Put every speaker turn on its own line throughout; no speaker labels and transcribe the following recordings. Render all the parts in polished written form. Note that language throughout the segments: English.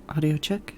Audio check.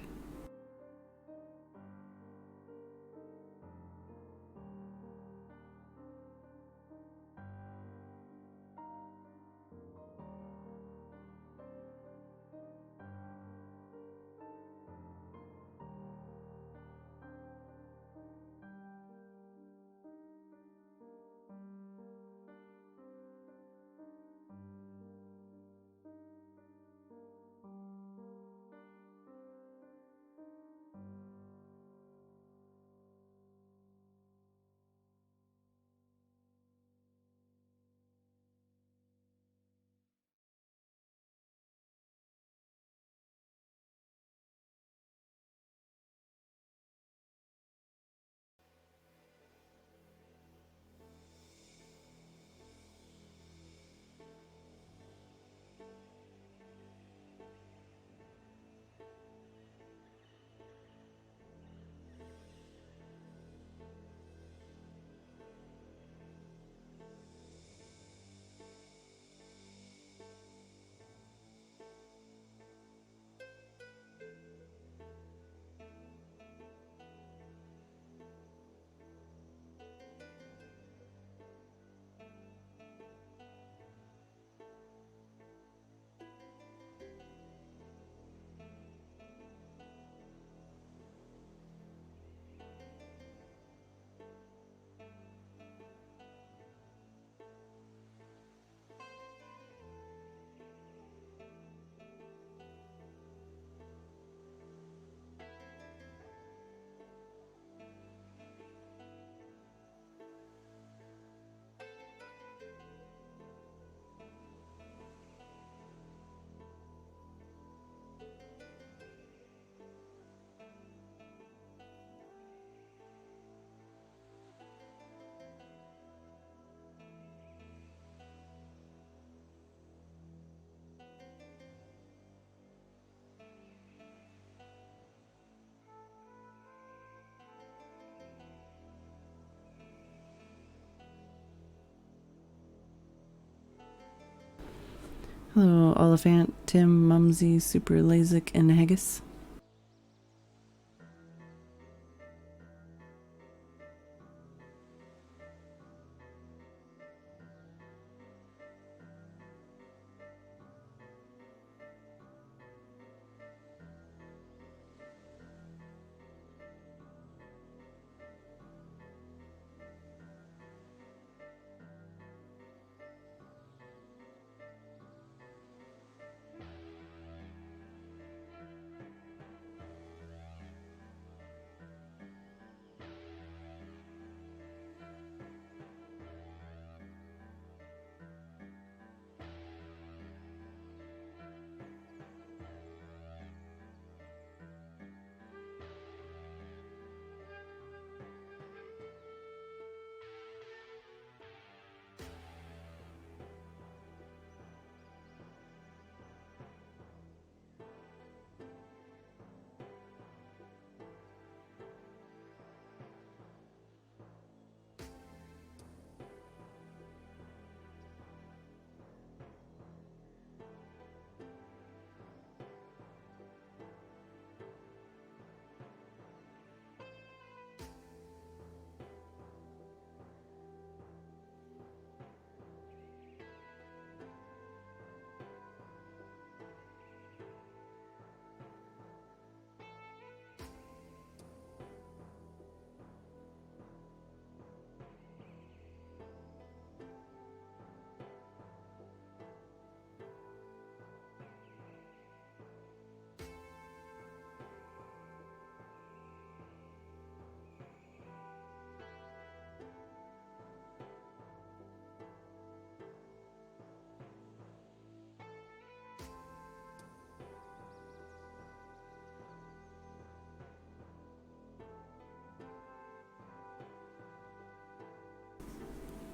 Hello, Oliphant, Tim, Mumsy, Super Lasik, and Haggis.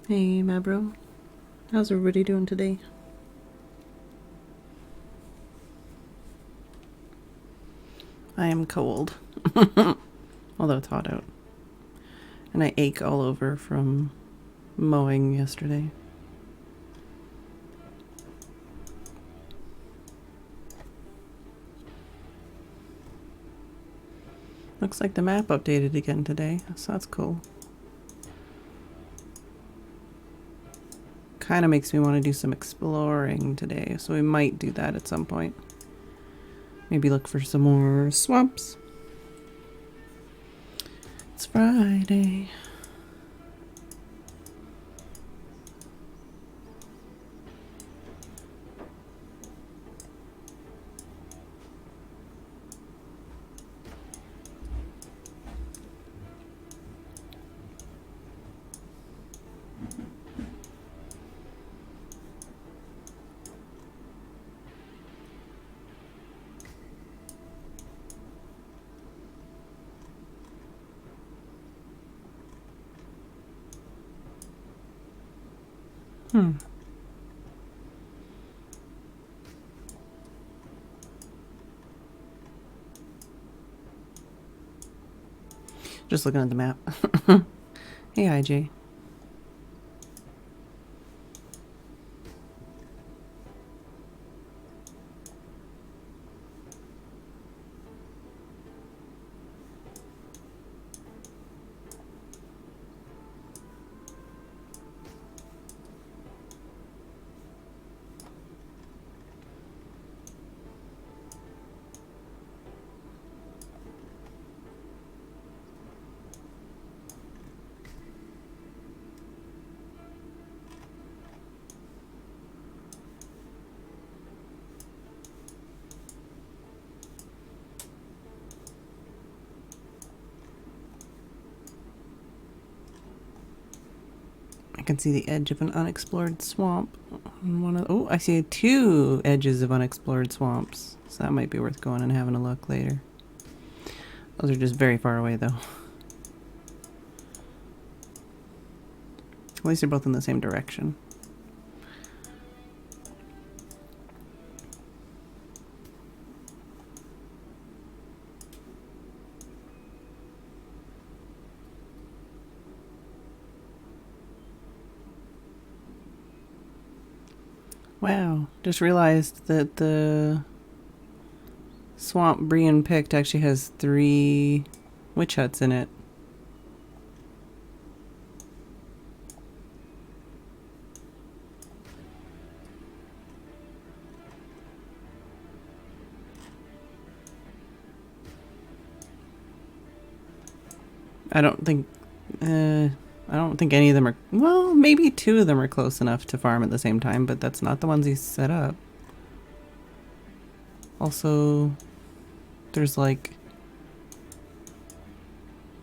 Hey, Mabro. How's everybody doing today? I am cold. Although it's hot out. And I ache all over from mowing yesterday. Looks like the map updated again today, so that's cool. Kind of makes me want to do some exploring today, so we might do that at some point. Maybe look for some more swamps. It's Friday. Just looking at the map. Hey, IJ. I can see the edge of an unexplored swamp. Oh, I see 2 edges of unexplored swamps. So that might be worth going and having a look later. Those are just very far away though. At least they're both in the same direction. Wow, just realized that the swamp Brian picked actually has 3 witch huts in it. I don't think any of them are, well, maybe 2 of them are close enough to farm at the same time, but that's not the ones he set up. Also, there's like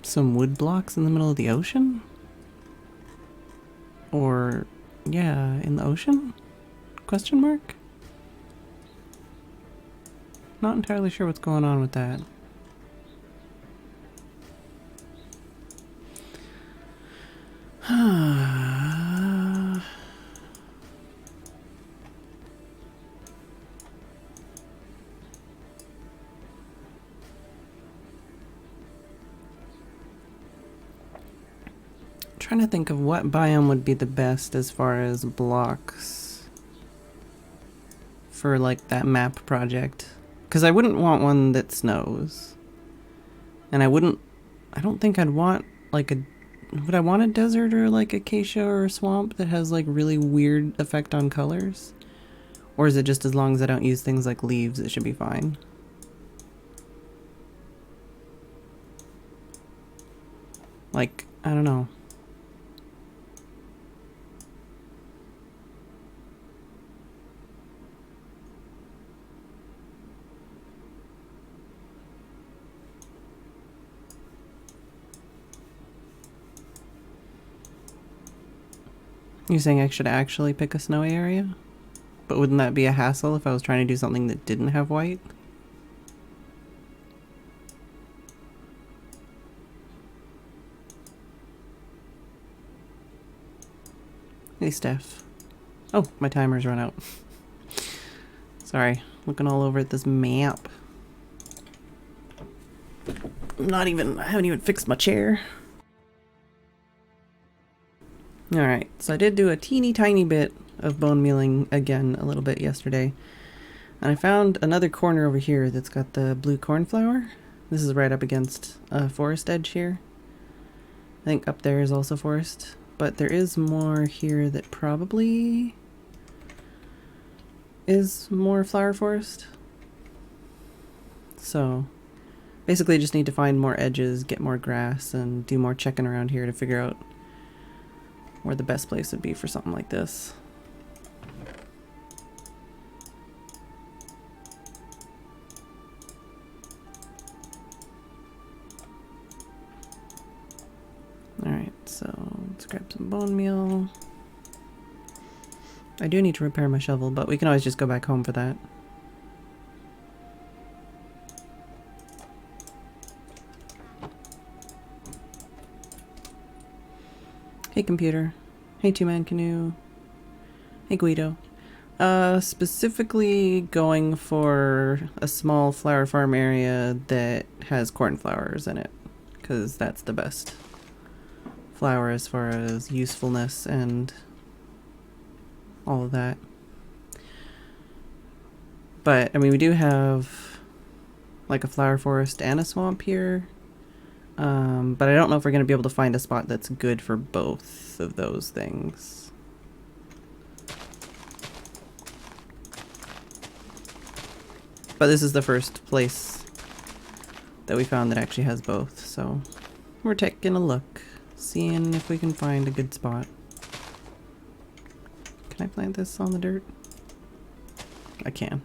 some wood blocks in the middle of the ocean? Or, yeah, in the ocean? Question mark? Not entirely sure what's going on with that. Trying to think of what biome would be the best as far as blocks for like that map project, because I wouldn't want one that snows, and I don't think I'd want like would I want a desert or like acacia or a swamp that has like really weird effect on colors, or is it just as long as I don't use things like leaves it should be fine? Like, I don't know. You're saying I should actually pick a snowy area? But wouldn't that be a hassle if I was trying to do something that didn't have white? Hey, Steph. Oh, my timer's run out. Sorry, looking all over at this map. I haven't even fixed my chair. Alright, so I did do a teeny tiny bit of bone mealing again a little bit yesterday. And I found another corner over here that's got the blue cornflower. This is right up against a forest edge here. I think up there is also forest, but there is more here that probably is more flower forest. So basically just need to find more edges, get more grass, and do more checking around here to figure out where the best place would be for something like this. Alright, so let's grab some bone meal. I do need to repair my shovel, but we can always just go back home for that. Hey computer. Hey two-man canoe. Hey Guido. Specifically going for a small flower farm area that has cornflowers in it, because that's the best flower as far as usefulness and all of that. But I mean, we do have like a flower forest and a swamp here, but I don't know if we're going to be able to find a spot that's good for both of those things. But this is the first place that we found that actually has both, so we're taking a look, seeing if we can find a good spot. Can I plant this on the dirt? I can.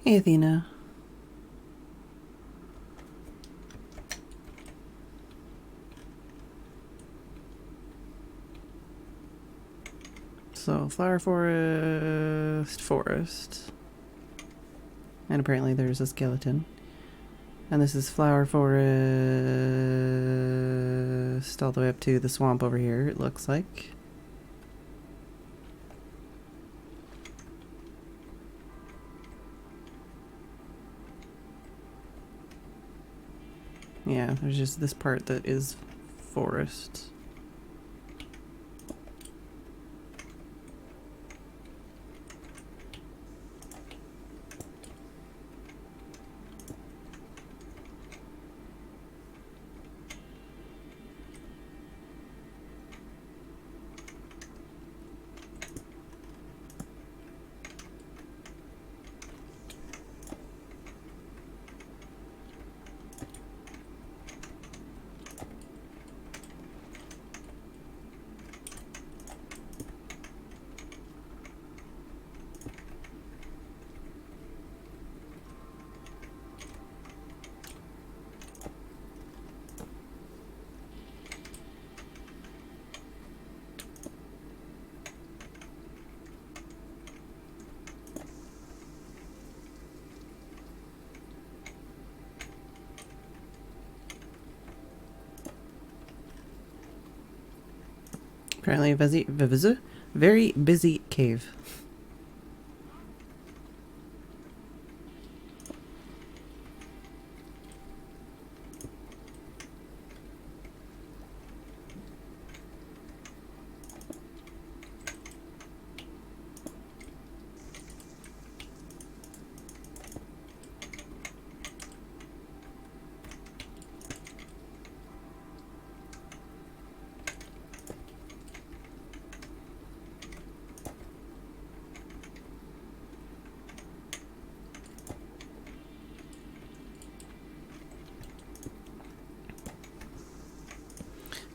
Hey Athena. So, flower forest. And apparently there's a skeleton. And this is flower forest all the way up to the swamp over here, it looks like. Yeah, there's just this part that is forest. Apparently a very busy cave.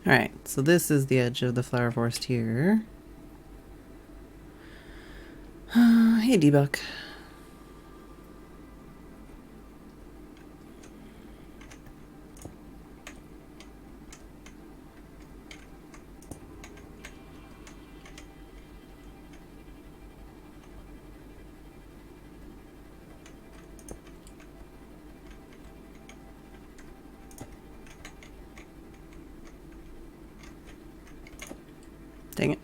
Alright, so this is the edge of the flower forest here. Hey, D-Buck. Dang it.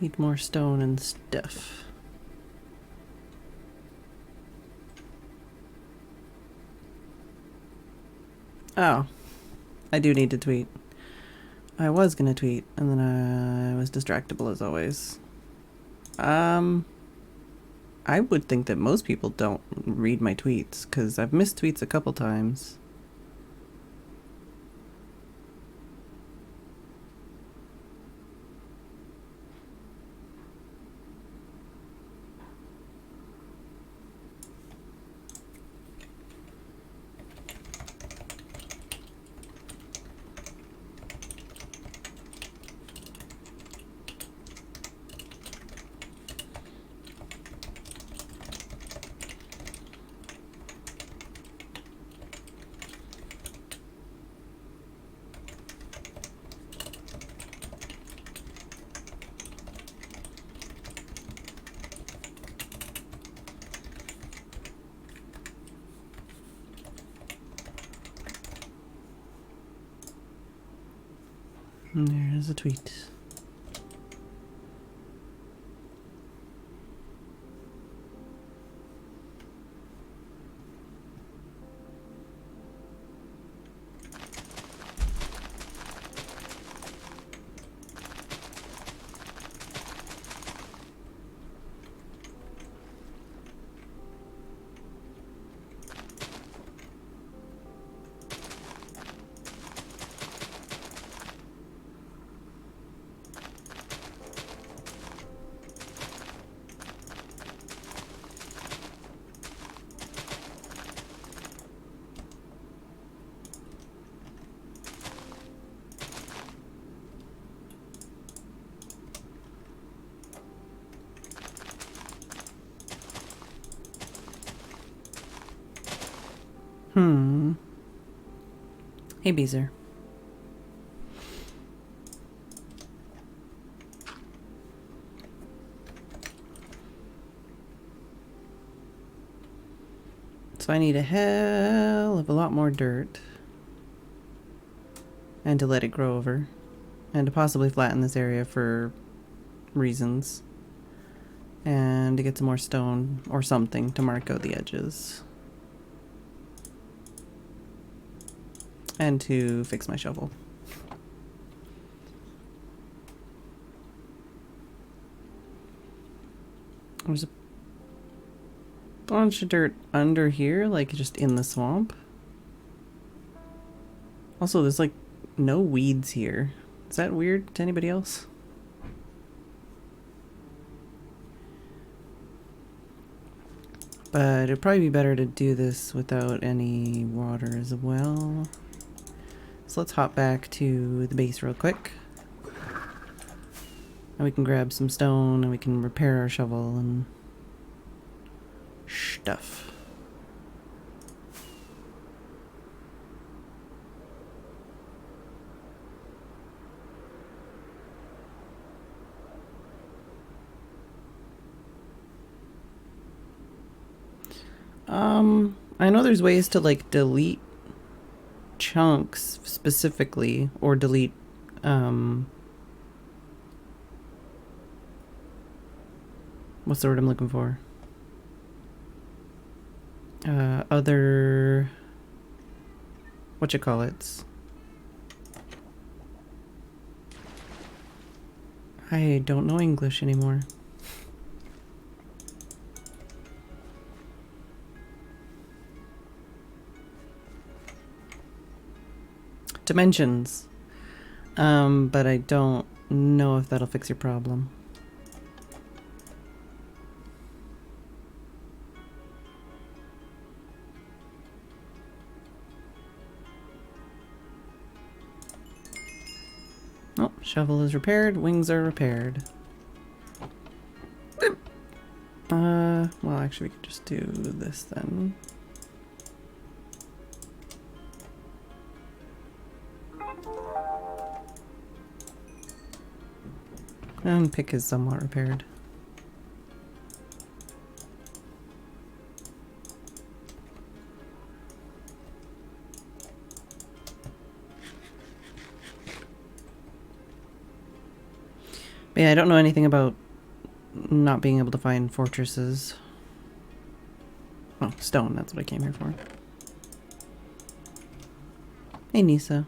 Need more stone and stuff. Oh. I do need to tweet. I was gonna tweet, and then I was distractible as always. I would think that most people don't read my tweets, because I've missed tweets a couple times. And there's a tweet. Hey, Beezer. So I need a hell of a lot more dirt. And to let it grow over. And to possibly flatten this area for reasons. And to get some more stone or something to mark out the edges. And to fix my shovel. There's a bunch of dirt under here, like just in the swamp. Also, there's like no weeds here. Is that weird to anybody else? But it'd probably be better to do this without any water as well. So let's hop back to the base real quick. And we can grab some stone and we can repair our shovel and stuff. I know there's ways to like delete chunks specifically, or delete what's the word I'm looking for? Other whatchamacallits. I don't know English anymore. Dimensions. But I don't know if that'll fix your problem. Oh, shovel is repaired, wings are repaired. Well, actually, we could just do this then. And pick is somewhat repaired. Yeah, I don't know anything about not being able to find fortresses. Oh, stone, that's what I came here for. Hey, Nisa.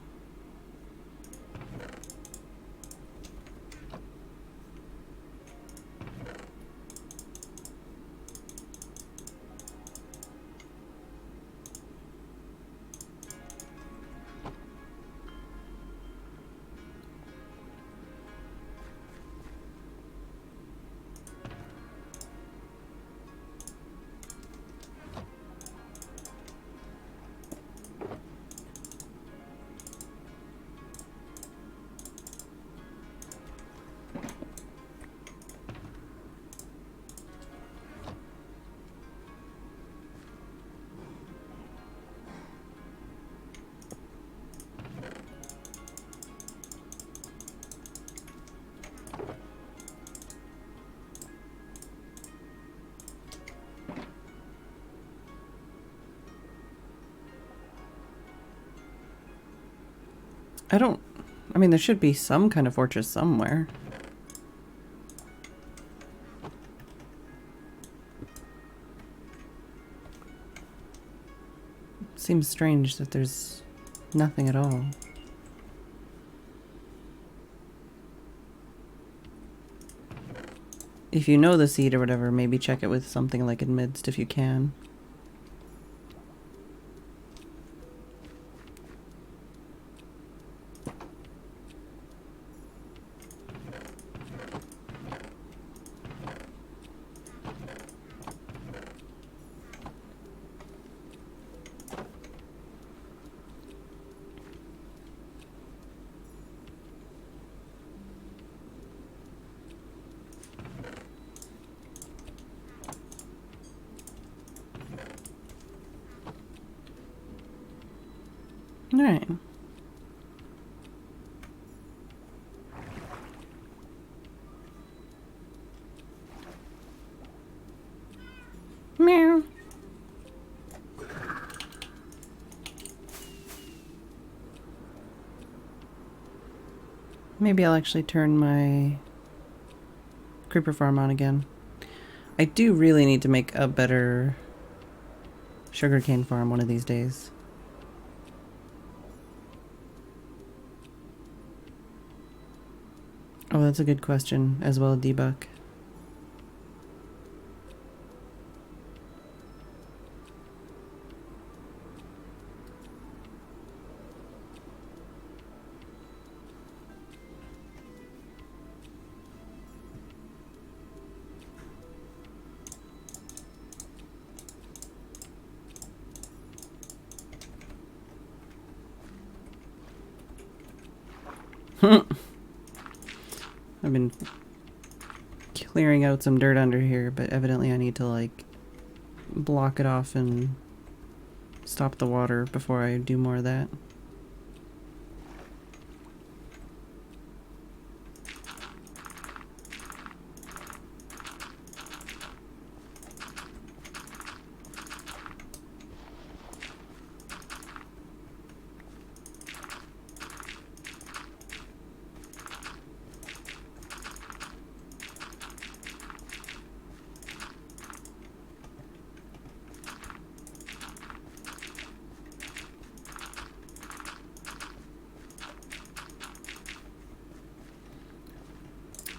I mean, there should be some kind of fortress somewhere. Seems strange that there's nothing at all. If you know the seed or whatever, maybe check it with something like amidst if you can. Alright. Meow. Maybe I'll actually turn my creeper farm on again. I do really need to make a better sugarcane farm one of these days. Oh, that's a good question, as well, Debug. I've been clearing out some dirt under here, but evidently I need to, like, block it off and stop the water before I do more of that.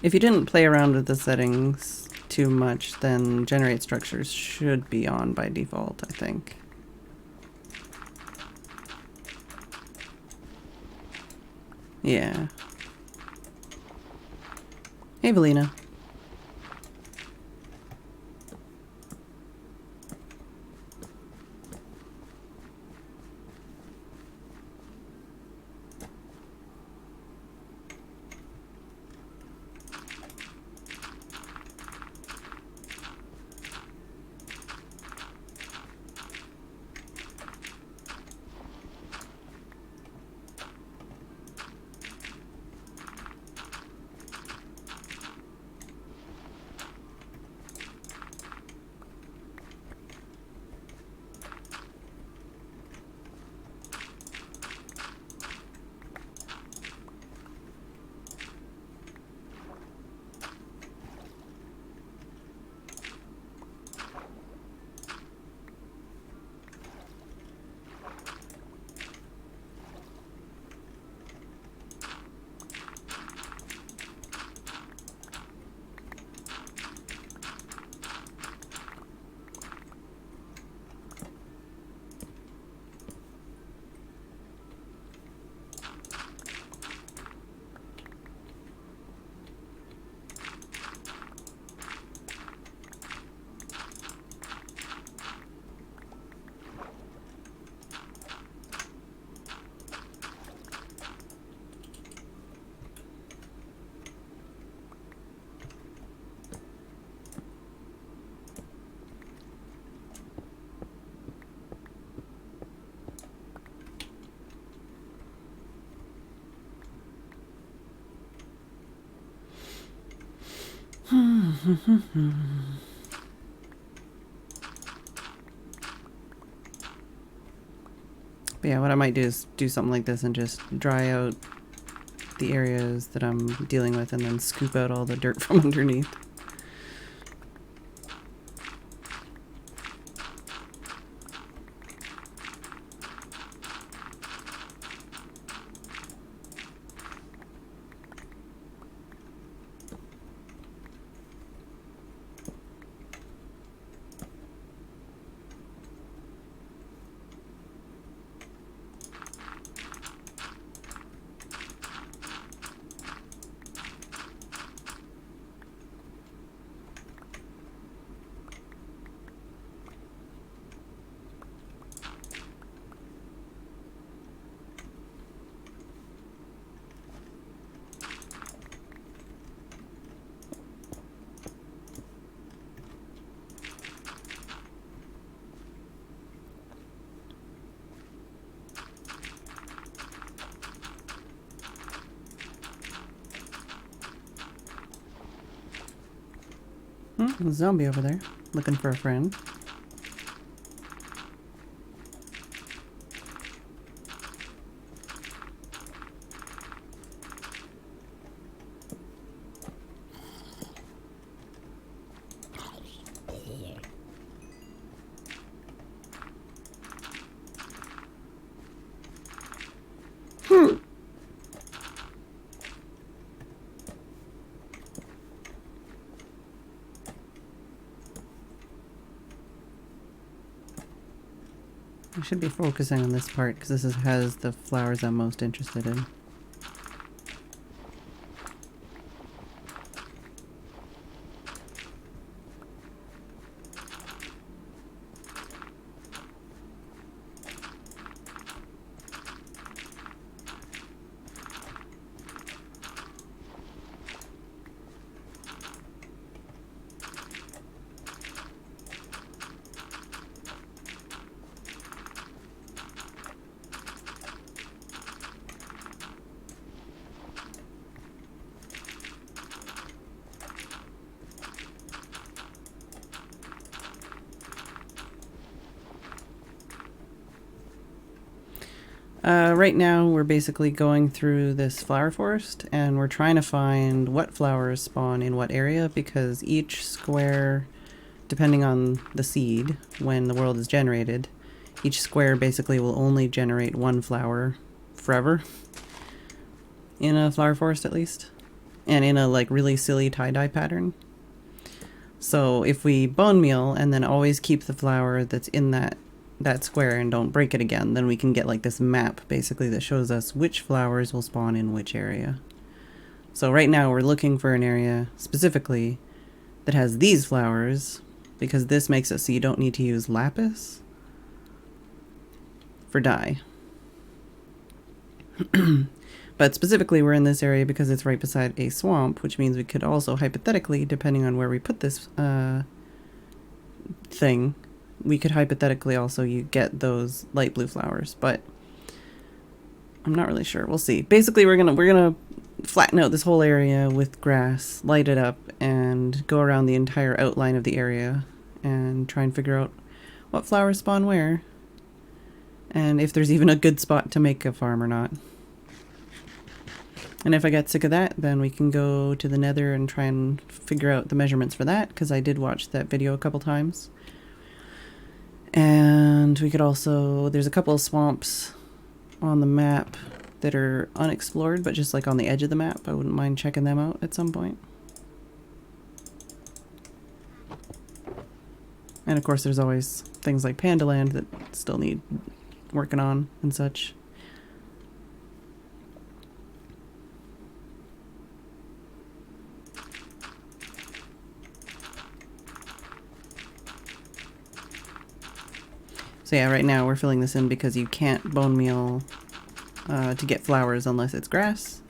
If you didn't play around with the settings too much, then generate structures should be on by default, I think. Yeah. Hey, Valina. But yeah, what I might do is do something like this and just dry out the areas that I'm dealing with and then scoop out all the dirt from underneath. There's a zombie over there, looking for a friend. I should be focusing on this part because has the flowers I'm most interested in. Right now we're basically going through this flower forest and we're trying to find what flowers spawn in what area because each square, depending on the seed, when the world is generated, each square basically will only generate one flower forever. In a flower forest at least. And in a like really silly tie-dye pattern. So if we bone meal and then always keep the flower that's in that square and don't break it again, then we can get like this map basically that shows us which flowers will spawn in which area. So right now we're looking for an area specifically that has these flowers because this makes it so you don't need to use lapis for dye. But specifically we're in this area because it's right beside a swamp, which means we could also hypothetically, depending on where we put this thing, we could hypothetically also get those light blue flowers, but I'm not really sure. We'll see. Basically, we're gonna flatten out this whole area with grass, light it up, and go around the entire outline of the area and try and figure out what flowers spawn where, and if there's even a good spot to make a farm or not. And if I get sick of that, then we can go to the Nether and try and figure out the measurements for that, because I did watch that video a couple times. And we could also, there's a couple of swamps on the map that are unexplored, but just like on the edge of the map. I wouldn't mind checking them out at some point. And of course there's always things like Pandaland that still need working on and such. So yeah, right now we're filling this in because you can't bone meal to get flowers unless it's grass.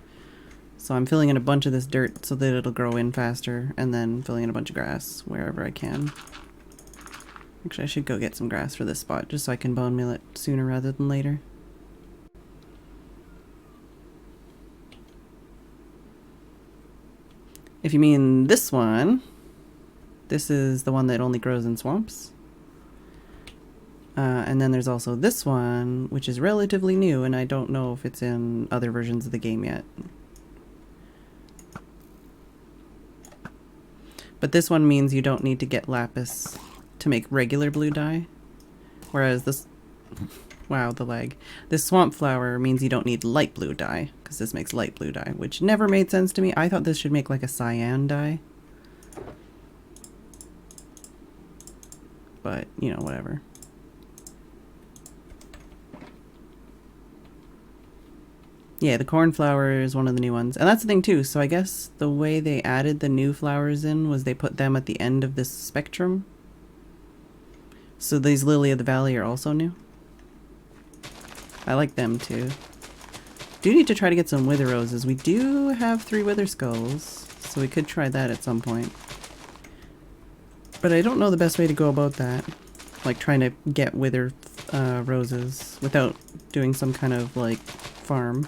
So I'm filling in a bunch of this dirt so that it'll grow in faster, and then filling in a bunch of grass wherever I can. Actually, I should go get some grass for this spot just so I can bone meal it sooner rather than later. If you mean this one, This is the one that only grows in swamps. And then there's also this one, which is relatively new, and I don't know if it's in other versions of the game yet. But this one means you don't need to get lapis to make regular blue dye. Whereas this... wow, the lag. This swamp flower means you don't need light blue dye, because this makes light blue dye, which never made sense to me. I thought this should make like a cyan dye. But, you know, whatever. Yeah, the cornflower is one of the new ones. And that's the thing too, so I guess the way they added the new flowers in was they put them at the end of this spectrum. So these Lily of the Valley are also new. I like them too. Do need to try to get some wither roses. We do have 3 wither skulls, so we could try that at some point. But I don't know the best way to go about that. Like trying to get wither roses without doing some kind of like farm.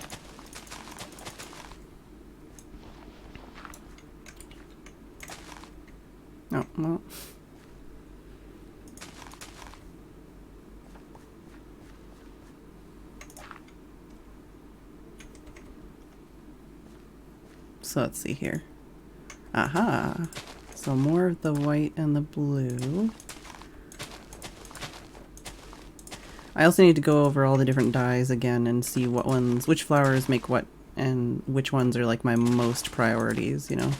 Oh, well. So let's see here. Aha! So more of the white and the blue. I also need to go over all the different dyes again and see what ones, which flowers make what, and which ones are like my most priorities, you know?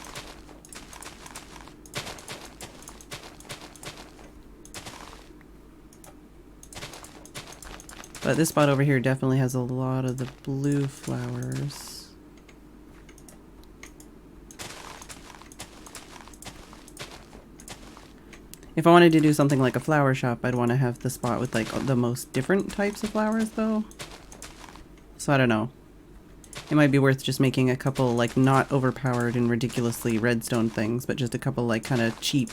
But this spot over here definitely has a lot of the blue flowers. If I wanted to do something like a flower shop, I'd want to have the spot with like the most different types of flowers though. So I don't know. It might be worth just making a couple like not overpowered and ridiculously redstone things, but just a couple like kind of cheap,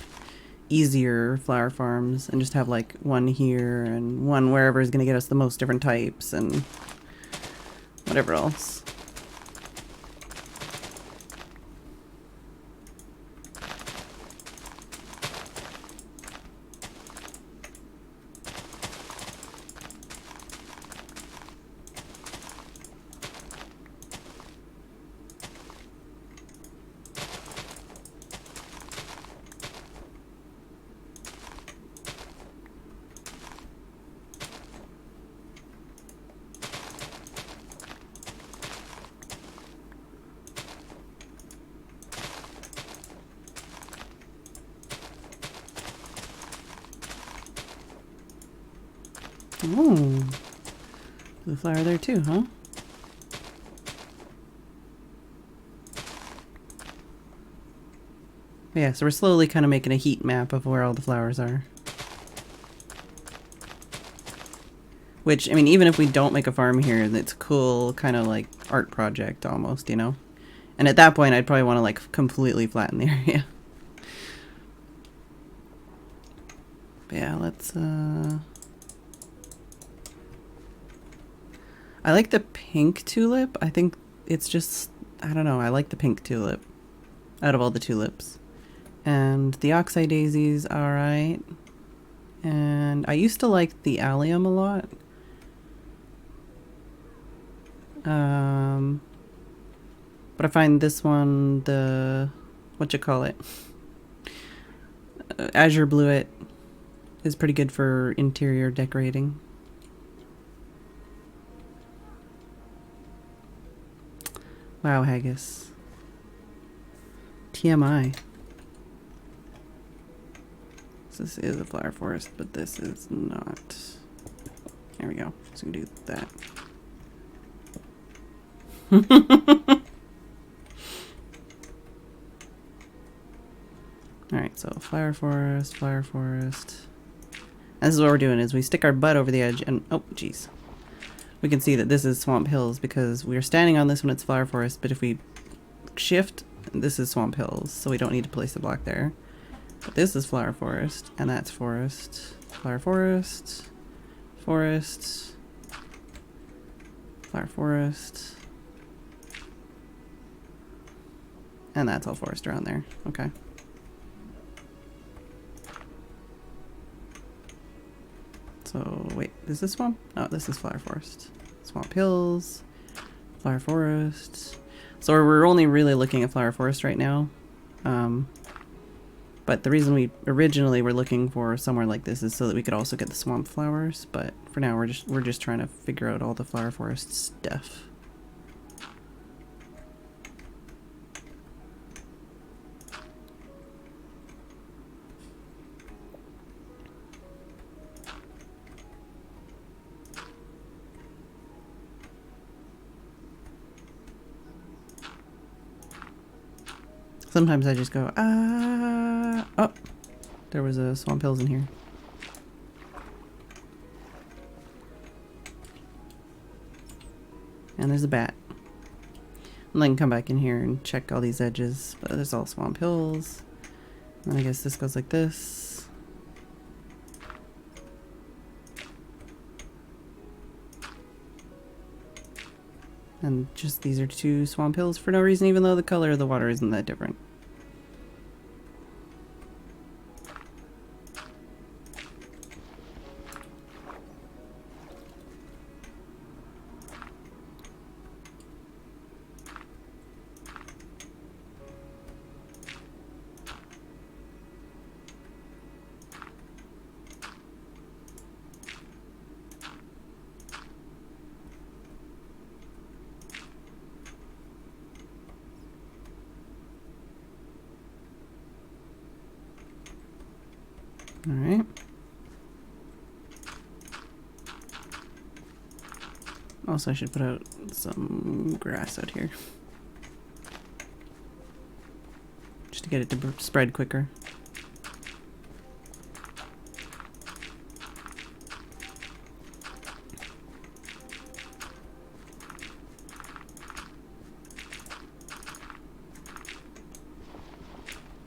easier flower farms, and just have like one here and one wherever is going to get us the most different types and whatever else. Ooh, blue flower there too, huh? Yeah, so we're slowly kind of making a heat map of where all the flowers are. Which, I mean, even if we don't make a farm here, it's a cool kind of like art project almost, you know? And at that point, I'd probably want to like completely flatten the area. But yeah, let's, I like the pink tulip. I think it's just, I don't know, I like the pink tulip out of all the tulips. And the oxeye daisies, alright. And I used to like the allium a lot. But I find this one, the, azure bluet is pretty good for interior decorating. Wow, haggis. TMI. So this is a flower forest, but this is not. There we go. So we can do that. Alright, so flower forest, flower forest. And this is what we're doing, is we stick our butt over the edge and, oh, jeez. We can see that this is Swamp Hills because we are standing on this when it's flower forest, but if we shift, this is Swamp Hills, so we don't need to place the block there. But this is flower forest, and that's forest. Flower forest, forest, flower forest. And that's all forest around there. Okay. So wait, is this swamp? Oh, this is flower forest. Swamp hills, flower forest. So we're only really looking at flower forest right now. But the reason we originally were looking for somewhere like this is so that we could also get the swamp flowers. But for now, we're just trying to figure out all the flower forest stuff. Sometimes I just go, ah, oh, there was a swamp hills in here. And there's a bat. And I can come back in here and check all these edges, but there's all swamp hills. And I guess this goes like this. And just these are two swamp hills for no reason, even though the color of the water isn't that different. All right. Also, I should put out some grass out here. Just to get it to spread quicker.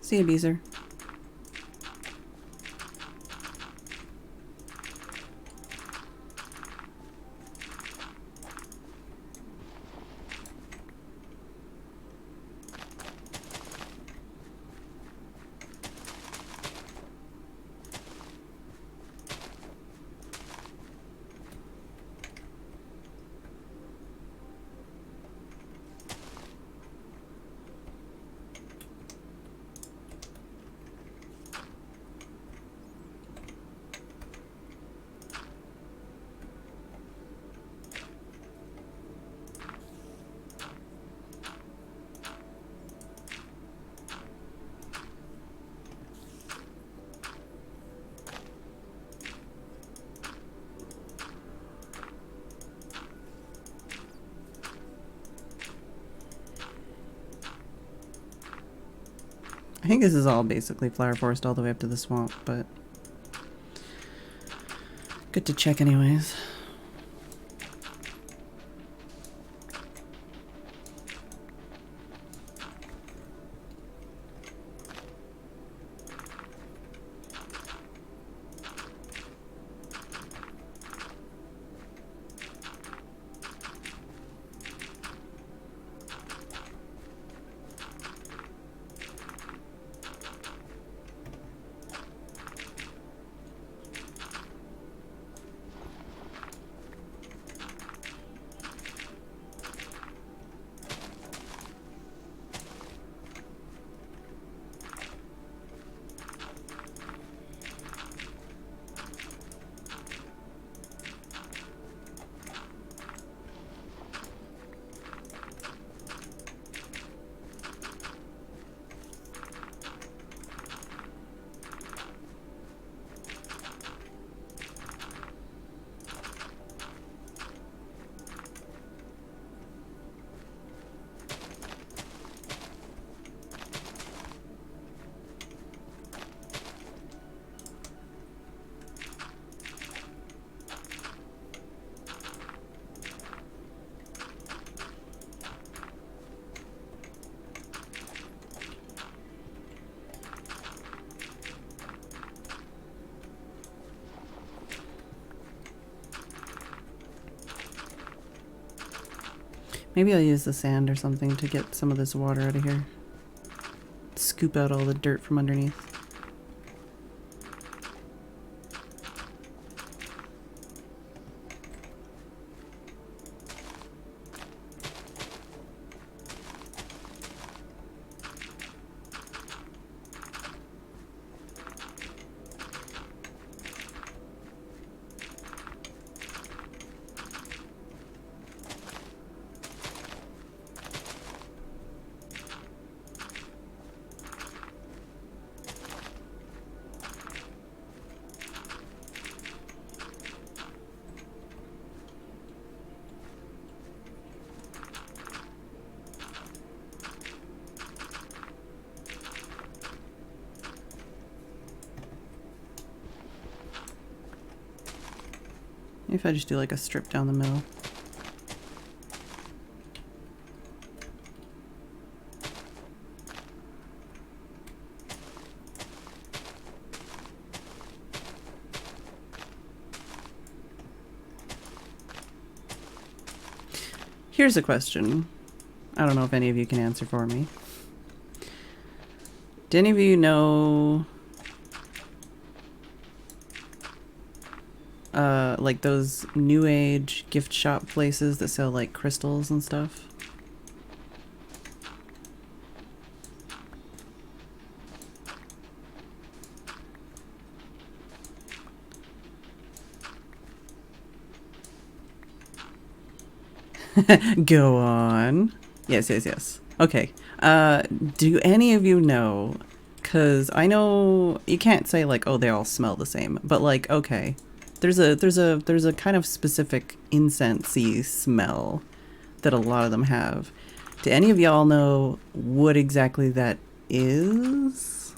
See you, Beezer. I think this is all basically flower forest all the way up to the swamp, but good to check anyways. Maybe I'll use the sand or something to get some of this water out of here. Scoop out all the dirt from underneath. If I just do like a strip down the middle. Here's a question. I don't know if any of you can answer for me. Do any of you know like those new age gift shop places that sell like crystals and stuff? Go on. Yes. Okay. Do any of you know? Because I know you can't say like, oh, they all smell the same, but like, okay, there's a kind of specific incensey smell that a lot of them have. Do any of y'all know what exactly that is?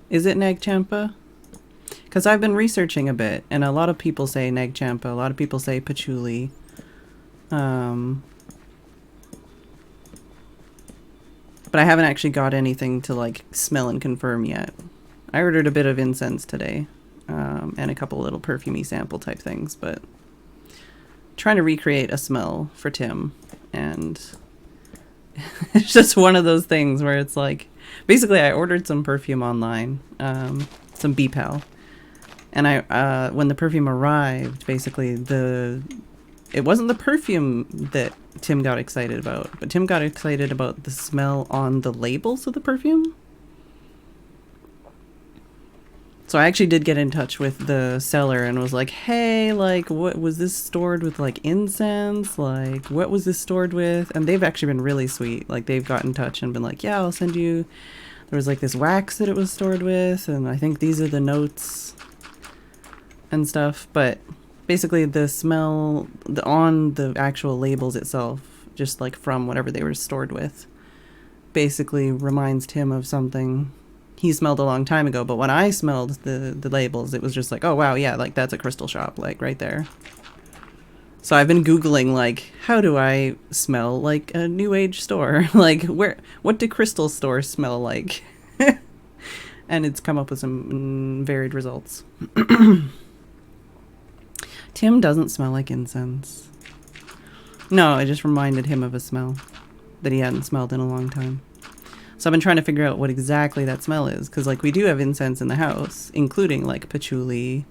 Is it Nagchampa? Because I've been researching a bit, and a lot of people say Nagchampa, a lot of people say patchouli. But I haven't actually got anything to like smell and confirm yet. I ordered a bit of incense today, and a couple little perfumey sample type things, but trying to recreate a smell for Tim, and it's just one of those things where it's like, basically I ordered some perfume online, some BPAL, and I when the perfume arrived, basically it wasn't the perfume that Tim got excited about, but Tim got excited about the smell on the labels of the perfume. So I actually did get in touch with the seller and was like, hey, like, what was this stored with, like, incense? Like, what was this stored with? And they've actually been really sweet. Like, they've got in touch and been like, yeah, I'll send you. There was, like, this wax that it was stored with, and I think these are the notes and stuff. But basically the smell on the actual labels itself, just, like, from whatever they were stored with, basically reminds Tim of something he smelled a long time ago. But when I smelled the labels, it was just like, oh wow, yeah, like that's a crystal shop, like right there. So I've been Googling like, how do I smell like a new age store? Like, what do crystal stores smell like? And it's come up with some varied results. Tim doesn't smell like incense. No, it just reminded him of a smell that he hadn't smelled in a long time. So I've been trying to figure out what exactly that smell is, because like we do have incense in the house, including like patchouli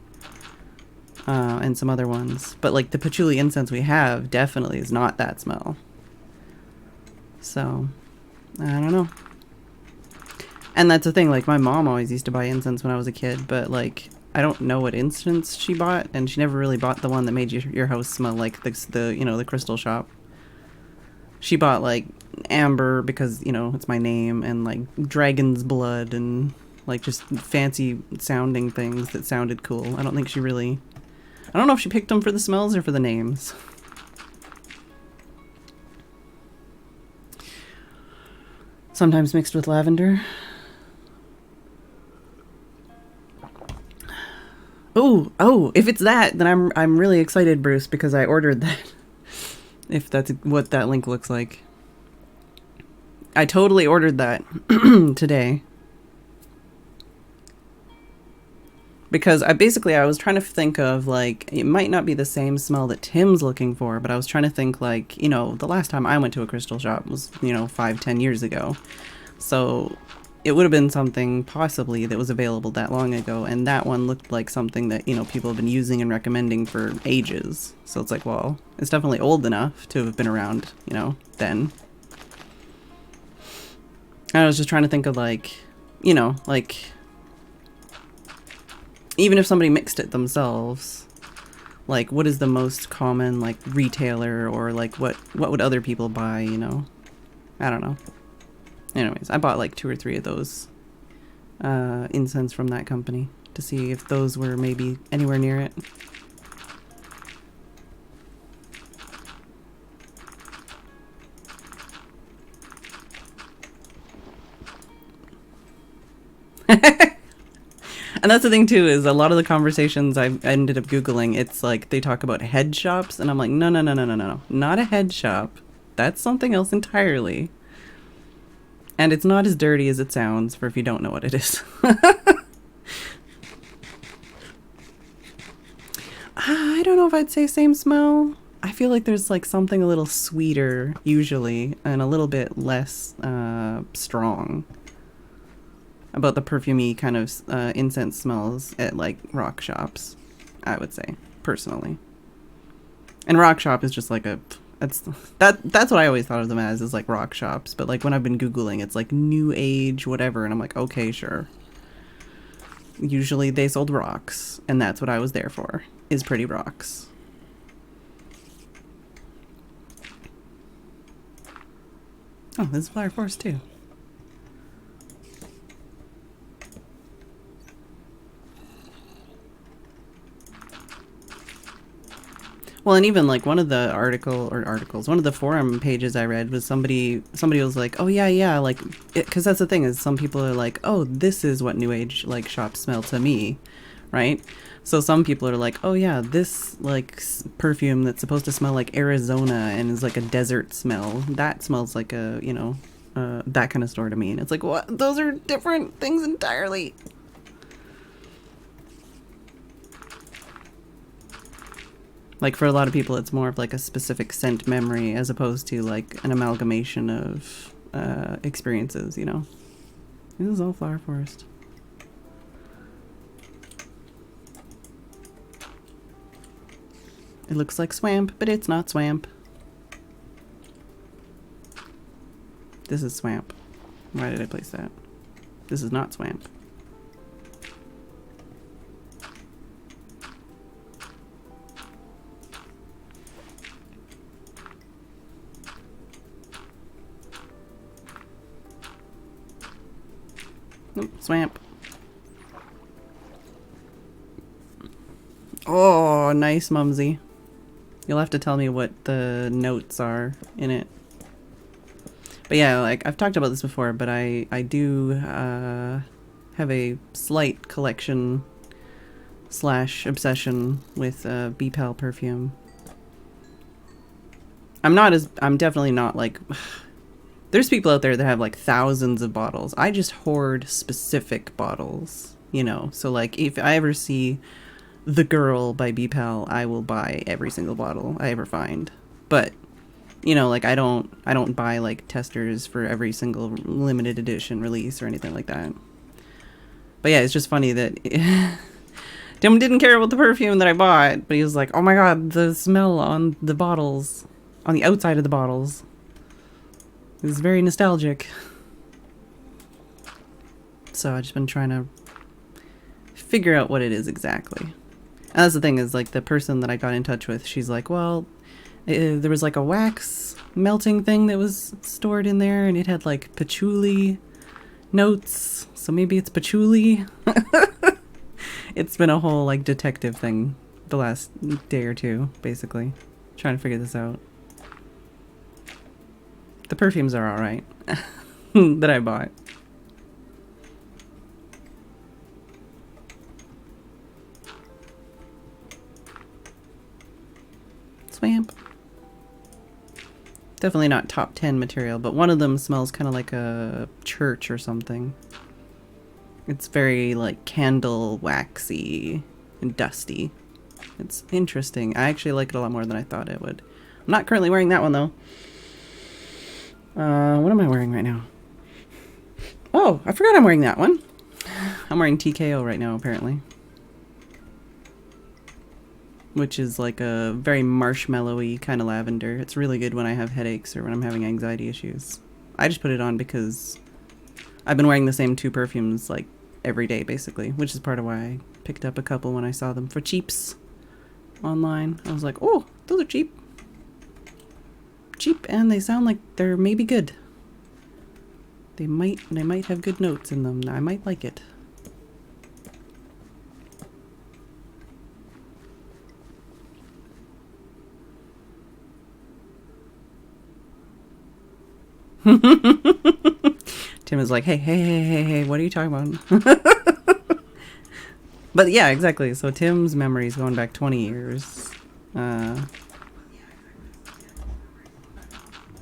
and some other ones. But like the patchouli incense we have definitely is not that smell. So I don't know. And that's the thing, like my mom always used to buy incense when I was a kid, but like I don't know what incense she bought, and she never really bought the one that made your house smell like the you know, the crystal shop. She bought like amber because, you know, it's my name, and like dragon's blood and like just fancy sounding things that sounded cool. I don't think she really, I don't know if she picked them for the smells or for the names. Sometimes mixed with lavender. Oh, if it's that, then I'm really excited, Bruce, because I ordered that. If that's what that link looks like. I totally ordered that today. Because I was trying to think of, like, it might not be the same smell that Tim's looking for, but I was trying to think, like, you know, the last time I went to a crystal shop was, you know, 5-10 years ago. So it would have been something possibly that was available that long ago, and that one looked like something that, you know, people have been using and recommending for ages. So it's like, well, it's definitely old enough to have been around, you know, then. And I was just trying to think of, like, you know, like, even if somebody mixed it themselves, like, what is the most common, like, retailer, or like what would other people buy, you know? I don't know. Anyways, I bought like 2 or 3 of those incense from that company to see if those were maybe anywhere near it. And that's the thing too, is a lot of the conversations I ended up Googling, it's like they talk about head shops, and I'm like, no, no, no, no, no, no, no. Not a head shop. That's something else entirely. And it's not as dirty as it sounds, for if you don't know what it is. I don't know if I'd say same smell. I feel like there's like something a little sweeter, usually, and a little bit less strong about the perfumey kind of incense smells at like rock shops, I would say, personally. And rock shop is just like that's what I always thought of them as, is like rock shops. But like when I've been Googling, it's like new age, whatever, and I'm like, okay, sure. Usually they sold rocks, and that's what I was there for, is pretty rocks. Oh, this is Flower Forest too. Well, and even like one of the one of the forum pages I read was somebody was like, oh yeah, like, because that's the thing, is some people are like, oh, this is what new age like shops smell to me, right? So some people are like, oh yeah, this like perfume that's supposed to smell like Arizona and is like a desert smell, that smells like a, you know, that kind of store to me. And it's like, what? Those are different things entirely. Like for a lot of people, it's more of like a specific scent memory as opposed to like an amalgamation of experiences, you know? This is all Flower Forest. It looks like swamp, but it's not swamp. This is swamp. Why did I place that? This is not swamp. Nope, swamp. Oh, nice, Mumsy. You'll have to tell me what the notes are in it. But yeah, like, I've talked about this before, but I do have a slight collection / obsession with BPAL perfume. I'm definitely not like... There's people out there that have like thousands of bottles. I just hoard specific bottles, you know? So like, if I ever see The Girl by BPAL, I will buy every single bottle I ever find. But, you know, like I don't buy like testers for every single limited edition release or anything like that. But yeah, it's just funny that Tim didn't care about the perfume that I bought, but he was like, oh my god, the smell on the bottles, on the outside of the bottles, is very nostalgic. So I've just been trying to figure out what it is exactly. And that's the thing, is like the person that I got in touch with, she's like, well, there was like a wax melting thing that was stored in there, and it had like patchouli notes, so maybe it's patchouli. It's been a whole like detective thing the last day or two, basically, trying to figure this out. The perfumes are alright that I bought. Swamp. Definitely not top 10 material, but one of them smells kind of like a church or something. It's very like candle waxy and dusty. It's interesting. I actually like it a lot more than I thought it would. I'm not currently wearing that one though. What am I wearing right now? Oh, I forgot I'm wearing that one. I'm wearing TKO right now, apparently. Which is like a very marshmallowy kind of lavender. It's really good when I have headaches or when I'm having anxiety issues. I just put it on because I've been wearing the same two perfumes like every day, basically, which is part of why I picked up a couple when I saw them for cheaps online. I was like, oh, those are cheap. Cheap, and they sound like they're maybe good. They might have good notes in them. I might like it. Tim is like, hey, what are you talking about? But yeah, exactly. So Tim's memory is going back 20 years.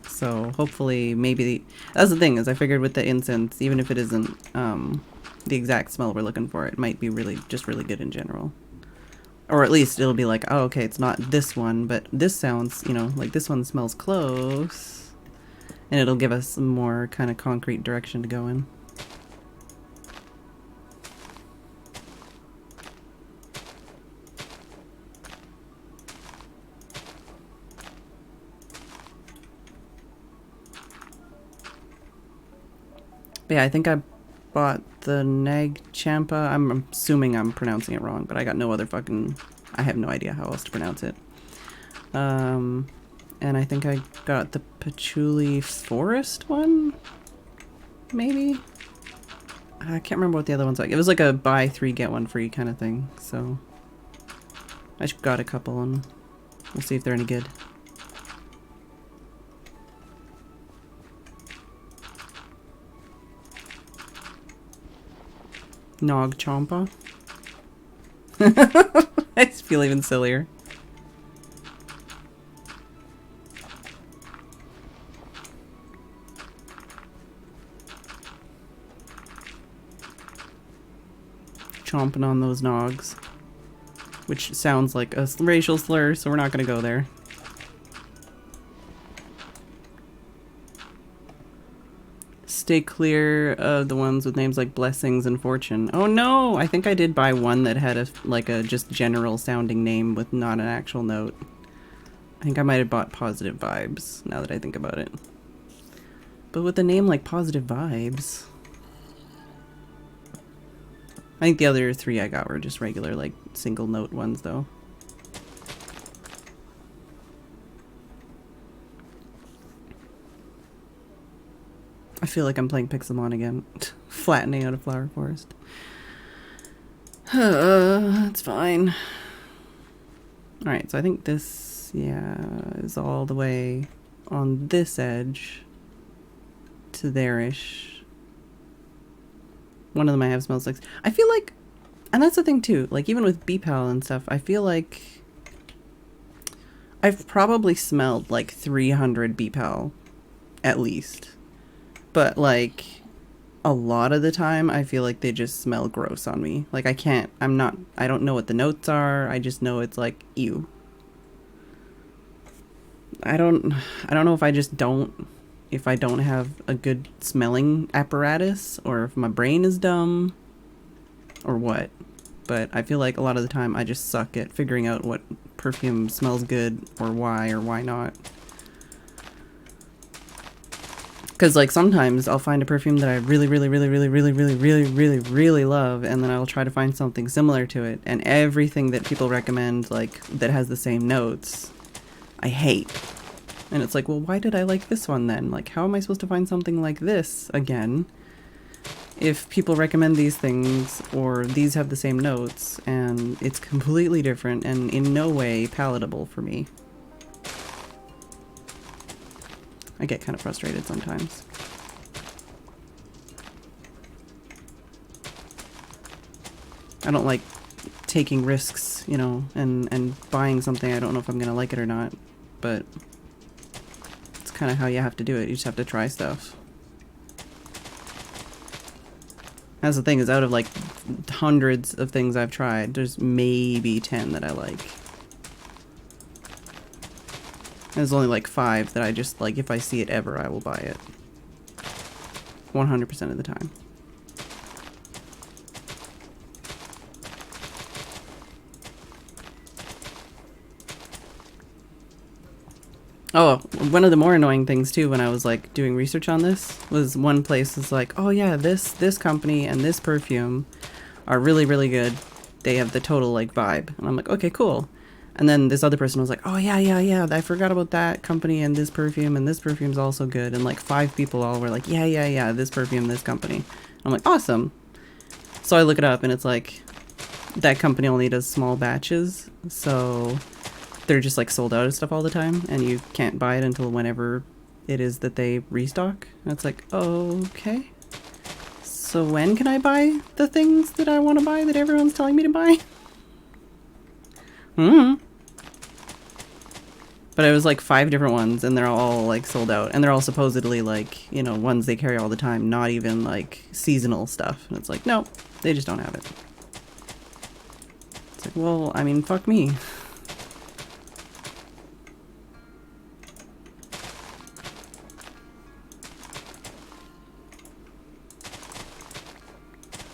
So hopefully, maybe that's the thing is I figured with the incense, even if it isn't the exact smell we're looking for, it might be really just really good in general. Or at least it'll be like, oh, okay, it's not this one, but this sounds, you know, like this one smells close. And it'll give us some more kind of concrete direction to go in. But yeah, I think I bought the Nag Champa. I'm assuming I'm pronouncing it wrong, but I got no other fucking... I have no idea how else to pronounce it. And I think I got the Patchouli Forest one? Maybe? I can't remember what the other one's like. It was like a buy 3 get 1 free kind of thing, so... I just got a couple and we'll see if they're any good. Nog Champa. I just feel even sillier. Chomping on those nogs. Which sounds like a racial slur, so we're not gonna go there. Stay clear of the ones with names like Blessings and Fortune. Oh no! I think I did buy one that had a just general sounding name with not an actual note. I think I might have bought Positive Vibes, now that I think about it. But with a name like Positive Vibes... I think the other 3 I got were just regular, like, single note ones, though. I feel like I'm playing Pixelmon again. Flattening out a flower forest. That's fine. Alright, so I think this, yeah, is all the way on this edge to there-ish. One of them I have smells like... I feel like... And that's the thing too. Like, even with Beepal and stuff, I feel like... I've probably smelled like 300 Beepal. At least. But, like... A lot of the time, I feel like they just smell gross on me. Like, I can't... I don't know what the notes are. I just know it's like, ew. I don't know if I just don't... If I don't have a good smelling apparatus, or if my brain is dumb, or what. But I feel like a lot of the time I just suck at figuring out what perfume smells good, or why not. Because like sometimes I'll find a perfume that I really love, and then I'll try to find something similar to it, and everything that people recommend, like, that has the same notes, I hate. And it's like, well, why did I like this one then? Like, how am I supposed to find something like this again if people recommend these things or these have the same notes and it's completely different and in no way palatable for me? I get kind of frustrated sometimes. I don't like taking risks, you know, and buying something I don't know if I'm gonna like it or not, but kind of how you have to do it. You just have to try stuff. That's the thing, is out of like hundreds of things I've tried, there's maybe 10 that I like. There's only like 5 that I just like, if I see it ever, I will buy it. 100% of the time. Oh, one of the more annoying things too when I was like doing research on this was one place was like, oh yeah, this company and this perfume are really good. They have the total like vibe. And I'm like, okay, cool. And then this other person was like, oh yeah, I forgot about that company and this perfume's also good. And like 5 people all were like, yeah, this perfume, this company. I'm like, awesome. So I look it up and it's like, that company only does small batches. So they're just like sold out of stuff all the time and you can't buy it until whenever it is that they restock. And it's like, okay. So when can I buy the things that I want to buy that everyone's telling me to buy? But it was like 5 different ones and they're all like sold out. And they're all supposedly like, you know, ones they carry all the time, not even like seasonal stuff. And it's like, no, they just don't have it. It's like, well, I mean, fuck me.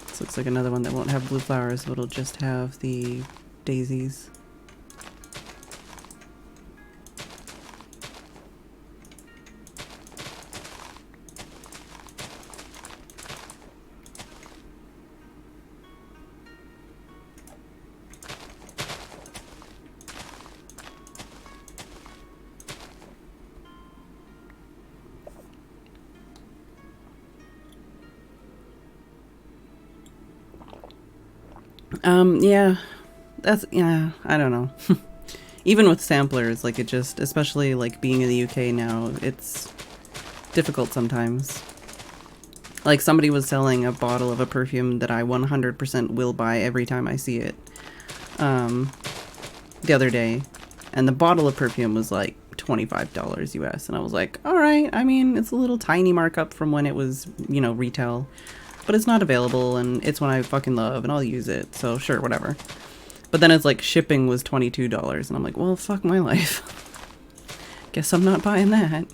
This looks like another one that won't have blue flowers, but it'll just have the daisies. Yeah, yeah, I don't know. Even with samplers, like it just, especially like being in the UK now, it's difficult sometimes. Like somebody was selling a bottle of a perfume that I 100% will buy every time I see it, the other day, and the bottle of perfume was like $25 US, and I was like, all right, I mean, it's a little tiny markup from when it was, you know, retail, but it's not available, and it's one I fucking love, and I'll use it, so sure, whatever. But then it's like shipping was $22, and I'm like, well, fuck my life. Guess I'm not buying that.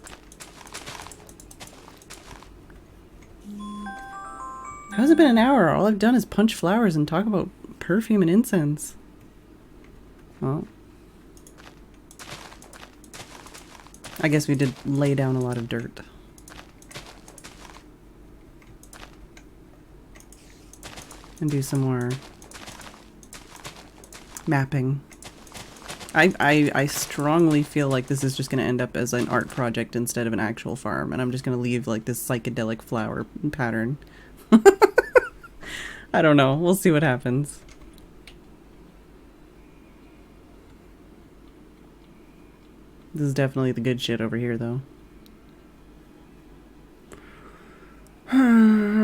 How's it been an hour? All I've done is punch flowers and talk about perfume and incense. Well, I guess we did lay down a lot of dirt. And do some more mapping. I strongly feel like this is just going to end up as an art project instead of an actual farm, and I'm just going to leave like this psychedelic flower pattern. I don't know. We'll see what happens. This is definitely the good shit over here, though.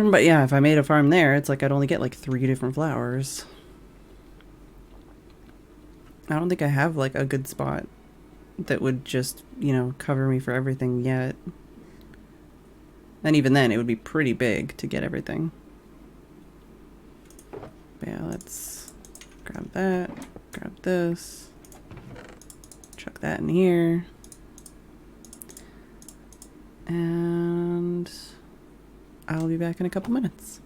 But yeah, if I made a farm there, it's like I'd only get like 3 different flowers. I don't think I have like a good spot that would just, you know, cover me for everything yet. And even then, it would be pretty big to get everything. But yeah, let's grab that, grab this, chuck that in here. And I'll be back in a couple minutes.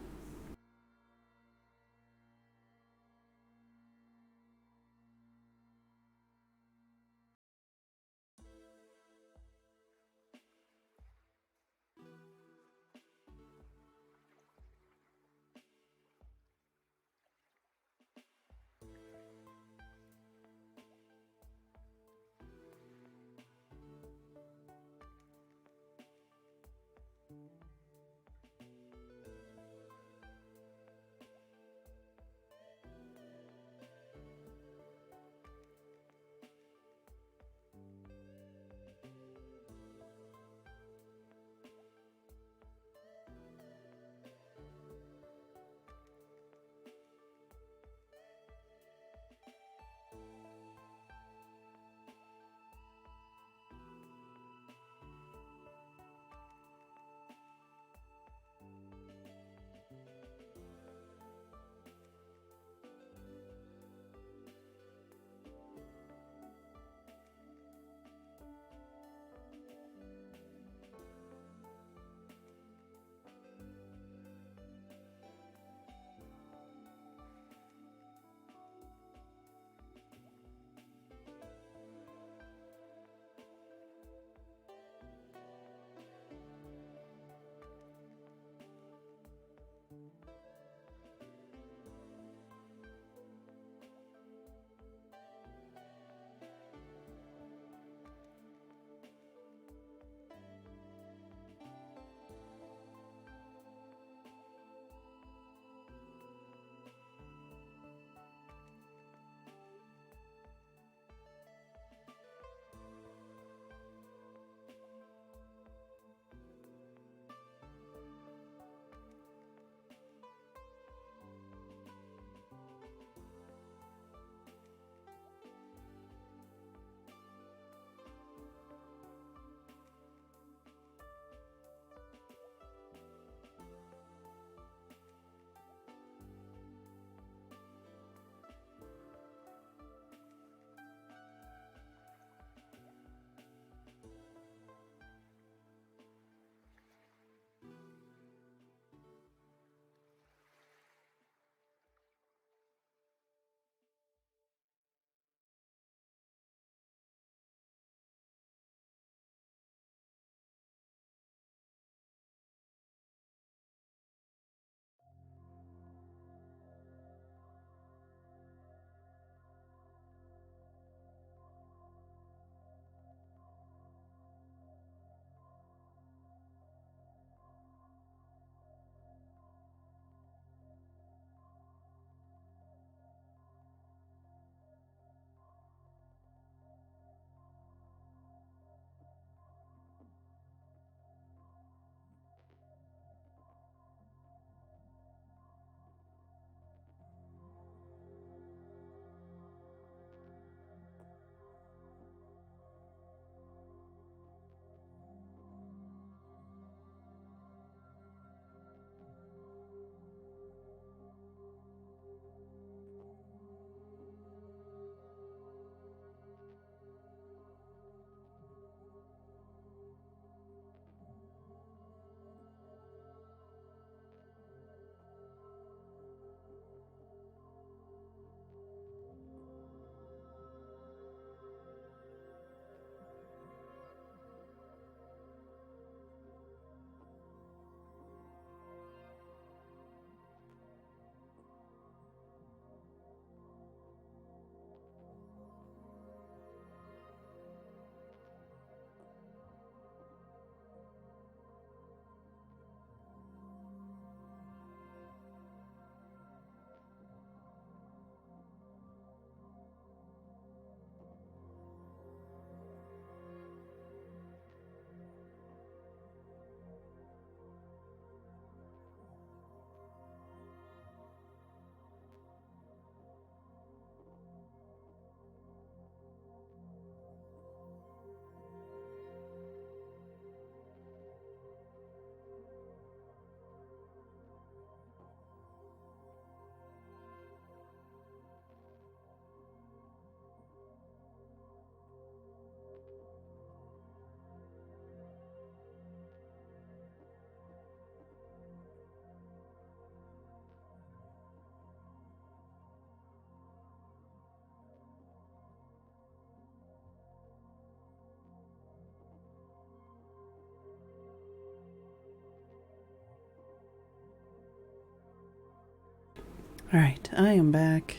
Alright, I am back.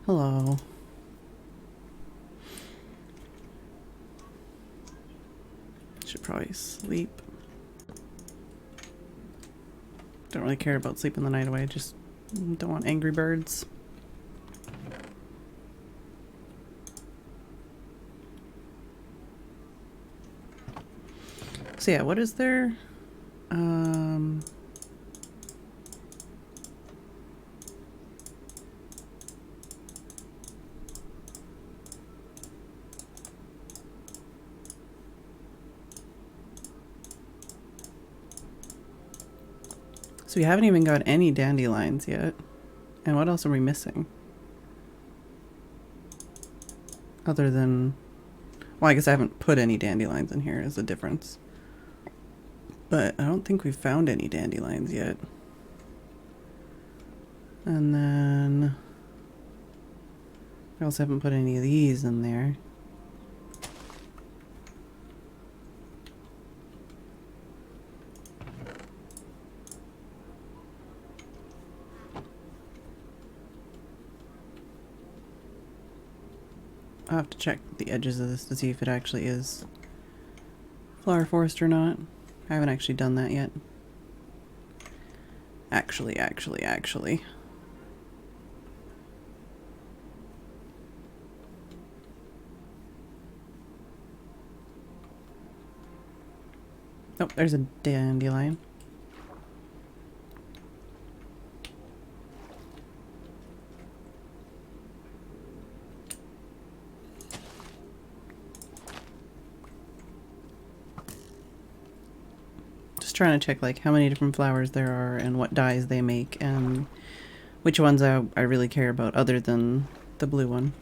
Hello. Should probably sleep. Don't really care about sleeping the night away, just don't want angry birds. So yeah, what is there? So we haven't even got any dandelions yet. And what else are we missing? Other than... Well, I guess I haven't put any dandelions in here as a difference. But I don't think we've found any dandelions yet. And then... I also haven't put any of these in there. I'll have to check the edges of this to see if it actually is flower forest or not. I haven't actually done that yet. Actually. Oh, there's a dandelion. Trying to check like how many different flowers there are and what dyes they make and which ones I really care about other than the blue one.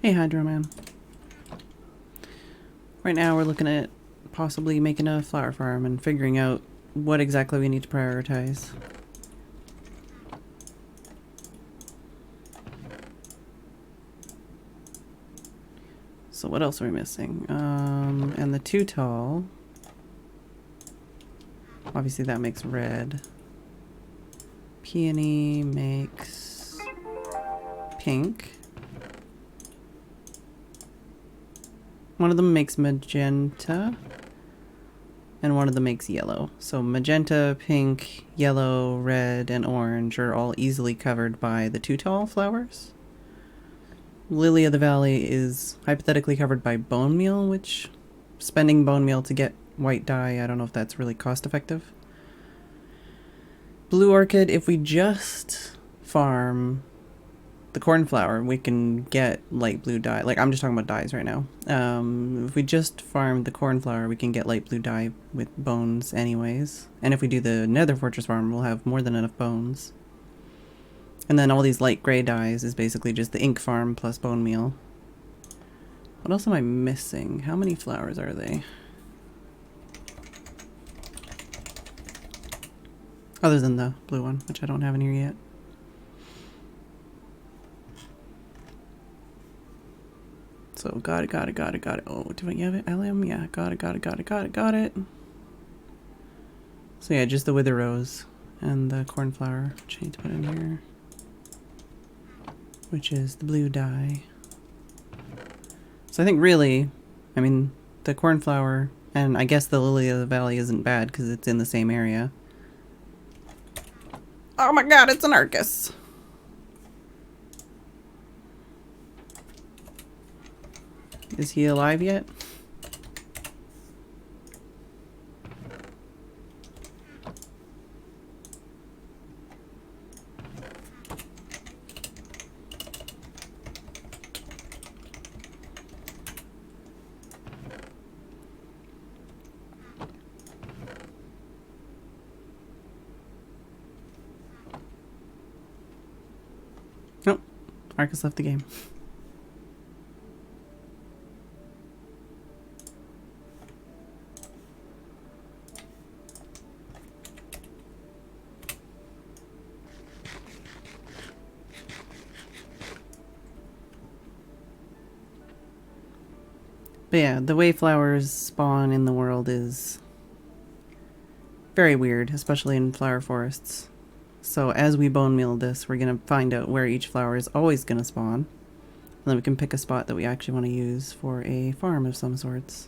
Hey, Hydro Man. Right now we're looking at possibly making a flower farm and figuring out what exactly we need to prioritize. So what else are we missing? And the too tall. Obviously that makes red. Peony makes pink. One of them makes magenta, and one of them makes yellow. So magenta, pink, yellow, red, and orange are all easily covered by the too tall flowers. Lily of the Valley is hypothetically covered by bone meal, which spending bone meal to get white dye, I don't know if that's really cost effective. Blue Orchid, if we just farm the cornflower, we can get light blue dye. Like, I'm just talking about dyes right now. If we just farm the cornflower, we can get light blue dye with bones anyways. And if we do the Nether Fortress farm, we'll have more than enough bones. And then all these light gray dyes is basically just the ink farm plus bone meal. What else am I missing? How many flowers are they? Other than the blue one, which I don't have in here yet. So got it. Oh, do I have it? LM? Yeah, got it. So yeah, just the wither rose and the cornflower, which I need to put in here. Which is the blue dye. So I think really, I mean, the cornflower, and I guess the Lily of the Valley isn't bad because it's in the same area. Oh my god, it's an Arcus! Is he alive yet? Nope. Arcus left the game. But yeah, the way flowers spawn in the world is very weird, especially in flower forests. So as we bone meal this, we're going to find out where each flower is always going to spawn. And then we can pick a spot that we actually want to use for a farm of some sorts.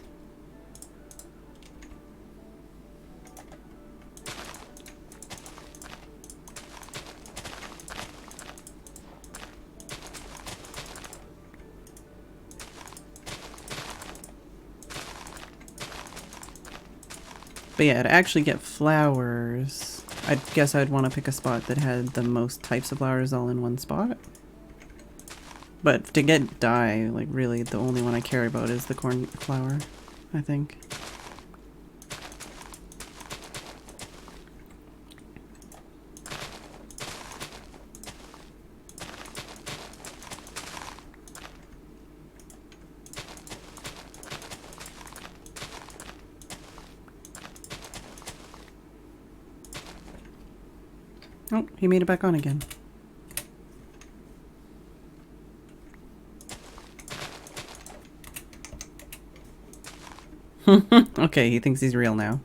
But yeah, to actually get flowers, I guess I'd want to pick a spot that had the most types of flowers all in one spot. But to get dye, like really the only one I care about is the cornflower, I think. Oh, he made it back on again. Okay, he thinks he's real now.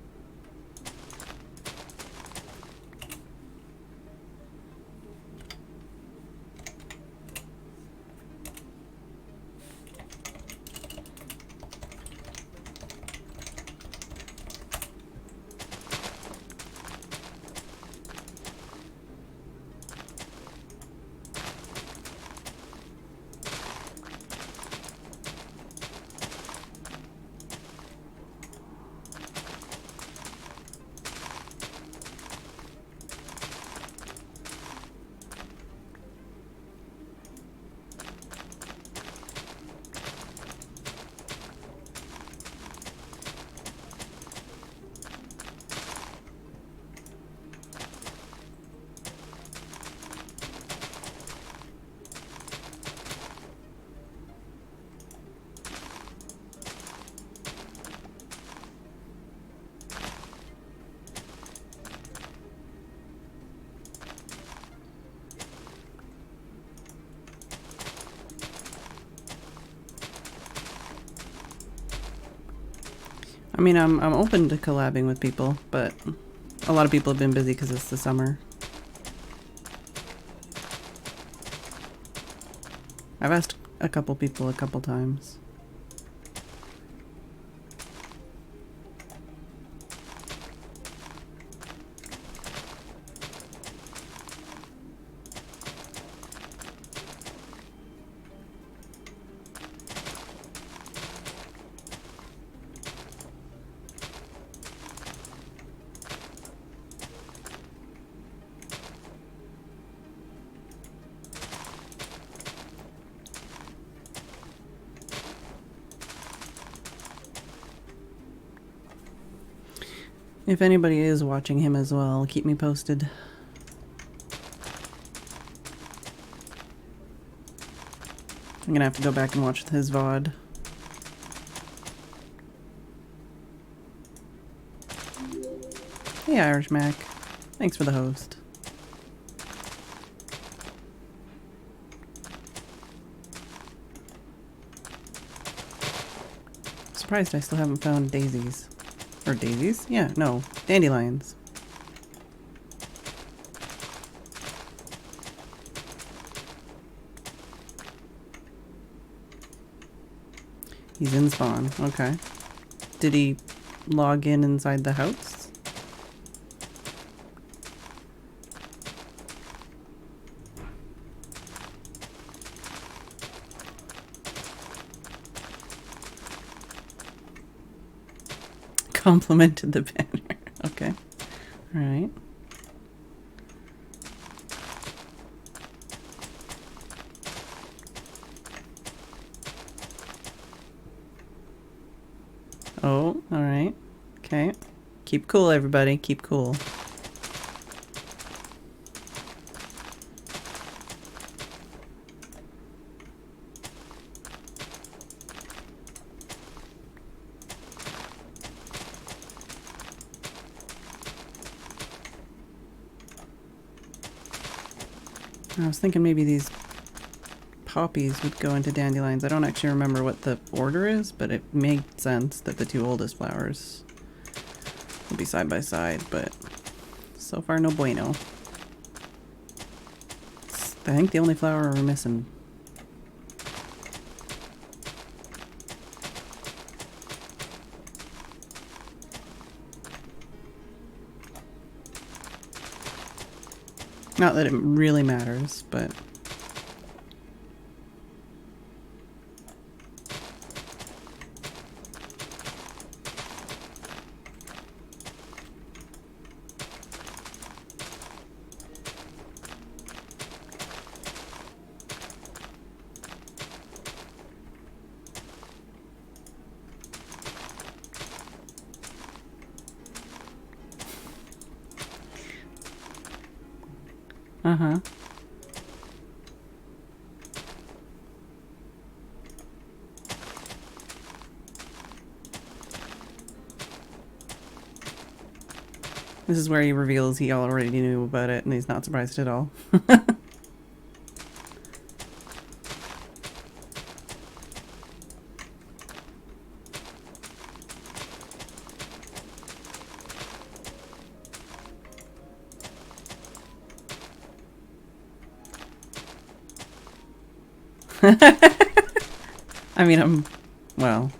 I mean, I'm open to collabing with people, but a lot of people have been busy because it's the summer. I've asked a couple people a couple times. If anybody is watching him as well, keep me posted. I'm gonna have to go back and watch his VOD. Hey Irish Mac. Thanks for the host. Surprised I still haven't found daisies. Or daisies? Yeah, no. Dandelions. He's in spawn. Okay. Did he log in inside the house? Complimented the banner. Okay. Alright. Oh, alright. Okay. Keep cool, everybody. Keep cool. I was thinking maybe these poppies would go into dandelions. I don't actually remember what the order is, but it made sense that the two oldest flowers would be side by side, but so far no bueno. I think the only flower we're missing. Not that it really matters, but... Uh-huh. This is where he reveals he already knew about it and he's not surprised at all. I mean, well...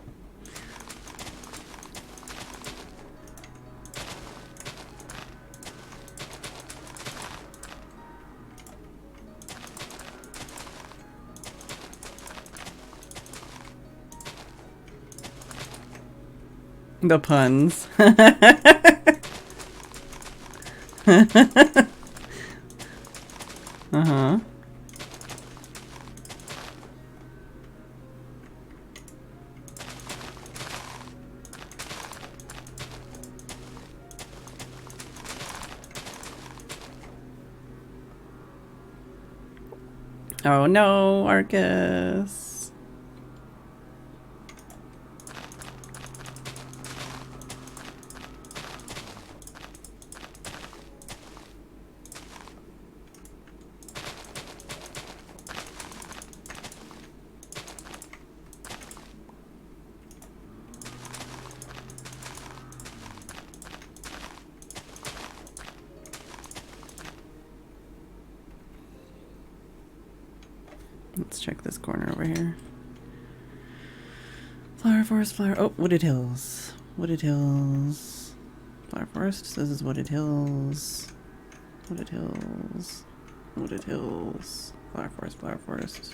The puns. Uh-huh. Oh no, Arcus. Let's check this corner over here. Flower forest, flower... Oh, wooded hills. Wooded hills. Flower forest. This is wooded hills. Wooded hills. Wooded hills. Flower forest, flower forest.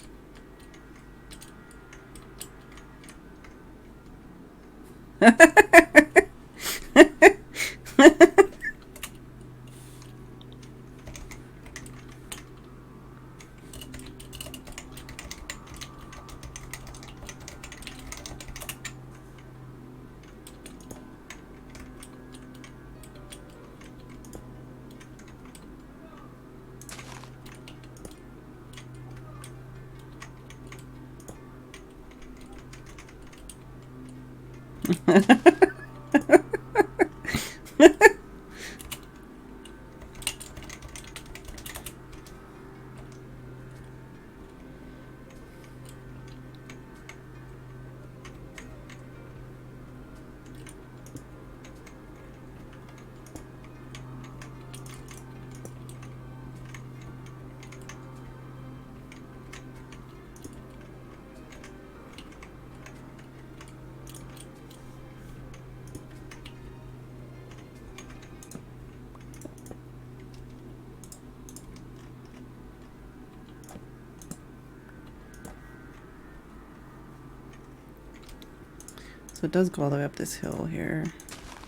So it does go all the way up this hill here,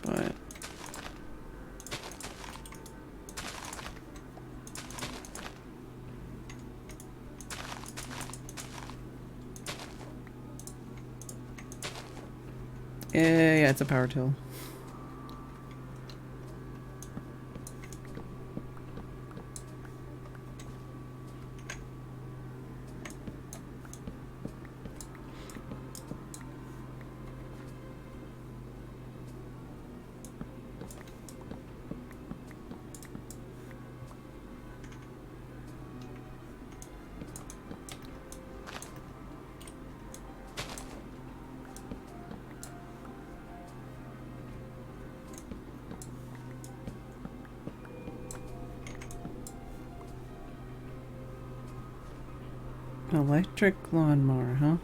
but... Yeah, it's a power tool. Electric lawnmower, huh?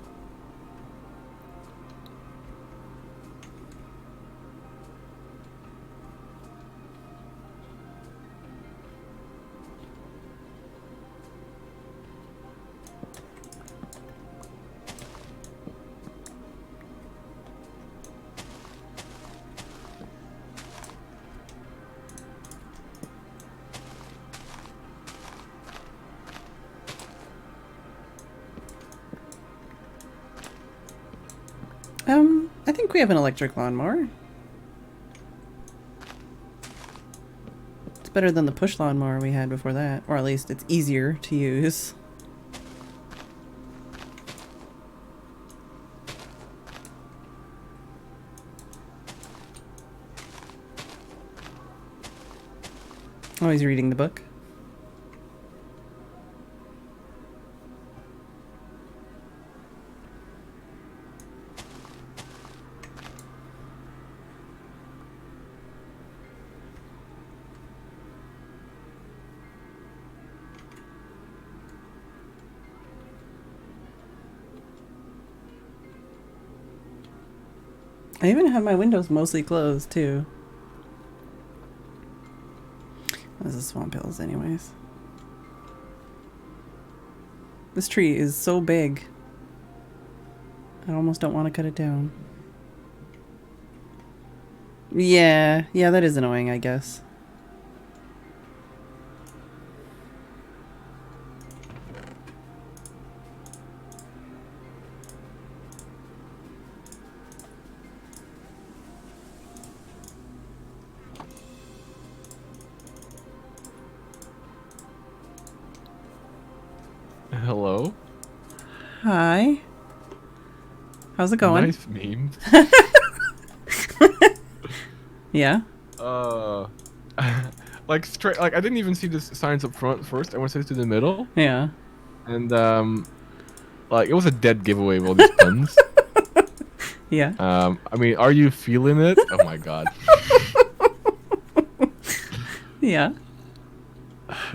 I think we have an electric lawnmower. It's better than the push lawnmower we had before that, or at least it's easier to use. Oh, he's reading the book. I even have my windows mostly closed, too. This is Swamp Hills, anyways. This tree is so big. I almost don't want to cut it down. Yeah, that is annoying, I guess.
Hello?
Hi. How's it going?
Nice meme.
Yeah?
Like straight, like I didn't even see the signs up front first. I went straight to the middle.
Yeah.
And like it was a dead giveaway with all these puns.
Yeah.
I mean, are you feeling it? Oh my god.
Yeah.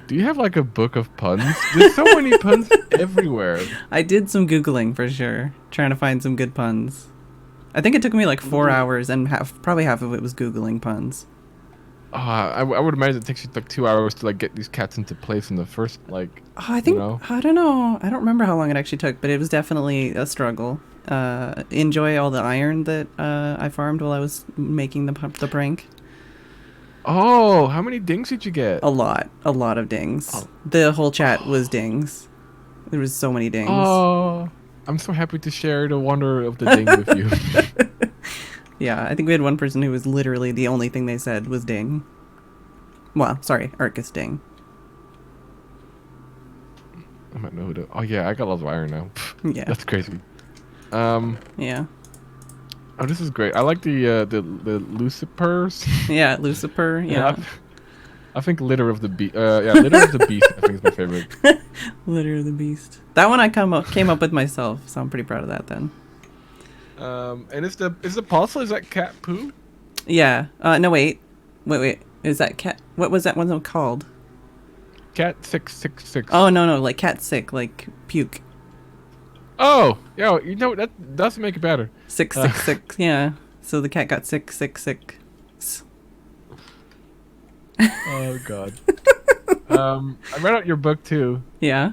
Do you have like a book of puns? There's so many puns everywhere.
I did some Googling for sure, trying to find some good puns. I think it took me like 4 hours, and probably half of it was Googling puns.
I would imagine it takes you like 2 hours to like get these cats into place in the first like.
Oh, I think,
you know?
I don't know. I don't remember how long it actually took, but it was definitely a struggle. Enjoy all the iron that I farmed while I was making the prank.
Oh, how many dings did you get?
A lot of dings.
Oh.
The whole chat was dings. There was so many dings.
Oh, I'm so happy to share the wonder of the ding with you.
Yeah, I think we had one person who was literally the only thing they said was ding. Well, sorry, Arcus ding.
I might know who to. Oh yeah, I got lots of iron now.
Yeah.
That's crazy.
Yeah.
Oh, this is great. I like the Lucifers.
Yeah, Lucifer.
Yeah,
Yeah.
I think Litter of the Beast. Yeah, Litter of the Beast. I think is my favorite.
Litter of the Beast. That one I came up with myself, so I'm pretty proud of that then.
And is the parcel, is that cat poo?
Yeah. No, wait. Is that cat? What was that one called?
Cat 666.
Oh no, like cat sick, like puke.
Oh, yo, you know that does make it better.
666. Yeah. So the cat got sick.
Oh God. I read out your book too.
Yeah.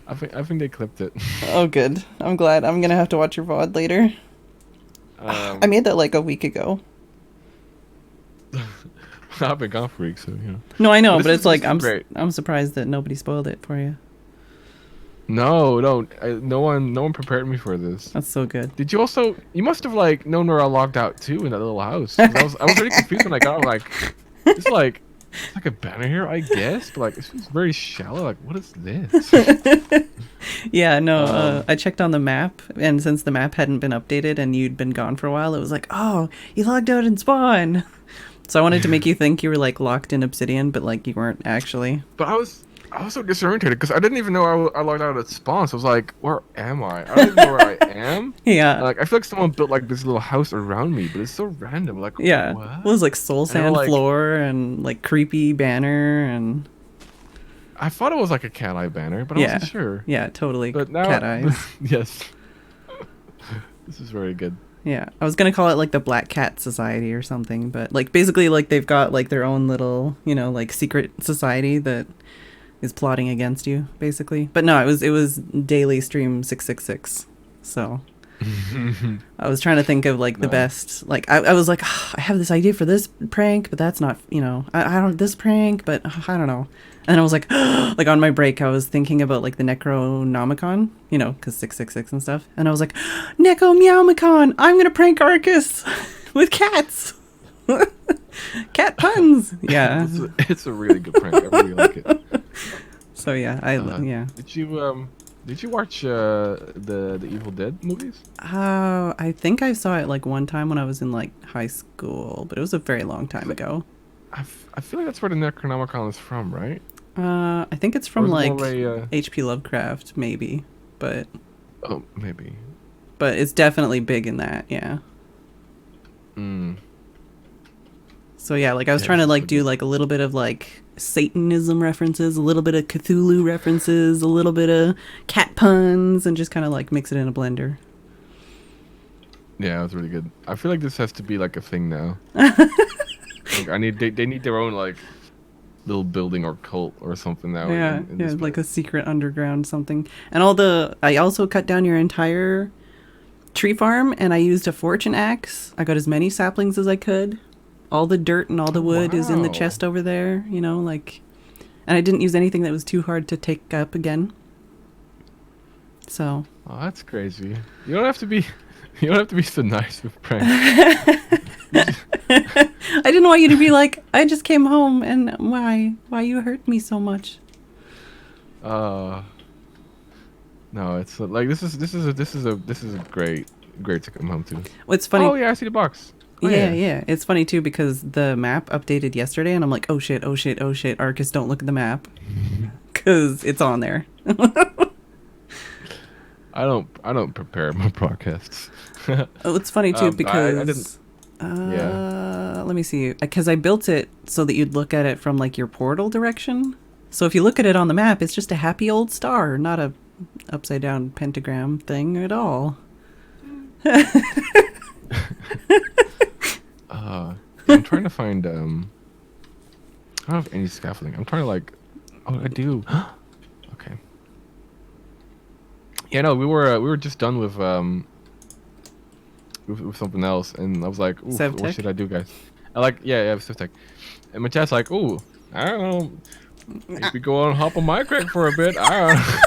I think they clipped it.
Oh, good. I'm glad. I'm gonna have to watch your VOD later. I made that like a week ago.
I've been gone for weeks, so you know.
No, I know,
But
but it's like
great.
I'm surprised that nobody spoiled it for you.
No, no one prepared me for this.
That's so good.
Did you also? You must have like known where I logged out too in that little house. 'Cause I was really confused when I got. I'm like, it's like a banner here, I guess, but like it's just very shallow. Like, what is this?
Yeah, no, I checked on the map, and since the map hadn't been updated and you'd been gone for a while, it was like, oh, you logged out in spawn. So I wanted to make you think you were like locked in Obsidian, but like you weren't actually.
But I was so disoriented because I didn't even know I logged out at spawn. So I was like, where am I? I don't even know where I am.
Yeah.
Like I feel like someone built like this little house around me, but it's so random. Like
Yeah.
what?
Well, it was like soul sand
like,
floor and like creepy banner and.
I thought it was like a cat eye banner, but I wasn't sure.
Yeah, totally.
But now,
cat eyes.
yes. This is very good.
Yeah, I was gonna call it like the Black Cat Society or something, but like basically like they've got like their own little, you know, like secret society that is plotting against you, basically. But no, it was daily stream 666. So I was trying to think of like the best, like I was like, oh, I have this idea for this prank, but that's not, you know, I don't this prank, but I don't know. And I was like, like on my break, I was thinking about like the Necronomicon, you know, because 666 and stuff. And I was like, Necro Meowmicon, I'm going to prank Arcus with cats. Cat puns. Yeah.
It's a really good prank. I really like it.
So yeah, yeah.
Did you watch the Evil Dead movies?
I think I saw it like one time when I was in like high school, but it was a very long time ago.
I feel like that's where the Necronomicon is from, right?
I think it's from like
a,
H.P. Lovecraft, maybe, but.
Oh, maybe.
But it's definitely big in that, yeah. So yeah, like I was trying to like do like a little bit of like Satanism references, a little bit of Cthulhu references, a little bit of cat puns, and just kind of like mix it in a blender.
Yeah, it was really good. I feel like this has to be like a thing now. Like they need their own like little building or cult or something now.
Yeah,
in
like a secret underground something. And I also cut down your entire tree farm, and I used a fortune axe. I got as many saplings as I could. All the dirt and all the wood is in the chest over there, you know, like, and I didn't use anything that was too hard to take up again. So.
Oh, that's crazy. You don't have to be so nice with pranks.
I didn't want you to be like, I just came home and why you hurt me so much.
No, it's like this is a great to come home to.
What's funny?
Oh yeah, I see the box. Oh,
yeah. It's funny too because the map updated yesterday, and I'm like, oh shit, Arcus, don't look at the map, because it's on there.
I don't prepare my podcasts.
Oh, it's funny too because
I didn't.
Let me see, because I built it so that you'd look at it from like your portal direction. So if you look at it on the map, it's just a happy old star, not a upside down pentagram thing at all.
I'm trying to find I don't have any scaffolding. I'm trying to like, oh, I do. Okay. Yeah, no, we were just done with something else, and I was like, ooh, what should I do, guys? I like, yeah, Civtech. And my chat's like, ooh, I don't know, maybe go on hop on Minecraft for a bit. I don't know.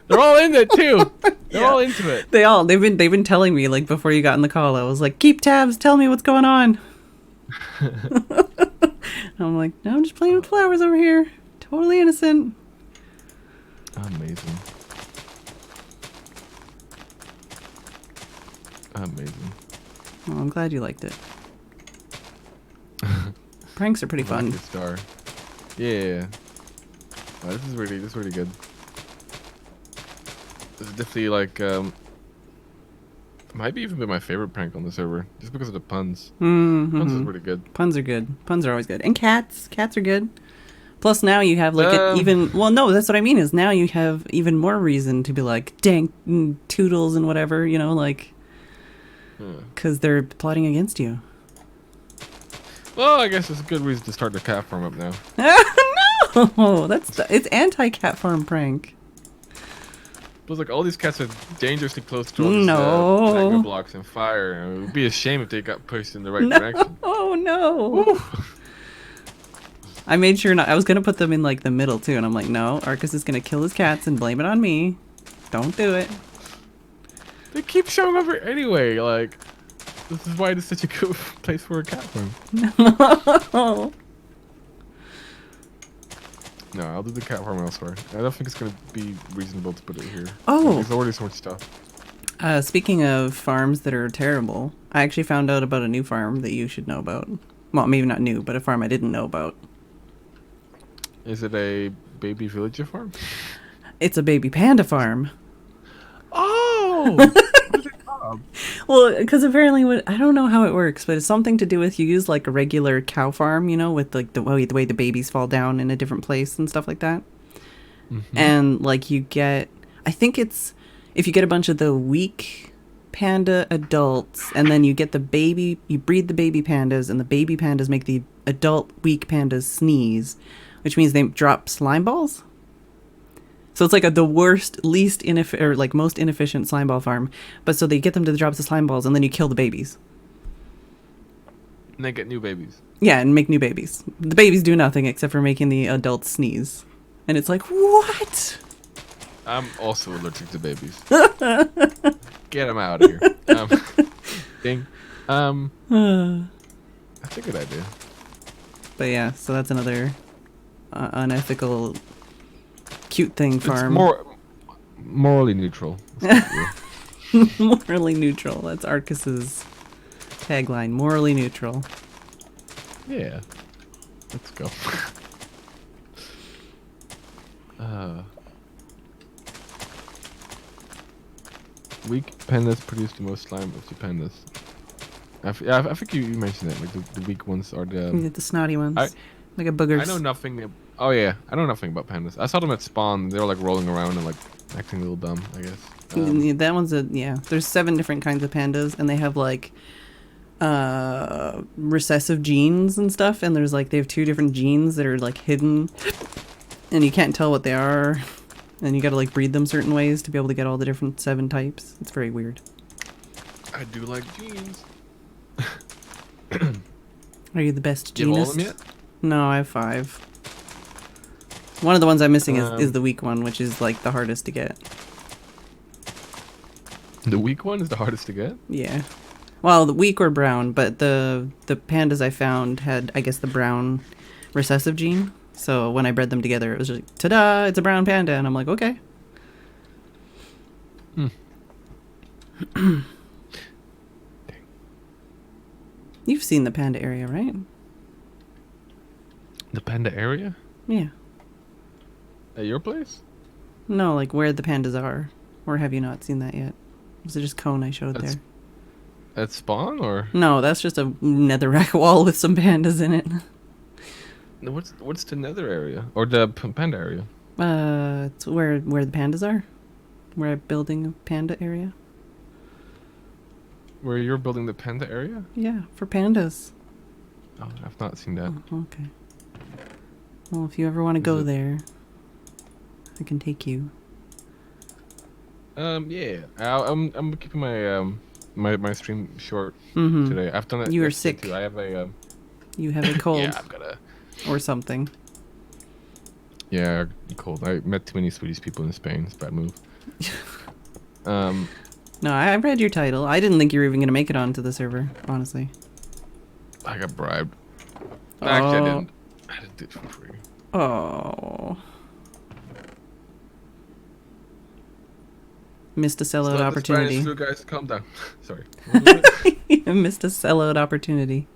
They're all in it too. They're all into it.
They've been telling me like before you got in the call. I was like, keep tabs, tell me what's going on. I'm like, no, I'm just playing with flowers over here. Totally innocent.
Amazing. Amazing.
Well, I'm glad you liked it. Pranks are pretty fun.
Rocket star. Yeah. Oh, this is really good. This is definitely like might be even be my favorite prank on the server, just because of the puns.
Mm-hmm.
Puns is really good.
Puns are good. Puns are always good. And cats. Cats are good. Plus now you have like an even... Well, no, that's what I mean is now you have even more reason to be like, dang, toodles and whatever, you know, like... Because they're plotting against you.
Well, I guess it's a good reason to start the cat farm up now.
No! It's anti-cat farm prank.
It was like all these cats are dangerously close to all these magma blocks and fire. It would be a shame if they got pushed in the right direction.
Oh no! I made sure not. I was gonna put them in like the middle too, and I'm like, no, Arcus is gonna kill his cats and blame it on me. Don't do it.
They keep showing up here anyway. Like, this is why it's such a good place for a cat farm.
No.
No, I'll do the cat farm elsewhere. I don't think it's gonna be reasonable to put it here.
Oh,
there's already so much stuff.
Speaking of farms that are terrible, I actually found out about a new farm that you should know about. Well, maybe not new, but a farm I didn't know about.
Is it a baby villager farm?
It's a baby panda farm.
Oh! What is it called?
Well, because apparently, I don't know how it works, but it's something to do with you use like a regular cow farm, you know, with like the way the babies fall down in a different place and stuff like that. Mm-hmm. And like you get, I think it's if you get a bunch of the weak panda adults, and then you get the baby, you breed the baby pandas, and the baby pandas make the adult weak pandas sneeze, which means they drop slime balls. So it's like the worst, least most inefficient slime ball farm. But so they get them to drop the slime balls, and then you kill the babies.
And they get new babies.
Yeah, and make new babies. The babies do nothing except for making the adults sneeze. And it's like, what?
I'm also allergic to babies. Get them out of here. Ding. That's a good idea.
But yeah, so that's another unethical... cute thing farm.
It's more morally neutral.
Morally neutral. That's Arcus's tagline. Morally neutral.
Yeah. Let's go. Weak pandas produce the most slime of the pandas. I think you mentioned it. Like the weak ones are
the snotty ones. Like a boogers.
I know nothing. Oh yeah, I know nothing about pandas. I saw them at spawn. They were like rolling around and like acting a little dumb, I guess.
That one's there's 7 different kinds of pandas, and they have like recessive genes and stuff, and there's like they have 2 different genes that are like hidden, and you can't tell what they are, and you gotta like breed them certain ways to be able to get all the different 7 types. It's very weird.
I do like genes.
Are you the best genist?
You have all of them yet?
No, I have 5. One of the ones I'm missing is the weak one, which is like the hardest to get.
The weak one is the hardest to get?
Yeah. Well, the weak or brown, but the pandas I found had, I guess, the brown recessive gene. So when I bred them together, it was just like, ta-da, it's a brown panda. And I'm like, okay. You've seen the panda area, right?
The panda area?
Yeah.
At your place?
No, like where the pandas are. Or have you not seen that yet? Was it just cone I showed there?
At spawn, or?
No, that's just a netherrack wall with some pandas in it.
What's the nether area? Or the panda area?
It's where the pandas are. We're building a panda area.
Where you're building the panda area?
Yeah, for pandas.
Oh, I've not seen that.
Oh, okay. Well, if you ever want to go there, I can take you.
Yeah. I'm keeping my my stream short today. I've done it.
You are sick.
Too. I have a.
You have a cold.
Yeah, I've got a.
Or something.
Yeah, cold. I met too many Swedish people in Spain. It's a bad move.
No, I read your title. I didn't think you were even going to make it onto the server, honestly.
I got bribed. Oh. Actually, I didn't. I did it for free.
Oh. Missed a sellout opportunity.
Spanish flu, guys, calm down. Sorry.
Missed a sellout opportunity.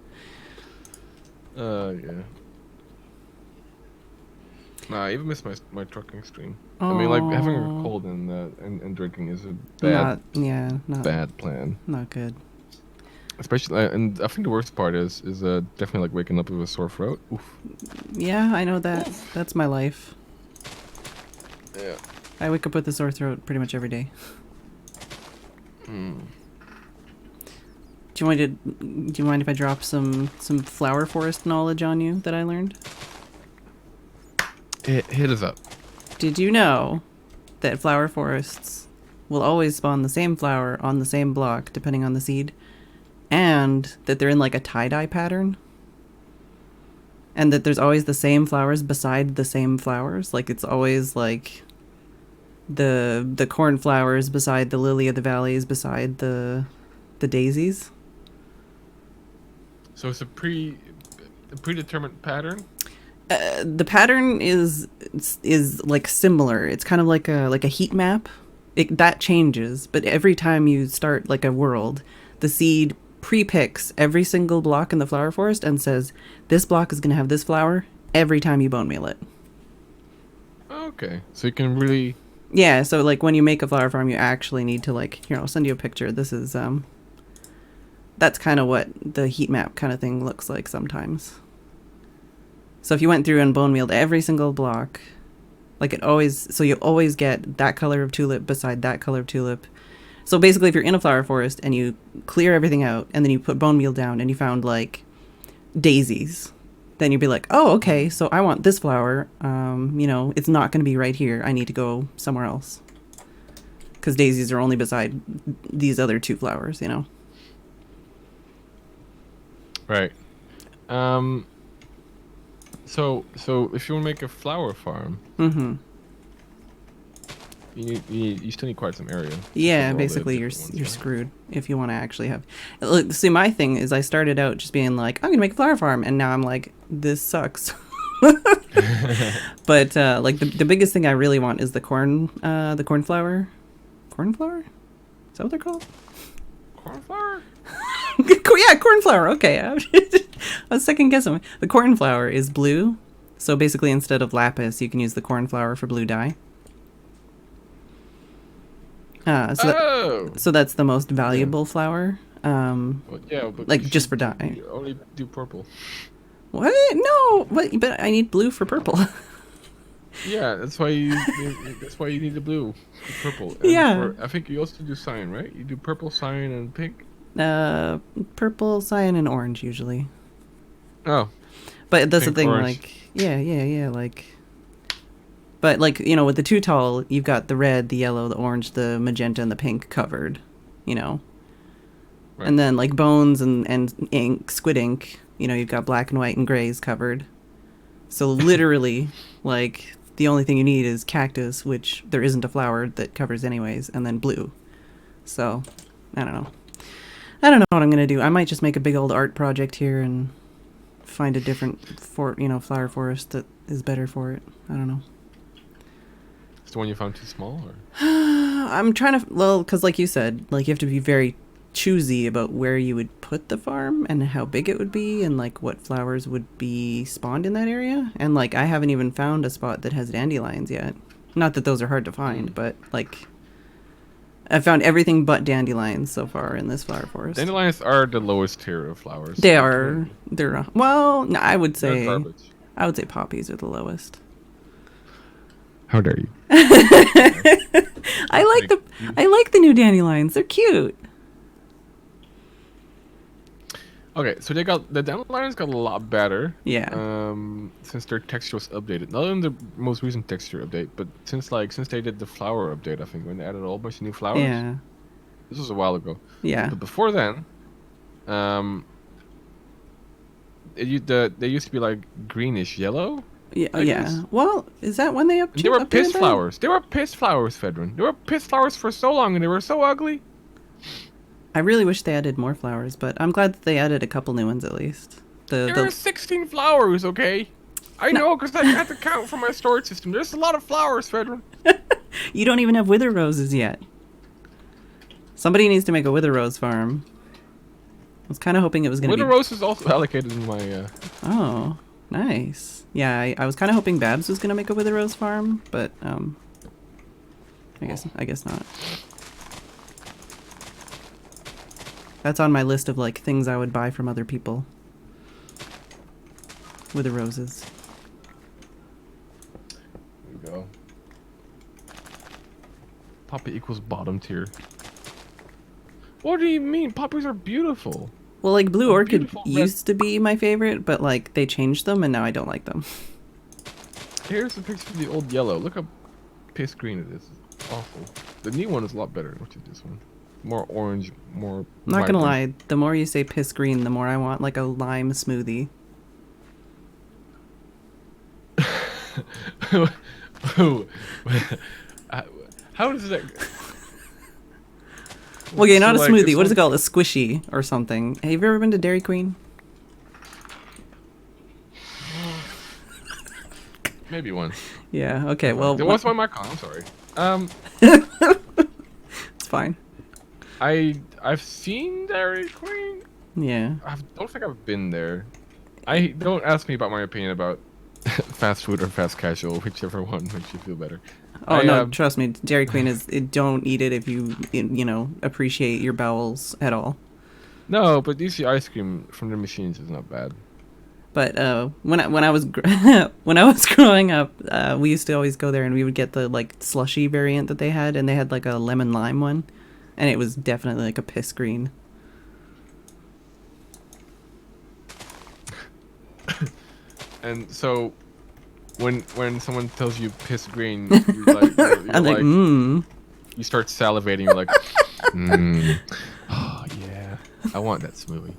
Yeah. Nah, I even missed my trucking stream.
Oh.
I mean, like, having a cold and drinking is a bad plan.
Not good.
Especially, and I think the worst part is definitely like waking up with a sore throat. Oof.
Yeah, I know that. Oof. That's my life.
Yeah.
I wake up with a sore throat pretty much every day.
Hmm.
Do you mind if I drop some flower forest knowledge on you that I learned?
Hit us up.
Did you know that flower forests will always spawn the same flower on the same block depending on the seed, and that they're in like a tie-dye pattern, and that there's always the same flowers beside the same flowers? Like it's always like the cornflowers beside the lily of the valleys beside the daisies.
So it's a predetermined pattern.
The pattern is like similar. It's kind of like a heat map. That changes, but every time you start like a world, the seed pre-picks every single block in the flower forest and says, this block is going to have this flower every time you bone meal it.
Okay, so you can really...
Yeah, so like when you make a flower farm, you actually need to like, here, I'll send you a picture. This is, that's kind of what the heat map kind of thing looks like sometimes. So if you went through and bone mealed every single block, like so you always get that color of tulip beside that color of tulip. So basically if you're in a flower forest and you clear everything out and then you put bone meal down and you found like daisies, then you'd be like, oh, okay, so I want this flower. You know, it's not going to be right here. I need to go somewhere else. Because daisies are only beside these other two flowers, you know?
Right. So if you want to make a flower farm, you still need quite some area.
Yeah, basically you're screwed if you want to actually have. Look, see, my thing is I started out just being like, I'm gonna make a flower farm, and now I'm like, this sucks. But like the biggest thing I really want is the cornflower. Cornflower? Is that what they're called?
Cornflower?
Yeah, cornflower. Okay, I was second guessing. The cornflower is blue, so basically instead of lapis, you can use the cornflower for blue dye. So that's the most valuable flower.
Well, yeah, but
like just for dye.
You only do purple.
What? No, but I need blue for purple.
Yeah, that's why you need the blue for purple. And
yeah.
I think you also do cyan, right? You do purple, cyan, and pink.
Purple, cyan, and orange usually.
Oh.
But that's pink, the thing,
orange.
like, yeah, like. But like, you know, with the too tall, you've got the red, the yellow, the orange, the magenta, and the pink covered, you know. Right. And then like bones and ink, squid ink, you know, you've got black and white and grays covered. So literally, like, the only thing you need is cactus, which there isn't a flower that covers anyways, and then blue. So, I don't know. I don't know what I'm going to do. I might just make a big old art project here and find a different, flower forest that is better for it. I don't know.
Is the one you found too small? Or?
I'm trying to, because like you said, like you have to be very choosy about where you would put the farm and how big it would be and like what flowers would be spawned in that area. And like I haven't even found a spot that has dandelions yet. Not that those are hard to find, but like I've found everything but dandelions so far in this flower forest.
Dandelions are the lowest tier of flowers.
They are. They're well. No, I would say.
They're garbage.
I would say poppies are the lowest.
How dare you?
I like the new dandelions. They're cute.
Okay, so the dandelions got a lot better.
Yeah.
Since their texture was updated, not in the most recent texture update, but since they did the flower update, I think when they added a whole bunch of new flowers.
Yeah.
This was a while ago.
Yeah.
But before then, they used to be like greenish yellow.
Yeah. Yeah. Well, is that when they updated?
They were piss flowers. They were piss flowers, Phedran. They were piss flowers for so long, and they were so ugly.
I really wish they added more flowers, but I'm glad that they added a couple new ones at least.
There are 16 flowers, okay? I know, because I had to count for my storage system. There's a lot of flowers, Phedran.
You don't even have wither roses yet. Somebody needs to make a wither rose farm. I was kind of hoping it was going to be...
Wither rose is also allocated in my...
Oh, nice. Yeah, I was kind of hoping Babs was going to make a wither rose farm, but I guess not. That's on my list of like things I would buy from other people. Wither roses.
There we go. Poppy equals bottom tier. What do you mean? Poppies are beautiful.
Well, like Blue Orchid used to be my favorite, but like they changed them and now I don't like them.
Here's a picture of the old yellow. Look how piss green it is. It's awful. The new one is a lot better, which is this one. More orange, more...
I'm not gonna lie, the more you say piss green, the more I want like a lime smoothie.
How does that...
Well, yeah, not a smoothie. What is it called? A squishy or something. Have you ever been to Dairy Queen?
Maybe once.
Yeah, okay, well...
What's my mic on? I'm sorry.
It's fine.
I've seen Dairy Queen.
Yeah.
I don't think I've been there. Don't ask me about my opinion about fast food or fast casual, whichever one makes you feel better.
Oh no, trust me, Dairy Queen is. Don't eat it if you appreciate your bowels at all.
No, but usually ice cream from the machines is not bad.
But when I was when I was growing up, we used to always go there and we would get the like slushy variant that they had, and they had like a lemon lime one, and it was definitely like a piss green.
And so, when someone tells you piss green, you're like,
I'm like,
you start salivating. You're like, oh yeah, I want that smoothie.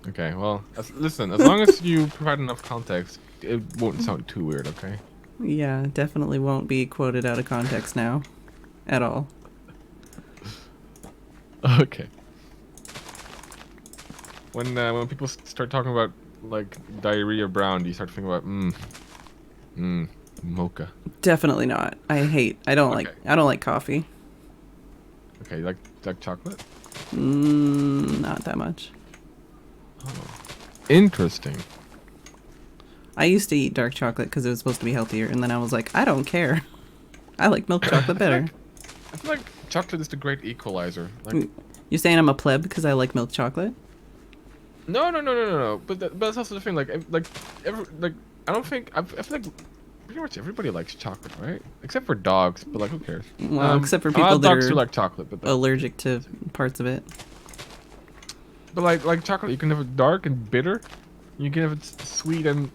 Okay, well, listen. As long as you provide enough context, it won't sound too weird. Okay.
Yeah, definitely won't be quoted out of context now, at all.
Okay. When people start talking about like diarrhea brown, do you start thinking about mocha?
Definitely not. I don't like coffee.
Okay, like chocolate?
Not that much.
Oh. Interesting.
I used to eat dark chocolate because it was supposed to be healthier, and then I was like, I don't care. I like milk chocolate better.
I feel like chocolate is the great equalizer. Like,
you're saying I'm a pleb because I like milk chocolate?
No. But that's also the thing. I don't think I feel like pretty much everybody likes chocolate, right? Except for dogs, but like who cares?
Well, except for people that
dogs
are
do like chocolate, but
allergic to parts of it.
But like chocolate, you can have it dark and bitter. You can have it sweet and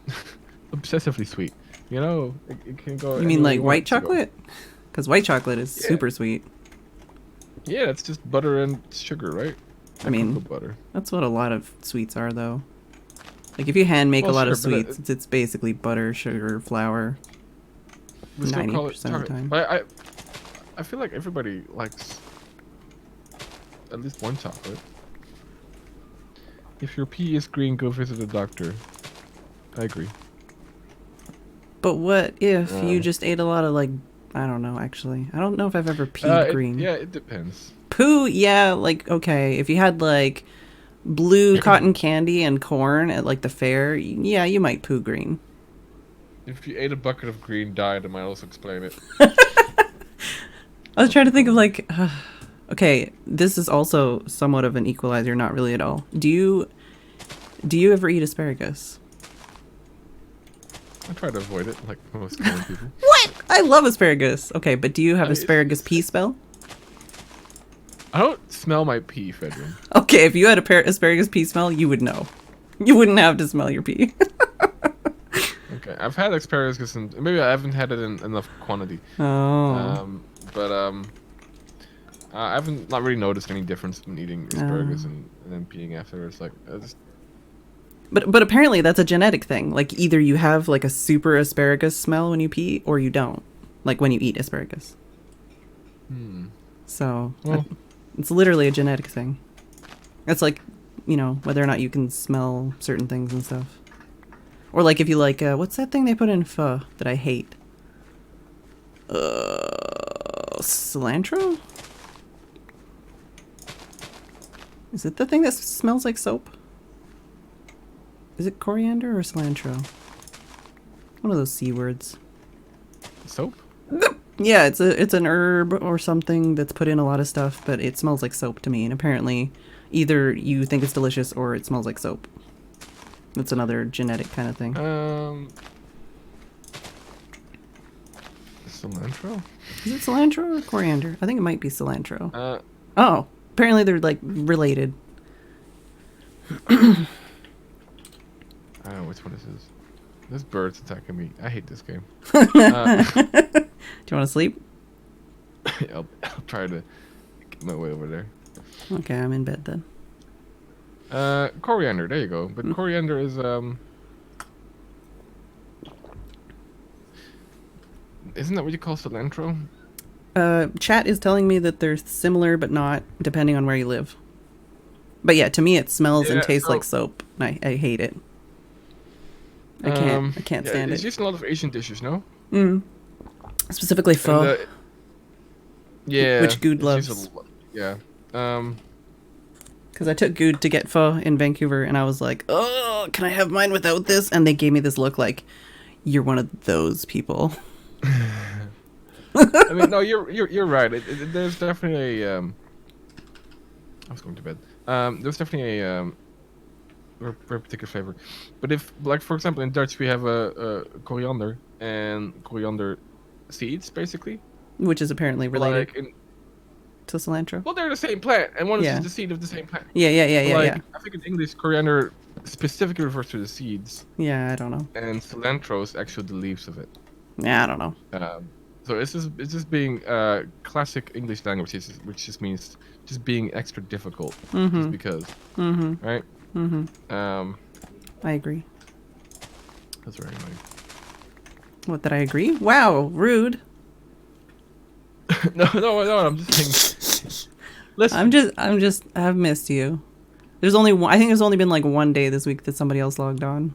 obsessively sweet. You know, it can go.
You mean like white chocolate? Because white chocolate is super sweet.
Yeah, it's just butter and sugar, right?
I mean,
butter.
That's what a lot of sweets are, though. Like if you hand make a lot of sweets, it's basically butter, sugar, flour. 90% of the time.
But I feel like everybody likes at least one chocolate. If your pee is green, go visit a doctor. I agree.
But what if you just ate a lot of like, I don't know, actually. I don't know if I've ever peed green.
It depends.
Poo, yeah, like, okay. If you had like blue cotton candy and corn at like the fair, yeah, you might poo green.
If you ate a bucket of green dye, that might also explain it.
I was trying to think of like, okay, this is also somewhat of an equalizer, not really at all. Do you ever eat asparagus?
I try to avoid it, like most common people.
What? I love asparagus. Okay, but do you have asparagus pea smell?
I don't smell my pee, Phedran.
Okay, if you had asparagus pea smell, you would know. You wouldn't have to smell your pee.
Okay, I've had asparagus, and maybe I haven't had it in enough quantity.
Oh.
I haven't not really noticed any difference in eating asparagus and then peeing after. It's like
But apparently that's a genetic thing. Like either you have like a super asparagus smell when you pee, or you don't. Like when you eat asparagus. So it's literally a genetic thing. It's like, whether or not you can smell certain things and stuff. Or like if you like, what's that thing they put in pho that I hate? cilantro? Is it the thing that smells like soap? Is it coriander or cilantro? One of those C words.
Soap?
Yeah, it's an herb or something that's put in a lot of stuff, but it smells like soap to me. And apparently, either you think it's delicious or it smells like soap. That's another genetic kind of thing.
Cilantro?
Is it cilantro or coriander? I think it might be cilantro.
Oh,
apparently they're like related.
I don't know which one this is. This bird's attacking me. I hate this game.
Do you want to sleep?
I'll try to get my way over there.
Okay, I'm in bed then.
Coriander, there you go. But coriander is isn't that what you call cilantro?
Chat is telling me that they're similar but not, depending on where you live. But yeah, to me it smells and tastes like soap. And I hate it. I can't stand it.
It's used in a lot of Asian dishes, no?
Specifically pho.
Yeah.
Which Good loves.
Yeah.
Because I took Good to get pho in Vancouver, and I was like, oh, can I have mine without this? And they gave me this look like, you're one of those people.
I mean, no, you're right. There's definitely a. I was going to bed. There's definitely a very particular flavor. But if, like, for example, in Dutch we have a coriander and coriander seeds, basically.
Which is apparently related to cilantro.
Well, they're the same plant, and one is the seed of the same plant.
Yeah.
I think in English, coriander specifically refers to the seeds.
Yeah, I don't know.
And cilantro is actually the leaves of it.
Yeah, I don't know.
So it's just being classic English language, which just means just being extra difficult, just because, right?
I agree.
That's very annoying.
What, did I agree? Wow, rude.
No, I'm just saying. Listen.
I've missed you. There's only one, I think there's only been like one day this week that somebody else logged on.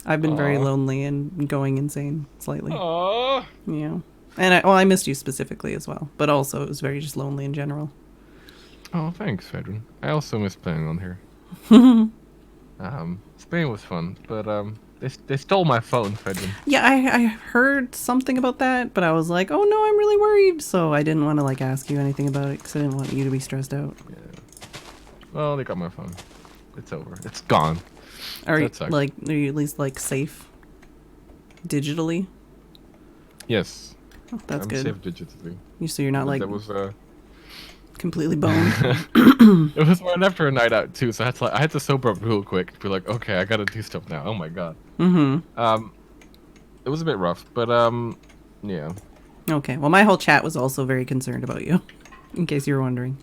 I've been very lonely and going insane slightly.
Aww.
Yeah. And I missed you specifically as well, but also it was very just lonely in general.
Oh, thanks, Phedran. I also miss playing on here. Spain was fun, but they stole my phone, Phedran.
Yeah, I heard something about that, but I was like, oh no, I'm really worried, so I didn't want to like ask you anything about it because I didn't want you to be stressed out.
Yeah. Well, they got my phone. It's over. It's gone.
Are you at least like safe digitally?
Yes.
Oh, that's good.
I'm safe digitally.
So you're not like
that was
completely boned.
It was right after a night out too, so I had to sober up real quick. Be like, okay, I gotta do stuff now. Oh my god. It was a bit rough, but yeah.
Okay. Well, my whole chat was also very concerned about you, in case you were wondering.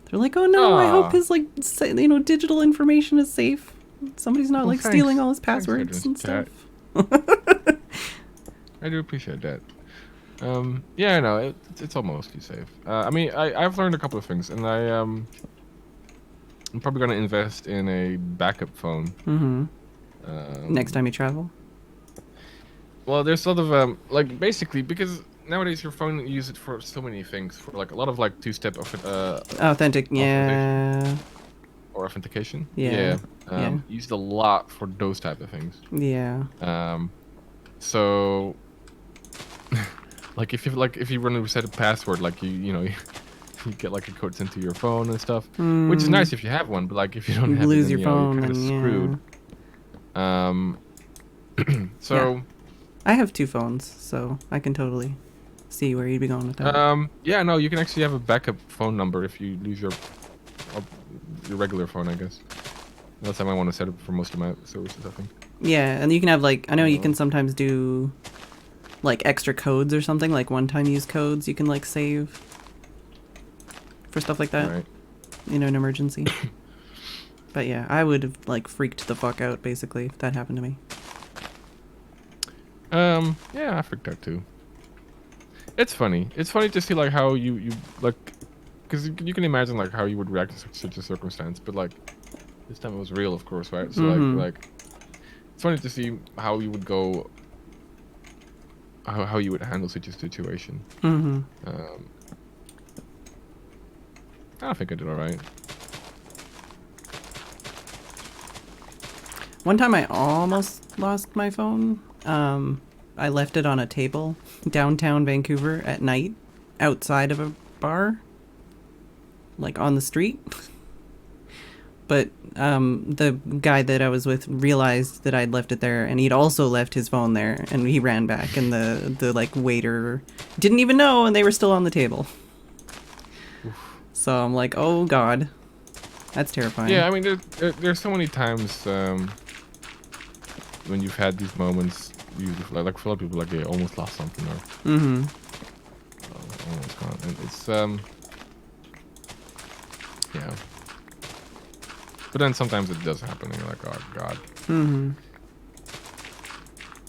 They're like, oh no, I hope his like digital information is safe. Somebody's not stealing all his passwords and stuff.
I do appreciate that. Yeah, no, it's almost safe. I mean, I've learned a couple of things, and I'm probably gonna invest in a backup phone.
Next time you travel.
Well, there's sort of like basically because nowadays your phone you use it for so many things, for like a lot of like two-step
authentic, yeah.
Or authentication.
Yeah.
Used a lot for those type of things.
Yeah.
So like if you run a reset a password, like you get like a code sent to your phone and stuff, which is nice if you have one, but like if you don't have
lose
it, then,
your phone,
you're kind of screwed. So
yeah. I have two phones, so I can totally see where you'd be going with that.
Yeah, no, you can actually have a backup phone number if you lose your regular phone, I guess. That's how I want to set up for most of my services, I think.
Yeah, and you can have like, I know you can sometimes do like extra codes or something, like one-time use codes you can like save for stuff like that.
Right.
In an emergency. But yeah, I would have like freaked the fuck out basically if that happened to me.
Yeah, I freaked out too. It's funny. It's funny to see like how you like, because you can imagine like how you would react in such a circumstance, but like this time it was real, of course, right? So like it's funny to see how you would go how you would handle such a situation. I think I did all right.
One time I almost lost my phone. I left it on a table downtown Vancouver at night outside of a bar, like on the street. But the guy that I was with realized that I'd left it there, and he'd also left his phone there, and he ran back, and the like waiter didn't even know, and they were still on the table. Oof. So I'm like, oh god, that's terrifying.
Yeah, I mean, there's so many times when you've had these moments, like for a lot of people, like they almost lost something or almost gone. And it's yeah. But then sometimes it does happen, and you're like, oh god.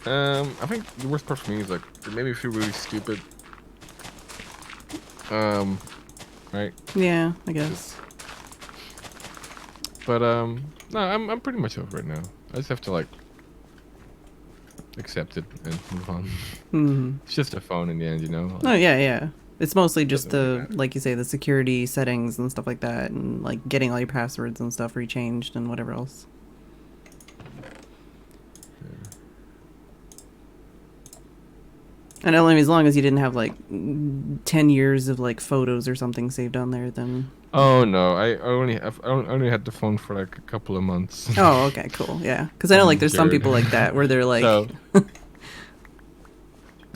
I think the worst part for me is like it made me feel really stupid. Right?
Yeah, I guess.
But no, I'm pretty much over it now. I just have to like accept it and move on. It's just a phone in the end, you know. Like,
oh yeah. It's mostly just the, like you say, the security settings and stuff like that, and like getting all your passwords and stuff rechanged and whatever else. Yeah. And only as long as you didn't have like 10 years of like photos or something saved on there, then.
Oh no, I only had the phone for like a couple of months.
Oh, okay, cool, yeah. Because I know like there's some people like that where they're like. So,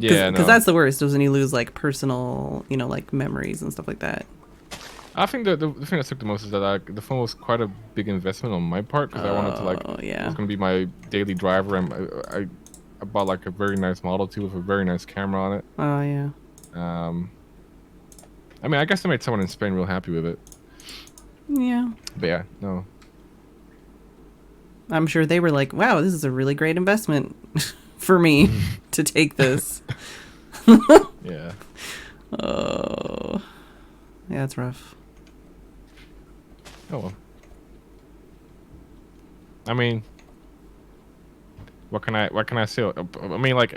yeah,
because that's the worst is when you lose like personal, you know, like memories and stuff like that.
I think the thing that took the most is that the phone was quite a big investment on my part because I wanted to like it was gonna be my daily driver, and I bought like a very nice Model 2 with a very nice camera on it.
Oh yeah.
I mean, I guess I made someone in Spain real happy with it.
Yeah.
But yeah, no.
I'm sure they were like, "Wow, this is a really great investment." For me to take this.
Yeah.
Oh. Yeah, it's rough.
Oh well. I mean, what can I say? I mean, like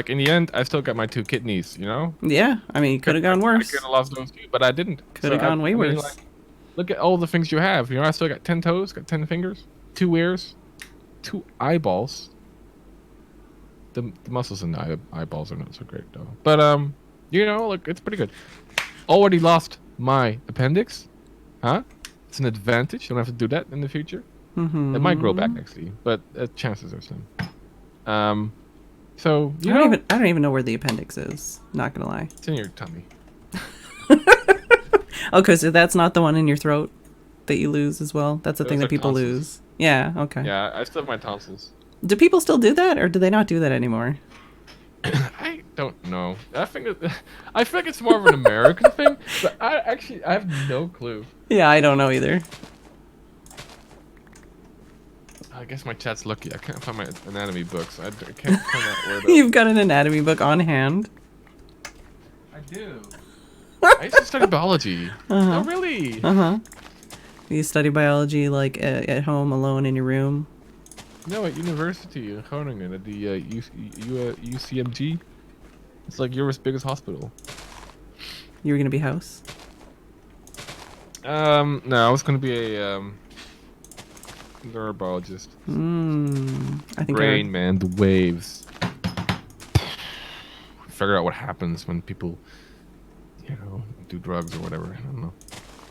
in the end, I still got my 2 kidneys, you know?
Yeah, I mean, could have gone worse.
I could have lost those too, but I didn't.
Could have gone way worse.
Like, look at all the things you have. You know, I still got 10 toes, got 10 fingers, 2 ears, 2 eyeballs. The muscles in the eyeballs are not so great though. But you know, look, it's pretty good. Already lost my appendix, huh? It's an advantage. You don't have to do that in the future. It might grow back actually, but chances are slim. So
I don't even know where the appendix is. Not gonna lie.
It's in your tummy.
Okay, so that's not the one in your throat that you lose as well. That's the thing that people lose. Yeah. Okay.
Yeah, I still have my tonsils.
Do people still do that, or do they not do that anymore?
I don't know. I feel like it's more of an American thing, but I have no clue.
Yeah, I don't know either.
I guess my chat's lucky. I can't find my anatomy books. I can't find that word.
You've got an anatomy book on hand.
I do. I used to study biology. Oh, really?
You study biology like at home alone in your room?
No, at university in Groningen at the UCMG. It's like Europe's biggest hospital.
You were gonna be house?
No, I was gonna be a neurobiologist.
I think
brain, man, the waves. Figure out what happens when people, you know, do drugs or whatever. I don't know.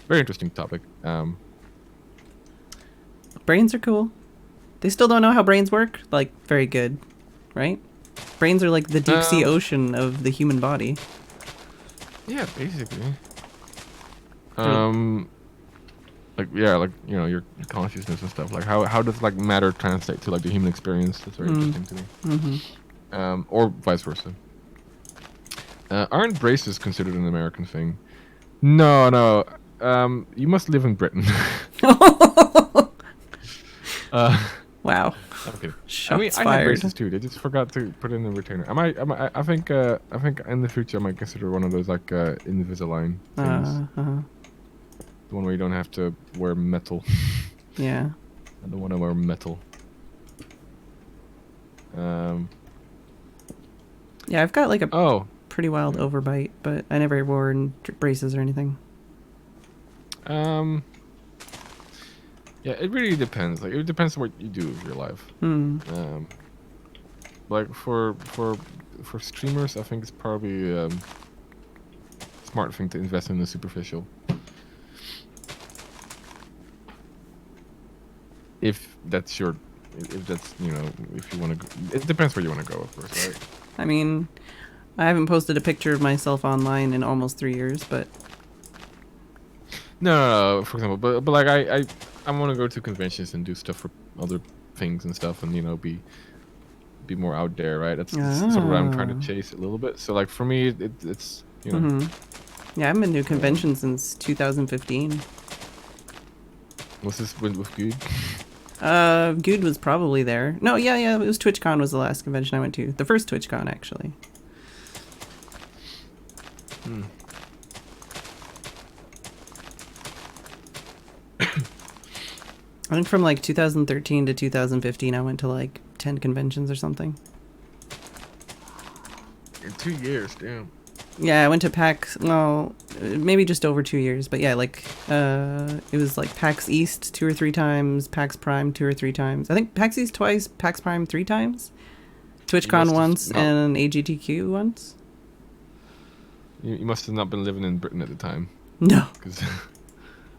Very interesting topic.
Brains are cool. They still don't know how brains work? Like, very good, right? Brains are like the deep sea ocean of the human body.
Yeah, basically. Like, yeah, like, you know, your consciousness and stuff. Like, how does, like, matter translate to, like, the human experience? That's very interesting to me. Or vice versa. Aren't braces considered an American thing? No. You must live in Britain.
Wow.
Okay.
I mean,
I have braces too. They just forgot to put in the retainer. I think in the future I might consider one of those like Invisalign things. The one where you don't have to wear metal.
Yeah.
I don't want to wear metal.
Yeah, I've got like a
Oh.
pretty wild overbite, but I never wore braces or anything.
Yeah, it really depends. Like, it depends on what you do with your life. Like for streamers, I think it's probably smart thing to invest in the superficial. If that's you know, if you want to, it depends where you want to go, of course, right?
I mean, I haven't posted a picture of myself online in almost 3 years, but
no, for example, but like I want to go to conventions and do stuff for other things and stuff, and you know, be more out there, right? That's sort of what I'm trying to chase a little bit. So like for me, it's you know.
Yeah, I haven't been to a convention since 2015.
Was this with Good?
Good was probably there. No, yeah, it was TwitchCon was the last convention I went to. The first TwitchCon, actually. I think from like 2013 to 2015, I went to like 10 conventions or something.
In 2 years, damn.
Yeah, I went to PAX, well, maybe just over 2 years, but yeah, like, it was like PAX East 2 or 3 times, PAX Prime 2 or 3 times. I think PAX East twice, PAX Prime 3 times, TwitchCon once, and AGTQ once.
You must have not been living in Britain at the time.
No.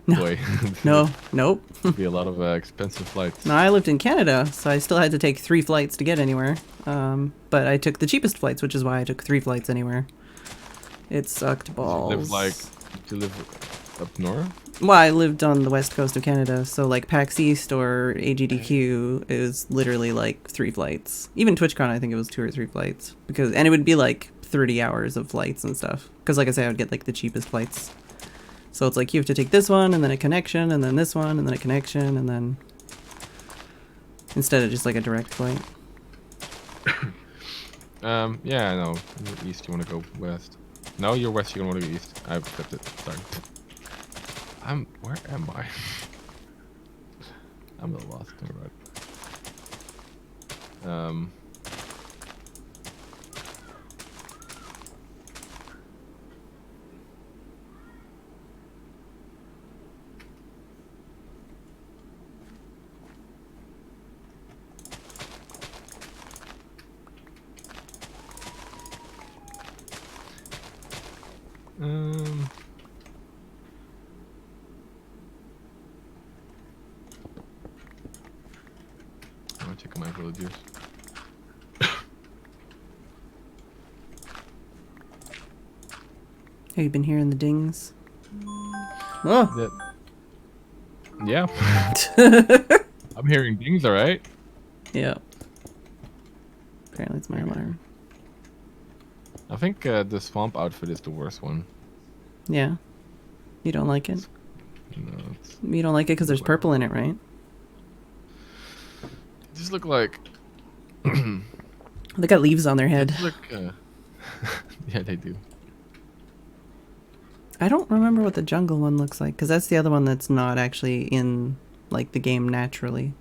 No. Boy.
Nope.
Be a lot of expensive flights.
No, I lived in Canada, so I still had to take 3 flights to get anywhere. But I took the cheapest flights, which is why I took 3 flights anywhere. It sucked balls.
Did you live up north?
Well, I lived on the west coast of Canada, so like PAX East or AGDQ is literally like 3 flights. Even TwitchCon, I think it was 2 or 3 flights, and it would be like 30 hours of flights and stuff. Because like I say, I would get like the cheapest flights. So it's like you have to take this one and then a connection and then this one and then a connection and then instead of just like a direct flight.
Yeah, I know. You're east, you want to go west. No, you're west, you don't want to go east. I flipped it. Sorry. Where am I? I'm a little lost. Right. I'm checking my villagers.
Have you been hearing the dings? Oh.
Yeah. I'm hearing dings, alright?
Yeah. Apparently it's my alarm.
I think the swamp outfit is the worst one.
Yeah. You don't like it?
No.
You don't like it because there's purple in it, right?
They just look like...
They got leaves on their head.
Yeah, they do.
I don't remember what the jungle one looks like, because that's the other one that's not actually in like the game naturally.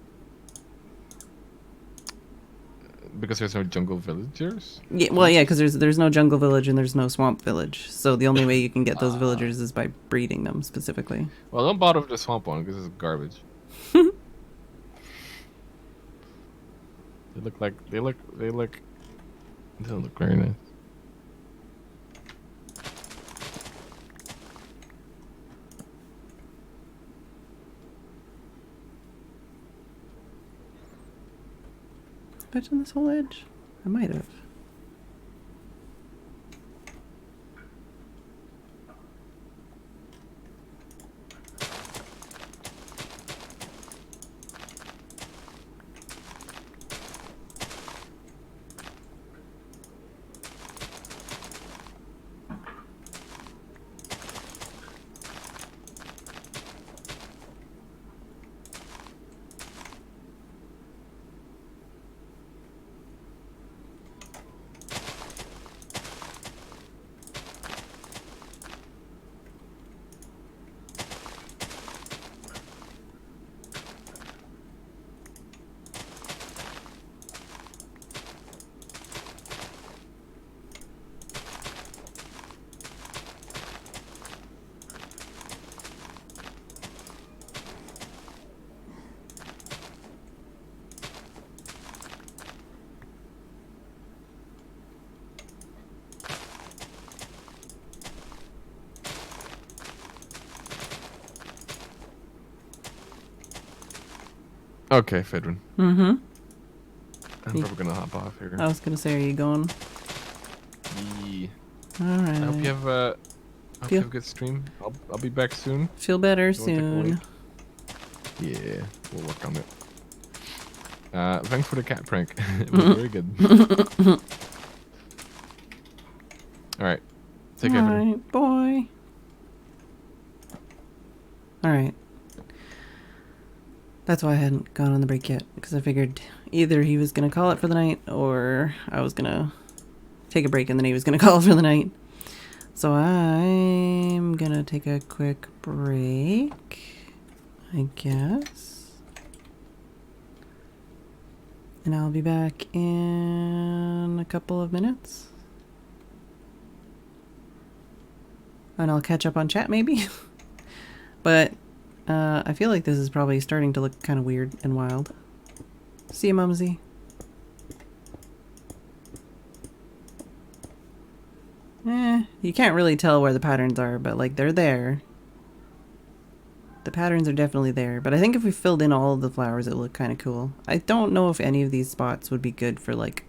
Because there's no jungle villagers?
Yeah, well, yeah, because there's no jungle village and there's no swamp village. So the only way you can get those villagers is by breeding them specifically.
Well, don't bother with the swamp one because it's garbage. They look they don't look very nice.
Bet on this whole edge? I might have.
Okay, Phedran.
Mm-hmm.
I'm probably gonna hop off here.
I was gonna say, are you going?
Yeah.
Alright.
I hope you have a good stream. I'll be back soon.
Feel better soon.
Yeah, we'll work on it. Thanks for the cat prank. It was very good. Alright. Take care, Phedran.
Alright, boy. Alright. That's why I hadn't gone on the break yet, because I figured either he was going to call it for the night, or I was going to take a break and then he was going to call it for the night. So I'm going to take a quick break, I guess. And I'll be back in a couple of minutes. And I'll catch up on chat, maybe? But I feel like this is probably starting to look kind of weird and wild. See you, Mumsy. You can't really tell where the patterns are, but like they're there. The patterns are definitely there, but I think if we filled in all of the flowers, it would look kind of cool. I don't know if any of these spots would be good for like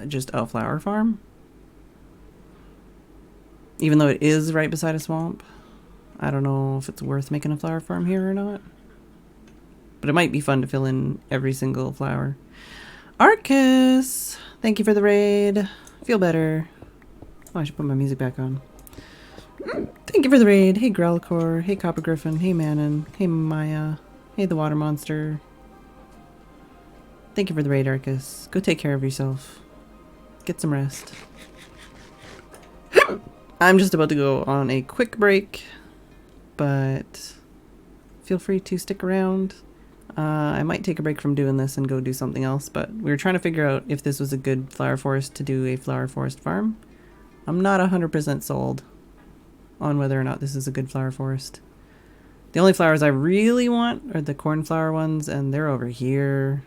just a flower farm. Even though it is right beside a swamp. I don't know if it's worth making a flower farm here or not. But it might be fun to fill in every single flower. Arcus! Thank you for the raid. Feel better. Oh, I should put my music back on. Thank you for the raid. Hey, Growlcore. Hey, Copper Griffin. Hey, Manon. Hey, Maya. Hey, the Water Monster. Thank you for the raid, Arcus. Go take care of yourself. Get some rest. I'm just about to go on a quick break, but feel free to stick around. I might take a break from doing this and go do something else, but we were trying to figure out if this was a good flower forest to do a flower forest farm. I'm not 100% sold on whether or not this is a good flower forest. The only flowers I really want are the cornflower ones, and they're over here.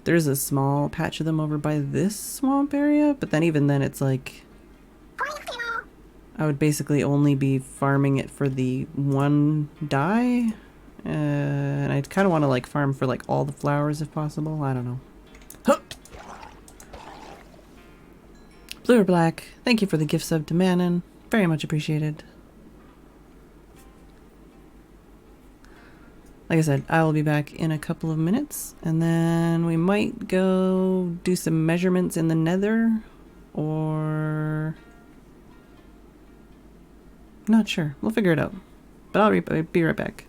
There's a small patch of them over by this swamp area, but then even then it's like I would basically only be farming it for the one dye. And I kind of want to like farm for like all the flowers if possible. I don't know. Huh. Blue or black, thank you for the gift sub to Manon. Very much appreciated. Like I said, I will be back in a couple of minutes, and then we might go do some measurements in the Nether, or not sure. We'll figure it out. But I'll be right back.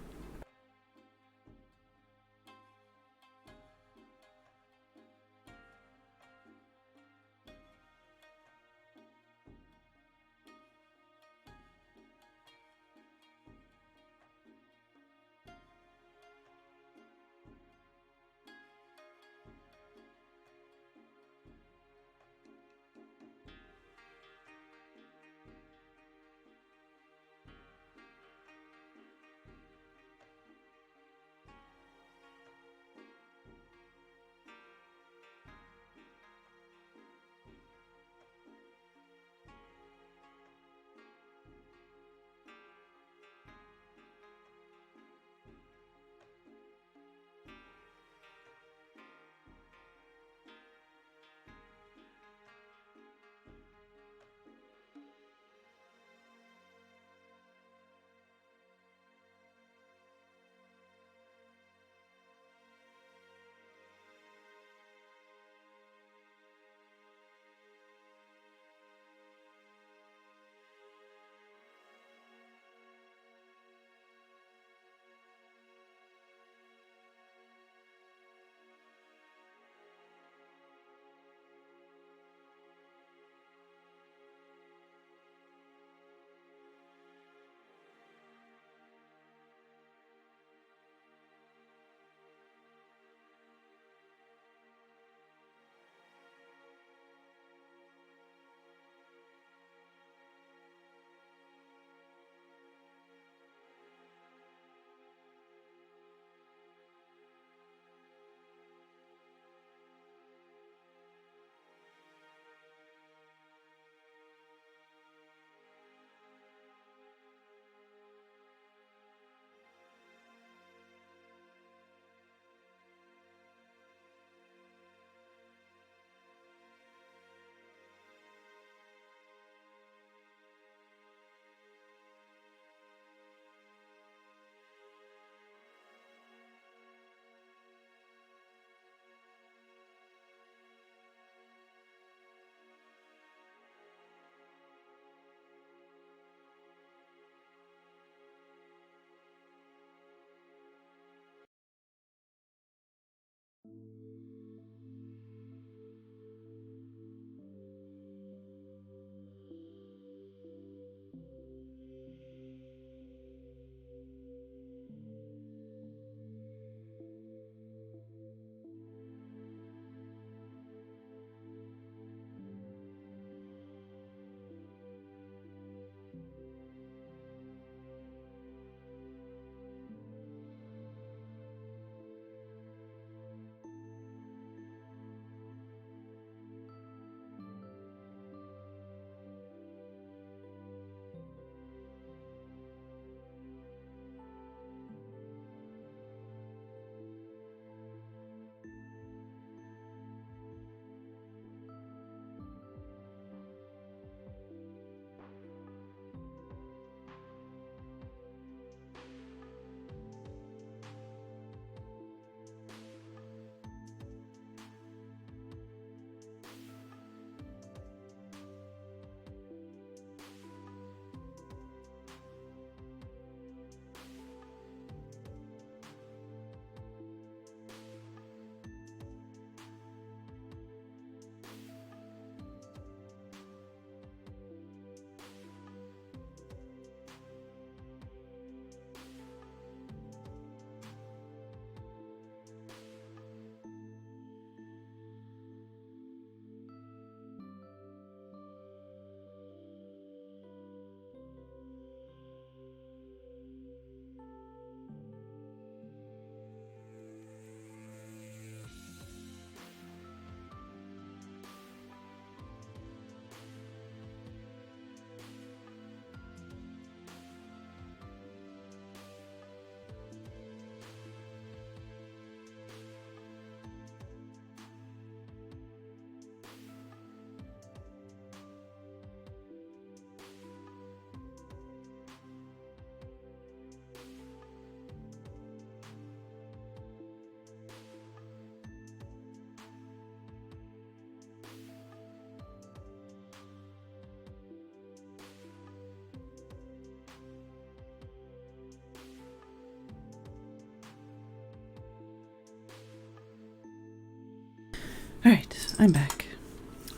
Alright, I'm back.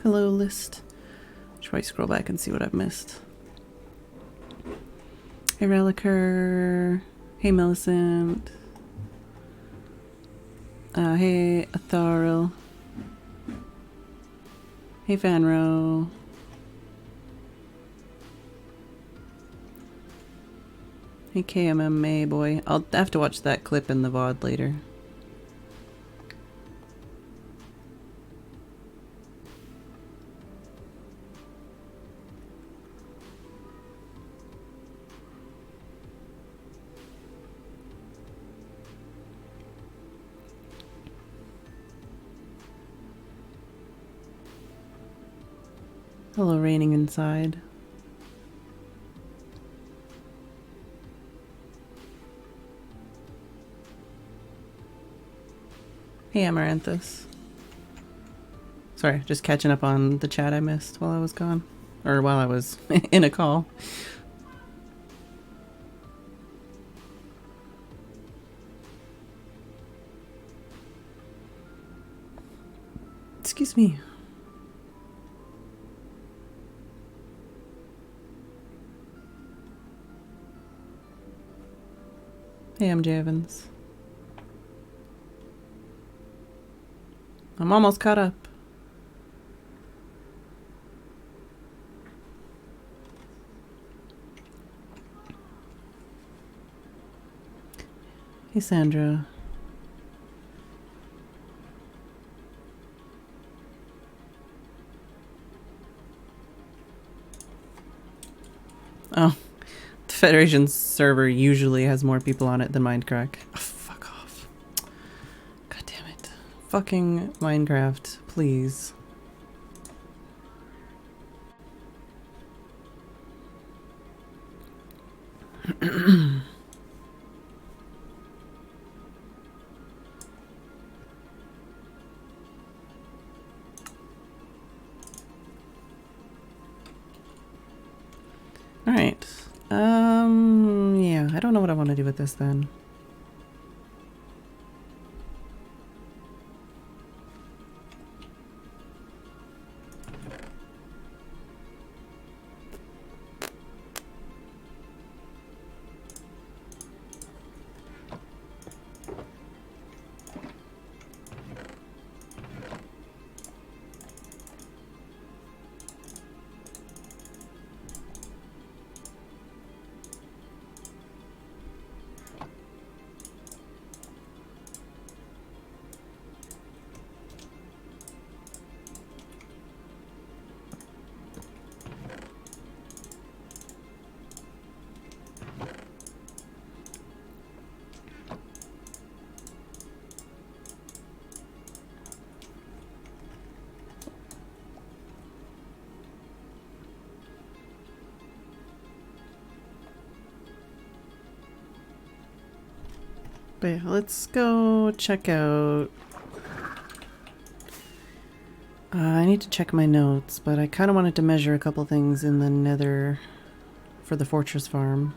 Hello list. Should probably scroll back and see what I've missed. Hey Relicer. Hey Millicent. Hey Atharil. Hey Fanro. Hey KMMA boy. I'll have to watch that clip in the VOD later. Hello, raining inside. Hey, Amaranthus. Sorry, just catching up on the chat I missed while I was gone. Or while I was in a call. Excuse me. Hey, I'm Jay Evans. I'm almost caught up. Hey, Sandra. Oh, the Federation server usually has more people on it than Minecraft. Oh, fuck off. God damn it. Fucking Minecraft, please. Alright. Yeah, I don't know what I want to do with this then. But yeah, let's go check out... I need to check my notes, but I kind of wanted to measure a couple things in the Nether for the fortress farm.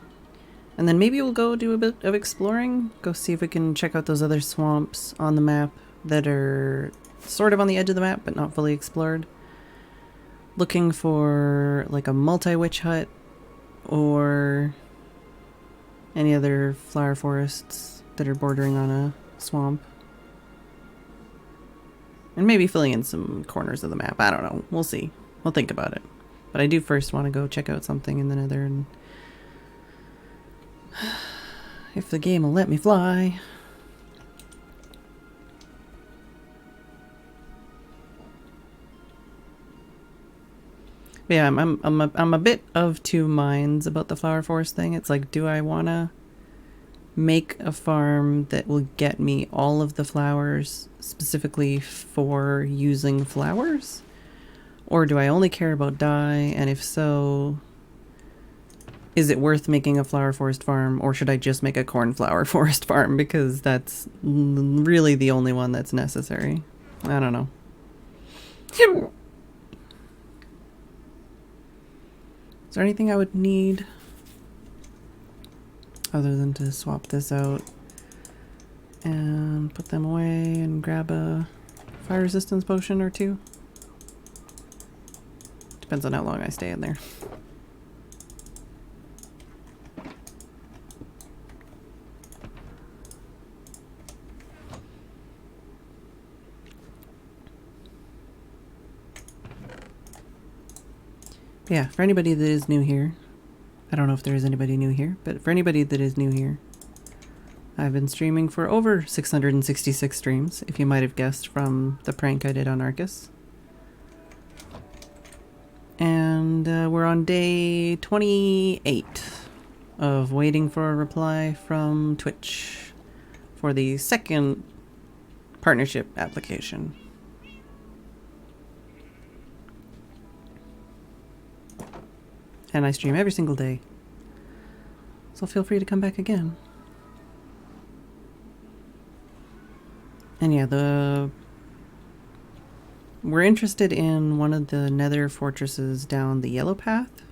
And then maybe we'll go do a bit of exploring, go see if we can check out those other swamps on the map that are sort of on the edge of the map, but not fully explored. Looking for like a multi-witch hut or any other flower forests that are bordering on a swamp. And maybe filling in some corners of the map. I don't know. We'll see. We'll think about it. But I do first want to go check out something in the Nether, and if the game will let me fly. But yeah, I'm a bit of two minds about the flower forest thing. It's like, do I want to make a farm that will get me all of the flowers specifically for using flowers? Or do I only care about dye? And if so, is it worth making a flower forest farm, or should I just make a cornflower forest farm? Because that's really the only one that's necessary. I don't know. Is there anything I would need other than to swap this out and put them away and grab a fire resistance potion or two. Depends on how long I stay in there. Yeah, for anybody that is new here, I don't know if there is anybody new here, but for anybody that is new here, I've been streaming for over 666 streams, if you might have guessed from the prank I did on Arcus. And we're on day 28 of waiting for a reply from Twitch for the second partnership application. And I stream every single day, so feel free to come back again. And yeah, we're interested in one of the Nether fortresses down the yellow path.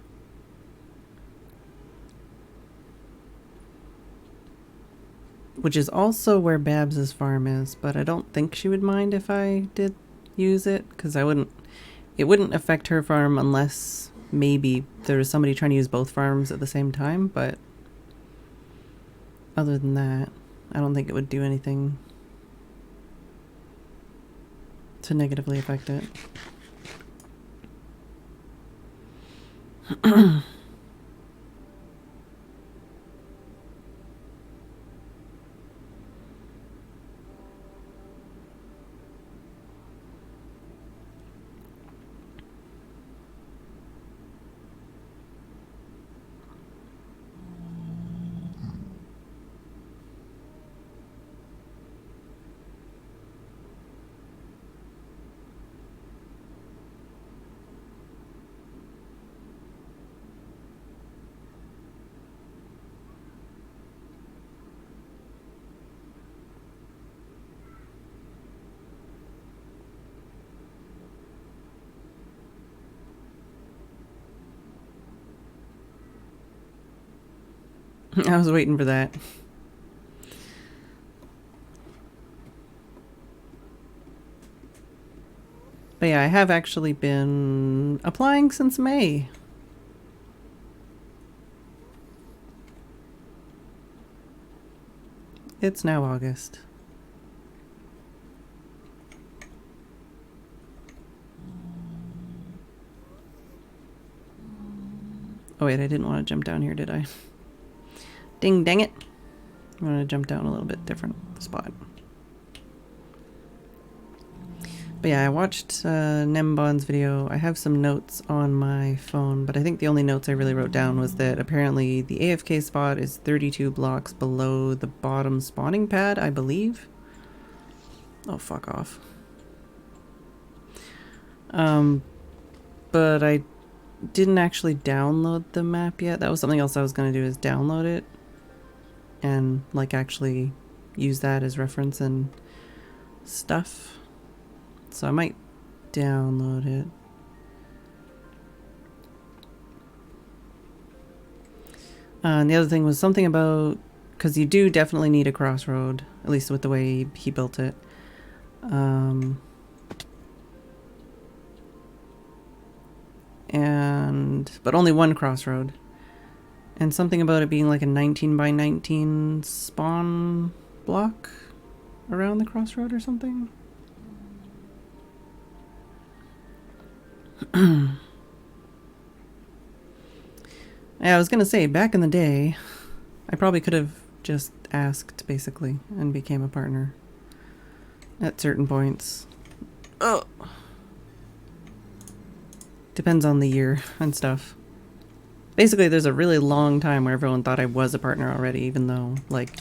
Which is also where Babs's farm is, but I don't think she would mind if I did use it, because it wouldn't affect her farm unless maybe there was somebody trying to use both farms at the same time, but other than that, I don't think it would do anything to negatively affect it. I was waiting for that. But yeah, I have actually been applying since May. It's now August. Oh wait, I didn't want to jump down here, did I? Ding dang it. I'm going to jump down a little bit different spot. But yeah, I watched Nembon's video. I have some notes on my phone, but I think the only notes I really wrote down was that apparently the AFK spot is 32 blocks below the bottom spawning pad, I believe. Oh, fuck off. But I didn't actually download the map yet. That was something else I was going to do, is download it and like actually use that as reference and stuff. So I might download it. And the other thing was something about, because you do definitely need a crossroad, at least with the way he built it. But only one crossroad. And something about it being like a 19 by 19 spawn block around the crossroad or something. Yeah, I was gonna say, back in the day, I probably could have just asked, basically, and became a partner at certain points. Oh! Depends on the year and stuff. Basically, there's a really long time where everyone thought I was a partner already, even though, like,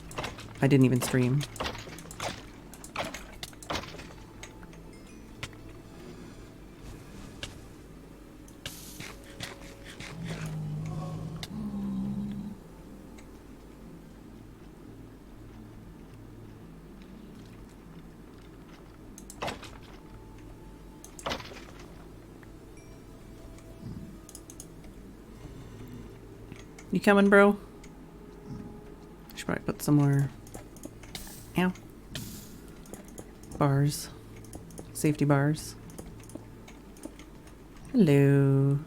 I didn't even stream. You coming, bro? Should probably put some more, ow, bars. safety bars. Hello.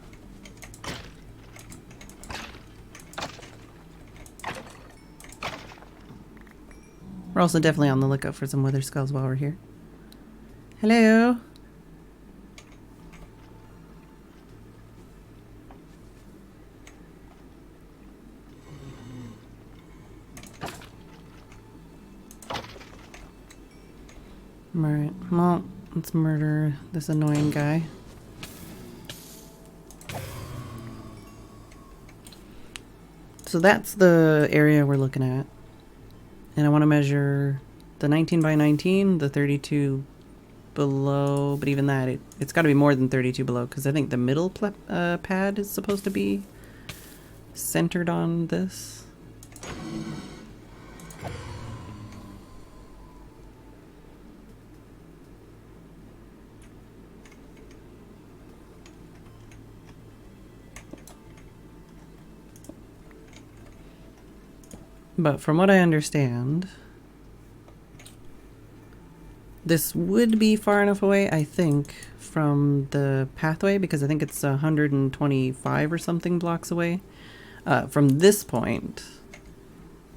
We're also definitely on the lookout for some wither skulls while we're here. Hello. Alright, well, let's murder this annoying guy. So that's the area we're looking at. And I want to measure the 19 by 19, the 32 below, but even that, it's got to be more than 32 below, because I think the middle pad is supposed to be centered on this. But from what I understand, this would be far enough away, I think, from the pathway, because I think it's 125 or something blocks away from this point,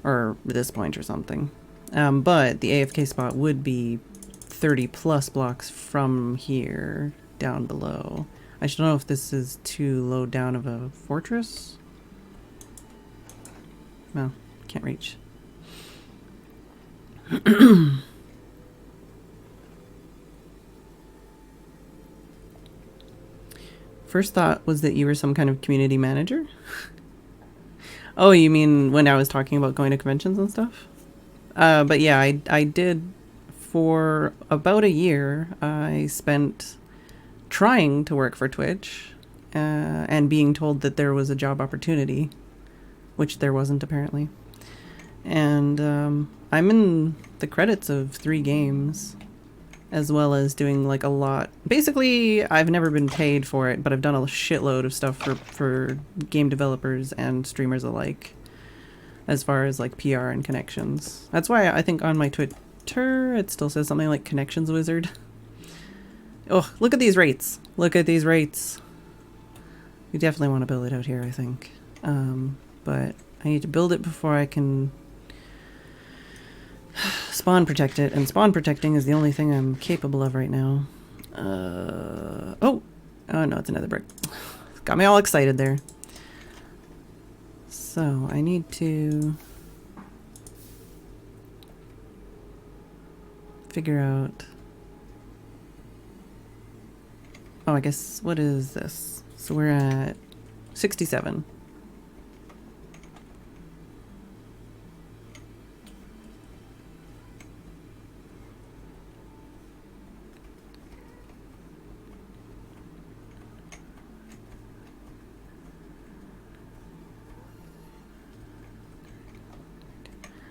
or this point or something. But the AFK spot would be 30 plus blocks from here down below. I should know if this is too low down of a fortress. No. Can't reach. First thought was that you were some kind of community manager. Oh, you mean when I was talking about going to conventions and stuff? But yeah, I did for about a year. I spent trying to work for Twitch and being told that there was a job opportunity, which there wasn't apparently. And I'm in the credits of 3 games, as well as doing like a lot. Basically, I've never been paid for it, but I've done a shitload of stuff for game developers and streamers alike, as far as like PR and connections. That's why I think on my Twitter it still says something like Connections Wizard. Oh, look at these rates. Look at these rates. You definitely want to build it out here, I think. But I need to build it before I can spawn protect it, and spawn protecting is the only thing I'm capable of right now. Oh no, it's another brick. Got me all excited there. So I need to figure out. Oh, I guess, what is this? So we're at 67.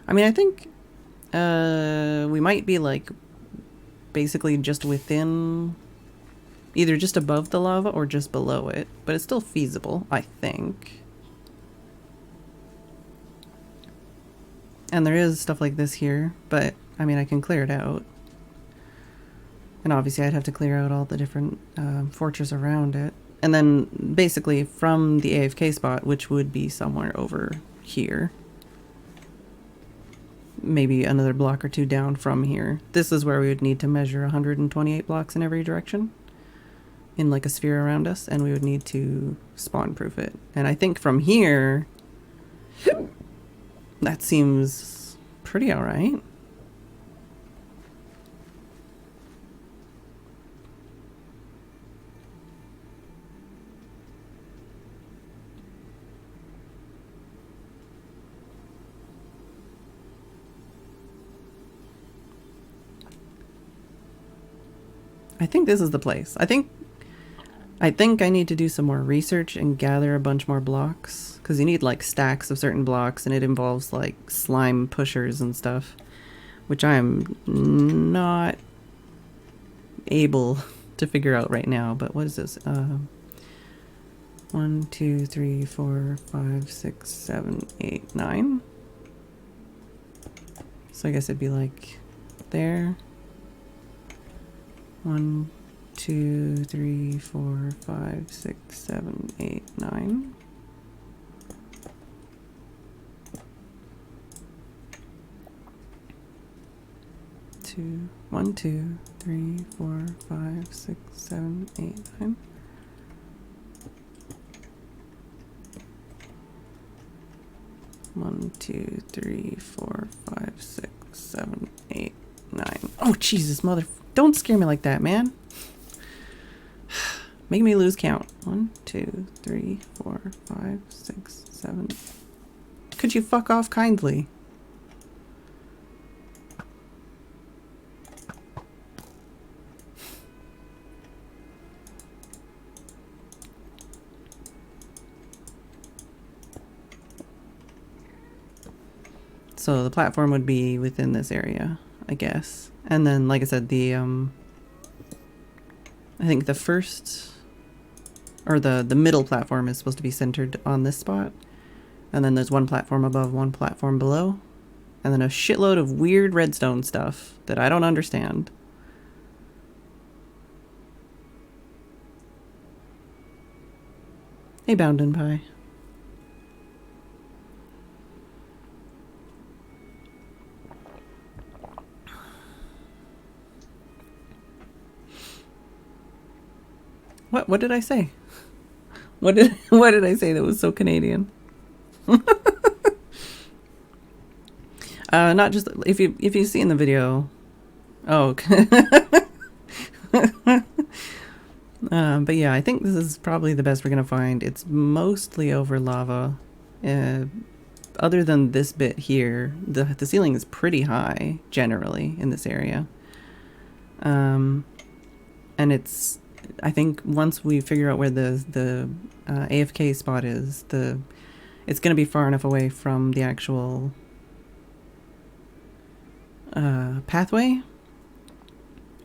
I mean, I think we might be like basically just within, either just above the lava or just below it, but it's still feasible, I think. And there is stuff like this here, but I mean, I can clear it out. And obviously I'd have to clear out all the different fortresses around it. And then basically from the AFK spot, which would be somewhere over here, maybe another block or 2 down from here, this is where we would need to measure 128 blocks in every direction in like a sphere around us, and we would need to spawn proof it. And I think from here that seems pretty alright. I think this is the place. I think I need to do some more research and gather a bunch more blocks, because you need like stacks of certain blocks, and it involves like slime pushers and stuff, which I'm not able to figure out right now. But what is this? 1, 2, 3, 4, 5, 6, 7, 8, 9. So I guess it'd be like there. 1, 2, 3, 4, 5, 6, 7, 8, 9. Two, 1, 2, 3, 4, 5, 6, 7, 8, 9. One, 2, 3, 4, 5, 6, 7, 8, 9. Oh, Jesus, mother. Don't scare me like that, man. Make me lose count. 1, 2, 3, 4, 5, 6, 7. Could you fuck off kindly? So the platform would be within this area, I guess. And then, like I said, the I think the first, or the middle platform is supposed to be centered on this spot. And then there's one platform above, one platform below. And then a shitload of weird redstone stuff that I don't understand. Hey, Bounden Pie. What did I say? What did I say that was so Canadian? Not just if you see in the video. Oh. But yeah, I think this is probably the best we're gonna find. It's mostly over lava. Other than this bit here, the ceiling is pretty high generally in this area. And it's, I think once we figure out where the AFK spot is, it's gonna be far enough away from the actual pathway.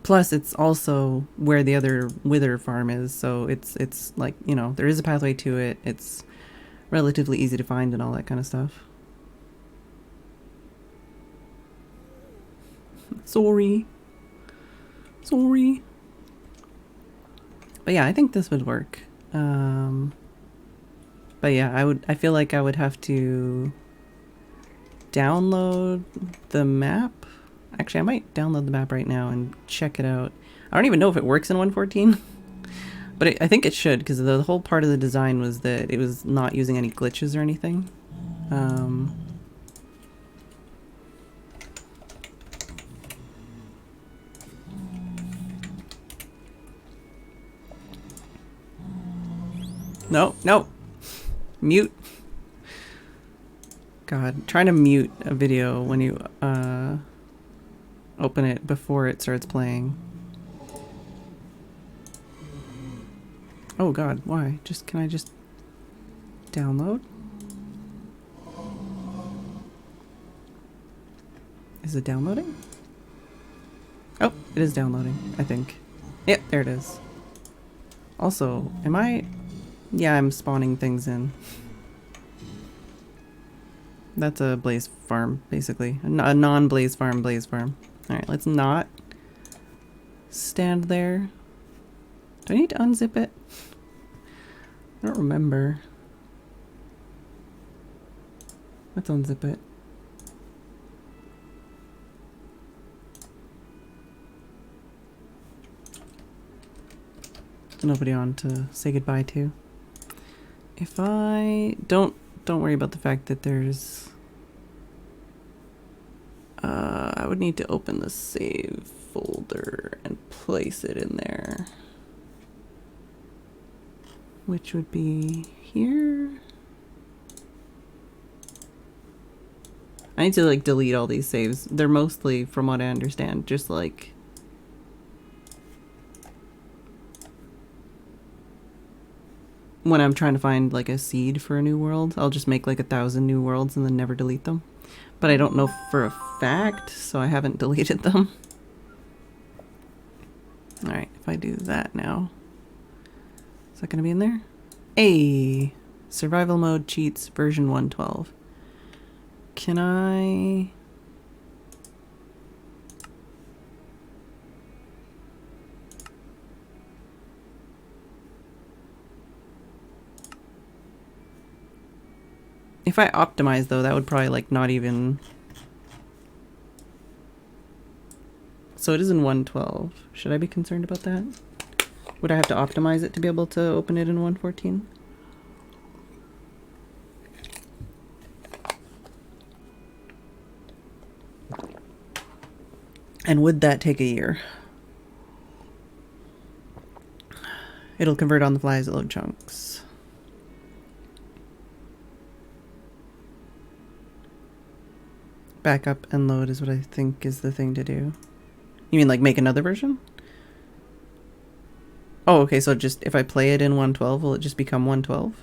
Plus, it's also where the other wither farm is, so it's like, you know, there is a pathway to it. It's relatively easy to find and all that kind of stuff. Sorry. But yeah, I think this would work. But yeah, I feel like I would have to download the map. Actually, I might download the map right now and check it out. I don't even know if it works in 1.14, but I think it should, because the whole part of the design was that it was not using any glitches or anything. No. Mute. God, trying to mute a video when you open it before it starts playing. Oh God, why? Can I just download? Is it downloading? Oh, it is downloading, I think. Yep, there it is. Also, yeah, I'm spawning things in. That's a blaze farm, basically. A non-blaze farm, blaze farm. Alright, let's not stand there. Do I need to unzip it? I don't remember. Let's unzip it. There's nobody on to say goodbye to. If I don't worry about the fact that there's I would need to open the save folder and place it in there, which would be here. I need to like delete all these saves. They're mostly, from what I understand, just like when I'm trying to find like a seed for a new world, I'll just make like 1,000 new worlds and then never delete them. But I don't know for a fact, so I haven't deleted them. Alright, if I do that now. Is that gonna be in there? Hey! Survival mode cheats version 1.12. Can I... If I optimize though, that would probably like not even... So it is in 112. Should I be concerned about that? Would I have to optimize it to be able to open it in 114? And would that take a year? It'll convert on the fly as it load chunks. Backup and load is what I think is the thing to do. You mean like make another version? Oh, okay, so just if I play it in 112, will it just become 112?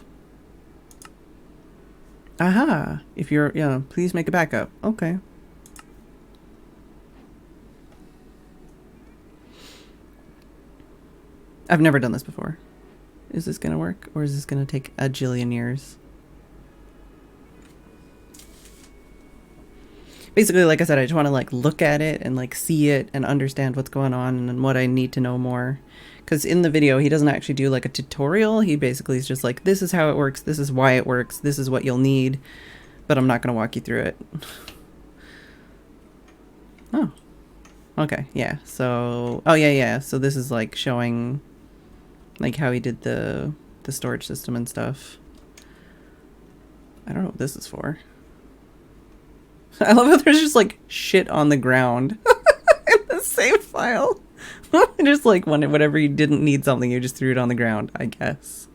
Aha! If you're, yeah, please make a backup. Okay. I've never done this before. Is this gonna work? Or is this gonna take a jillion years? Basically, like I said, I just want to like look at it and like see it and understand what's going on and what I need to know more. Because in the video, he doesn't actually do like a tutorial. He basically is just like, this is how it works. This is why it works. This is what you'll need. But I'm not going to walk you through it. Oh. Okay, yeah. So, oh yeah. So this is like showing like how he did the storage system and stuff. I don't know what this is for. I love how there's just like shit on the ground in the same file. Just like whatever you didn't need something, you just threw it on the ground, I guess.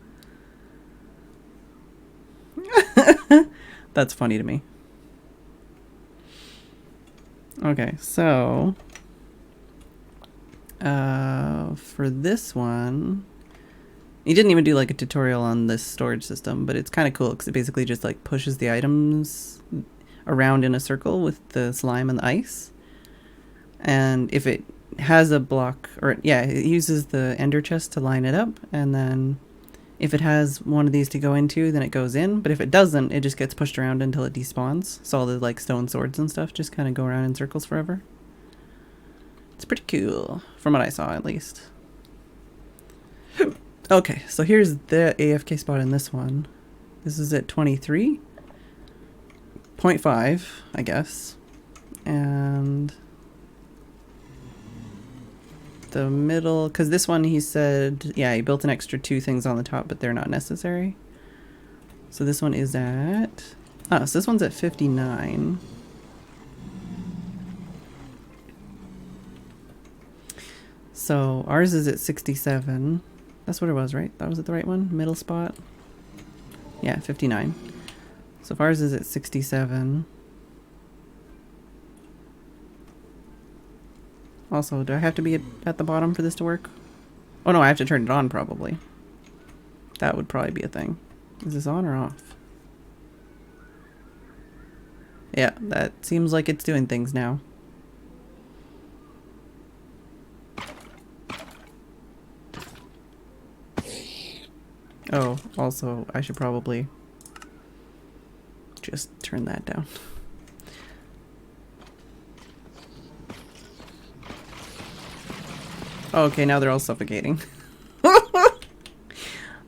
That's funny to me. Okay, so for this one, he didn't even do like a tutorial on this storage system, but it's kind of cool because it basically just like pushes the items around in a circle with the slime and the ice. And if it has a block, or yeah, it uses the ender chest to line it up, and then if it has one of these to go into, then it goes in. But if it doesn't, it just gets pushed around until it despawns. So all the like stone swords and stuff just kind of go around in circles forever. It's pretty cool, from what I saw at least. Okay, so here's the AFK spot in this one. This is at 23.5, I guess. And the middle, because this one he said, yeah, he built an extra 2 things on the top, but they're not necessary. So this one is at, so this one's at 59. So ours is at 67. That's what it was, right? That was it, the right one? Middle spot? Yeah, 59. So if ours is at 67. Also, do I have to be at the bottom for this to work? Oh no, I have to turn it on probably. That would probably be a thing. Is this on or off? Yeah, that seems like it's doing things now. Oh, also, I should probably just turn that down. Okay, now they're all suffocating.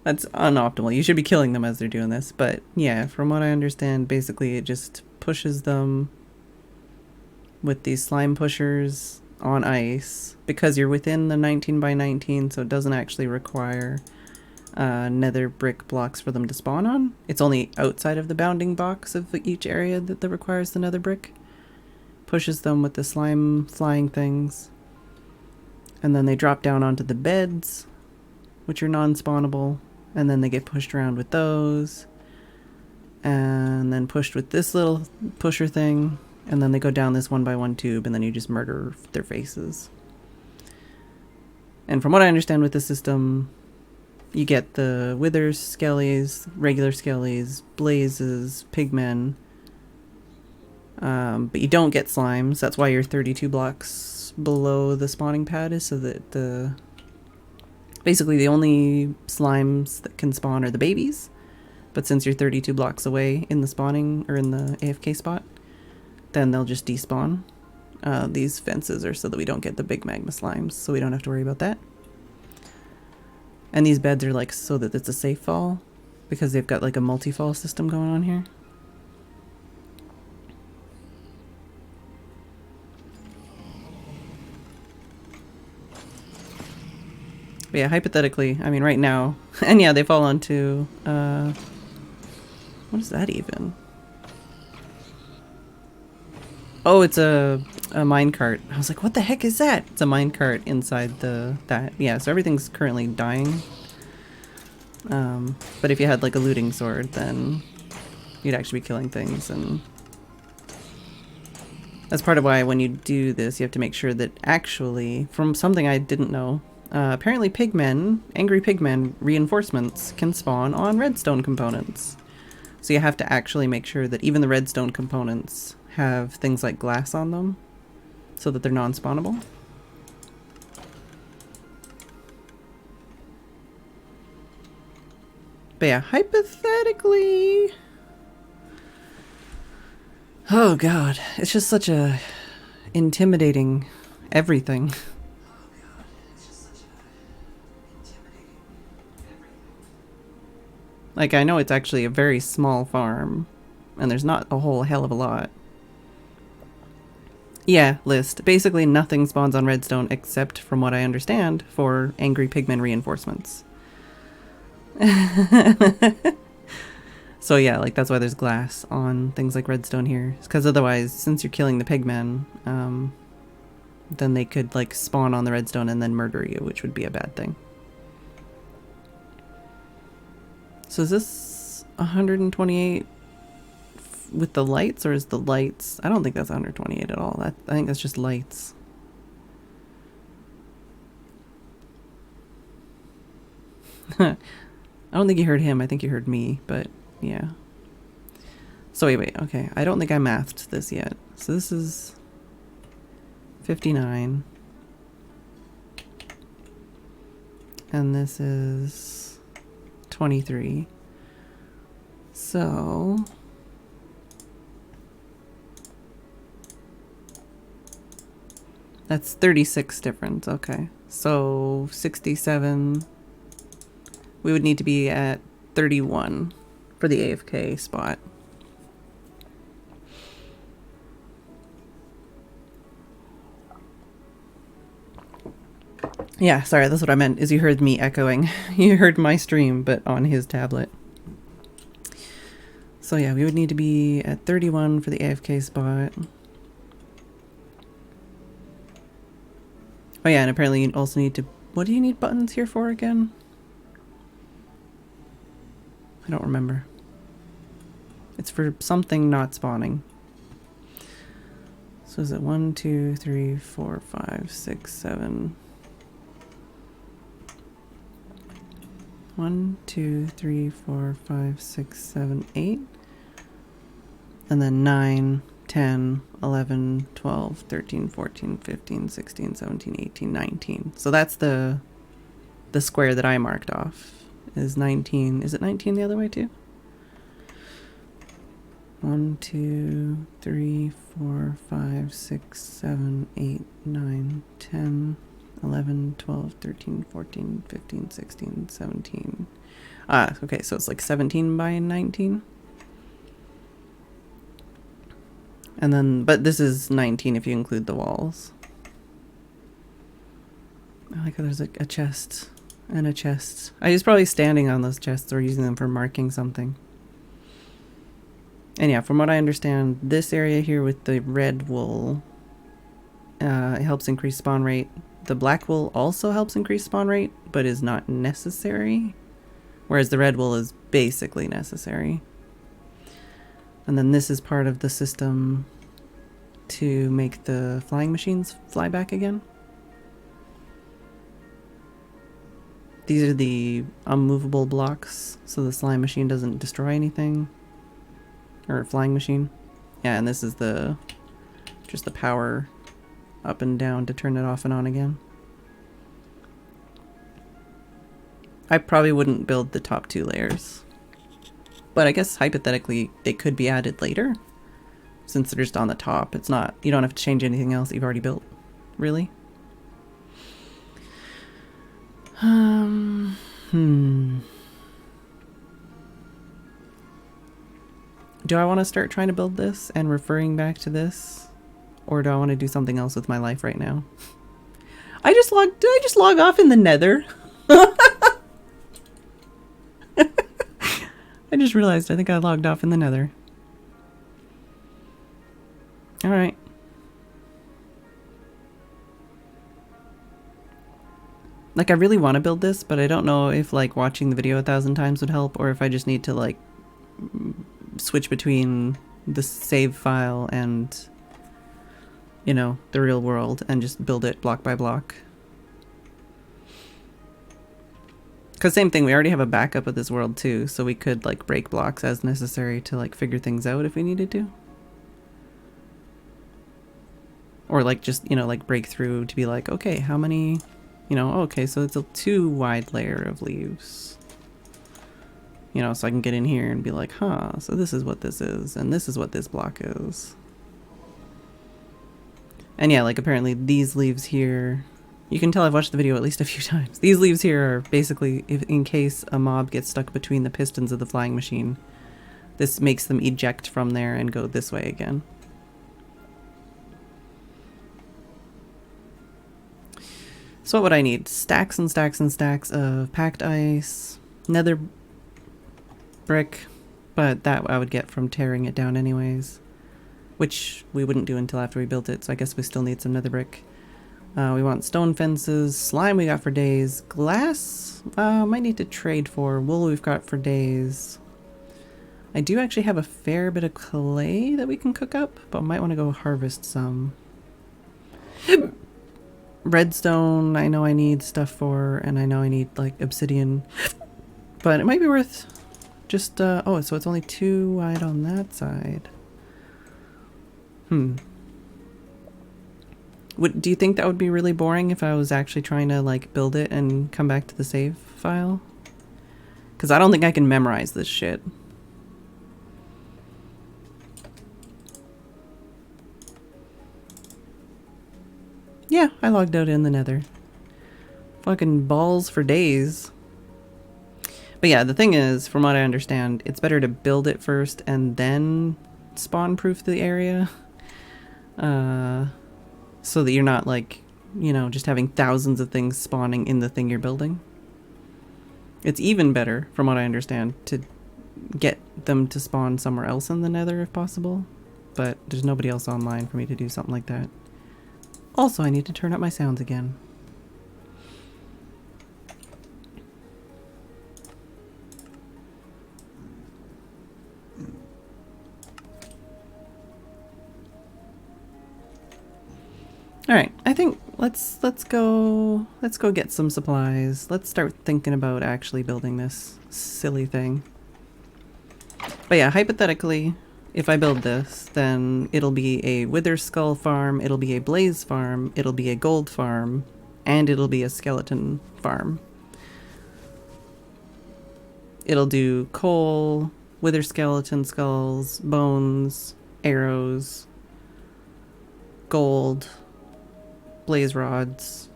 That's unoptimal. You should be killing them as they're doing this. But yeah, from what I understand, basically it just pushes them with these slime pushers on ice. Because you're within the 19 by 19, so it doesn't actually require nether brick blocks for them to spawn on. It's only outside of the bounding box of each area that requires the nether brick. Pushes them with the slime flying things. And then they drop down onto the beds, which are non-spawnable, and then they get pushed around with those, and then pushed with this little pusher thing, and then they go down this 1x1 tube, and then you just murder their faces. And from what I understand with the system, you get the withers, skellies, regular skellies, blazes, pigmen, but you don't get slimes. That's why you're 32 blocks below the spawning pad, is so that basically the only slimes that can spawn are the babies. But since you're 32 blocks away in the spawning, or in the AFK spot, then they'll just despawn. These fences are so that we don't get the big magma slimes, so we don't have to worry about that. And these beds are like so that it's a safe fall, because they've got like a multi-fall system going on here. But yeah, hypothetically, I mean, right now, and yeah, they fall onto, what is that even? Oh, it's a minecart. I was like, what the heck is that? It's a minecart inside that. Yeah, so everything's currently dying. But if you had like a looting sword, then you'd actually be killing things, and that's part of why when you do this, you have to make sure that actually, from something I didn't know, apparently angry pigmen reinforcements can spawn on redstone components. So you have to actually make sure that even the redstone components have things like glass on them so that they're non-spawnable. But yeah, hypothetically... Oh god, it's just such a intimidating everything. Like, I know it's actually a very small farm, and there's not a whole hell of a lot. Yeah, list. Basically nothing spawns on redstone except, from what I understand, for angry pigmen reinforcements. So yeah, like that's why there's glass on things like redstone here. It's because otherwise, since you're killing the pigmen, then they could like spawn on the redstone and then murder you, which would be a bad thing. So is this 128 with the lights, or is the lights... I don't think that's 128 at all. I think that's just lights. I don't think you heard him. I think you heard me, but yeah. So wait, okay. I don't think I mathed this yet. So this is 59. And this is 23. So... that's 36 difference, okay. So 67, we would need to be at 31 for the AFK spot. Yeah, sorry, that's what I meant, is you heard me echoing. You heard my stream, but on his tablet. So yeah, we would need to be at 31 for the AFK spot. Oh yeah, and apparently you also need to... what do you need buttons here for again? I don't remember. It's for something not spawning. So is it 1, 2, 3, 4, 5, 6, 7... 1, 2, 3, 4, 5, 6, 7, 8. And then 9, 10, 11, 12, 13, 14, 15, 16, 17, 18, 19. So that's the square that I marked off. Is 19. Is it 19 the other way too? 1, 2, 3, 4, 5, 6, 7, 8, 9, 10, 11, 12, 13, 14, 15, 16, 17. Ah, okay, so it's like 17 by 19. And then, but this is 19 if you include the walls. I like how there's like a chest and a chest. I was probably standing on those chests or using them for marking something. And yeah, from what I understand, this area here with the red wool, it helps increase spawn rate. The black wool also helps increase spawn rate, but is not necessary. Whereas the red wool is basically necessary. And then this is part of the system to make the flying machines fly back again. These are the unmovable blocks, so the slime machine doesn't destroy anything. Or flying machine. Yeah, and this is just the power up and down to turn it off and on again. I probably wouldn't build the top 2 layers. But I guess hypothetically they could be added later. Since they're just on the top. It's not, you don't have to change anything else that you've already built. Really? Do I want to start trying to build this and referring back to this? Or do I want to do something else with my life right now? Did I just log off in the Nether? I just realized I think I logged off in the Nether. Alright. Like, I really want to build this, but I don't know if, like, watching the video 1,000 times would help, or if I just need to, like, switch between the save file and, you know, the real world and just build it block by block. Because same thing, we already have a backup of this world too, so we could, like, break blocks as necessary to, like, figure things out if we needed to. Or, like, just, you know, like, break through to be like, okay, how many... You know, okay, so it's a 2 wide layer of leaves. You know, so I can get in here and be like, huh, so this is what this is, and this is what this block is. And yeah, like, apparently these leaves here... You can tell I've watched the video at least a few times. These leaves here are basically in case a mob gets stuck between the pistons of the flying machine. This makes them eject from there and go this way again. So what would I need? Stacks and stacks and stacks of packed ice, nether brick, but that I would get from tearing it down anyways, which we wouldn't do until after we built it, so I guess we still need some nether brick. We want stone fences, slime we got for days, glass might need to trade for, wool we've got for days. I do actually have a fair bit of clay that we can cook up, but might want to go harvest some. Redstone, I know I need stuff for, and I know I need, like, obsidian. But it might be worth just, oh, so it's only 2 wide on that side. Do you think that would be really boring if I was actually trying to, like, build it and come back to the save file? Because I don't think I can memorize this shit. Yeah, I logged out in the Nether. Fucking balls for days. But yeah, the thing is, from what I understand, it's better to build it first and then spawn-proof the area. So that you're not, like, you know, just having thousands of things spawning in the thing you're building. It's even better, from what I understand, to get them to spawn somewhere else in the Nether if possible. But there's nobody else online for me to do something like that. Also, I need to turn up my sounds again. All right, I think let's go get some supplies. Let's start thinking about actually building this silly thing. But yeah, hypothetically, if I build this, then it'll be a wither skull farm, it'll be a blaze farm, it'll be a gold farm, and it'll be a skeleton farm. It'll do coal, wither skeleton skulls, bones, arrows, gold, blaze rods,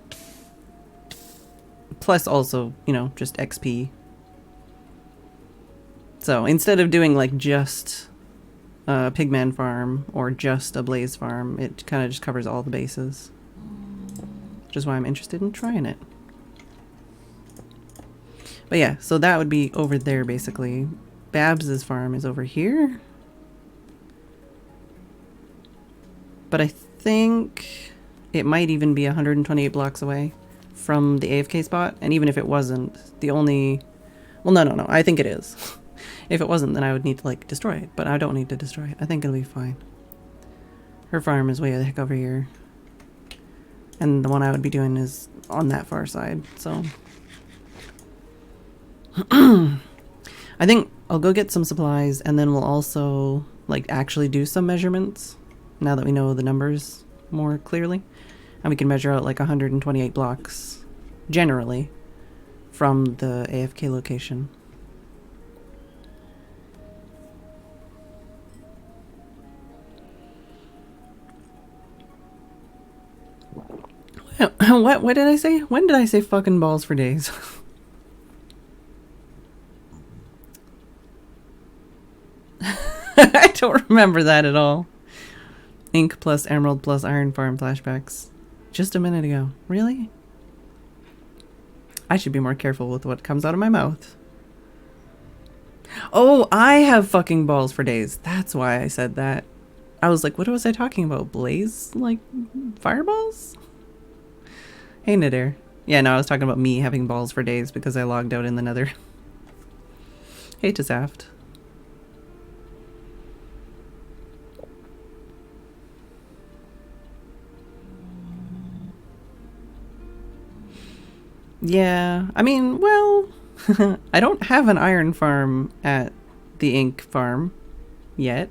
plus also, you know, just XP. So instead of doing like just a pigman farm or just a blaze farm, it kind of just covers all the bases. Which is why I'm interested in trying it. But yeah, so that would be over there basically. Babs's farm is over here. But I think it might even be 128 blocks away from the AFK spot. And even if it wasn't, the only... Well, no, I think it is. If it wasn't, then I would need to, like, destroy it. But I don't need to destroy it. I think it'll be fine. Her farm is way the heck over here. And the one I would be doing is on that far side, so... I think I'll go get some supplies, and then we'll also, like, actually do some measurements, now that we know the numbers more clearly. And we can measure out, like, 128 blocks, generally, from the AFK location. What did I say? When did I say fucking balls for days? I don't remember that at all. Ink plus emerald plus iron farm flashbacks. Just a minute ago. Really? I should be more careful with what comes out of my mouth. Oh, I have fucking balls for days. That's why I said that. I was like, what was I talking about? Blaze? Like, fireballs? Hey, Nether. Yeah, no, I was talking about me having balls for days because I logged out in the Nether. Hey, Tazaft. Yeah, I mean, well, I don't have an iron farm at the ink farm yet.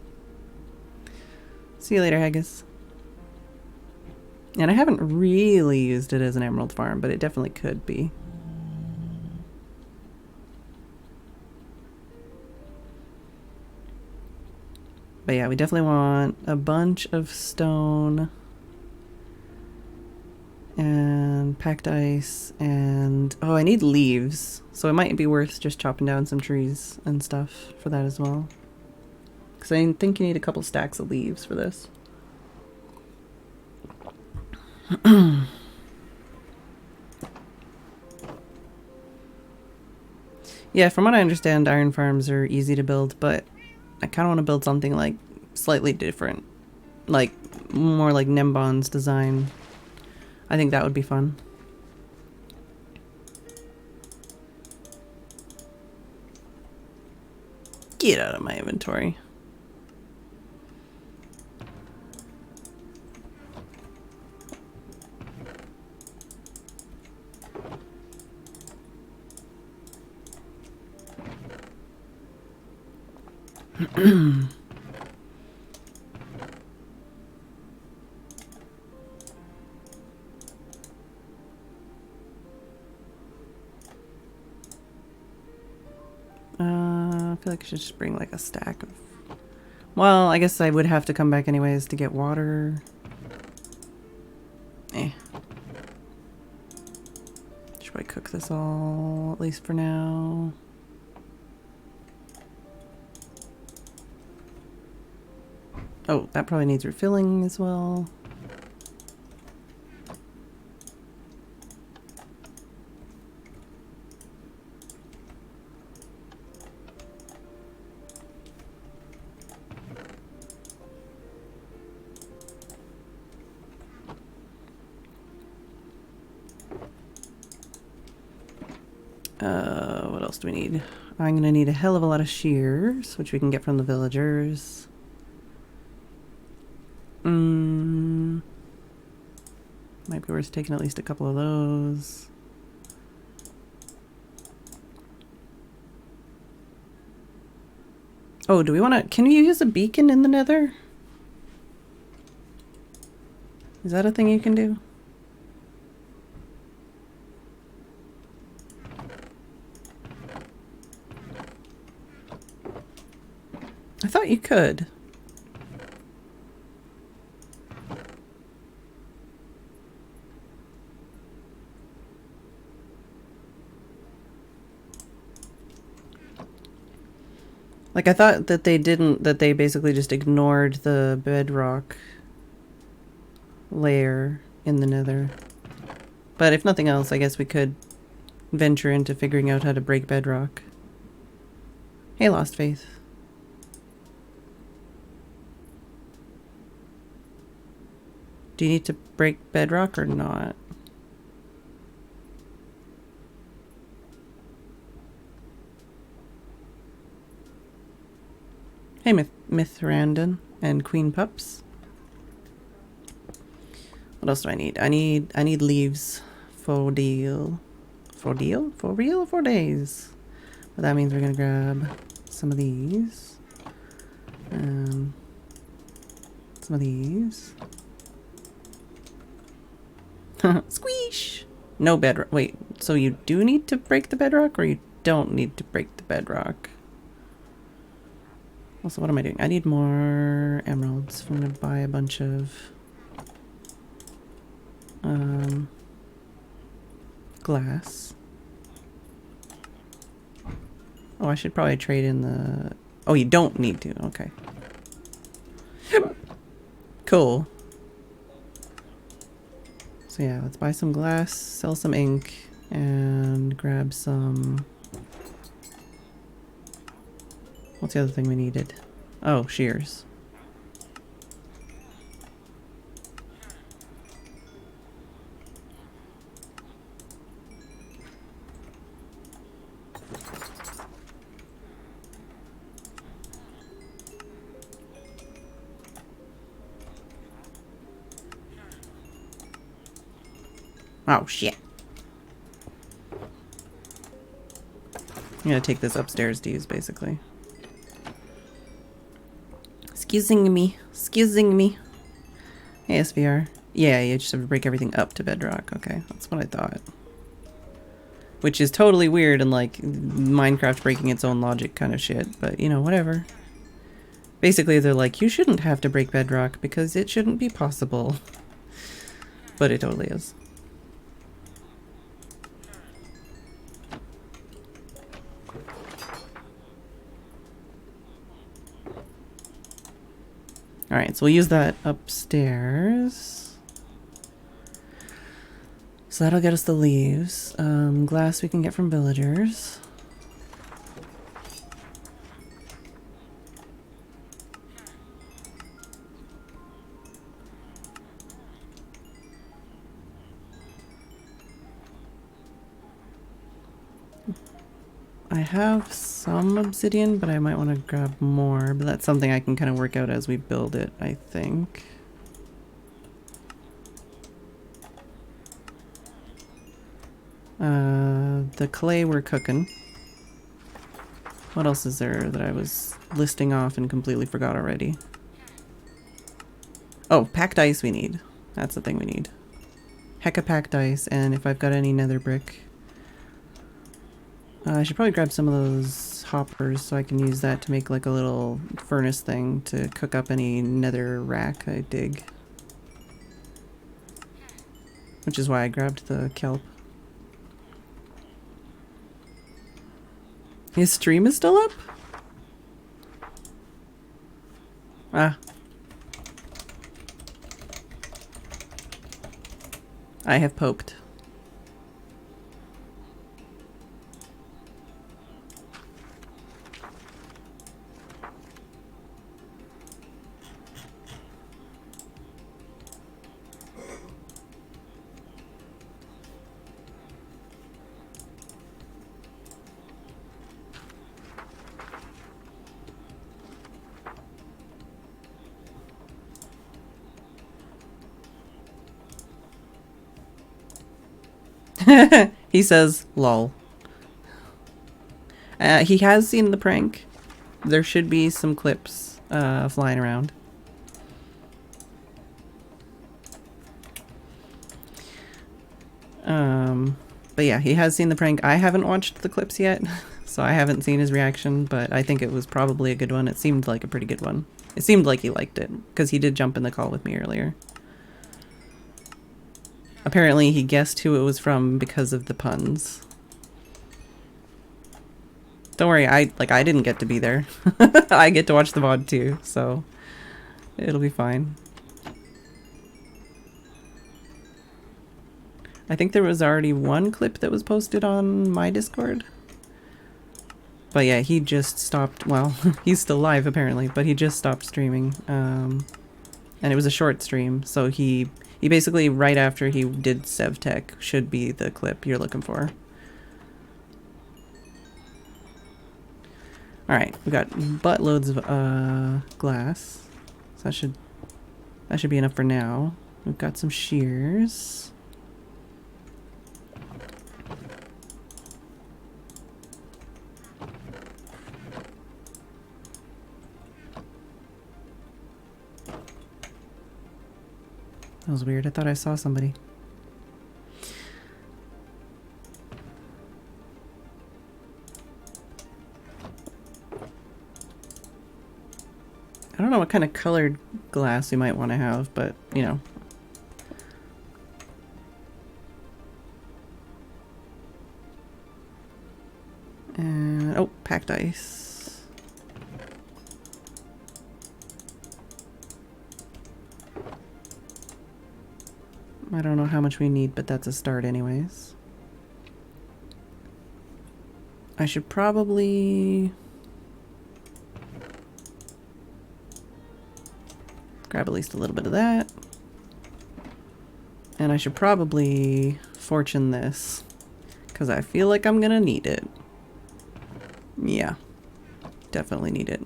See you later, Haggis. And I haven't really used it as an emerald farm, but it definitely could be. But yeah, we definitely want a bunch of stone and packed ice and oh, I need leaves, so it might be worth just chopping down some trees and stuff for that as well, because I think you need a couple stacks of leaves for this. Yeah, from what I understand, iron farms are easy to build, but I kind of want to build something like slightly different, like more like Nembon's design. I think that would be fun. Get out of my inventory. I feel like I should just bring like a stack of... Well, I guess I would have to come back anyways to get water. Should probably cook this all, at least for now. Oh, that probably needs refilling as well. What else do we need? I'm gonna need a hell of a lot of shears, which we can get from the villagers. Might be worth taking at least a couple of those. Oh, do we want to... Can you use a beacon in the Nether? Is that a thing you can do? I thought you could. Like, I thought that they didn't, that they basically just ignored the bedrock layer in the Nether. But if nothing else, I guess we could venture into figuring out how to break bedrock. Hey, Lost Faith. Do you need to break bedrock or not? Hey, Mithrandon and Queen Pups. What else do I need? I need leaves for deal. For deal? For real? For days. But that means we're gonna grab some of these. Some of these. Squeesh! No bedrock. Wait, so you do need to break the bedrock or you don't need to break the bedrock? Also, what am I doing? I need more emeralds. I'm gonna buy a bunch of glass. Oh, I should probably trade in the... Oh, you don't need to. Okay. Cool. So yeah, let's buy some glass, sell some ink, And grab some... What's the other thing we needed? Oh, shears. Oh, shit. I'm gonna take this upstairs to use, basically. Excusing me. Excusing me. Hey, SVR. Yeah, you just have to break everything up to bedrock. Okay, that's what I thought. Which is totally weird and like Minecraft breaking its own logic kind of shit, but you know, whatever. Basically, they're like, you shouldn't have to break bedrock because it shouldn't be possible. But it totally is. Alright, so we'll use that upstairs. So that'll get us the leaves. Glass we can get from villagers. I have some obsidian, but I might want to grab more. But that's something I can kind of work out as we build it, I think. The clay we're cooking. What else is there that I was listing off and completely forgot already? Oh, packed ice we need. That's the thing we need. Hecka packed ice, and if I've got any nether brick... I should probably grab some of those hoppers so I can use that to make like a little furnace thing to cook up any nether rack I dig. Which is why I grabbed the kelp. His stream is still up? Ah. I have poked. He says, lol. He has seen the prank. There should be some clips flying around. But yeah, he has seen the prank. I haven't watched the clips yet, so I haven't seen his reaction, but I think it was probably a good one. It seemed like a pretty good one. It seemed like he liked it, because he did jump in the call with me earlier. Apparently he guessed who it was from because of the puns. Don't worry, I didn't get to be there. I get to watch the VOD too, so it'll be fine. I think there was already one clip that was posted on my Discord. But yeah, he just stopped, well, he's still live apparently, but he just stopped streaming. And it was a short stream, so he basically, right after he did SevTech, should be the clip you're looking for. Alright, we got buttloads of glass. So that should be enough for now. We've got some shears. That was weird. I thought I saw somebody. I don't know what kind of colored glass we might want to have, but, you know. And, oh, packed ice. I don't know how much we need, but that's a start anyways. I should probably grab at least a little bit of that. And I should probably fortune this, because I feel like I'm gonna need it. Yeah, definitely need it.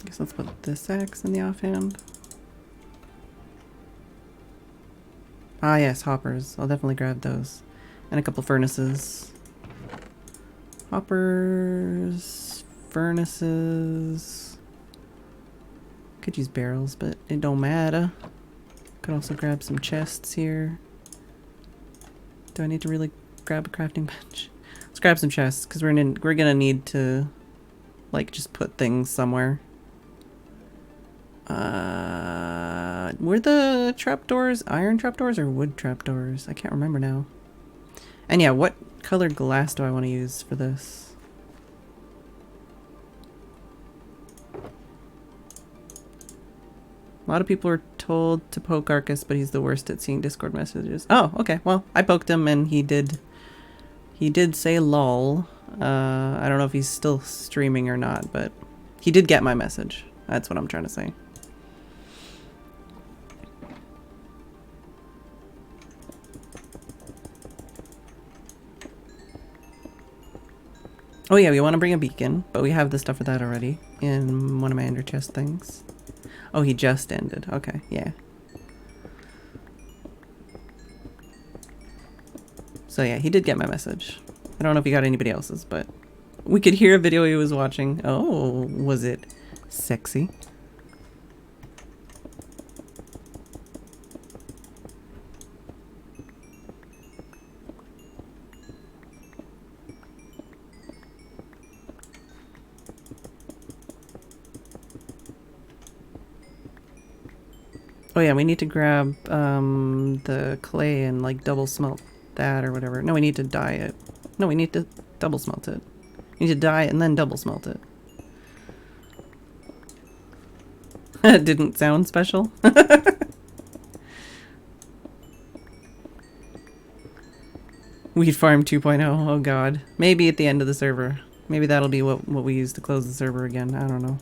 Guess let's put this axe in the offhand. Ah yes, hoppers. I'll definitely grab those. And a couple furnaces. Hoppers, furnaces. Could use barrels, but it don't matter. Could also grab some chests here. Do I need to really grab a crafting bench? Let's grab some chests, because we're gonna need to, like, just put things somewhere. Were the trapdoors iron trapdoors or wood trapdoors? I can't remember now. And yeah, what colored glass do I want to use for this? A lot of people are told to poke Arcus, but he's the worst at seeing Discord messages. Oh, okay. Well, I poked him and he did say lol. I don't know if he's still streaming or not, but he did get my message. That's what I'm trying to say. Oh yeah, we want to bring a beacon, but we have the stuff for that already in one of my ender chest things. Oh, he just ended. Okay, yeah. So yeah, he did get my message. I don't know if he got anybody else's, but we could hear a video he was watching. Oh, was it sexy? Oh yeah, we need to grab the clay and like double smelt that or whatever. No, we need to dye it. No, we need to double smelt it. We need to dye it and then double smelt it. It didn't sound special. Weed Farm 2.0. Oh god. Maybe at the end of the server. Maybe that'll be what we use to close the server again. I don't know.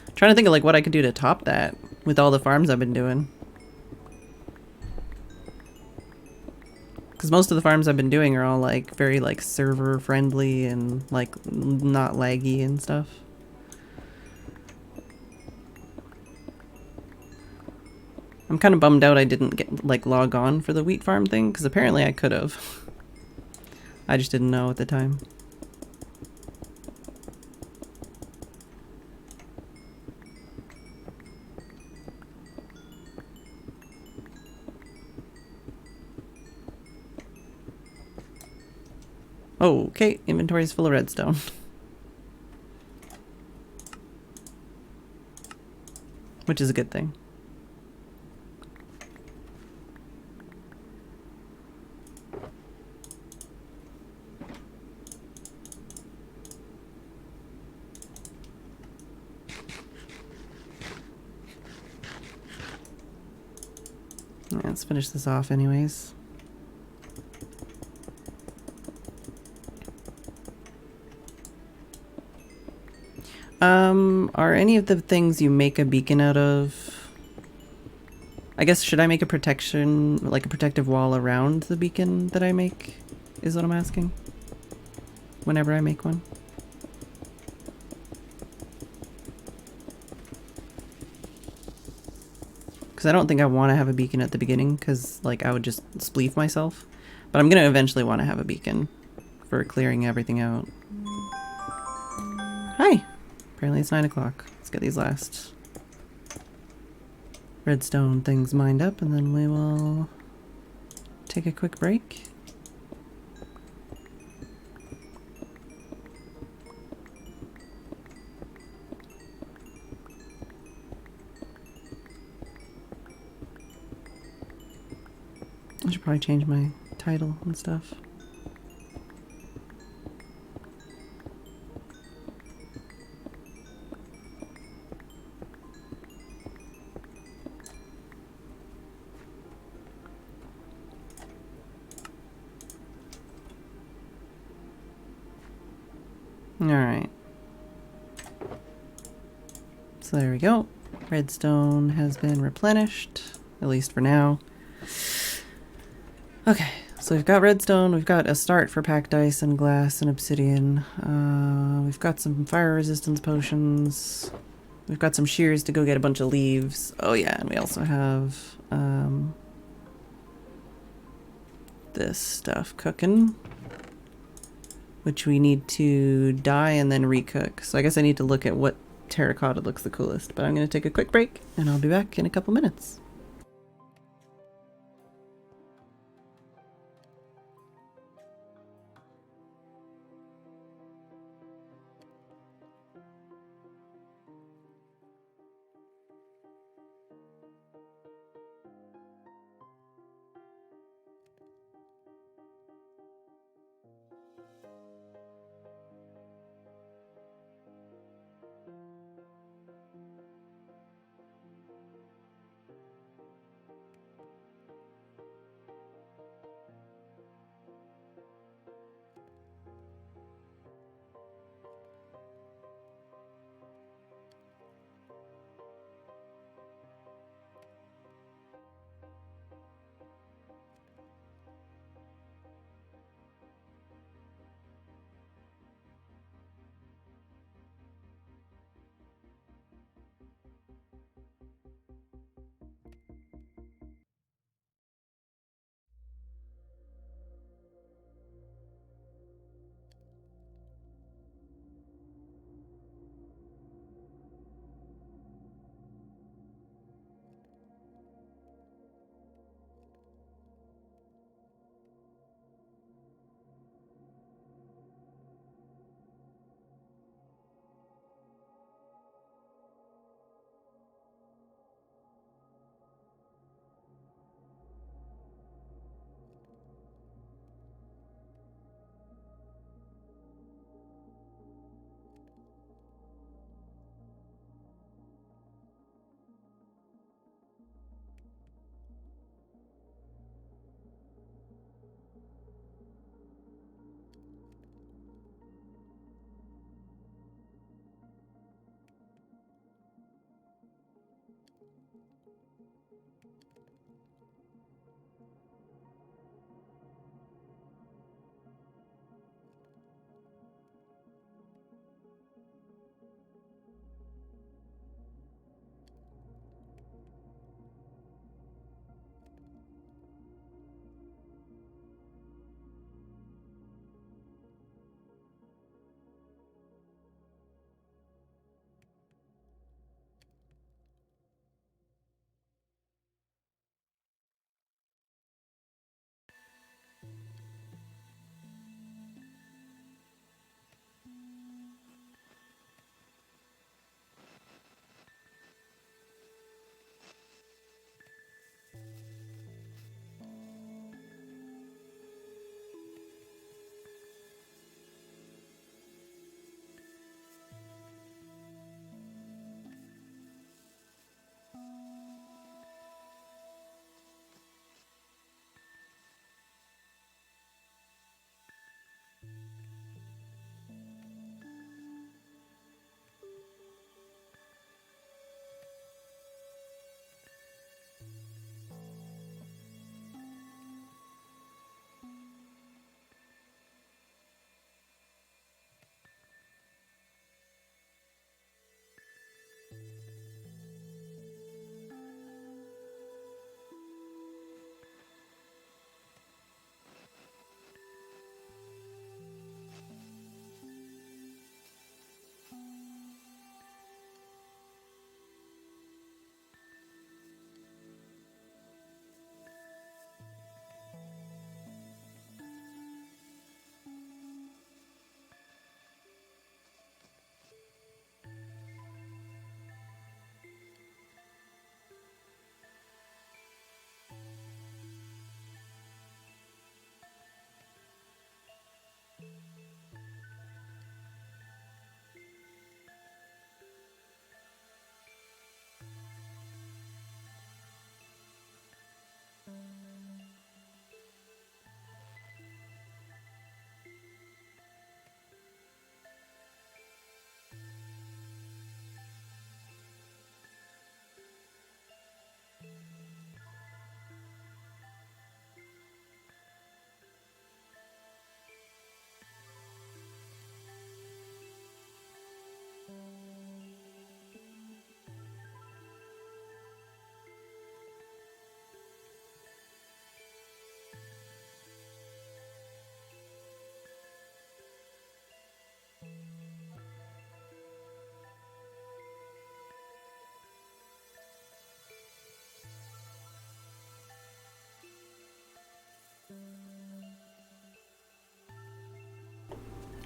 I'm trying to think of like what I could do to top that with all the farms I've been doing. Because most of the farms I've been doing are all like very like server friendly and like not laggy and stuff. I'm kind of bummed out I didn't get like log on for the wheat farm thing, because apparently I could have. I just didn't know at the time. Oh, okay, inventory's full of redstone. Which is a good thing. Let's finish this off anyways. Are any of the things you make a beacon out of... I guess, should I make a protection, like a protective wall around the beacon that I make? Is what I'm asking. Whenever I make one. Because I don't think I want to have a beacon at the beginning, because like I would just spleef myself. But I'm going to eventually want to have a beacon for clearing everything out. Hi! Apparently it's 9 o'clock. Let's get these last redstone things mined up, and then we will take a quick break. I should probably change my title and stuff. Alright. So there we go. Redstone has been replenished, at least for now. Okay, so we've got redstone, we've got a start for packed ice and glass and obsidian. We've got some fire resistance potions. We've got some shears to go get a bunch of leaves. Oh yeah, and we also have this stuff cooking, which we need to dye and then recook. So I guess I need to look at what terracotta looks the coolest, but I'm going to take a quick break and I'll be back in a couple minutes.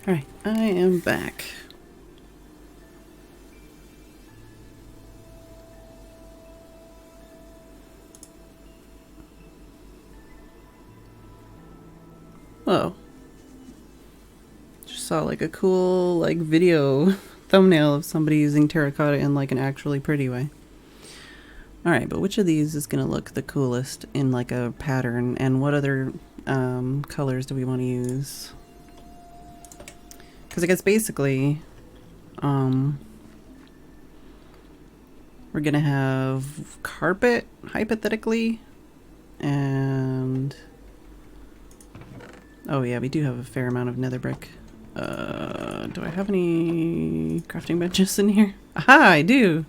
Alright, I am back. Whoa. Just saw like a cool like video thumbnail of somebody using terracotta in like an actually pretty way. Alright, but which of these is going to look the coolest in like a pattern, and what other colors do we want to use? Because I guess basically we're going to have carpet, hypothetically, and oh yeah, we do have a fair amount of nether brick. Do I have any crafting benches in here? Aha, I do!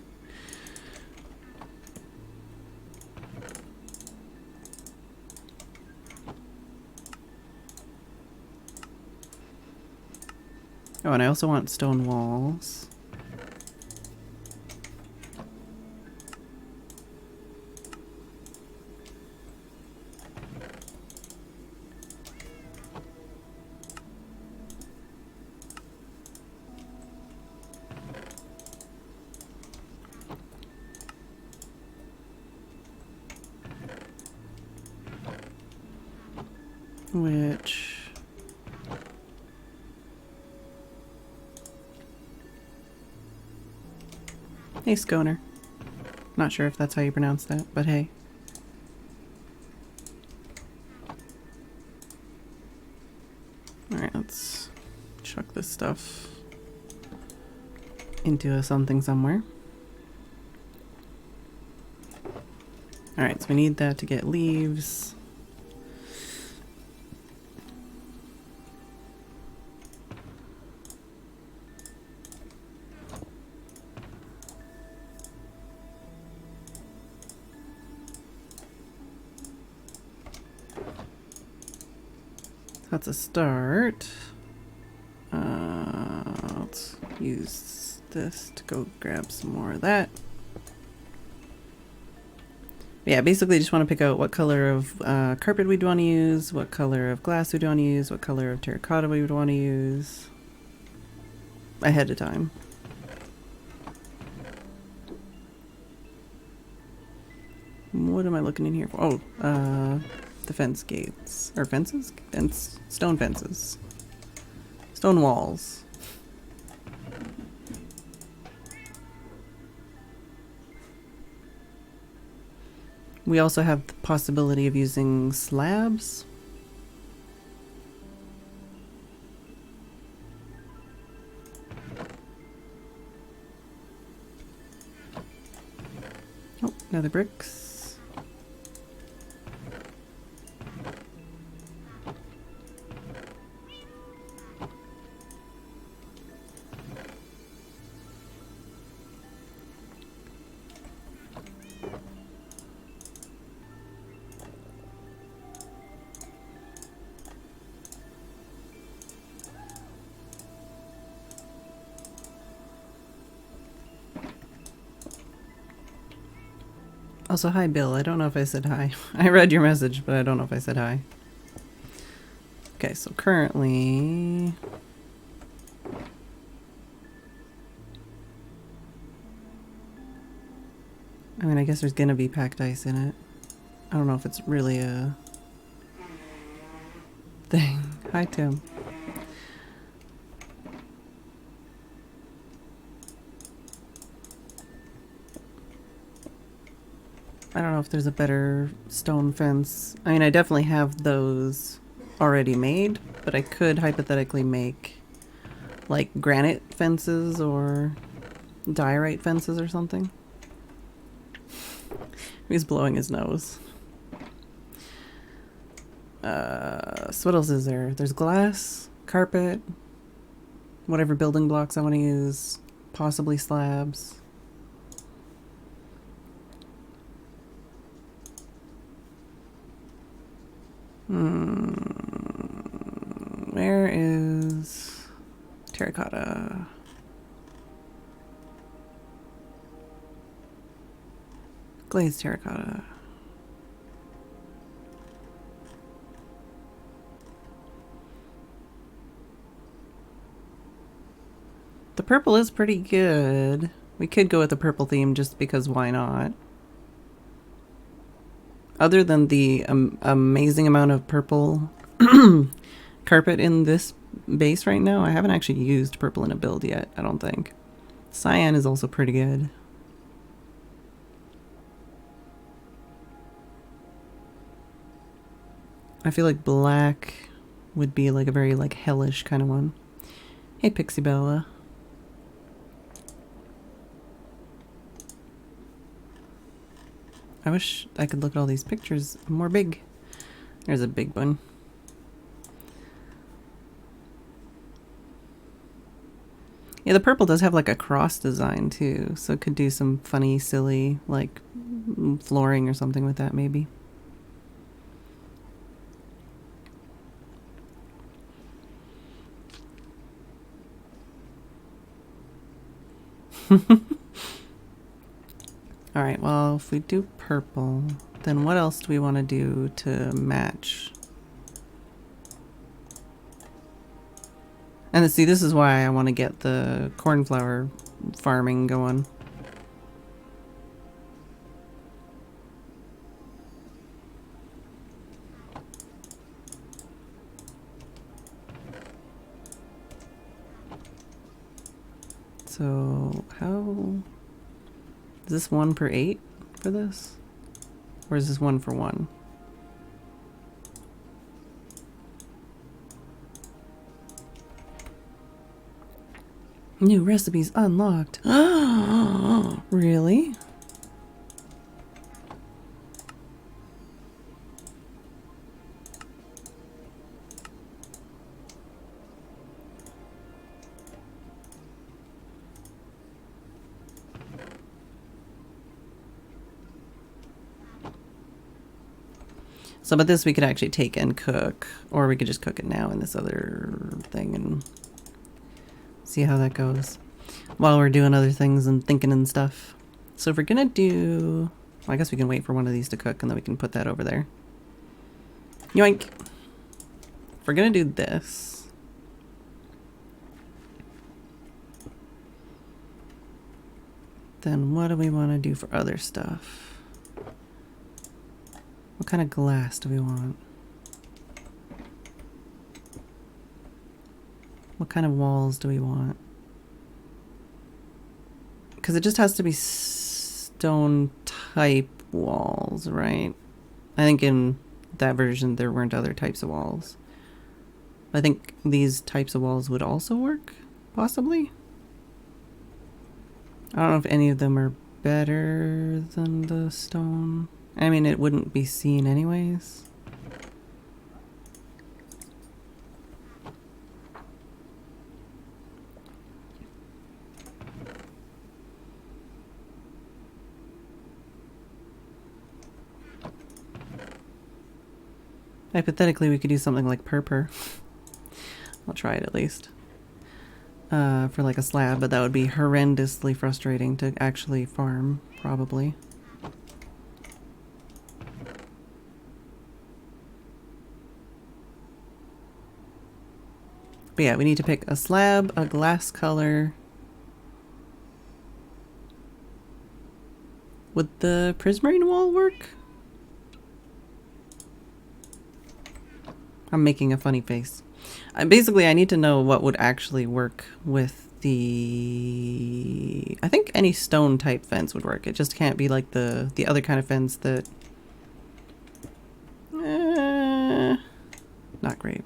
Oh, and I also want stone walls. Which... Hey, Sconer. Not sure if that's how you pronounce that, but hey. Alright, let's chuck this stuff into a something somewhere. Alright, so we need that to get leaves. That's a start. Let's use this to go grab some more of that. Yeah, basically just want to pick out what color of carpet we'd want to use, what color of glass we'd want to use, what color of terracotta we would want to use ahead of time. What am I looking in here for? Oh, the fence gates. Or fences? Stone fences. Stone walls. We also have the possibility of using slabs. Oh, nether bricks. Also, hi Bill. I don't know if I said hi. I read your message, but I don't know if I said hi. Okay, so currently... I mean, I guess there's gonna be packed ice in it. I don't know if it's really a thing. Hi, Tim. I don't know if there's a better stone fence. I mean, I definitely have those already made, but I could hypothetically make like granite fences or diorite fences or something. He's blowing his nose. So what else is there? There's glass, carpet, whatever building blocks I want to use, possibly slabs. Where is terracotta? Glazed terracotta. The purple is pretty good. We could go with the purple theme just because why not? Other than the amazing amount of purple carpet in this base right now, I haven't actually used purple in a build yet, I don't think. Cyan is also pretty good. I feel like black would be like a very like hellish kind of one. Hey Pixie Bella. I wish I could look at all these pictures more big. There's a big one. Yeah, the purple does have like a cross design too, so it could do some funny, silly, like flooring or something with that maybe. Alright, well, if we do purple, then what else do we want to do to match? And see, this is why I want to get the cornflower farming going. So, how... Is this 1 per 8 for this? Or is this 1 for 1? New recipes unlocked. Really? So, but this we could actually take and cook, or we could just cook it now in this other thing and see how that goes while we're doing other things and thinking and stuff. So if we're gonna do, well, I guess we can wait for one of these to cook and then we can put that over there. Yoink! If we're gonna do this, then what do we want to do for other stuff? What kind of glass do we want? What kind of walls do we want? Because it just has to be stone type walls, right? I think in that version there weren't other types of walls. I think these types of walls would also work, possibly. I don't know if any of them are better than the stone. I mean, it wouldn't be seen anyways. Hypothetically, we could do something like purple. I'll try it at least. For like a slab, but that would be horrendously frustrating to actually farm, probably. But yeah, we need to pick a slab, a glass color. Would the prismarine wall work? I'm making a funny face. Basically, I need to know what would actually work with the... I think any stone type fence would work. It just can't be like the other kind of fence that... not great.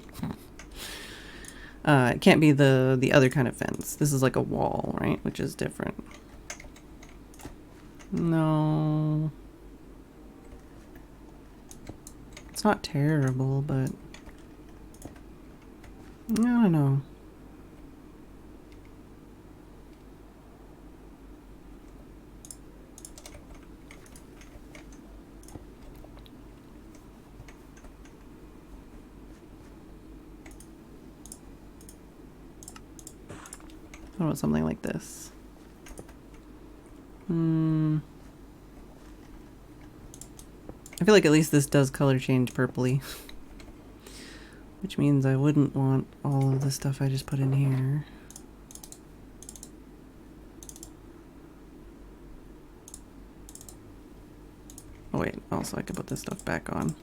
It can't be the other kind of fence. This is like a wall, right? Which is different. No. It's not terrible, but... I don't know. What about something like this? I feel like at least this does color change purpley. Which means I wouldn't want all of the stuff I just put in here. Oh wait, also I can put this stuff back on.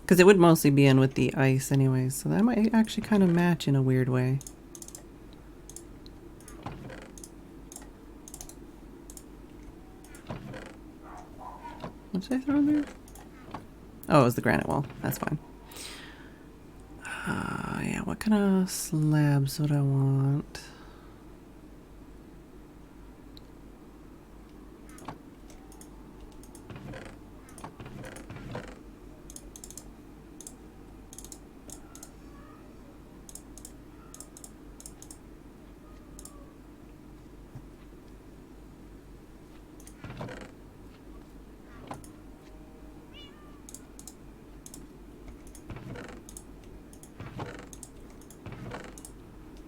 Because it would mostly be in with the ice anyways, so that might actually kind of match in a weird way. What did I throw in there? Oh, it was the granite wall. That's fine. Yeah, what kind of slabs would I want?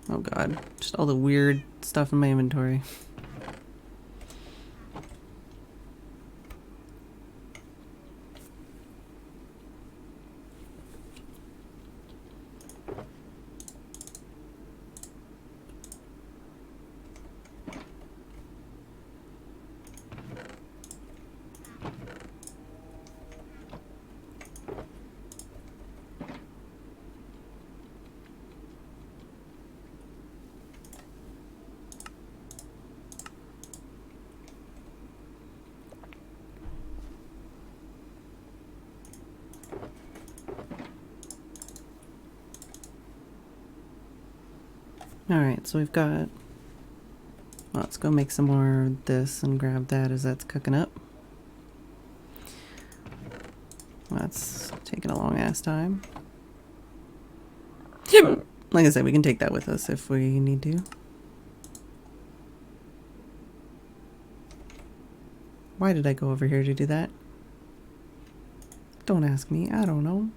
Oh god, just all the weird stuff in my inventory. Alright, so we've got... Well, let's go make some more of this and grab that as that's cooking up. Well, that's taking a long ass time. Like I said, we can take that with us if we need to. Why did I go over here to do that? Don't ask me, I don't know.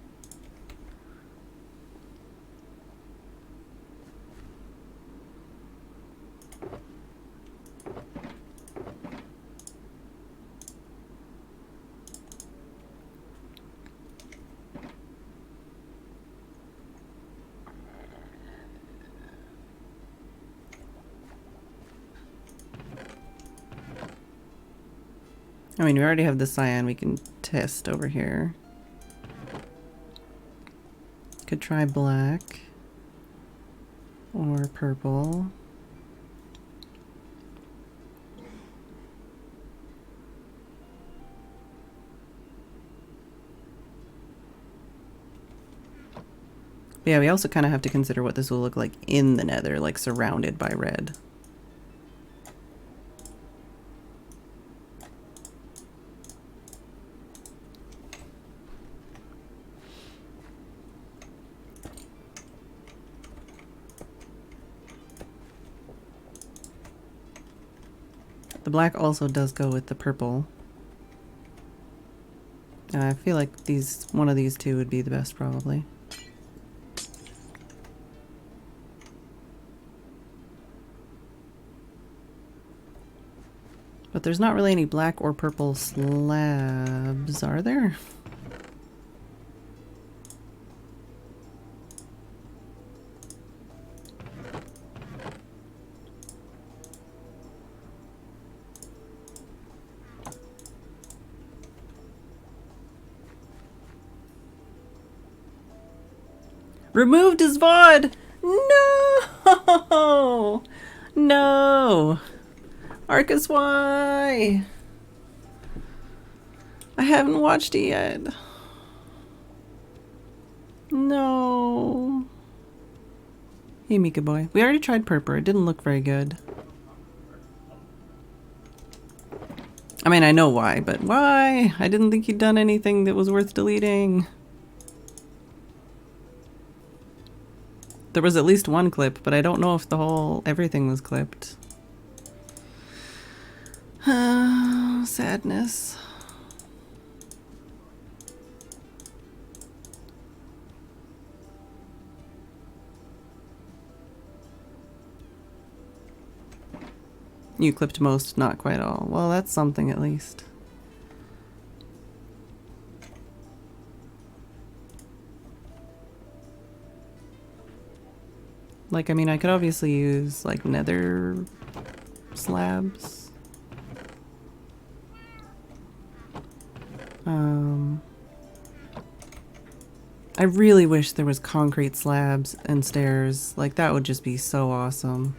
I mean, we already have the cyan we can test over here. Could try black or purple. But yeah, we also kind of have to consider what this will look like in the nether, like surrounded by red. The black also does go with the purple. I feel like one of these two would be the best probably. But there's not really any black or purple slabs, are there? Removed his VOD! No! No! Arcus, why? I haven't watched it yet. No. Hey, Mika boy. We already tried purple. It didn't look very good. I mean, I know why, but why? I didn't think he'd done anything that was worth deleting. There was at least one clip, but I don't know if everything was clipped. Sadness. You clipped most, not quite all. Well, that's something at least. Like, I mean, I could obviously use, like, nether slabs. I really wish there was concrete slabs and stairs. Like, that would just be so awesome.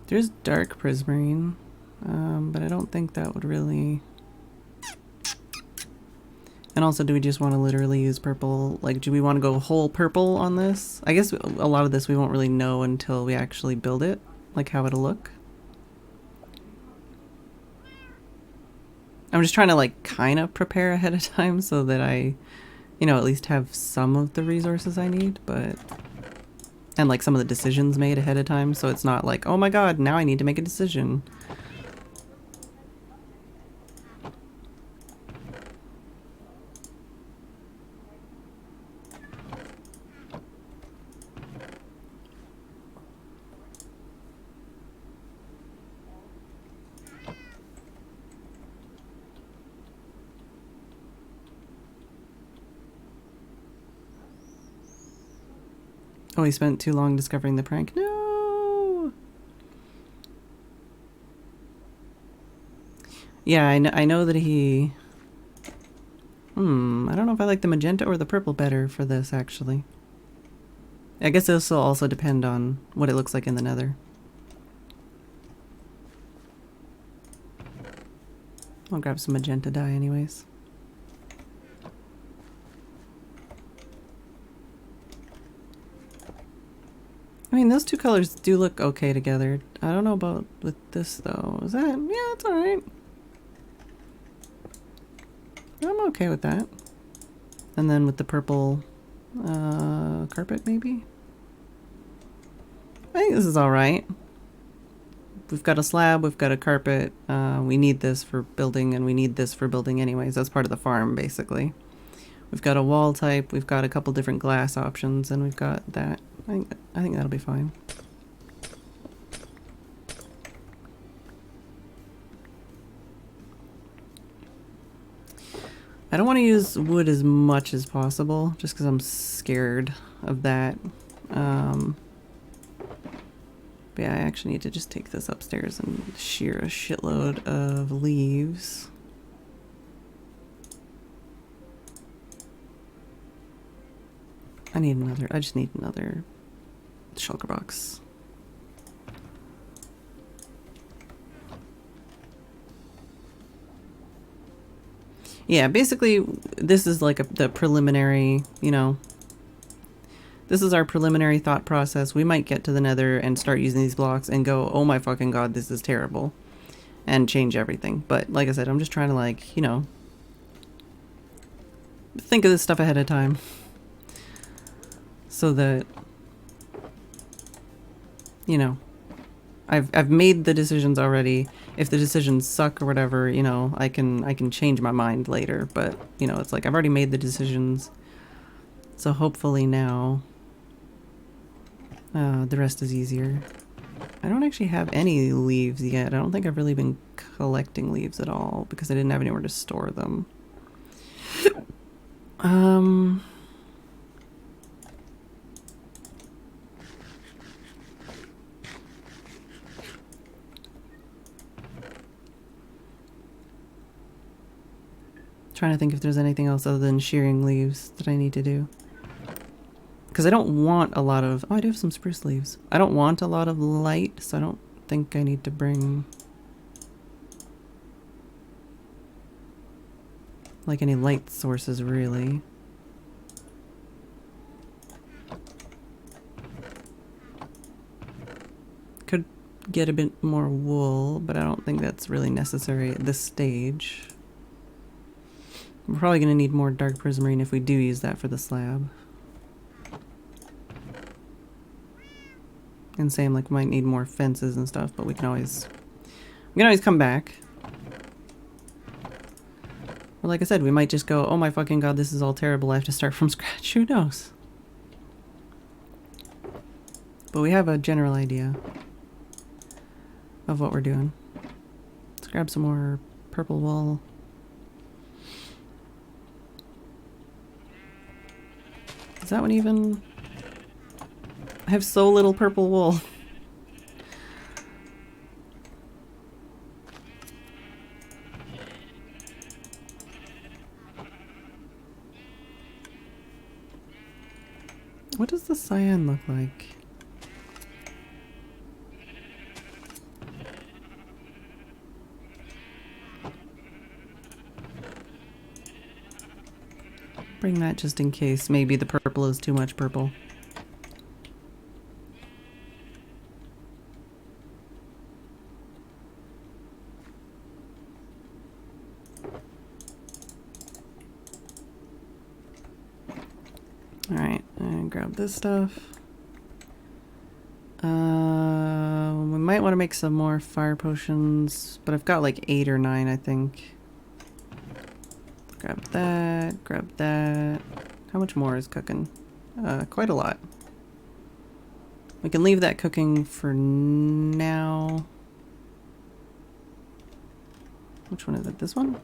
There's dark prismarine, but I don't think that would really... And also, do we just want to literally use purple? Like, do we want to go whole purple on this? I guess a lot of this we won't really know until we actually build it, like how it'll look. I'm just trying to, like, kind of prepare ahead of time so that I, you know, at least have some of the resources I need, but... And, like, some of the decisions made ahead of time, so it's not like, oh my god, now I need to make a decision. Oh, he spent too long discovering the prank. No! Yeah, I know that he... I don't know if I like the magenta or the purple better for this, actually. I guess this will also depend on what it looks like in the nether. I'll grab some magenta dye anyways. I mean, those two colors do look okay together. I don't know about with this, though. Is that... Yeah, it's alright. I'm okay with that. And then with the purple carpet, maybe? I think this is alright. We've got a slab, we've got a carpet. We need this for building, and we need this for building anyways. That's part of the farm, basically. We've got a wall type, we've got a couple different glass options, and we've got that. I think that'll be fine. I don't want to use wood as much as possible, just because I'm scared of that. But yeah, I actually need to just take this upstairs and shear a shitload of leaves. I just need another shulker box. Yeah, basically this is like the preliminary, you know, this is our preliminary thought process. We might get to the nether and start using these blocks and go, oh my fucking god, this is terrible, and change everything. But like I said, I'm just trying to, like, you know, think of this stuff ahead of time. So that, you know, I've made the decisions already. If the decisions suck or whatever, you know, I can change my mind later. But, you know, it's like I've already made the decisions. So hopefully now the rest is easier. I don't actually have any leaves yet. I don't think I've really been collecting leaves at all because I didn't have anywhere to store them. Trying to think if there's anything else other than shearing leaves that I need to do. Because I don't want a lot of... Oh, I do have some spruce leaves. I don't want a lot of light, so I don't think I need to bring... like any light sources, really. Could get a bit more wool, but I don't think that's really necessary at this stage. We're probably going to need more dark prismarine if we do use that for the slab. And same, like, we might need more fences and stuff, but we can always come back. Or like I said, we might just go, oh my fucking god, this is all terrible, I have to start from scratch. Who knows? But we have a general idea of what we're doing. Let's grab some more purple wool. Does that one even... I have so little purple wool. What does the cyan look like? Bring that just in case. Maybe the purple is too much purple. Alright, and grab this stuff. We might want to make some more fire potions, but I've got like 8 or 9, I think. Grab that, grab that. How much more is cooking? Quite a lot. We can leave that cooking for now. Which one is it? This one?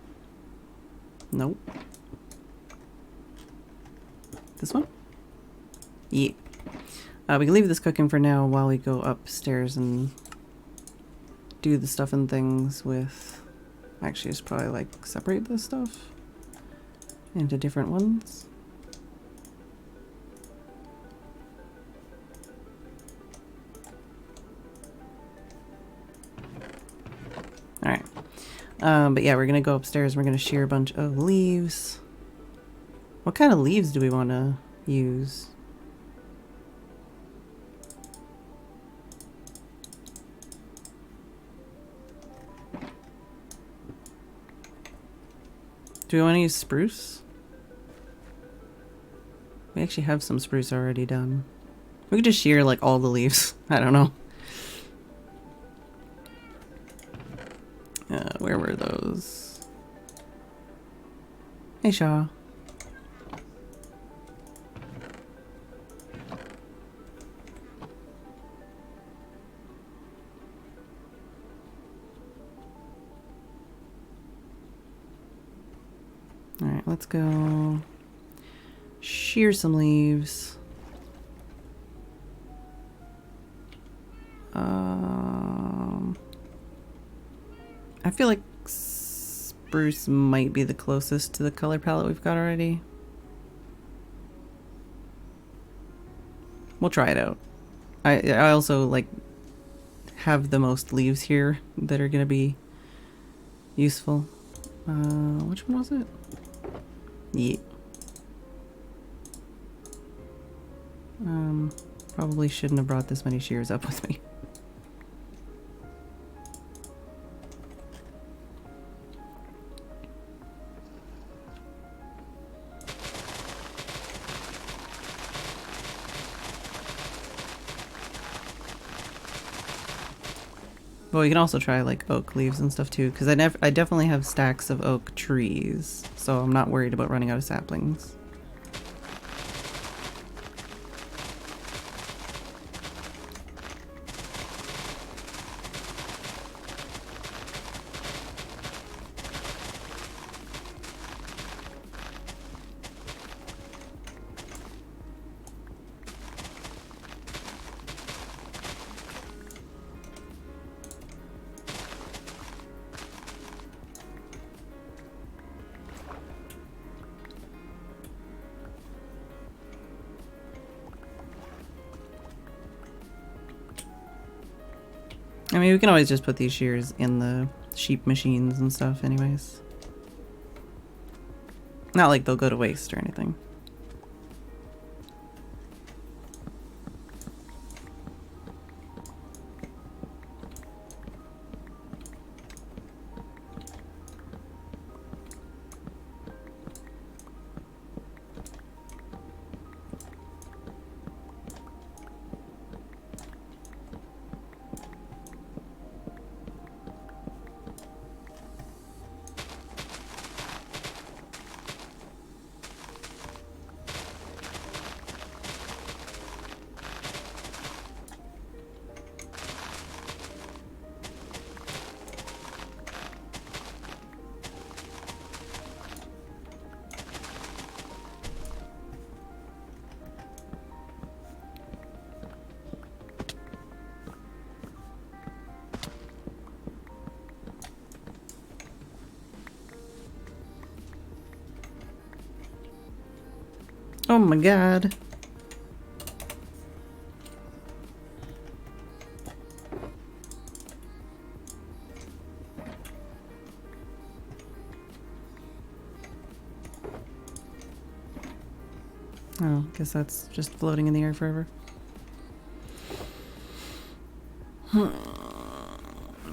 Nope. This one? Yeah. We can leave this cooking for now while we go upstairs and do the stuff and things with... Actually, just probably like separate this stuff into different ones. Alright. But yeah, we're gonna go upstairs. We're gonna shear a bunch of leaves. What kind of leaves do we want to use? Do we want to use spruce? We actually have some spruce already done. We could just shear like all the leaves. I don't know. Where were those? Hey, Shaw. Alright, let's go shear some leaves. I feel like spruce might be the closest to the color palette we've got already. We'll try it out. I also like have the most leaves here that are gonna be useful. Which one was it? Yeah. Probably shouldn't have brought this many shears up with me. But we can also try like oak leaves and stuff too, because I definitely have stacks of oak trees, so I'm not worried about running out of saplings. I mean, we can always just put these shears in the sheep machines and stuff anyways. Not like they'll go to waste or anything. Oh my god. Oh, guess that's just floating in the air forever. I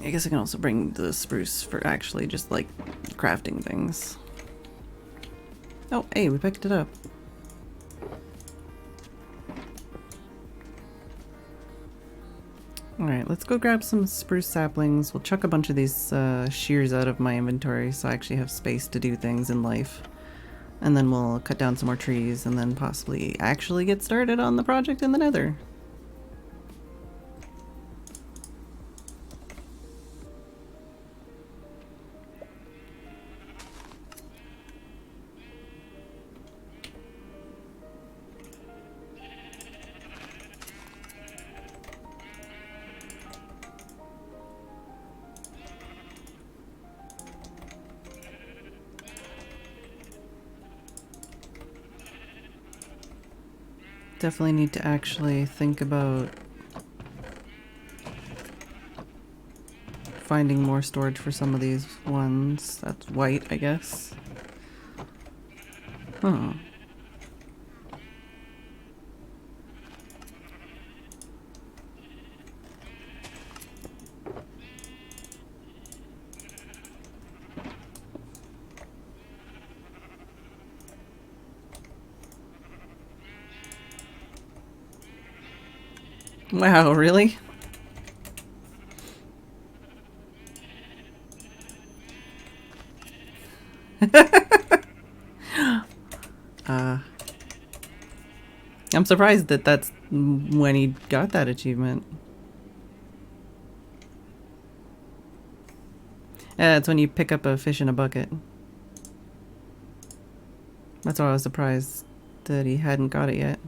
guess I can also bring the spruce for actually just like crafting things. Oh, hey, we picked it up. Alright, let's go grab some spruce saplings. We'll chuck a bunch of these shears out of my inventory so I actually have space to do things in life. And then we'll cut down some more trees and then possibly actually get started on the project in the Nether. Definitely need to actually think about finding more storage for some of these ones. That's white, I guess. Huh. Wow, really? I'm surprised that that's when he got that achievement. It's when you pick up a fish in a bucket. That's why I was surprised that he hadn't got it yet.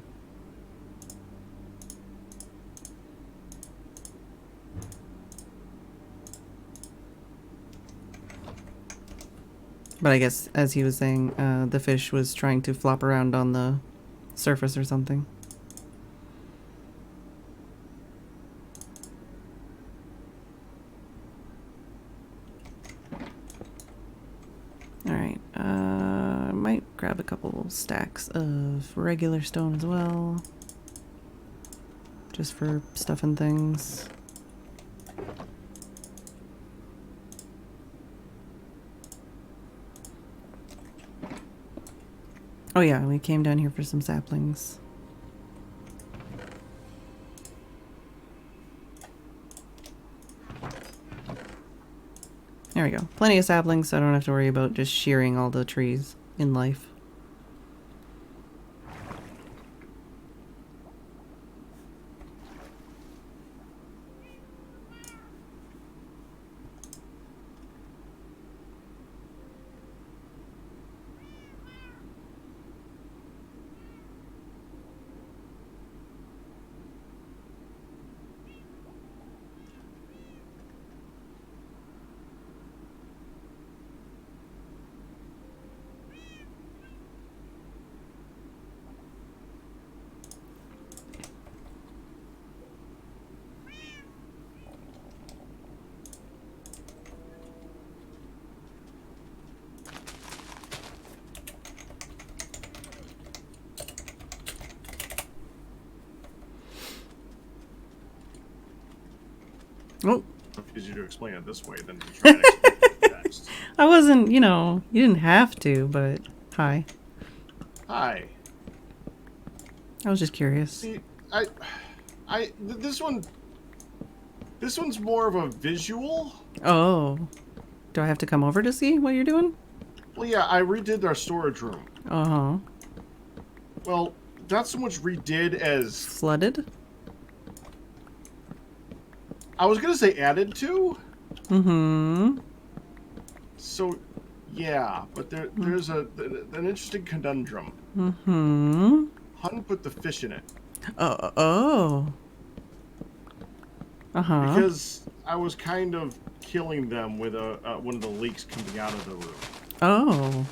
But I guess, as he was saying, the fish was trying to flop around on the surface or something. Alright, I might grab a couple stacks of regular stone as well. Just for stuff and things. Oh yeah, we came down here for some saplings. There we go. Plenty of saplings, so I don't have to worry about just shearing all the trees in life. Oh.
It's easier to explain it this way than to try and explain the text.
I wasn't, you know, you didn't have to, but hi.
Hi.
I was just curious.
See, this one's more of a visual.
Oh. Do I have to come over to see what you're doing?
Well, yeah, I redid our storage room.
Uh-huh.
Well, not so much redid as...
Flooded?
I was gonna say added to.
Mm-hmm.
So, yeah, but there's an interesting conundrum.
Mm-hmm.
Hun put the fish in it.
Oh. Uh-huh.
Because I was kind of killing them with one of the leaks coming out of the room.
Oh.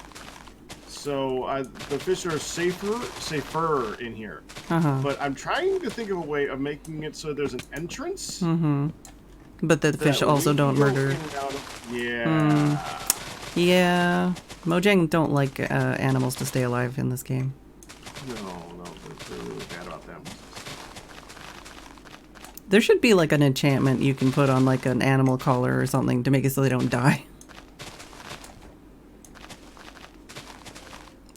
So the fish are safer in here. But I'm trying to think of a way of making it so there's an entrance.
But the fish also don't murder.
Yeah.
Yeah. Mojang don't like animals to stay alive in this game.
No, they're really bad about them.
There should be like an enchantment you can put on like an animal collar or something to make it so they don't die.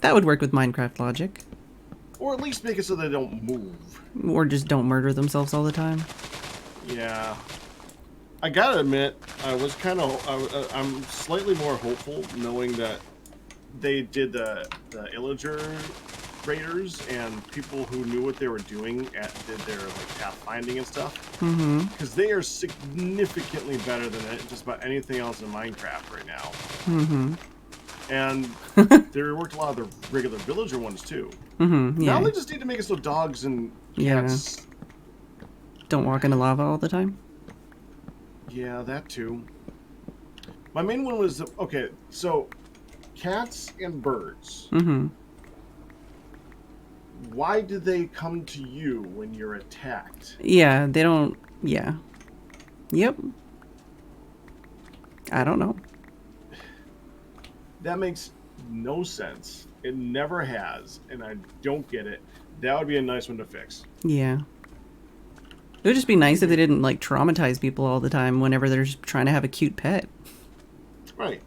That would work with Minecraft logic.
Or at least make it so they don't move.
Or just don't murder themselves all the time.
Yeah. I gotta admit, I'm slightly more hopeful knowing that they did the Illager raiders and people who knew what they were doing did their like pathfinding and stuff. Because they are significantly better than just about anything else in Minecraft right now. And they reworked a lot of the regular villager ones too. Now they just need to make it so dogs and cats
don't walk into lava all the time.
Yeah, that too. My main one was okay. So, cats and birds. Why do they come to you when you're attacked?
Yeah, they don't. Yeah. Yep. I don't know.
That makes no sense. It never has, and I don't get it. That would be a nice one to fix.
Yeah. It would just be nice if they didn't like traumatize people all the time whenever they're just trying to have a cute pet.
Right.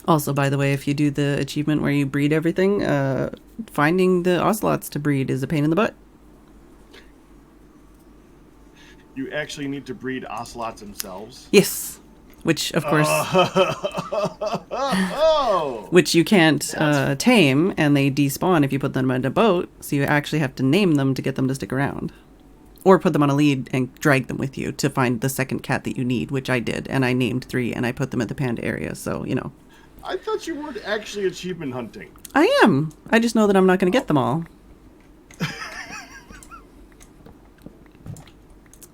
Also, by the way, if you do the achievement where you breed everything, finding the ocelots to breed is a pain in the butt.
You actually need to breed ocelots themselves?
Yes. Which, of course... which you can't tame, and they despawn if you put them in a boat, so you actually have to name them to get them to stick around. Or put them on a lead and drag them with you to find the second cat that you need, which I did, and I named 3, and I put them at the panda area, so, you know.
I thought you weren't actually achievement hunting.
I am. I just know that I'm not going to get them all.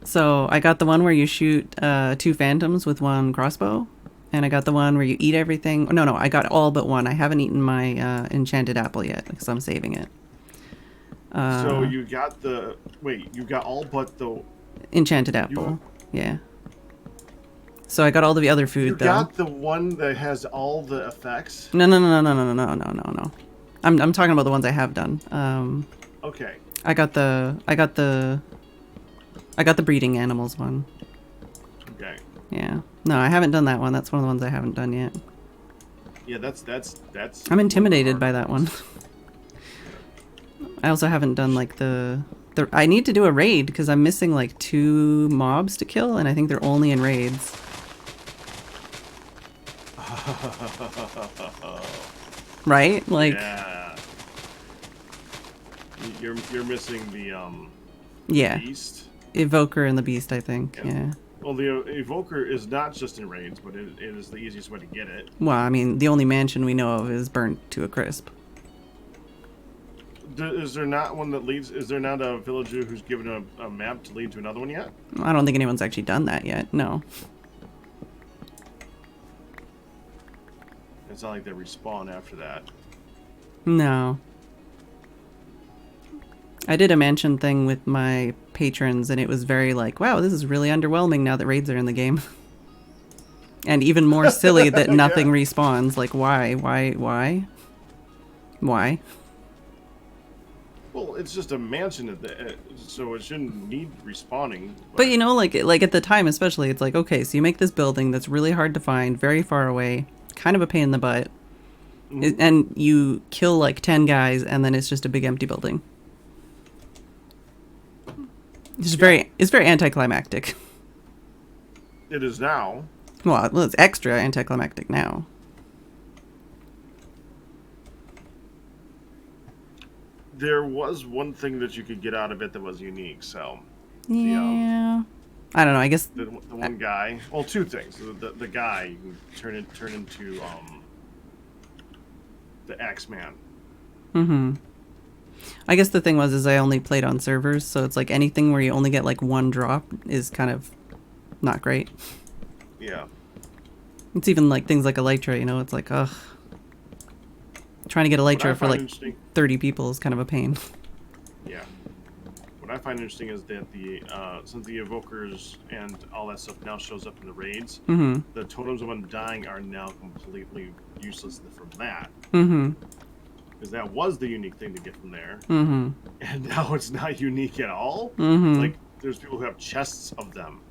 So I got the one where you shoot 2 phantoms with 1 crossbow, and I got the one where you eat everything. No, I got all but 1. I haven't eaten my enchanted apple yet because I'm saving it.
So you got the... Wait, you got all but the...
Enchanted apple, yeah. So I got all the other food, though.
You got the one that has all the effects?
No. I'm talking about the ones I have done.
Okay.
I got the breeding animals one.
Okay.
Yeah. No, I haven't done that one. That's one of the ones I haven't done yet.
Yeah, that's.
I'm intimidated by that one. I also haven't done like the. I need to do a raid because I'm missing like 2 mobs to kill, and I think they're only in raids. Right? Like.
Yeah. You're missing the beast.
Evoker and the beast, I think. Yeah.
Well, the evoker is not just in raids, but it is the easiest way to get it.
Well, I mean, the only mansion we know of is burnt to a crisp.
Is there not one that leads? Is there not a villager who's given a map to lead to another one yet?
I don't think anyone's actually done that yet. No.
It's not like they respawn after that.
No. I did a mansion thing with my patrons, and it was very like, wow, this is really underwhelming now that raids are in the game. And even more silly that nothing respawns. Like, why?
Well, it's just a mansion, so it shouldn't need respawning.
But you know, like at the time especially, it's like, okay, so you make this building that's really hard to find, very far away, kind of a pain in the butt, and you kill like 10 guys, and then it's just a big empty building. It's very anticlimactic.
It is now.
Well, it's extra anticlimactic now.
There was one thing that you could get out of it that was unique, so...
Yeah... I don't know, I guess...
The one guy... Well, 2 things. The guy, you can turn into, the X-Man.
I guess the thing is I only played on servers, so it's like anything where you only get like 1 drop is kind of not great.
Yeah.
It's even like things like elytra, you know, it's like, ugh. Trying to get elytra for like 30 people is kind of a pain.
Yeah. What I find interesting is that since the evokers and all that stuff now shows up in the raids, the totems of undying are now completely useless from that. Because that was the unique thing to get from there. And now it's not unique at all. Like, there's people who have chests of them.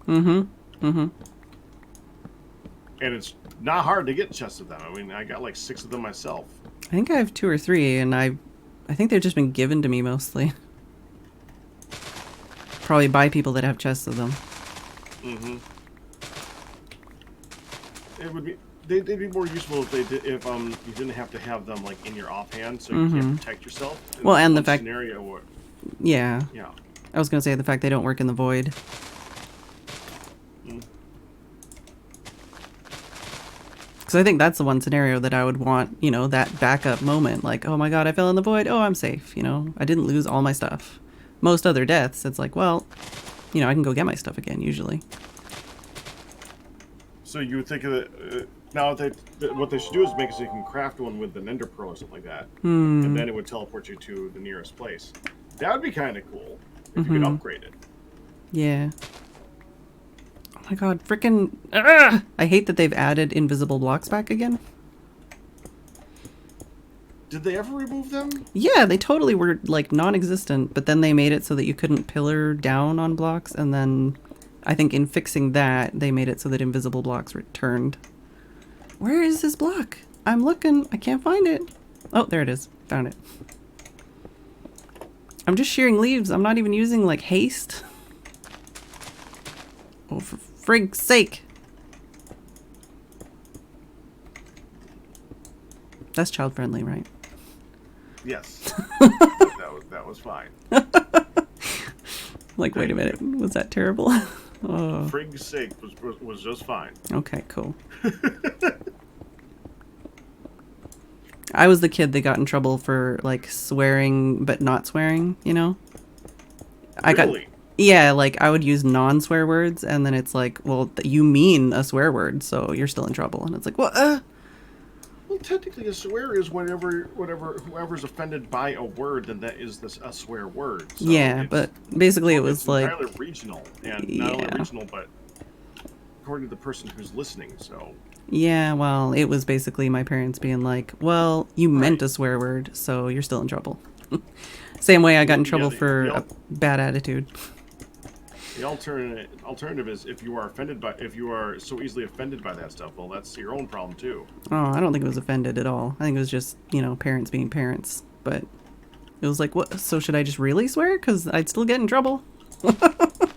And it's not hard to get chests of them. I mean, I got like 6 of them myself.
I think I have 2 or 3, and I think they've just been given to me mostly. Probably by people that have chests of them.
It would be they'd be more useful if you didn't have to have them like in your offhand, so you can't protect yourself.
Well, and the fact
scenario where,
yeah, I was gonna say the fact they don't work in the void. Because I think that's the one scenario that I would want, you know, that backup moment. Like, oh my god, I fell in the void. Oh, I'm safe. You know, I didn't lose all my stuff. Most other deaths, it's like, well, you know, I can go get my stuff again, usually.
So you would think of it, now what they should do is make it so you can craft one with an ender pearl or something like that. And then it would teleport you to the nearest place. That would be kind of cool if you could upgrade it.
Yeah. Oh my god, frickin'... I hate that they've added invisible blocks back again.
Did they ever remove them?
Yeah, they totally were, like, non-existent, but then they made it so that you couldn't pillar down on blocks, and then I think in fixing that, they made it so that invisible blocks returned. Where is this block? I'm looking. I can't find it. Oh, there it is. Found it. I'm just shearing leaves. I'm not even using, like, haste. Oh, for frig's sake. That's child-friendly, right?
Yes. that was fine.
Like, wait a minute. Was that terrible?
Oh. Frig's sake was just fine.
Okay, cool. I was the kid that got in trouble for, like, swearing but not swearing, you know?
Really?
Yeah, like, I would use non-swear words, and then it's like, well, you mean a swear word, so you're still in trouble. And it's like, well,
Well, technically, a swear is whoever's offended by a word, then that is a swear word. So
yeah, but basically it was like
entirely regional, and not only regional, but according to the person who's listening. So
yeah, well, it was basically my parents being like, "Well, you meant a swear word, so you're still in trouble." Same way I got in trouble for a bad attitude.
The alternative is if you are so easily offended by that stuff, well, that's your own problem too.
Oh, I don't think it was offended at all. I think it was just, you know, parents being parents. But it was like, what? So should I just really swear? Because I'd still get in trouble.
That's a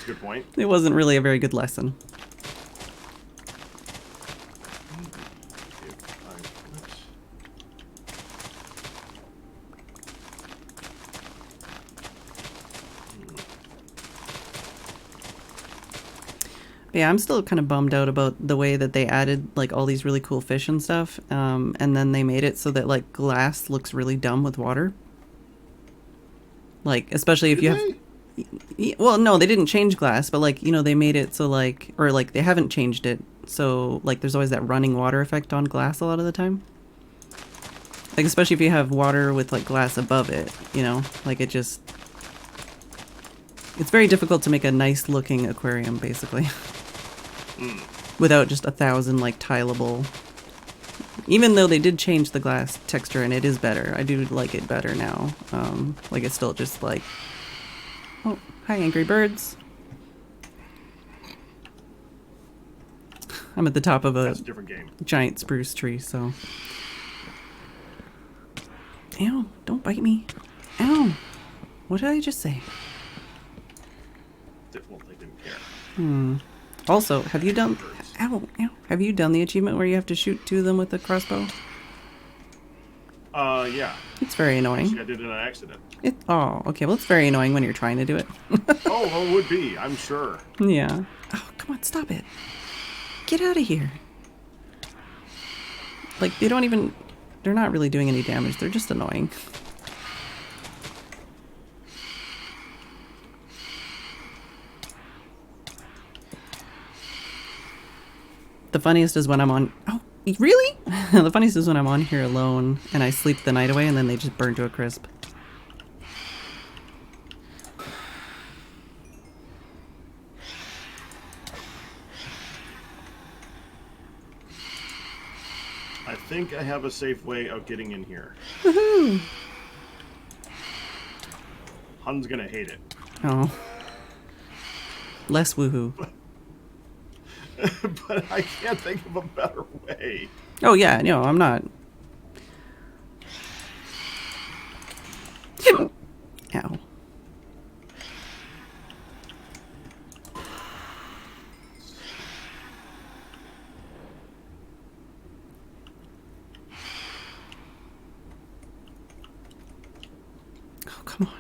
good point.
It wasn't really a very good lesson. Yeah, I'm still kind of bummed out about the way that they added like all these really cool fish and stuff, and then they made it so that like glass looks really dumb with water. Like, especially if you have... Well, no, they didn't change glass, but like, you know, they made it so like, or like they haven't changed it, so like there's always that running water effect on glass a lot of the time. Like, especially if you have water with like glass above it, you know, like it just... It's very difficult to make a nice looking aquarium, basically. Without just 1,000 like tileable. Even though they did change the glass texture and it is better, I do like it better now. Like it's still just like, oh, hi angry birds. I'm at the top of a
different game.
Giant spruce tree, so. Ow! Don't bite me. Ow! What did I just say?
Well, they didn't care.
Also, have you done... Ow, ow. Have you done the achievement where you have to shoot 2 of them with a crossbow?
Yeah.
It's very annoying.
Actually, I did it on accident.
Oh, okay. Well, it's very annoying when you're trying to do it.
Oh, well, it would be, I'm sure.
Yeah. Oh, come on, stop it. Get out of here. Like, they don't even... They're not really doing any damage. They're just annoying. The funniest is when I'm on... Oh, really? The funniest is when I'm on here alone and I sleep the night away and then they just burn to a crisp.
I think I have a safe way of getting in here.
Woohoo!
Hun's gonna hate it.
Oh. Less woohoo.
But I can't think of a better way.
Oh yeah, no, I'm not. Ow. Oh, come on.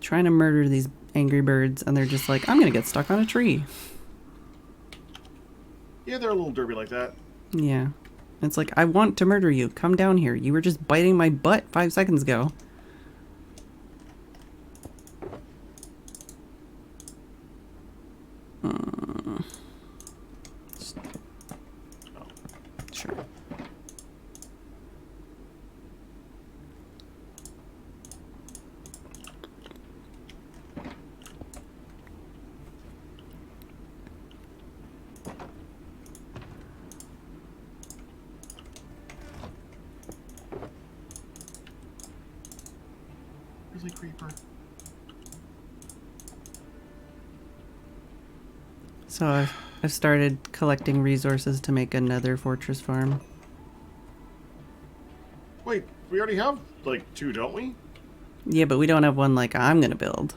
Trying to murder these angry birds and they're just like, I'm gonna get stuck on a tree.
Yeah, they're a little derpy like that.
Yeah. It's like, I want to murder you. Come down here. You were just biting my butt 5 seconds ago. Sure.
Really, creeper?
So I've started collecting resources to make a Nether fortress farm.
Wait, we already have, like, 2, don't we?
Yeah, but we don't have one like I'm gonna build.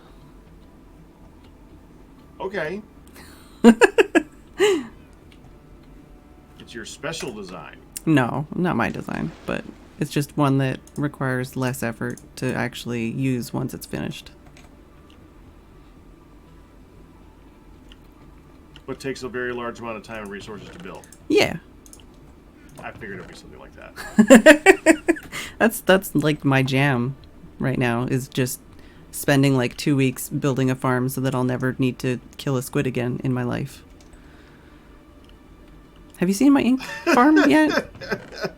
Okay. It's your special design.
No, not my design, but it's just one that requires less effort to actually use once it's finished.
But takes a very large amount of time and resources to build.
Yeah.
I figured it'd be something like that.
That's like my jam right now, is just spending like 2 weeks building a farm so that I'll never need to kill a squid again in my life. Have you seen my ink farm yet?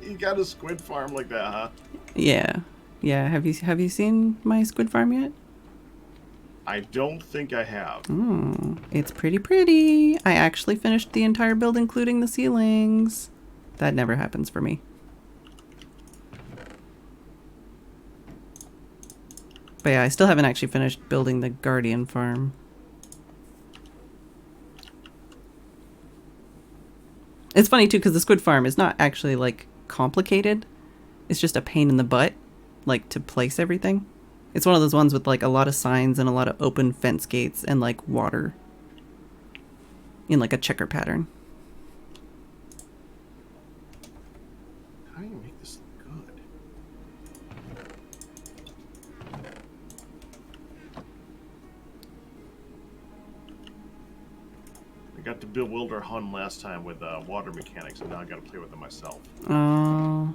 You got a squid farm like that, huh?
Yeah. Yeah, have you seen my squid farm yet?
I don't think I have.
It's pretty. I actually finished the entire build, including the ceilings. That never happens for me. But yeah, I still haven't actually finished building the guardian farm. It's funny too, because the squid farm is not actually like complicated. It's just a pain in the butt, like to place everything. It's one of those ones with like a lot of signs and a lot of open fence gates and like water in like a checker pattern.
How do you make this look good? I got to bewilder Hun last time with water mechanics, and now I got to play with them myself.
Oh.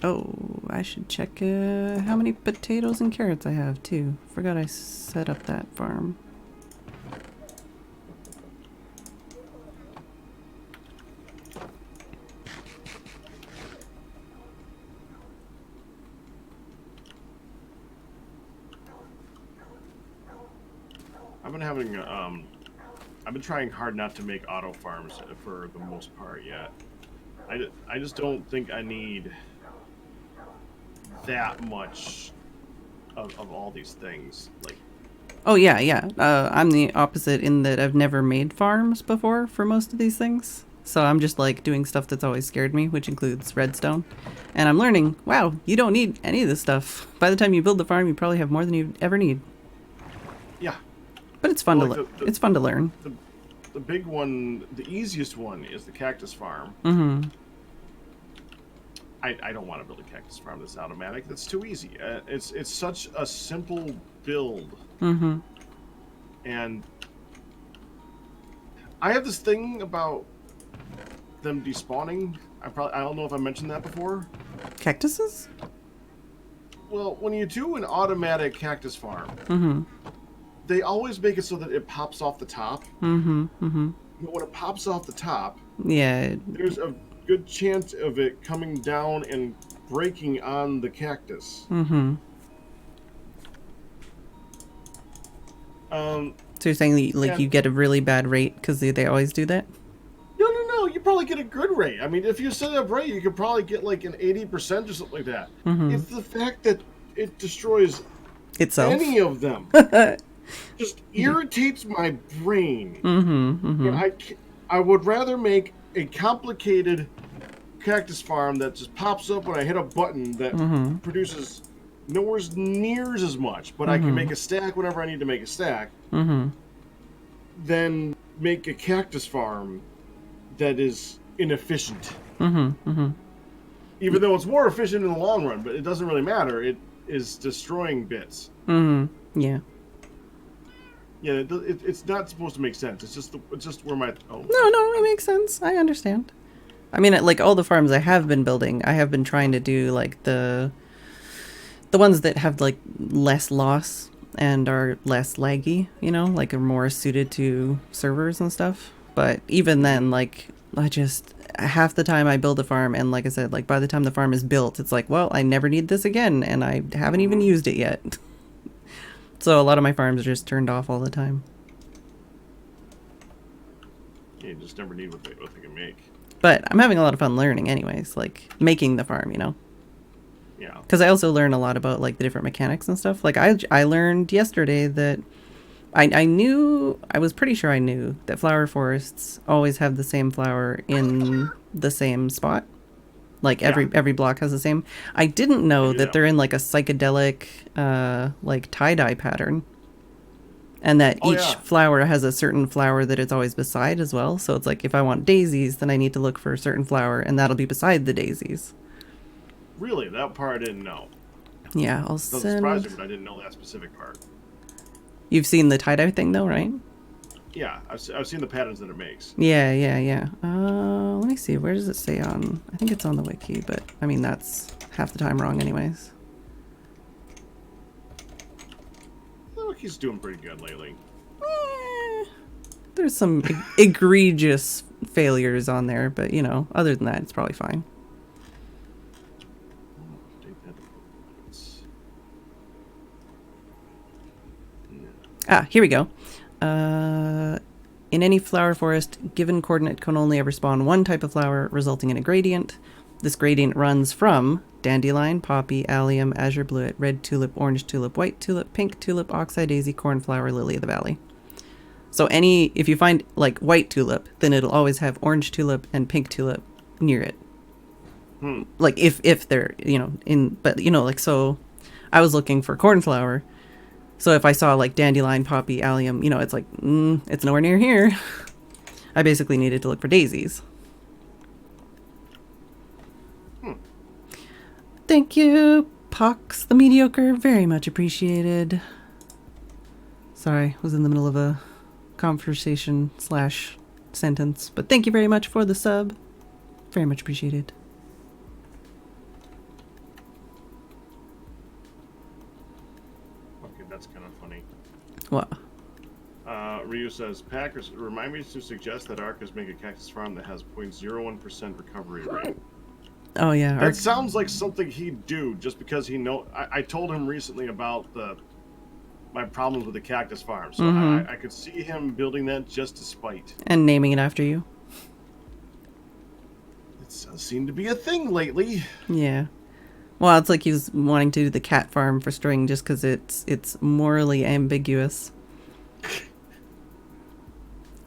Oh, I should check how many potatoes and carrots I have too. Forgot I set up that farm.
I've been having I've been trying hard not to make auto farms for the most part yet. I just don't think I need that much of all these things. Like,
Oh yeah. I'm the opposite in that I've never made farms before for most of these things. So I'm just like doing stuff that's always scared me, which includes redstone. And I'm learning, wow, you don't need any of this stuff. By the time you build the farm, you probably have more than you ever need.
yeah.
But it's fun
Well,
to it's fun to learn.
The big one, the easiest one is the cactus farm.
Mm-hmm.
I don't want to build a cactus farm that's automatic. That's too easy. It's such a simple build.
Mm-hmm.
And I have this thing about them despawning. I don't know if I mentioned that before.
Cactuses?
Well, when you do an automatic cactus farm,
Mm-hmm.
they always make it so that it pops off the top.
Mm-hmm. Mm-hmm.
But when it pops off the top,
yeah,
there's a good chance of it coming down and breaking on the cactus.
Mm-hmm.
So
you're saying that, you get a really bad rate because they always do that?
No. You probably get a good rate. I mean, if you set it up right, you could probably get like an 80% or something like that.
Mm-hmm.
It's the fact that it destroys
itself.
Any of them just irritates my brain.
Mm-hmm. Mm-hmm.
And I would rather make a complicated cactus farm that just pops up when I hit a button that
Mm-hmm.
produces nowhere near as much, but I can make a stack whenever I need to make a stack, than make a cactus farm that is inefficient. Even though it's more efficient in the long run, but it doesn't really matter. It is destroying bits.
Yeah.
Yeah, it's not supposed to make sense. It's just where my...
No, it makes sense. I understand. I mean, like, all the farms I have been building, I have been trying to do, like, the ones that have, like, less loss and are less laggy, you know? Like, are more suited to servers and stuff. But even then, like, half the time I build a farm, and like I said, like, by the time the farm is built, it's like, well, I never need this again, and I haven't even used it yet. So a lot of my farms are just turned off all the time.
Yeah, you just never need what they can make.
But I'm having a lot of fun learning anyways, like, making the farm, you know?
Yeah.
Because I also learn a lot about, like, the different mechanics and stuff. Like, I learned yesterday that I was pretty sure I knew that flower forests always have the same flower in the same spot. Like, every block has the same. I didn't know that they're in, like, a psychedelic, like, tie-dye pattern. And that each flower has a certain flower that it's always beside as well. So it's like, if I want daisies, then I need to look for a certain flower, and that'll be beside the daisies.
Really? That part I didn't know.
Yeah, I'll
send...
Doesn't
surprise me, but I didn't know that specific part.
You've seen the tie-dye thing, though, right?
Yeah, I've seen the patterns that it makes.
Yeah. Let me see. Where does it say on... I think it's on the wiki, but, I mean, that's half the time wrong anyways.
The wiki's doing pretty good lately.
There's some egregious failures on there, but, you know, other than that, it's probably fine. Here we go. In any flower forest, given coordinate can only ever spawn one type of flower, resulting in a gradient. This gradient runs from dandelion, poppy, allium, azure bluet, red tulip, orange tulip, white tulip, pink tulip, oxeye daisy, cornflower, lily of the valley. So if you find, like, white tulip, then it'll always have orange tulip and pink tulip near it. Like, if they're, you know, but, you know, like, so I was looking for cornflower. So if I saw, like, dandelion, poppy, allium, you know, it's like, it's nowhere near here. I basically needed to look for daisies. Thank you, Pox the Mediocre. Very much appreciated. Sorry, was in the middle of a conversation / sentence. But thank you very much for the sub. Very much appreciated.
That's kind of funny.
What?
Ryu says, Packers, remind me to suggest that Arcus make a cactus farm that has 0.01% recovery rate.
Oh, yeah.
That sounds like something he'd do just because he know. I told him recently about my problems with the cactus farm, so I could see him building that just to spite.
And naming it after you.
It does seem to be a thing lately.
Yeah. Well, it's like he was wanting to do the cat farm for string just because it's morally ambiguous.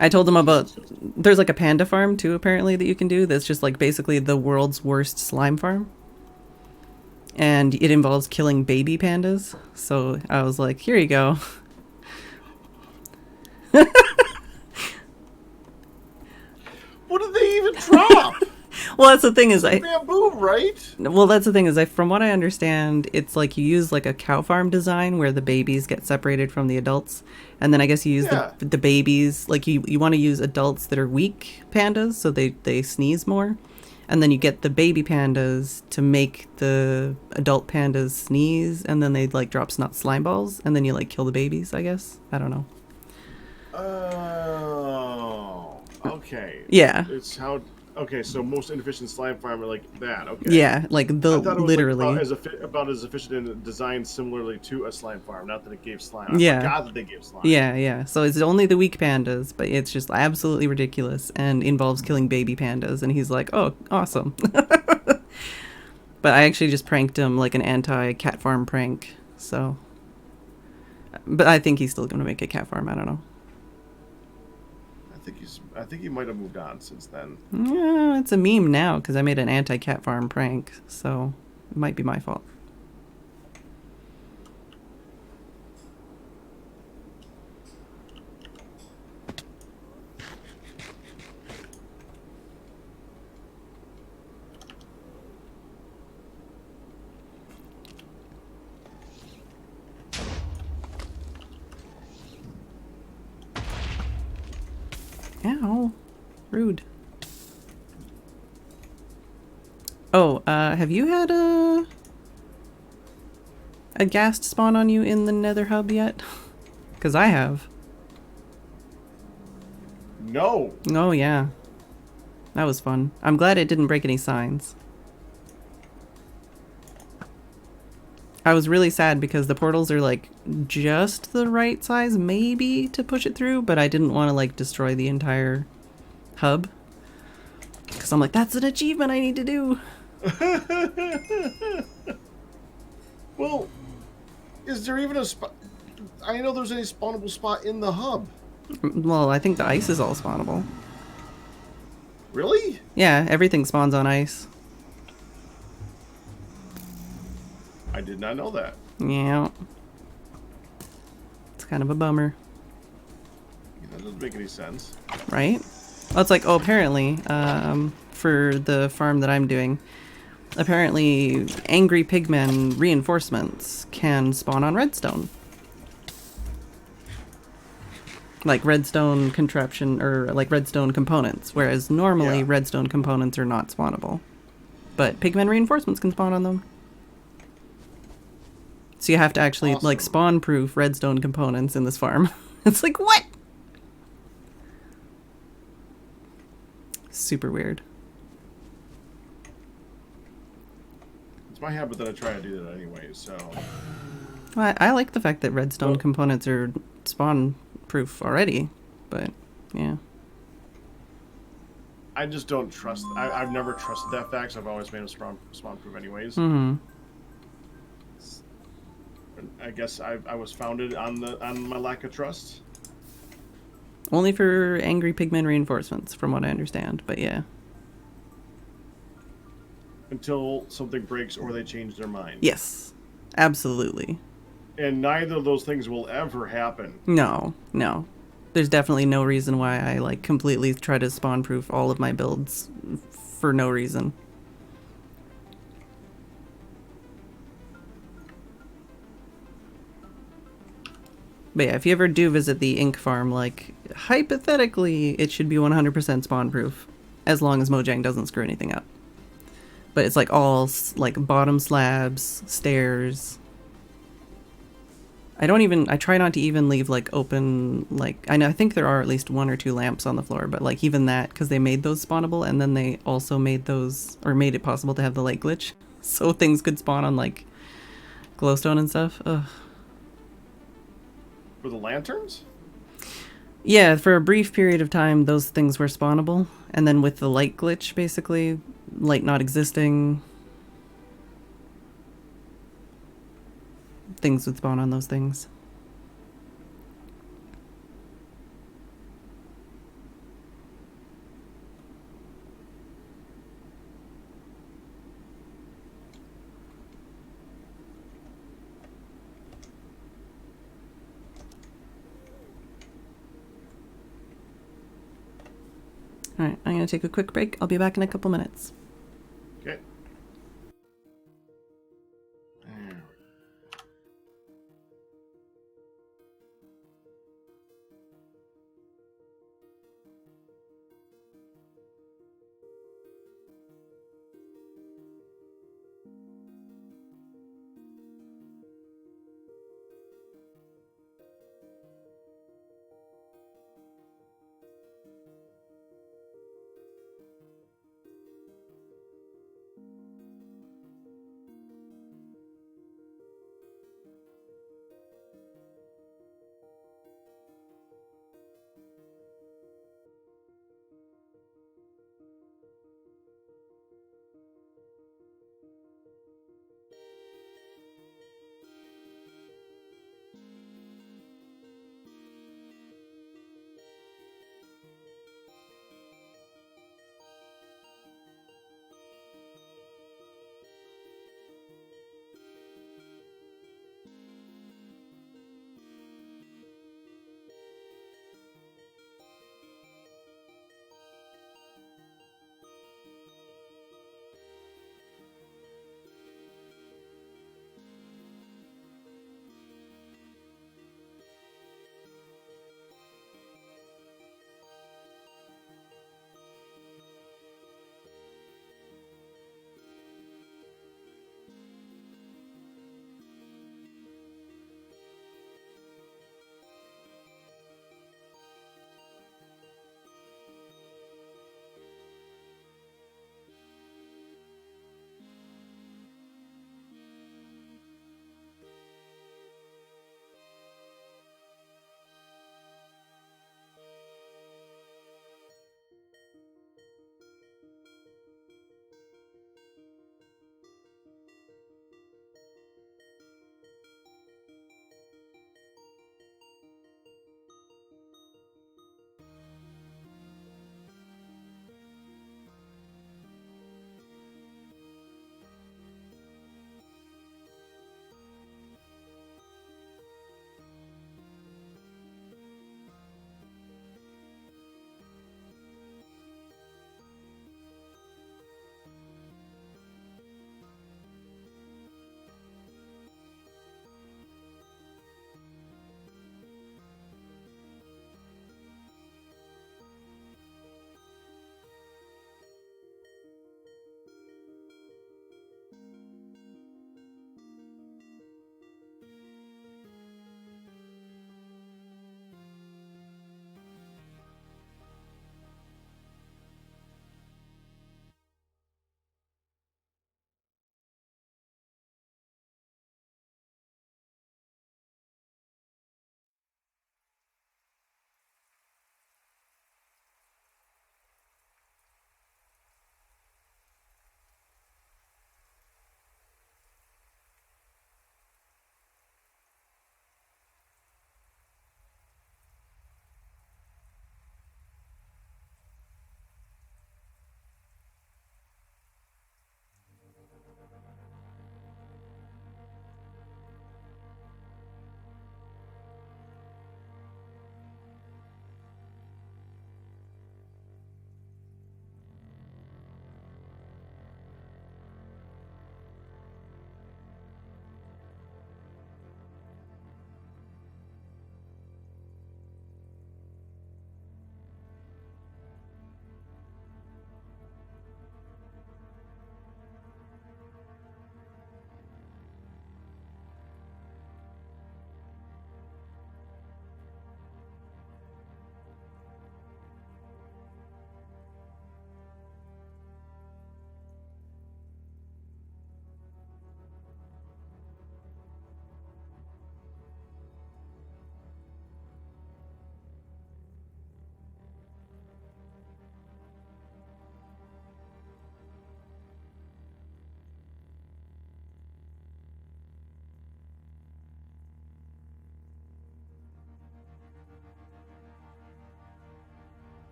I told him about... There's like a panda farm too, apparently, that you can do. That's just like basically the world's worst slime farm. And it involves killing baby pandas. So I was like, here you go.
What did they even drop?
Well, that's the thing is
bamboo, right?
Well, that's the thing is from what I understand, it's like you use like a cow farm design where the babies get separated from the adults, and then I guess you use the babies like you want to use adults that are weak pandas so they sneeze more, and then you get the baby pandas to make the adult pandas sneeze, and then they like drop slime balls, and then you like kill the babies. I guess I don't know.
Oh, okay.
Yeah.
It's how. Okay, so most inefficient slime farm are like that. Okay.
Yeah, like the
I thought it was
literally
like about as efficient and designed similarly to a slime farm. Not that it gave slime.
Yeah.
I forgot that they gave slime.
Yeah. So it's only the weak pandas, but it's just absolutely ridiculous and involves killing baby pandas. And he's like, "Oh, awesome." But I actually just pranked him like an anti-cat farm prank. So, but I think he's still going to make a cat farm. I don't know.
I think he might have moved on since then.
Yeah, it's a meme now because I made an anti-cat farm prank, so it might be my fault. Ow. Rude. Oh, have you had a ghast spawn on you in the Nether hub yet? Because I have.
No.
Oh, yeah. That was fun. I'm glad it didn't break any signs. I was really sad because the portals are like just the right size maybe to push it through, but I didn't want to like destroy the entire hub. Because I'm like, that's an achievement I need to do.
Well, is there even a spot? I know there's any spawnable spot in the hub.
Well, I think the ice is all spawnable.
Really?
Yeah, everything spawns on ice.
I did not know that.
Yeah. It's kind of a bummer.
Yeah, that doesn't make any sense.
Right? Well, it's like, oh, apparently, for the farm that I'm doing, apparently angry pigmen reinforcements can spawn on redstone. Like redstone contraption, or like redstone components, whereas normally redstone components are not spawnable. But pigmen reinforcements can spawn on them. So you have to actually like spawn-proof redstone components in this farm. It's like, what? Super weird.
It's my habit that I try to do that anyway, so...
I like the fact that redstone components are spawn-proof already, but yeah.
I just don't trust... I've never trusted that fact, so I've always made them spawn-proof anyways.
Mm-hmm.
I guess I was founded on my lack of trust.
Only for angry pigmen reinforcements, from what I understand, but yeah.
Until something breaks or they change their mind.
Yes, absolutely.
And neither of those things will ever happen.
No. There's definitely no reason why I like completely try to spawn-proof all of my builds for no reason. But yeah, if you ever do visit the ink farm, like, hypothetically, it should be 100% spawn-proof, as long as Mojang doesn't screw anything up. But it's like all, like, bottom slabs, stairs. I try not to even leave, like, open, like, I think there are at least 1 or 2 lamps on the floor, but, like, even that, because they made those spawnable, and then they also made those, or made it possible to have the light glitch, so things could spawn on, like, glowstone and stuff. Ugh.
For the lanterns?
Yeah, for a brief period of time, those things were spawnable. And then with the light glitch, basically, light not existing, things would spawn on those things. Alright, I'm going to take a quick break. I'll be back in a couple minutes.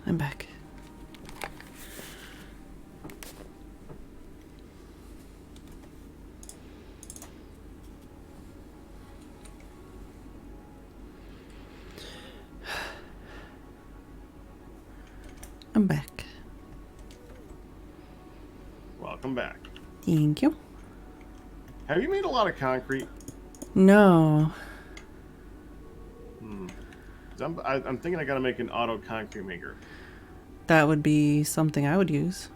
I'm back. I'm back.
Welcome back.
Thank you.
Have you made a lot of concrete?
No.
I'm thinking I gotta make an auto concrete maker.
That would be something I would use.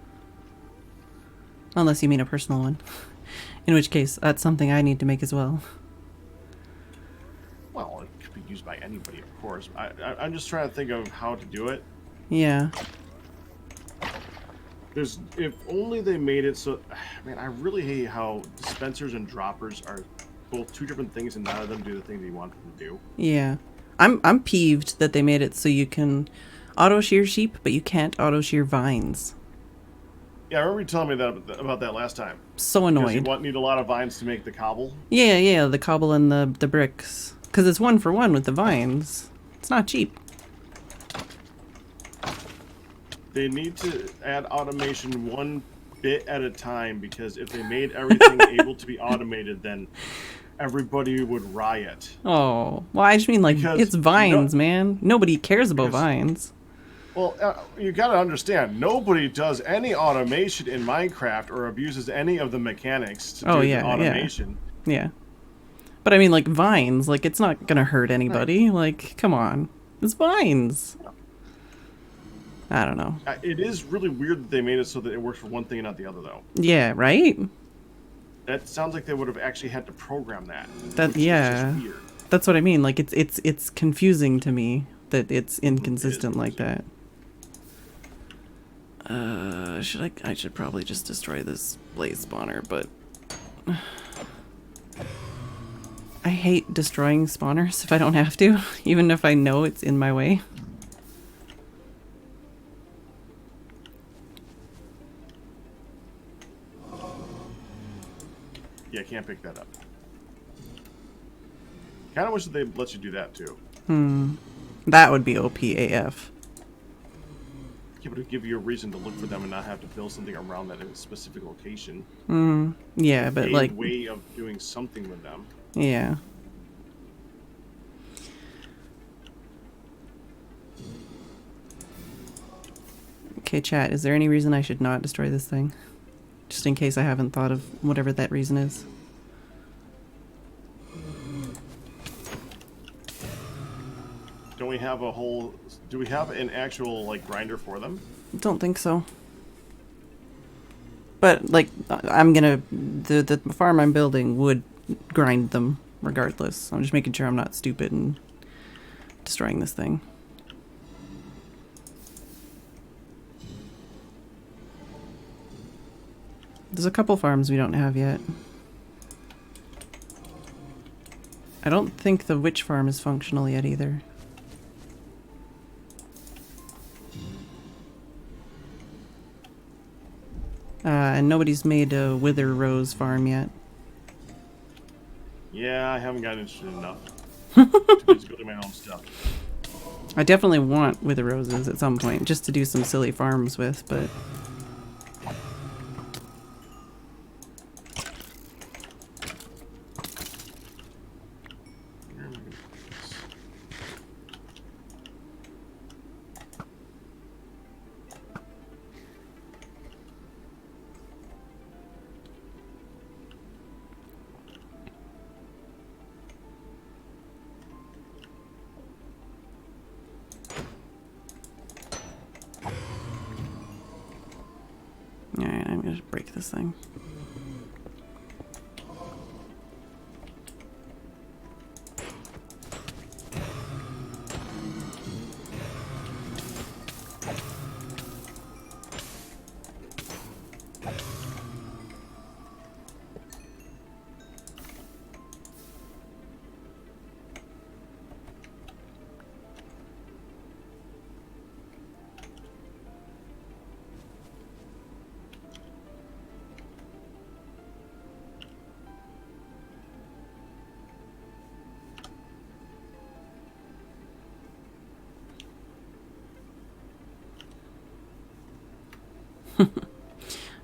Unless you mean a personal one. In which case, that's something I need to make as well.
Well, it could be used by anybody, of course. I'm just trying to think of how to do it.
Yeah.
If only they made it so... Man, I really hate how dispensers and droppers are both two different things and none of them do the thing that you want them to do.
Yeah. I'm peeved that they made it so you can auto shear sheep, but you can't auto shear vines.
Yeah, I remember you telling me that about that last time.
So annoyed.
Because you need a lot of vines to make the cobble.
Yeah, the cobble and the bricks. Because it's 1 for 1 with the vines. It's not cheap.
They need to add automation one bit at a time, because if they made everything able to be automated, then everybody would riot.
Oh, well, I just mean, like,
Because
it's vines, man. Nobody cares about vines.
Well, you gotta understand, nobody does any automation in Minecraft or abuses any of the mechanics to do the automation.
Yeah. But I mean, like, vines, like, it's not gonna hurt anybody. Right. Like, come on. It's vines. I don't know.
It is really weird that they made it so that it works for one thing and not the other, though.
Yeah, right?
That sounds like they would have actually had to program that.
Yeah. Is just weird. That's what I mean. Like, it's confusing to me that it's inconsistent like that. I should probably just destroy this blaze spawner, but I hate destroying spawners if I don't have to, even if I know it's in my way.
Yeah, I can't pick that up. Kind of wish that they'd let you do that too.
That would be OP AF.
Yeah, but it would give you a reason to look for them and not have to build something around that in a specific location.
Yeah, but like...
a way of doing something with them.
Yeah. Okay, chat, is there any reason I should not destroy this thing? Just in case I haven't thought of whatever that reason is.
Don't we have a whole... Do we have an actual, like, grinder for them?
Don't think so. But, like, I'm gonna... The farm I'm building would grind them regardless. I'm just making sure I'm not stupid and destroying this thing. There's a couple farms we don't have yet. I don't think the witch farm is functional yet either. And nobody's made a wither rose farm yet.
Yeah, I haven't gotten interested enough. Too busy building my own stuff.
I definitely want wither roses at some point, just to do some silly farms with, but... Alright, I'm gonna break this thing.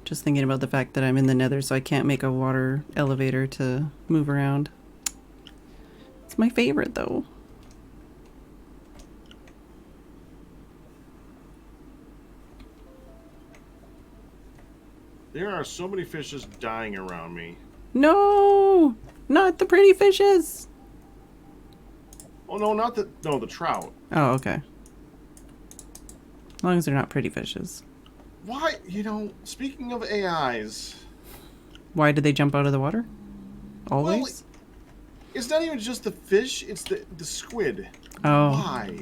Just thinking about the fact that I'm in the Nether, so I can't make a water elevator to move around. It's my favorite, though.
There are so many fishes dying around me.
No! Not the pretty fishes!
Oh, no, not the... No, the trout.
Oh, okay. As long as they're not pretty fishes.
Why? You know, speaking of AIs...
Why did they jump out of the water? Always?
Well, it's not even just the fish, it's the squid.
Oh.
Why?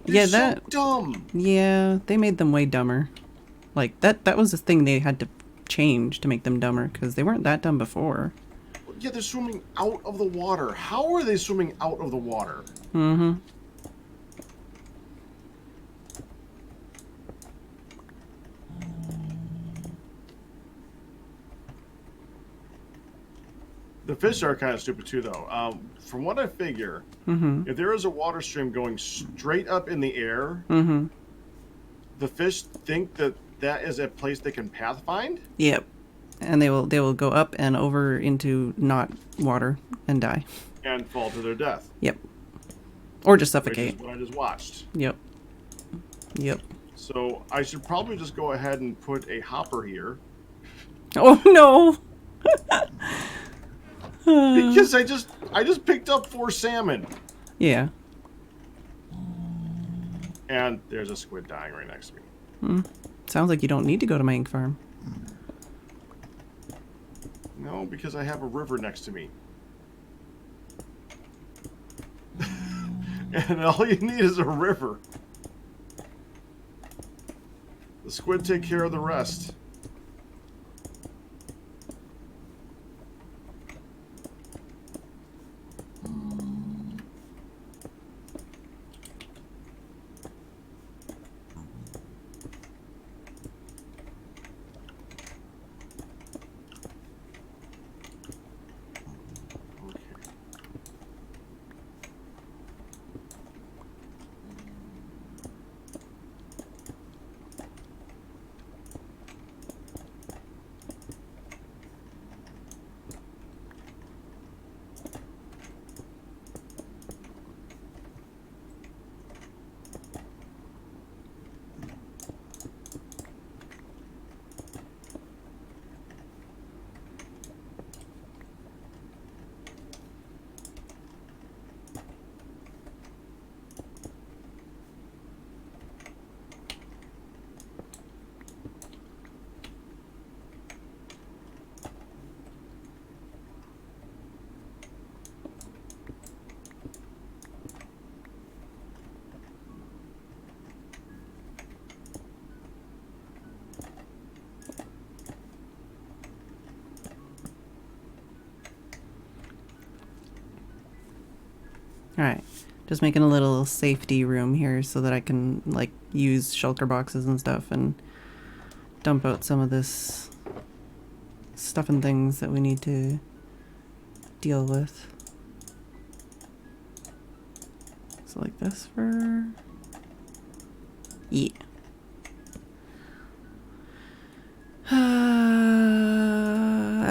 They're
Yeah,
so dumb.
Yeah, they made them way dumber. Like, that was the thing they had to change to make them dumber, because they weren't that dumb before.
Yeah, they're swimming out of the water. How are they swimming out of the water?
Mm-hmm.
The fish are kind of stupid too, though. From what I figure, if there is a water stream going straight up in the air, the fish think that that is a place they can path find.
Yep, and they will go up and over into not water and die.
And fall to their death.
Yep. Or just suffocate.
Which is what I just watched.
Yep. Yep.
So I should probably just go ahead and put a hopper here.
Oh no!
Because I just picked up 4 salmon.
Yeah.
And there's a squid dying right next to me.
Sounds like you don't need to go to my ink farm.
No, because I have a river next to me. And all you need is a river. The squid take care of the rest.
Alright. Just making a little safety room here so that I can, like, use shulker boxes and stuff and dump out some of this stuff and things that we need to deal with. So like this for... Yeah. I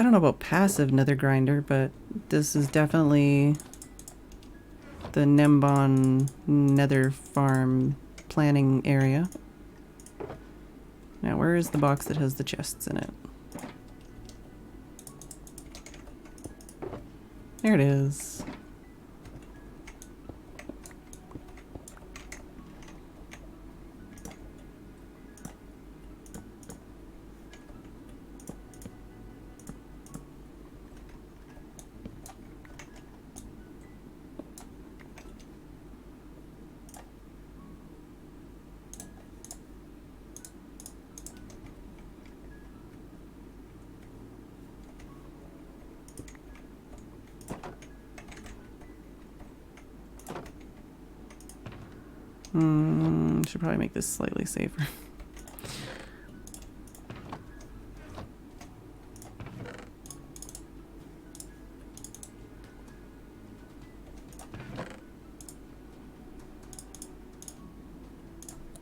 don't know about passive nether grinder, but this is definitely the Nembon nether farm planning area. Now, where is the box that has the chests in it? There it is. Should probably make this slightly safer.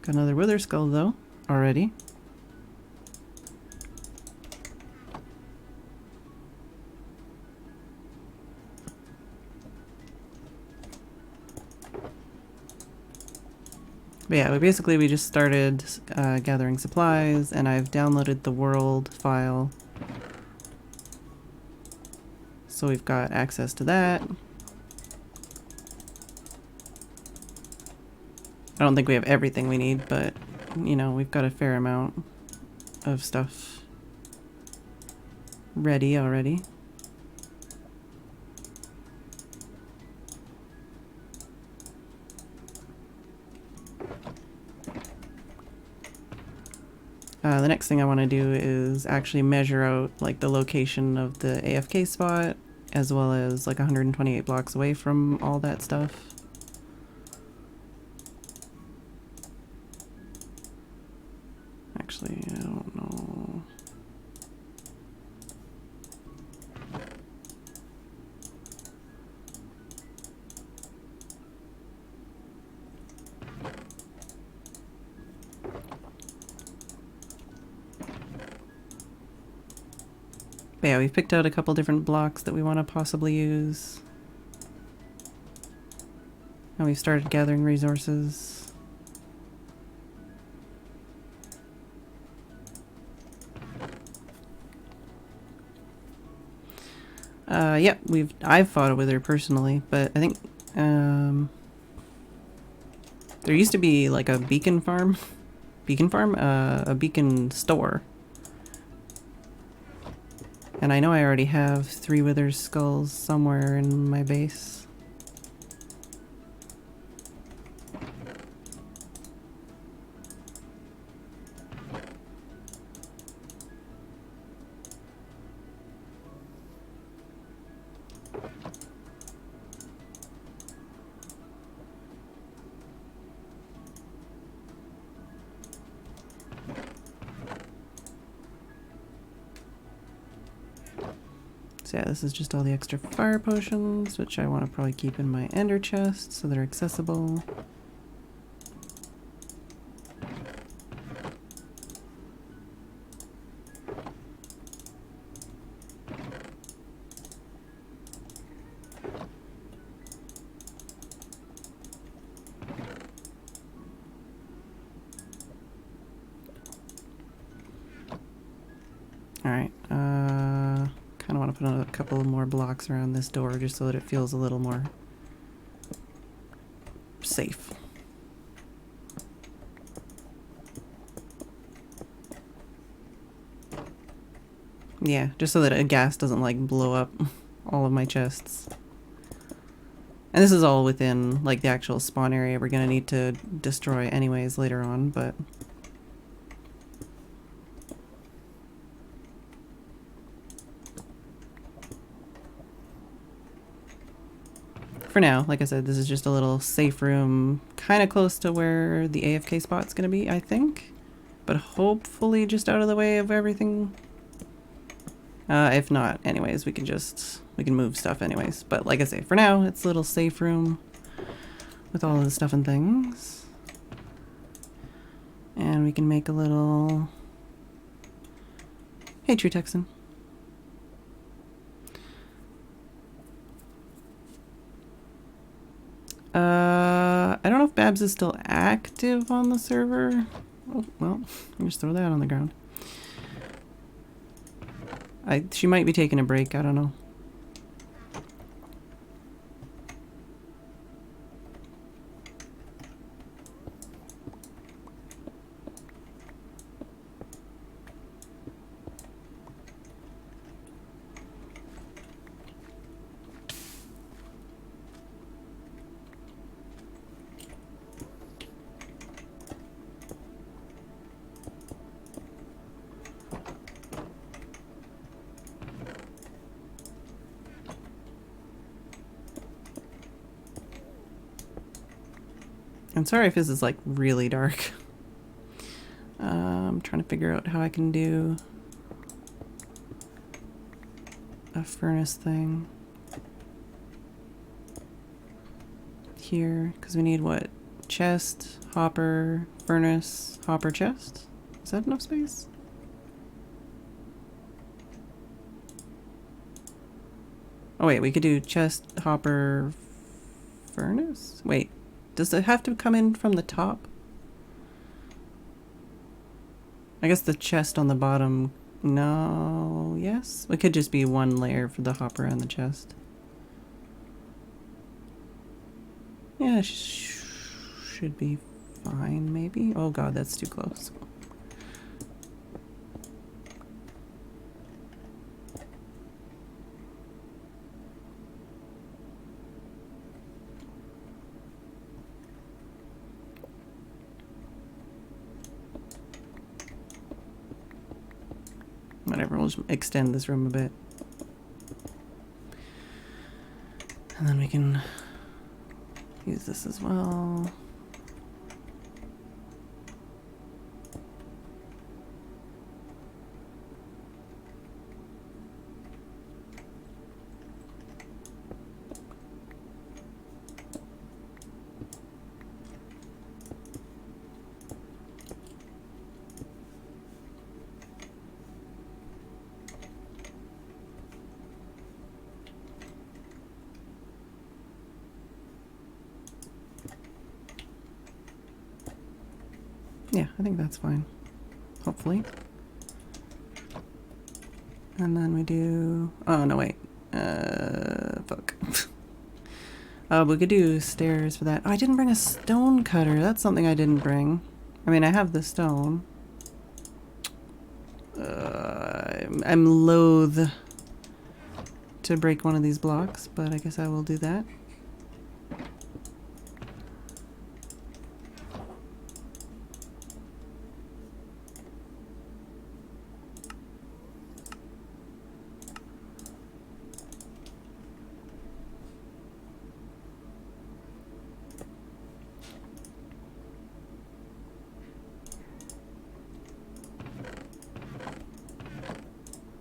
Got another wither skull though, already. But yeah, we just started gathering supplies, and I've downloaded the world file. So we've got access to that. I don't think we have everything we need, but, you know, we've got a fair amount of stuff ready already. The next thing I want to do is actually measure out like the location of the AFK spot, as well as like 128 blocks away from all that stuff. Actually, I don't know. But yeah, we've picked out a couple different blocks that we want to possibly use. And we've started gathering resources. Yep, I've fought a wither personally, but I think there used to be like a beacon farm, a beacon store. And I know I already have 3 wither skulls somewhere in my base. So yeah, this is just all the extra fire potions, which I want to probably keep in my ender chest so they're accessible. Alright, kind of want to put a couple more blocks around this door just so that it feels a little more safe. Yeah, just so that a gas doesn't like blow up all of my chests. And this is all within like the actual spawn area we're gonna need to destroy anyways later on, but for now, like I said, this is just a little safe room, kind of close to where the AFK spot's gonna be, I think. But hopefully just out of the way of everything. If not, anyways, we can move stuff anyways. But like I say, for now, it's a little safe room with all of the stuff and things. And we can make a little... Hey, True Texan. I don't know if Babs is still active on the server. Oh, well, I'll just throw that on the ground. She might be taking a break, I don't know. I'm sorry if this is like really dark. I'm trying to figure out how I can do a furnace thing here, because we need what? Chest, hopper, furnace, hopper, chest? Is that enough space? Oh wait, we could do chest, hopper, furnace? Wait, does it have to come in from the top? I guess the chest on the bottom... No... Yes? It could just be one layer for the hopper and the chest. Yeah, should be fine, maybe? Oh god, that's too close. Whatever, we'll just extend this room a bit. And then we can use this as well. Yeah, I think that's fine. Hopefully. And then we do... Oh, no, wait. Fuck. We could do stairs for that. Oh, I didn't bring a stone cutter. That's something I didn't bring. I mean, I have the stone. I'm loath to break one of these blocks, but I guess I will do that.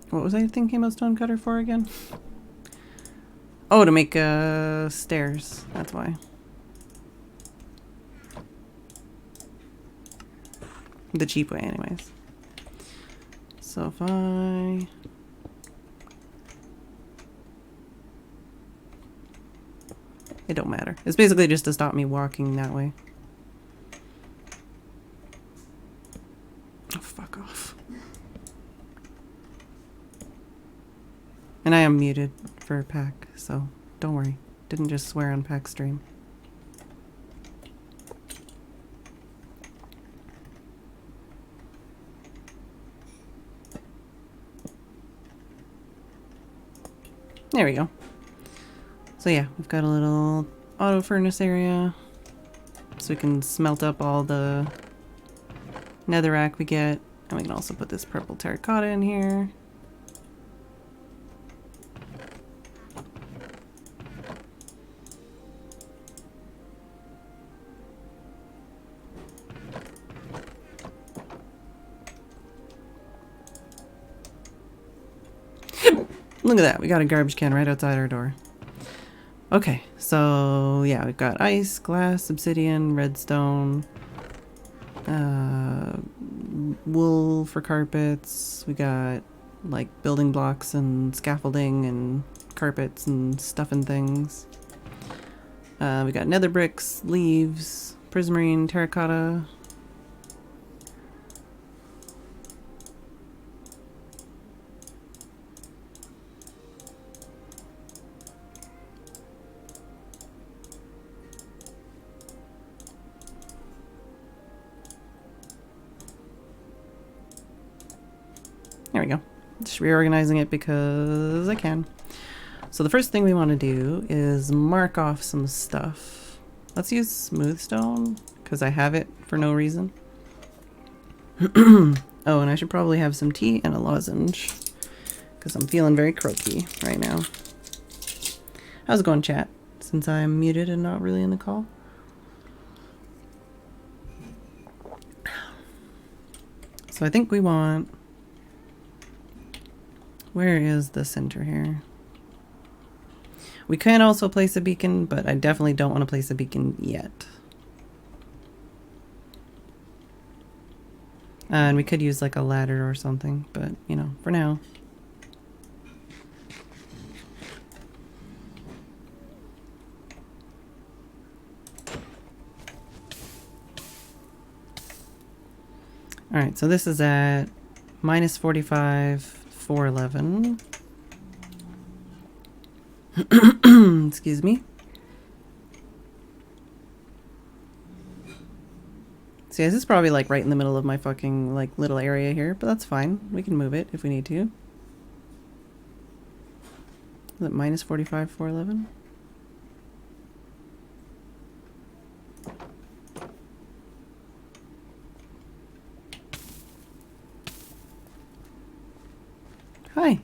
What was I thinking about stone cutter for again? Oh, to make stairs. That's why. The cheap way, anyways. So if I... It don't matter. It's basically just to stop me walking that way. Oh, fuck off. And I am muted for pack, so don't worry. Didn't just swear on pack stream. There we go. So yeah, we've got a little auto furnace area. So we can smelt up all the netherrack we get. And we can also put this purple terracotta in here. Look at that, we got a garbage can right outside our door. Okay, so yeah, we've got ice, glass, obsidian, redstone, wool for carpets. We got like building blocks and scaffolding and carpets and stuff and things. We got nether bricks, leaves, prismarine, terracotta. There we go. Just reorganizing it because I can. So the first thing we want to do is mark off some stuff. Let's use smooth stone because I have it for no reason. Oh, and I should probably have some tea and a lozenge because I'm feeling very croaky right now. How's it going, chat? Since I'm muted and not really in the call. So I think we want... Where is the center here? We can also place a beacon, but I definitely don't want to place a beacon yet. And we could use like a ladder or something, but you know, for now. Alright, so this is at minus 45, 411. Excuse me. See, this is probably like right in the middle of my fucking like little area here, but that's fine. We can move it if we need to. Is it minus 45, 411? Hi.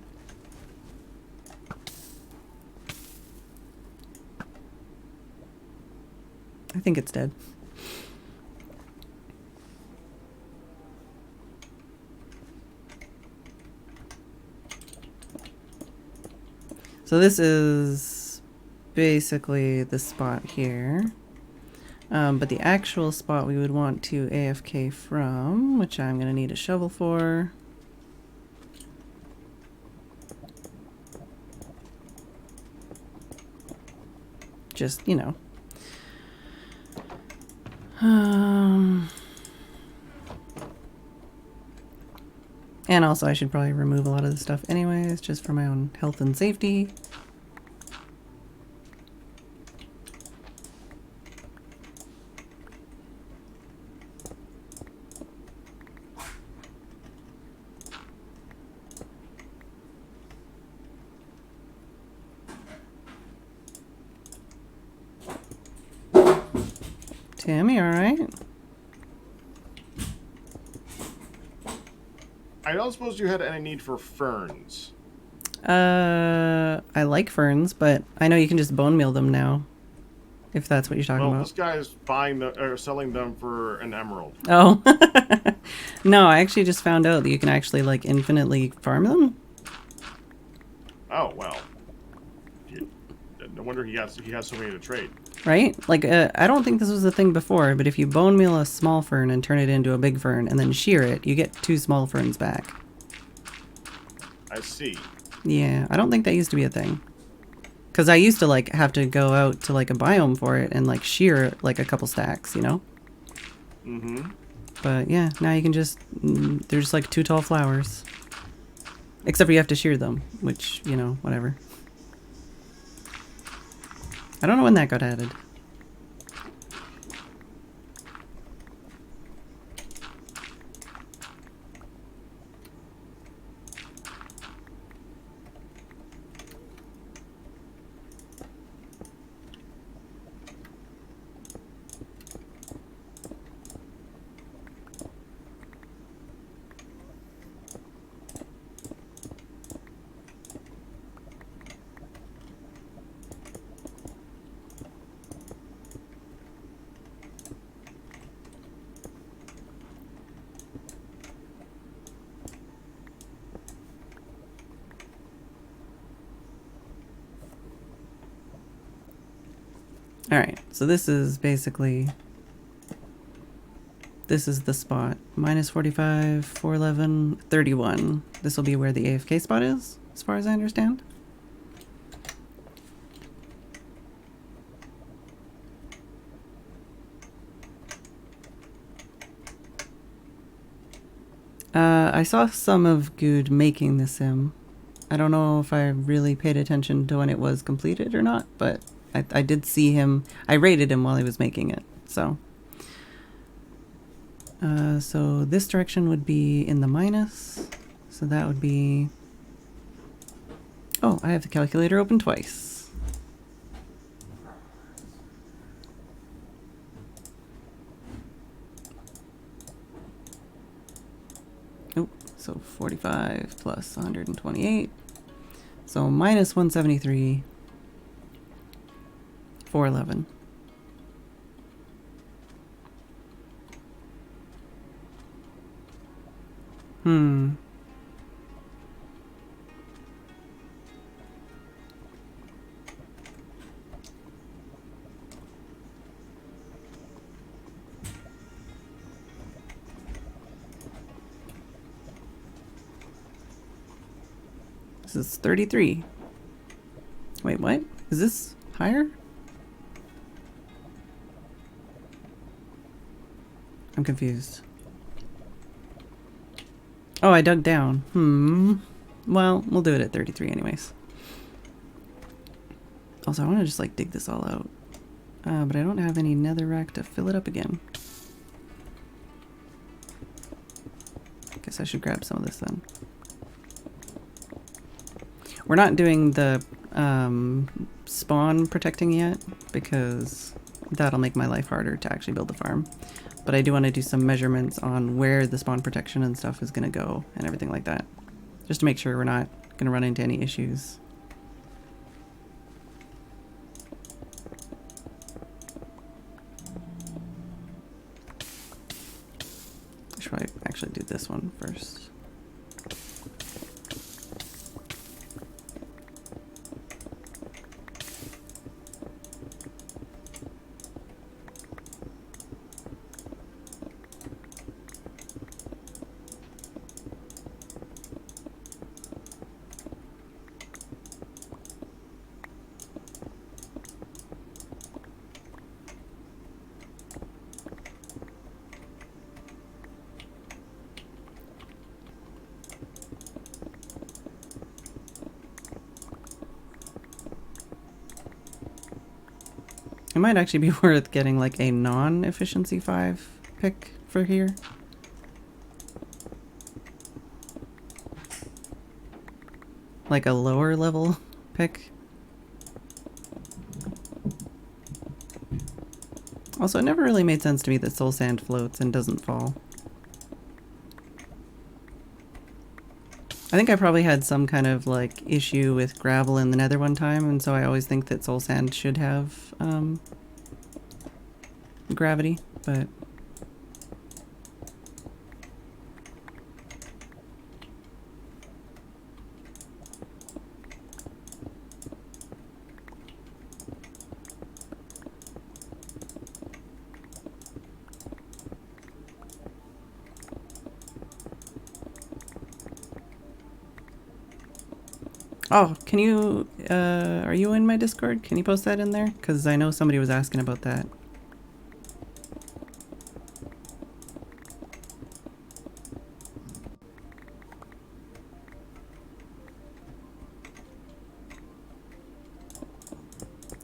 I think it's dead. So this is basically the spot here. But the actual spot we would want to AFK from, which I'm going to need a shovel for. Just, you know. And also I should probably remove a lot of the stuff anyways, just for my own health and safety. Tammy, alright?
I don't suppose you had any need for ferns.
I like ferns, but I know you can just bone meal them now. If that's what you're talking about.
This guy is buying or selling them for an emerald.
Oh. No, I actually just found out that you can actually like infinitely farm them.
Oh, well. No wonder he has so many to trade.
Right? Like, I don't think this was a thing before, but if you bone meal a small fern and turn it into a big fern and then shear it, you get 2 small ferns back.
I see.
Yeah, I don't think that used to be a thing. Because I used to, like, have to go out to, like, a biome for it and, like, shear, like, a couple stacks, you know?
Mm-hmm.
But, yeah, now you can just... they're just, like, 2 tall flowers. Except for you have to shear them, which, you know, whatever. I don't know when that got added. Alright, so this is basically... this is the spot. Minus 45, 411, 31. This will be where the AFK spot is, as far as I understand. I saw some of Good making the sim. I don't know if I really paid attention to when it was completed or not, but I did see him. I rated him while he was making it, so. So this direction would be in the minus. So that would be... oh, I have the calculator open twice. Oh, so 45 plus 128. So minus 173. 411. This is 33. Wait, what? Is this higher? I'm confused. Oh, I dug down. Well, we'll do it at 33 anyways. Also, I want to just like dig this all out. But I don't have any netherrack to fill it up again. Guess I should grab some of this then. We're not doing the spawn protecting yet because that'll make my life harder to actually build the farm. But I do want to do some measurements on where the spawn protection and stuff is going to go and everything like that. Just to make sure we're not going to run into any issues. I should probably actually do this one first. It might actually be worth getting like a non-efficiency 5 pick for here. Like a lower level pick. Also, it never really made sense to me that soul sand floats and doesn't fall. I think I probably had some kind of like issue with gravel in the nether one time, and so I always think that soul sand should have gravity, but oh, can you, are you in my Discord? Can you post that in there? Because I know somebody was asking about that.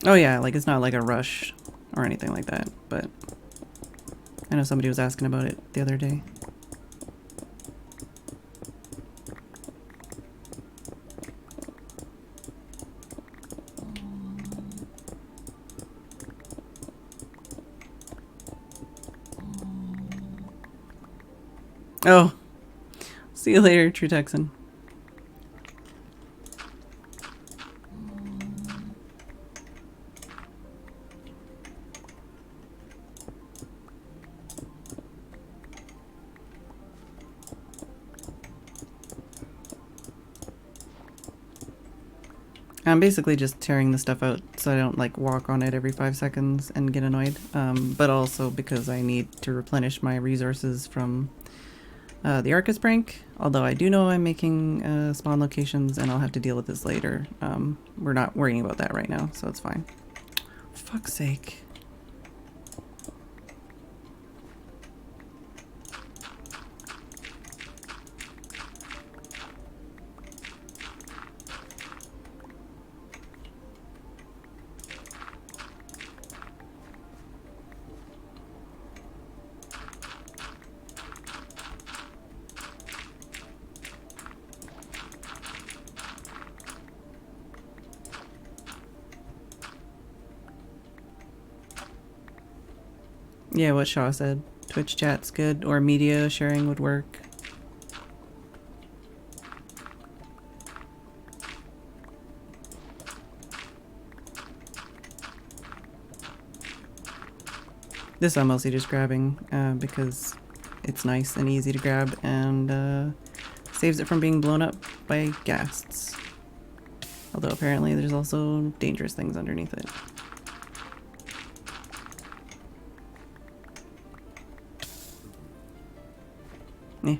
Oh yeah, like it's not like a rush or anything like that, but I know somebody was asking about it the other day. Oh, see you later, True Texan. I'm basically just tearing the stuff out so I don't like walk on it every 5 seconds and get annoyed, but also because I need to replenish my resources from the Arcus prank, although I do know I'm making spawn locations and I'll have to deal with this later. We're not worrying about that right now, so it's fine. For fuck's sake. Yeah, what Shaw said. Twitch chat's good, or media sharing would work. This I'm mostly just grabbing because it's nice and easy to grab and saves it from being blown up by ghasts. Although apparently there's also dangerous things underneath it. Yeah.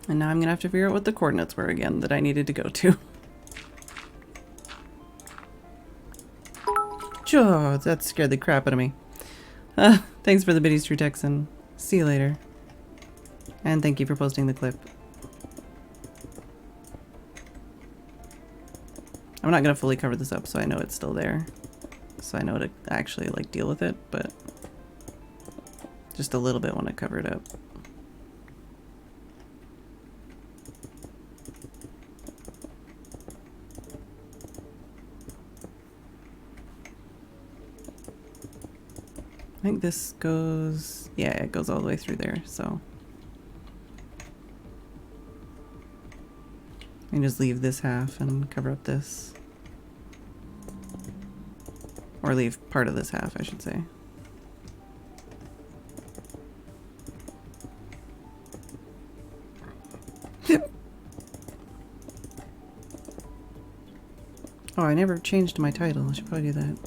And now I'm gonna have to figure out what the coordinates were again that I needed to go to. Oh, that scared the crap out of me. Thanks for the biddies, True Texan. See you later. And thank you for posting the clip. I'm not gonna fully cover this up so I know it's still there. So I know to actually like deal with it, but just a little bit want to cover it up. I think this goes, yeah, it goes all the way through there, so. I can just leave this half and cover up this. Or leave part of this half, I should say. Oh, I never changed my title. I should probably do that.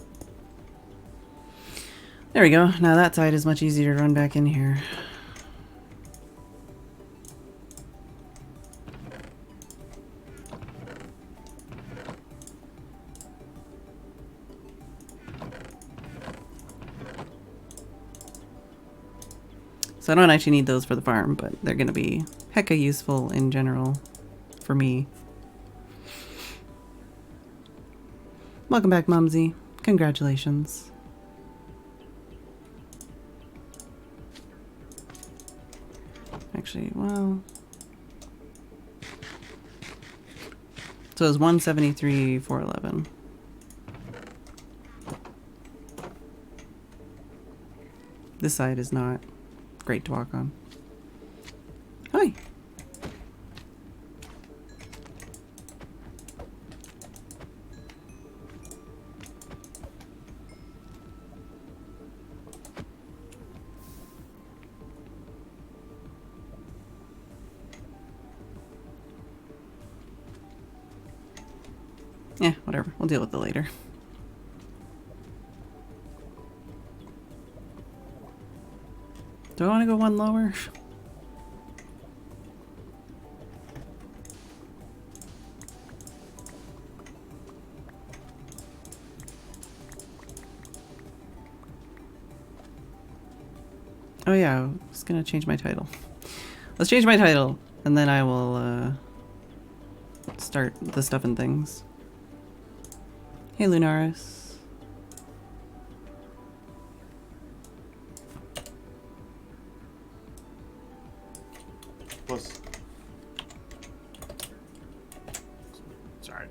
There we go. Now that side is much easier to run back in here. So I don't actually need those for the farm, but they're going to be hecka useful in general for me. Welcome back, Mumsy. Congratulations. Actually, well... So it was 173, 411. This side is not great to walk on. Hi! Yeah, whatever. We'll deal with it later. Do I want to go one lower? Oh yeah, I was gonna change my title. Let's change my title, and then I will start the stuff and things. Hey, Lunaris.
Plus, sorry.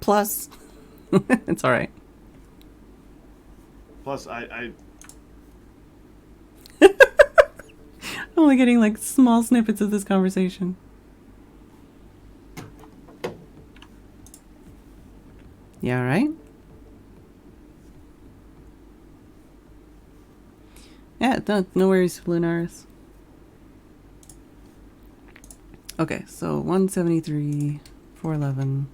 Plus. It's alright.
Plus, I
I'm only getting like small snippets of this conversation. Yeah, alright? Yeah, no worries, Lunaris. Okay, so 173, 411.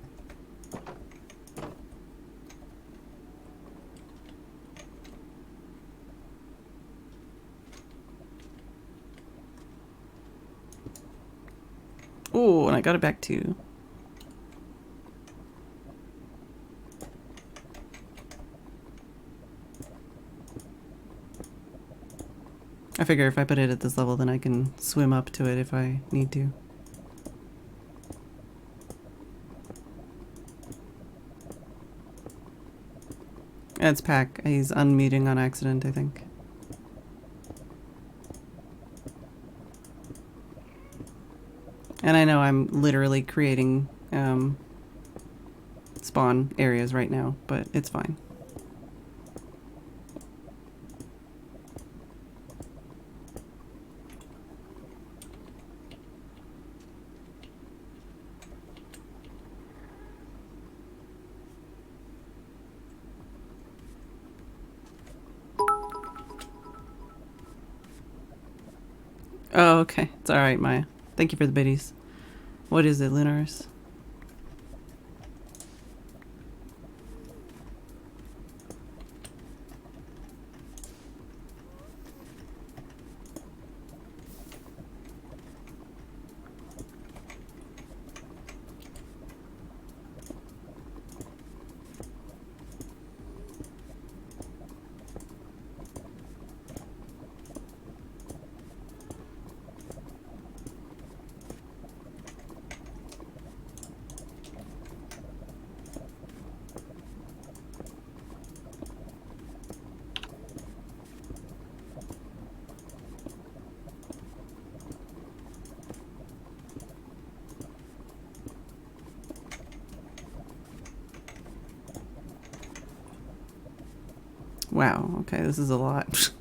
Oh, and I got it back too. I figure if I put it at this level, then I can swim up to it if I need to. It's Pack. He's unmuting on accident, I think. And I know I'm literally creating spawn areas right now, but it's fine. Oh, okay. It's alright, Maya. Thank you for the biddies. What is it, Lunaris? Wow, okay, this is a lot.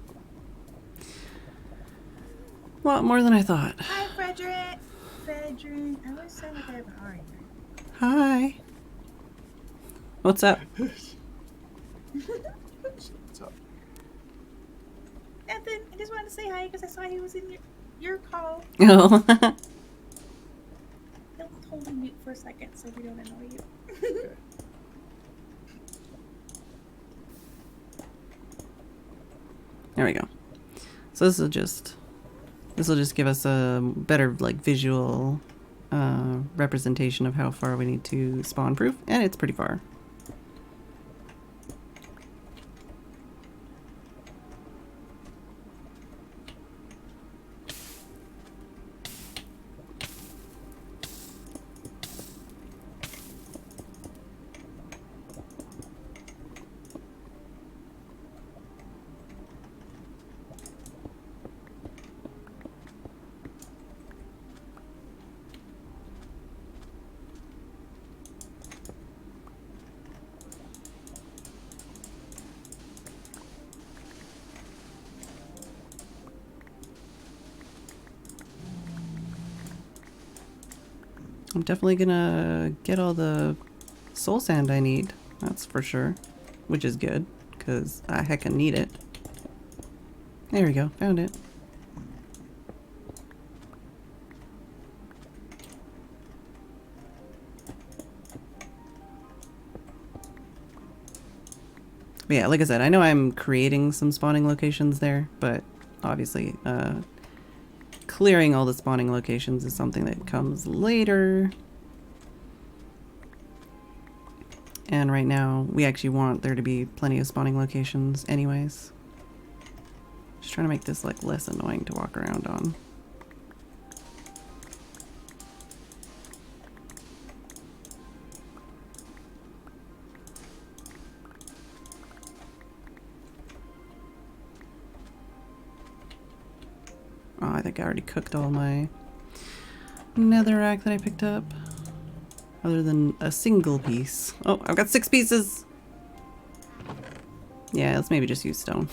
A lot more than I thought.
Hi, Phedran. Phedran. I always sound like I have an R in there.
Hi. What's up?
What's up?
Nothing. I just wanted to say hi because I saw he was in your call.
Oh.
He'll hold me mute for a second so we don't annoy you.
Okay.
There we go. So this will just give us a better like visual representation of how far we need to spawn proof, and it's pretty far. I'm definitely gonna get all the soul sand I need, that's for sure. Which is good, because I heckin' need it. There we go, found it. But yeah, like I said, I know I'm creating some spawning locations there, but obviously, clearing all the spawning locations is something that comes later. And right now, we actually want there to be plenty of spawning locations anyways. Just trying to make this like less annoying to walk around on. Oh, I think I already cooked all my netherrack that I picked up. Other than a single piece. Oh, I've got 6 pieces! Yeah, let's maybe just use stone.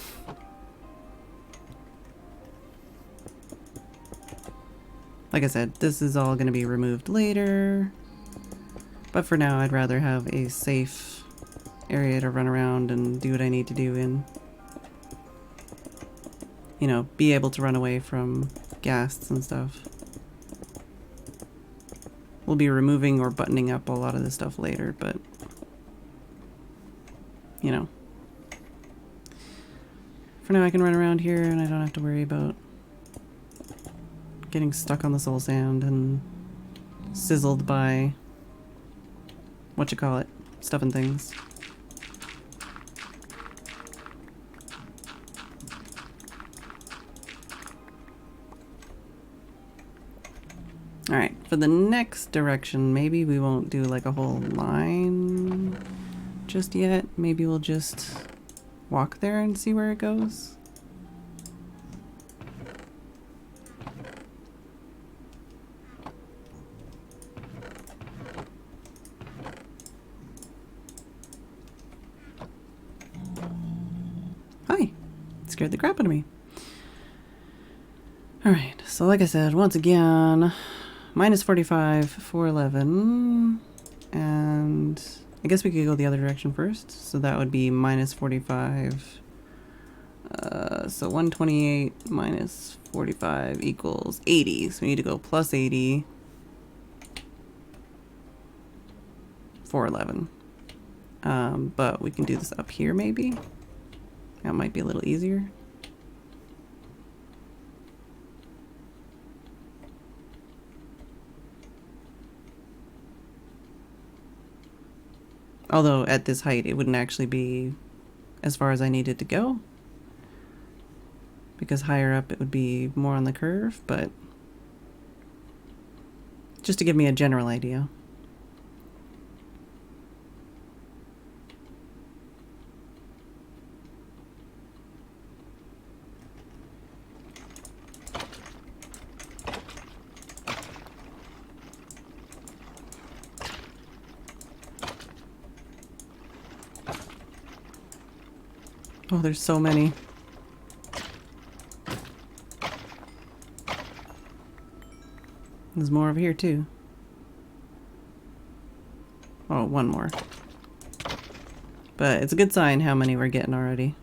Like I said, this is all going to be removed later. But for now, I'd rather have a safe area to run around and do what I need to do in. You know, be able to run away from ghasts and stuff. We'll be removing or buttoning up a lot of this stuff later, but you know. For now I can run around here and I don't have to worry about getting stuck on the soul sand and sizzled by whatchamacallit, stuff and things. Alright, for the next direction, maybe we won't do like a whole line just yet. Maybe we'll just walk there and see where it goes. Hi! Scared the crap out of me. Alright, so like I said, once again, minus 45, 411, and I guess we could go the other direction first. So that would be minus 45, so 128 minus 45 equals 80. So we need to go plus 80, 411. But we can do this up here maybe. That might be a little easier. Although at this height it wouldn't actually be as far as I needed to go, because higher up it would be more on the curve, but just to give me a general idea. Oh, there's so many. There's more over here too. Oh, one more. But it's a good sign how many we're getting already.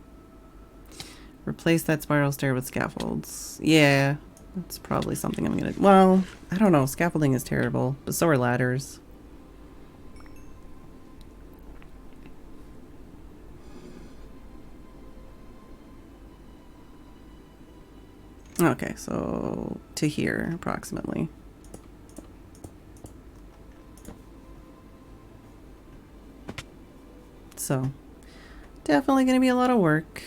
Replace that spiral stair with scaffolds. Yeah, that's probably something I'm gonna... Well, I don't know. Scaffolding is terrible, but so are ladders. Okay, so to here, approximately. So, definitely going to be a lot of work.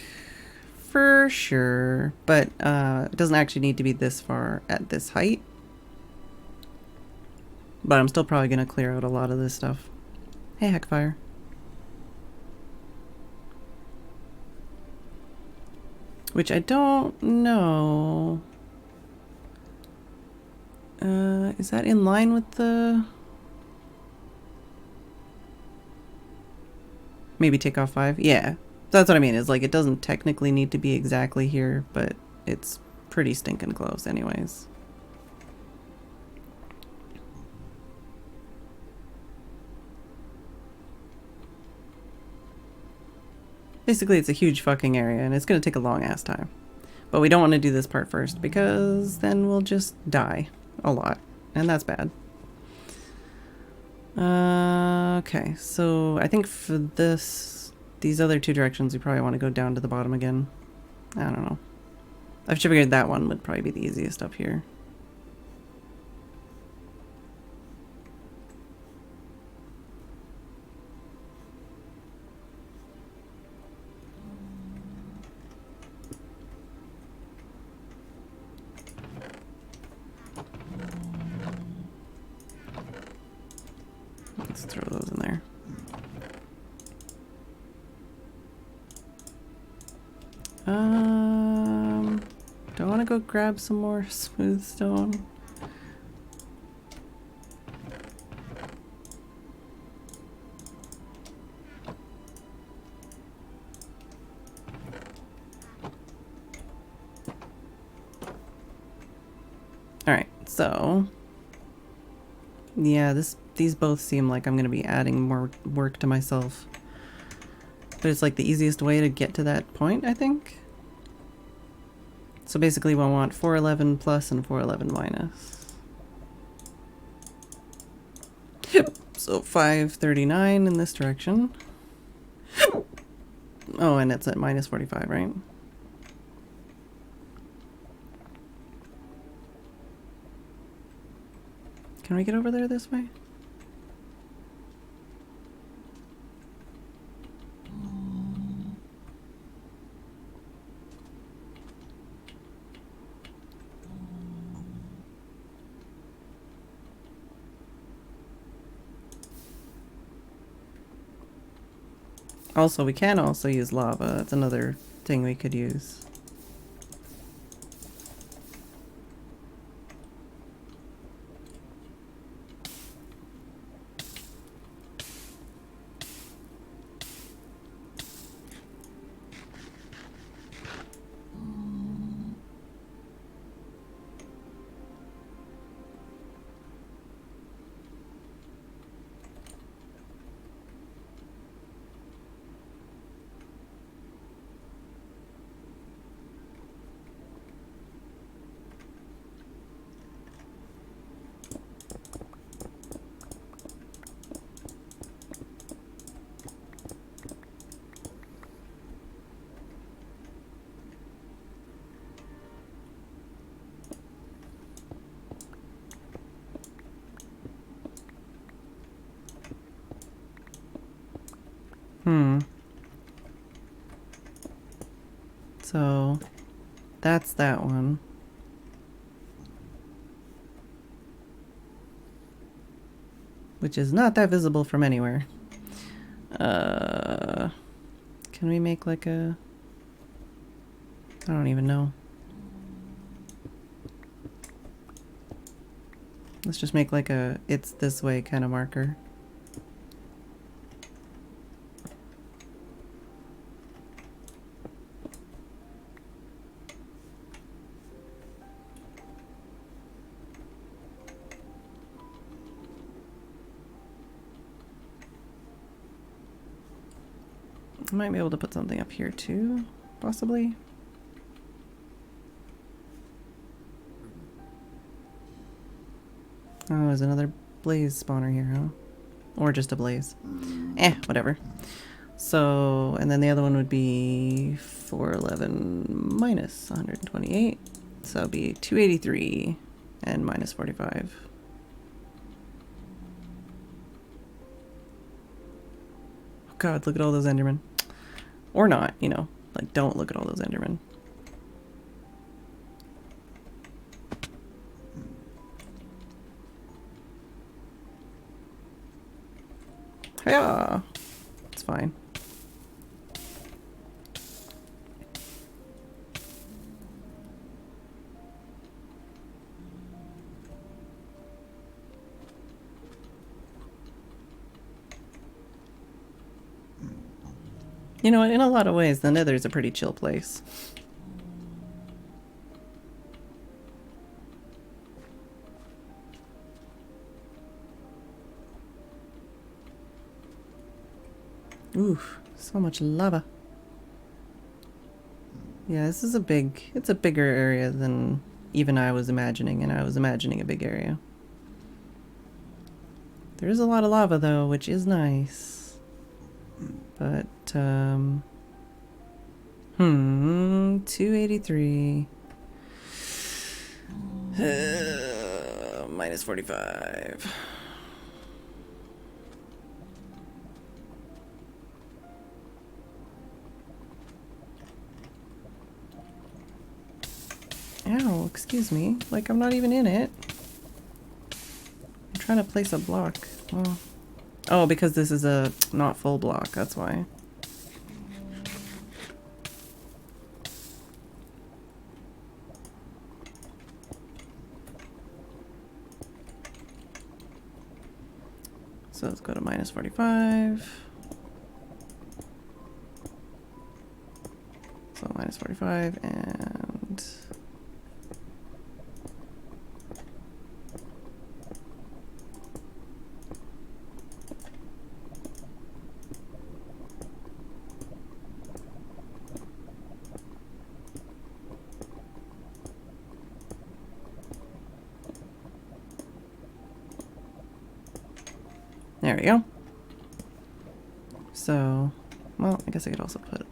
For sure. But it doesn't actually need to be this far at this height. But I'm still probably going to clear out a lot of this stuff. Hey, Heckfire. Which I don't know. Is that in line with the... Maybe take off 5? Yeah. That's what I mean, is like it doesn't technically need to be exactly here, but it's pretty stinking close anyways. Basically, it's a huge fucking area, and it's going to take a long ass time. But we don't want to do this part first, because then we'll just die a lot, and that's bad. Okay, so I think for these other two directions, we probably want to go down to the bottom again. I don't know. I figured that one would probably be the easiest up here. Let's throw those in there. Do I want to go grab some more smooth stone? Alright, so... Yeah, these both seem like I'm going to be adding more work to myself. But it's like the easiest way to get to that point, I think. So basically we'll want 411 plus and 411 minus. Yep. So 539 in this direction. Oh, and it's at minus 45, right? Can we get over there this way? Also, we can also use lava. That's another thing we could use. So that's that one. Which is not that visible from anywhere. Can we make like a... I don't even know. Let's just make like a it's this way kind of marker. I might be able to put something up here too, possibly. Oh, there's another blaze spawner here, huh? Or just a blaze. Whatever. So, and then the other one would be 411 minus 128. So it'd be 283 and minus 45. Oh god, look at all those Endermen. Or not, you know. Like, don't look at all those Endermen. Yeah, it's fine. You know, in a lot of ways, the Nether's a pretty chill place. Oof, so much lava. Yeah, this is it's a bigger area than even I was imagining, and I was imagining a big area. There is a lot of lava though, which is nice. But, 283. Minus 45. Ow, excuse me. Like, I'm not even in it. I'm trying to place a block. Oh. Oh, because this is a not full block, that's why. So let's go to minus 45. So minus 45 and... There we go. So, well, I guess I could also put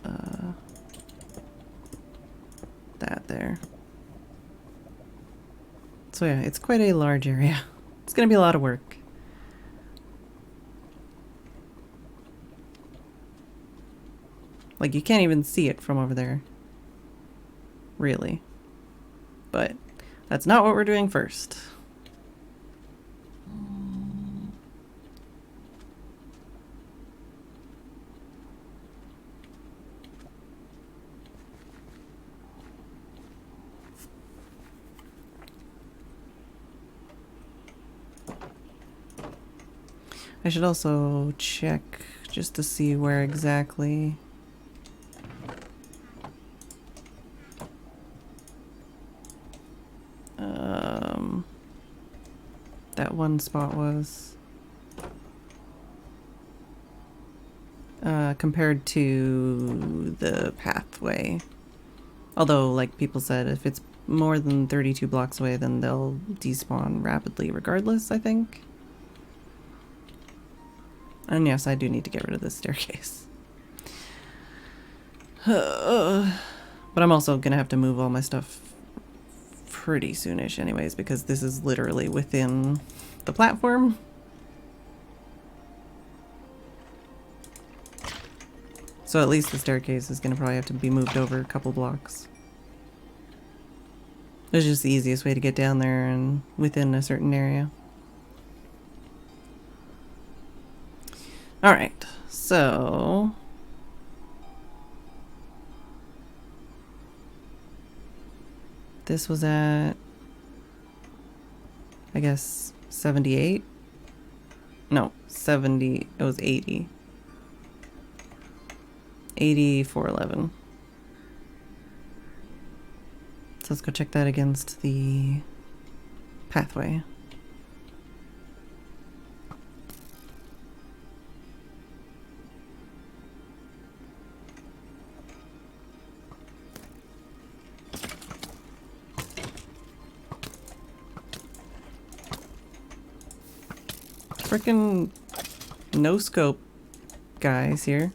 that there. So yeah, it's quite a large area. It's gonna be a lot of work. Like, you can't even see it from over there. Really. But that's not what we're doing first. I should also check just to see where exactly that one spot was compared to the pathway. Although, like people said, if it's more than 32 blocks away, then they'll despawn rapidly regardless, I think. And yes, I do need to get rid of this staircase. But I'm also gonna have to move all my stuff pretty soonish anyways, because this is literally within the platform. So at least the staircase is gonna probably have to be moved over a couple blocks. It's just the easiest way to get down there and within a certain area. Alright, so... this was at... I guess 78? No, 70, it was 80. 8411. So let's go check that against the pathway. frickin' no scope guys here.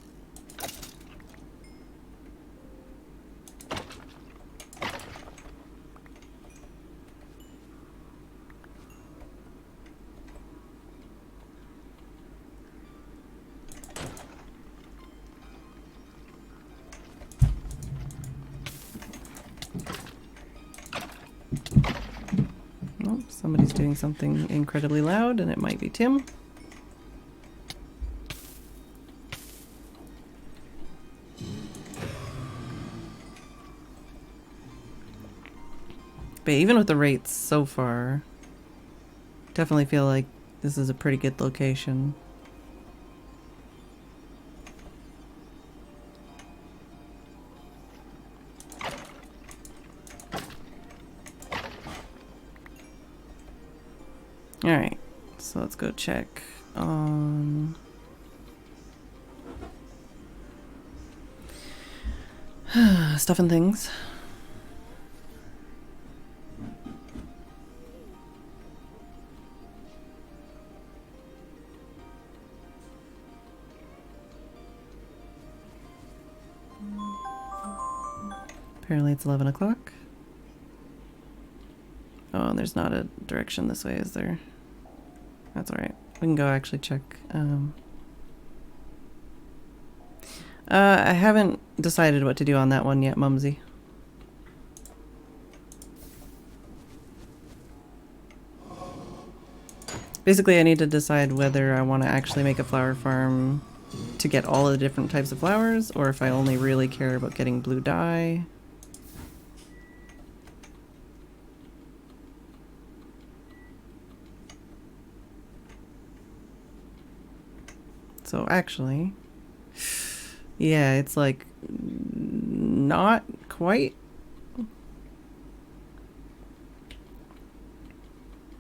Oh, somebody's doing something incredibly loud, and it might be Tim. But even with the rates so far, definitely feel like this is a pretty good location. Alright, so let's go check on... stuff and things. Apparently it's 11 o'clock. Oh, and there's not a direction this way, is there? That's alright. We can go actually check. I haven't decided what to do on that one yet, Mumsy. Basically, I need to decide whether I want to actually make a flower farm to get all of the different types of flowers, or if I only really care about getting blue dye. So actually, yeah, it's like not quite.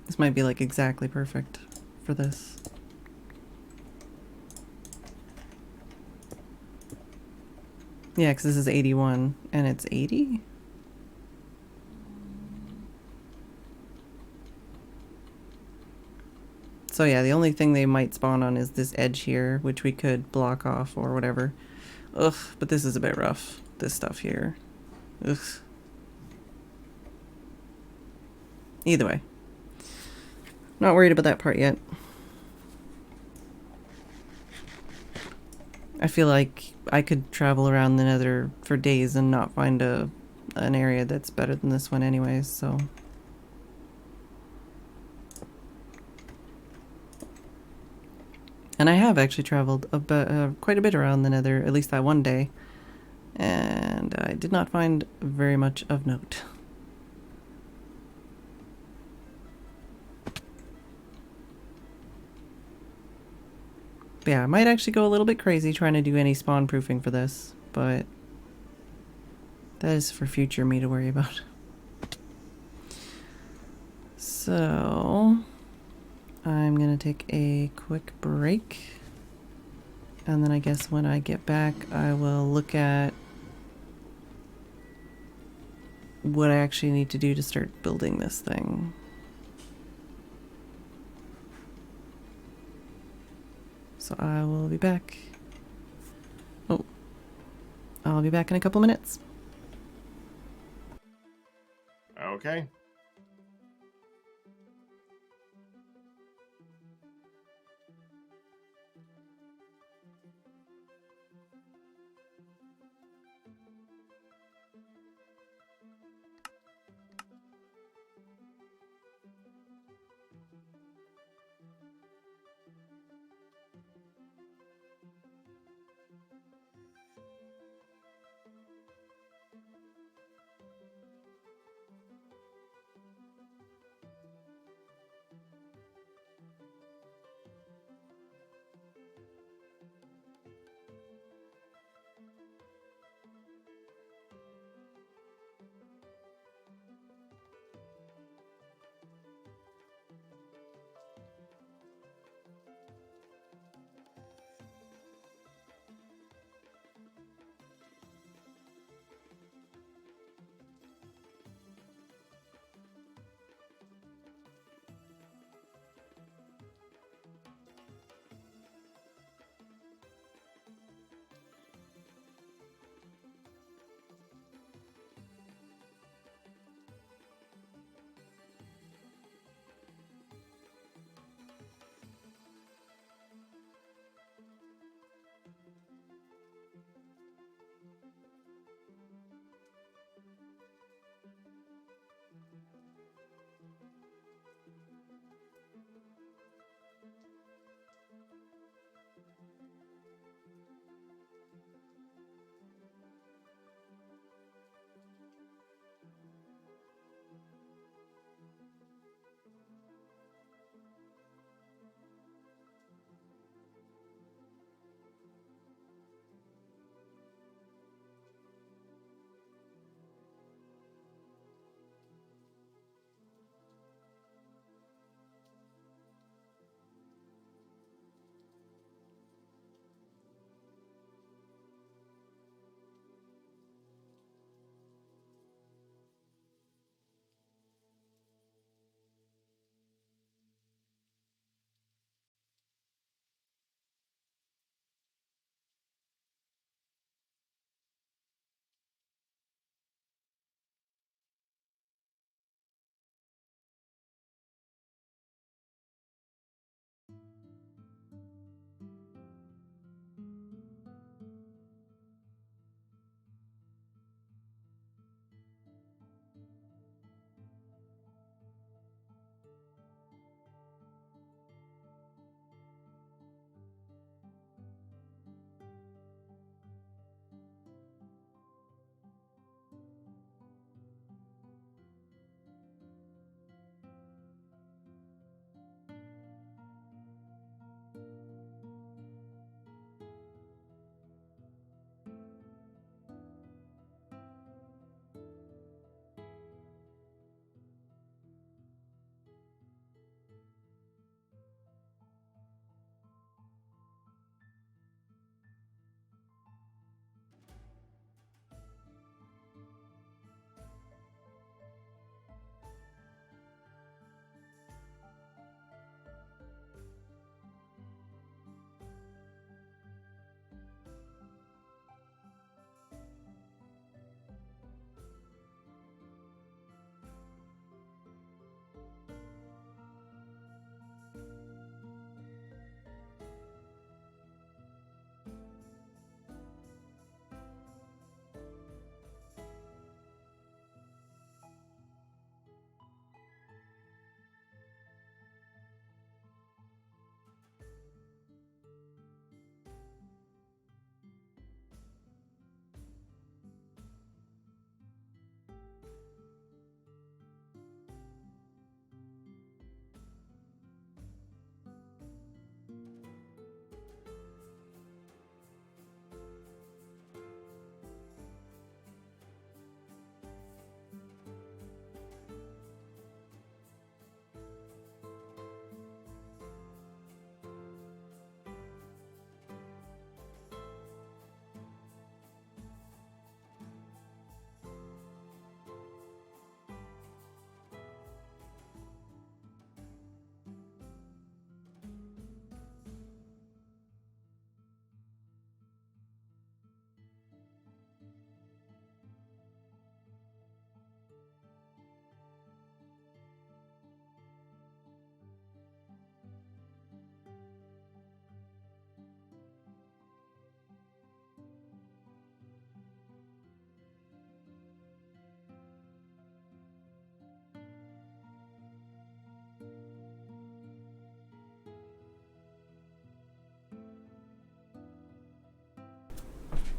This might be like exactly perfect for this. Yeah, because this is 81 and it's 80? So yeah, the only thing they might spawn on is this edge here, which we could block off or whatever. Ugh, but this is a bit rough, this stuff here. Ugh. Either way. Not worried about that part yet. I feel like I could travel around the Nether for days and not find an area that's better than this one anyways, so... And I have actually traveled quite a bit around the Nether, at least that one day. And I did not find very much of note. But yeah, I might actually go a little bit crazy trying to do any spawn proofing for this, but that is for future me to worry about. So... I'm gonna take a quick break, and then I guess when I get back I will look at what I actually need to do to start building this thing. So I will be back. Oh, I'll be back in a couple minutes.
Okay.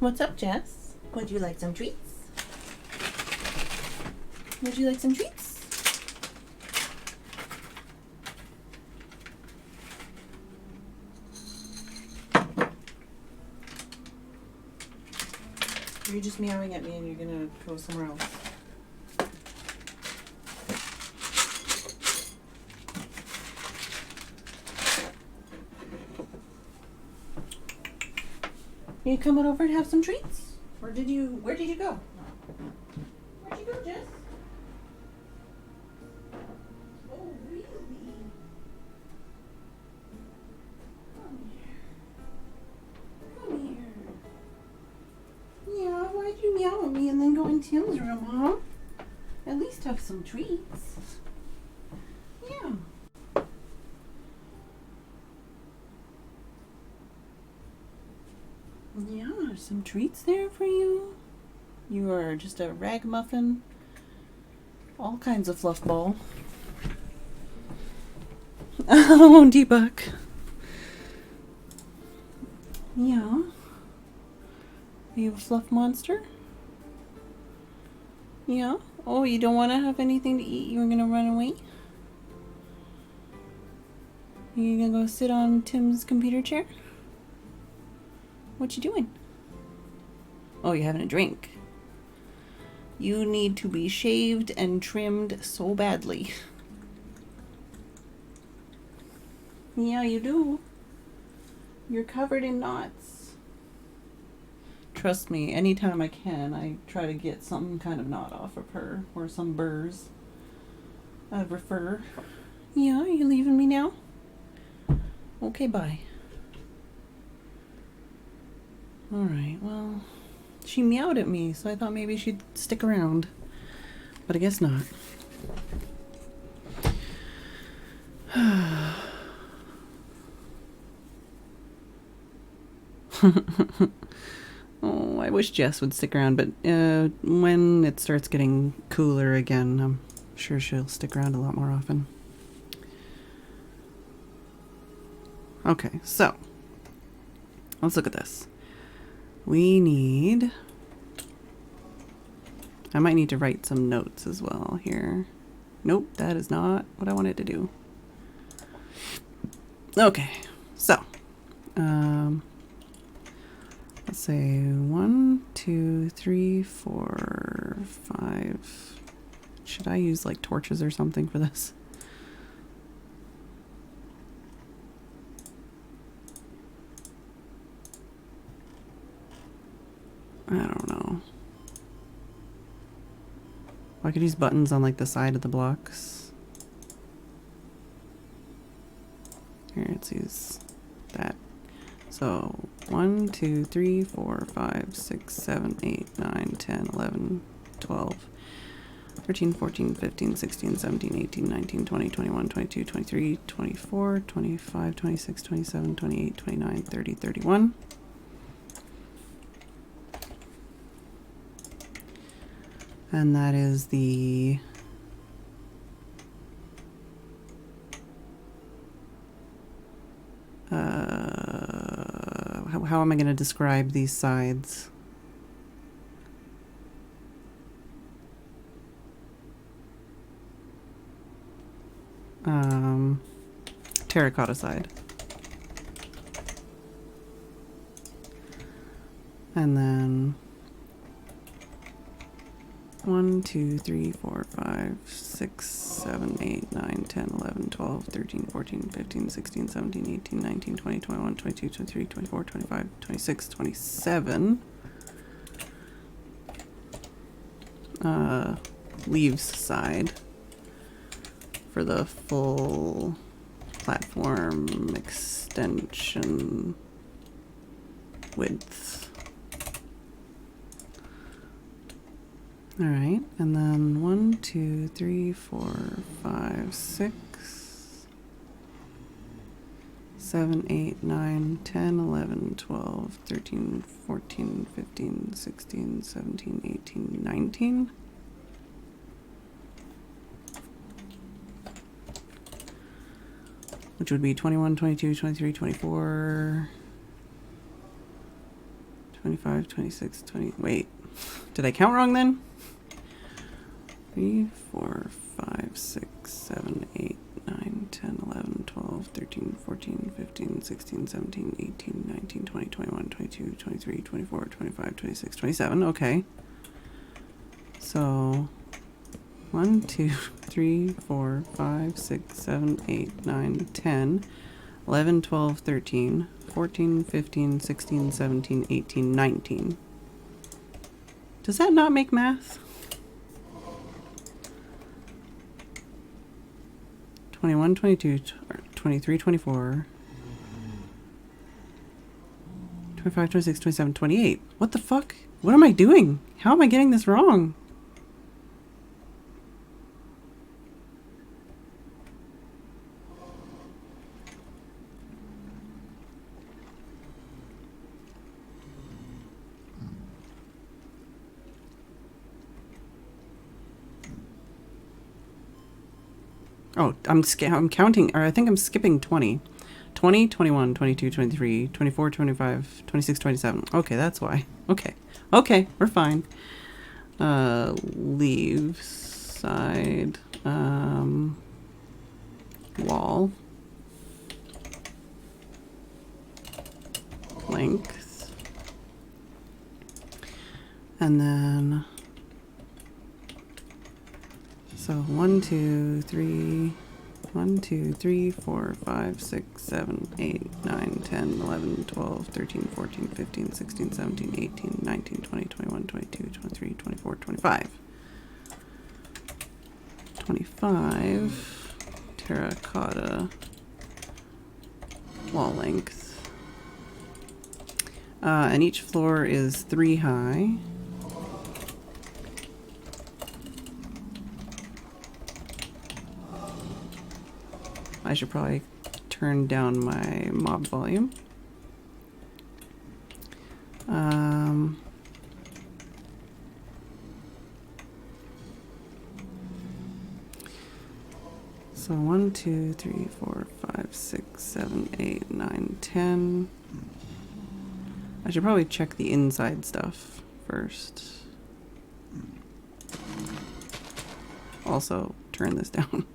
What's up, Jess? Would you like some treats? Would you like some treats? You're just meowing at me and you're gonna go somewhere else. You coming over and have some treats? Or where did you go? Where'd you go, Jess? Oh, really? Come here. Come here. Yeah, why'd you meow at me and then go in Tim's room, huh? At least have some treats. Yeah. Yeah, there's some treats there for you. You are just a ragamuffin. All kinds of fluff ball. Oh, Deepak. Yeah. Are you a fluff monster? Yeah. Oh, you don't want to have anything to eat? You're gonna run away? You gonna go sit on Tim's computer chair? What you doing? Oh, you're having a drink. You need to be shaved and trimmed so badly. Yeah, you do. You're covered in knots. Trust me, anytime I can, I try to get some kind of knot off of her, or some burrs out of her fur. Yeah, you leaving me now? Okay, bye. Alright, well, she meowed at me, so I thought maybe she'd stick around. But I guess not. Oh, I wish Jess would stick around, but when it starts getting cooler again, I'm sure she'll stick around a lot more often. Okay, so let's look at this. We need... I might need to write some notes as well here. Nope, that is not what I wanted to do. Okay, so let's say 1, 2, 3, 4, 5. Should I use like torches or something for this? I don't know. I could use buttons on like the side of the blocks. Here, let's use that. So 1, 2, 3, 4, 5, 6, 7, 8, 9, 10, 11, 12, 13, 14, 15, 16, 17, 18, 19, 20, 21, 22, 23, 24, 25, 26, 27, 28, 29, 30, 31. And that is the how am I going to describe these sides? Terracotta side. And then 1, 2, 3, 4, 5, 6, 7, 8, 9, 10, 11, 12, 13, 14, 15, 16, 17, 18, 19, 20, 21, 22, 23, 24, 25, 26, 27. Leaves side for the full platform extension width. All right, and then 1, 2, 3, 4, 5, 6, 7, 8, 9, 10, 11, 12, 13, 14, 15, 16, 17, 18, 19. Which would be 21, 22, 23, 24, 25, 26, 20. Wait, did I count wrong then? 3, 4, 5, 6, 7, 8, 9, 10, 11, 12, 13, 14, 15, 16, 17, 18, 19, 20, 21, 22, 23, 24, 25, 26, 27. Okay. So 1, 2, 3, 4, 5, 6, 7, 8, 9, 10, 11, 12, 13, 14, 15, 16, 17, 18, 19. Does that not make math? 21, 22, 23, 24, 25, 26, 27, 28. What the fuck? What am I doing? How am I getting this wrong? Oh, I'm counting, or I think I'm skipping 20. 20, 21, 22, 23, 24, 25, 26, 27. Okay, that's why. Okay. Okay, we're fine. Leave, side, wall, length, and then, so 1, 2, 3, 1, 2, 3, 4, 5, 6, 7, 8, 9, 10, 11, 12, 13, 14, 15, 16, 17, 18, 19, 20, 21, 22, 23, 24, 25. 25, terracotta, wall length. And each floor is 3 high. I should probably turn down my mob volume. So 1, 2, 3, 4, 5, 6, 7, 8, 9, 10. I should probably check the inside stuff first. Also, turn this down.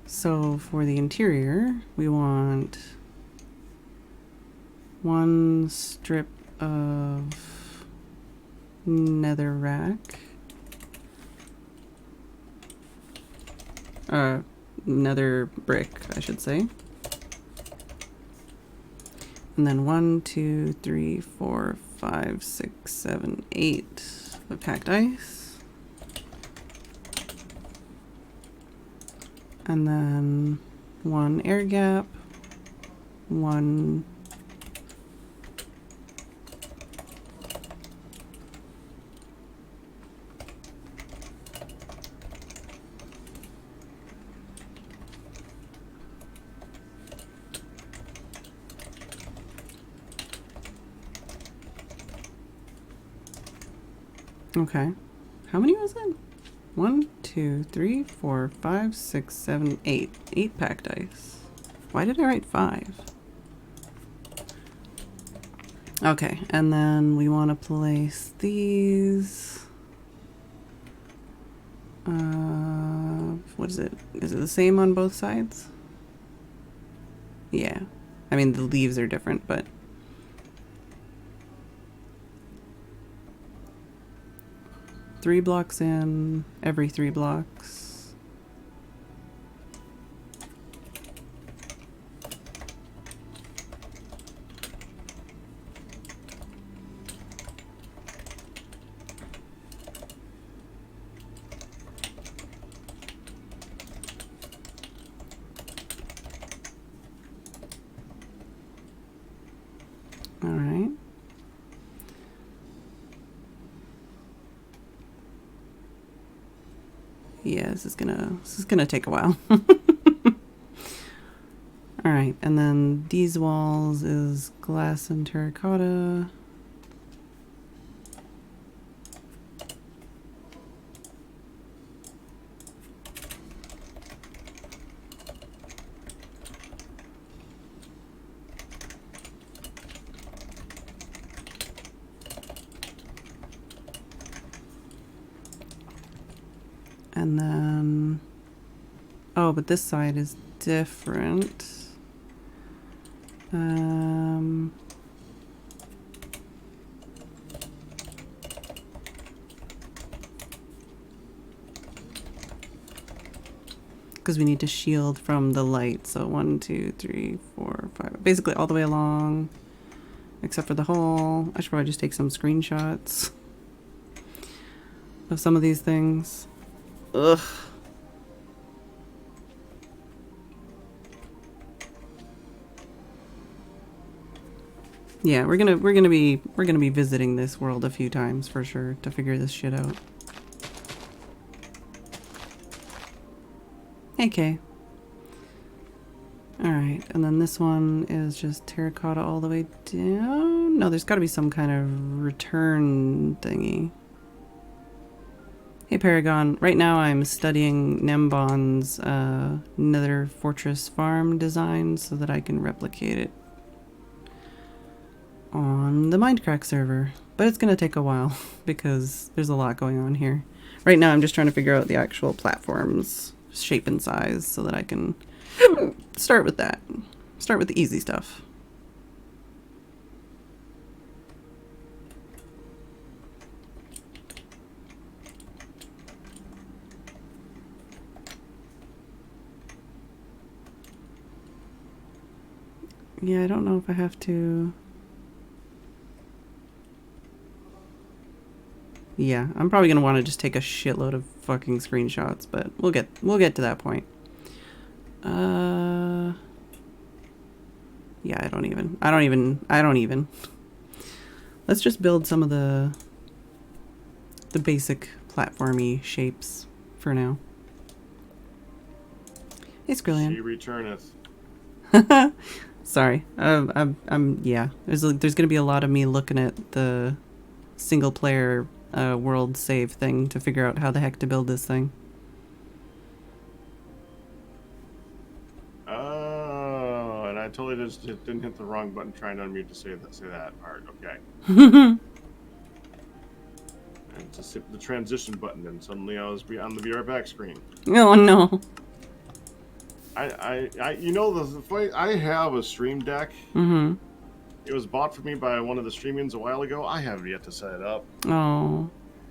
So for the interior, we want 1 strip of nether rack. Nether brick, I should say. And then 1, 2, 3, 4, 5, 6, 7, 8 of packed ice. And then 1 air gap, 1 okay. How many was it? 1, 2, 3, 4, 5, 6, 7, 8. 8 packed ice. Why did I write 5? Okay, and then we want to place these. What is it? Is it the same on both sides? Yeah. I mean, the leaves are different, but... Three blocks in, every 3 blocks. All right. Yeah, this is gonna take a while. All right, and then these walls is glass and terracotta. And then, oh, but this side is different. Because we need to shield from the light. So 1, 2, 3, 4, 5. Basically all the way along, except for the hole. I should probably just take some screenshots of some of these things. Ugh. Yeah, we're gonna be visiting this world a few times for sure to figure this shit out. Hey, Kay. Alright, and then this one is just terracotta all the way down. No, there's gotta be some kind of return thingy. Hey, Paragon. Right now I'm studying Nembon's Nether Fortress farm design so that I can replicate it on the Mindcrack server. But it's gonna take a while because there's a lot going on here. Right now I'm just trying to figure out the actual platform's shape and size so that I can start with that. Start with the easy stuff. Yeah, I don't know if I have to. Yeah, I'm probably gonna want to just take a shitload of fucking screenshots, but we'll get to that point. Yeah, I don't even. Let's just build some of the basic platformy shapes for now. Hey, Skrillian.
She returneth.
Sorry. Yeah. There's gonna be a lot of me looking at the single player world save thing to figure out how the heck to build this thing.
Oh, and I totally just didn't hit the wrong button trying to unmute to say that part. Okay. And just hit the transition button, and suddenly I was on the VR back screen.
Oh no.
You know, the funny, I have a stream deck.
Mm-hmm.
It was bought for me by one of the streamings a while ago. I haven't yet to set it up.
Oh.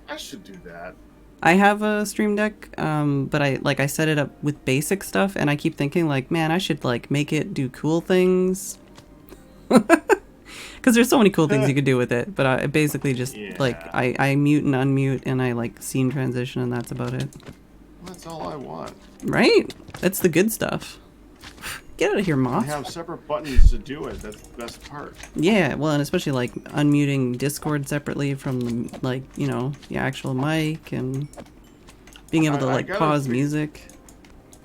I should do that.
I have a stream deck, but I set it up with basic stuff, and I keep thinking like, man, I should like make it do cool things. Because there's so many cool things you could do with it, but I basically just like I mute and unmute, and I like scene transition, and that's about it.
That's all I want.
Right? That's the good stuff. Get out of here, Moth.
I have separate buttons to do it. That's the best part.
Yeah, well, and especially like unmuting Discord separately from like, you know, the actual mic and being able to like pause music.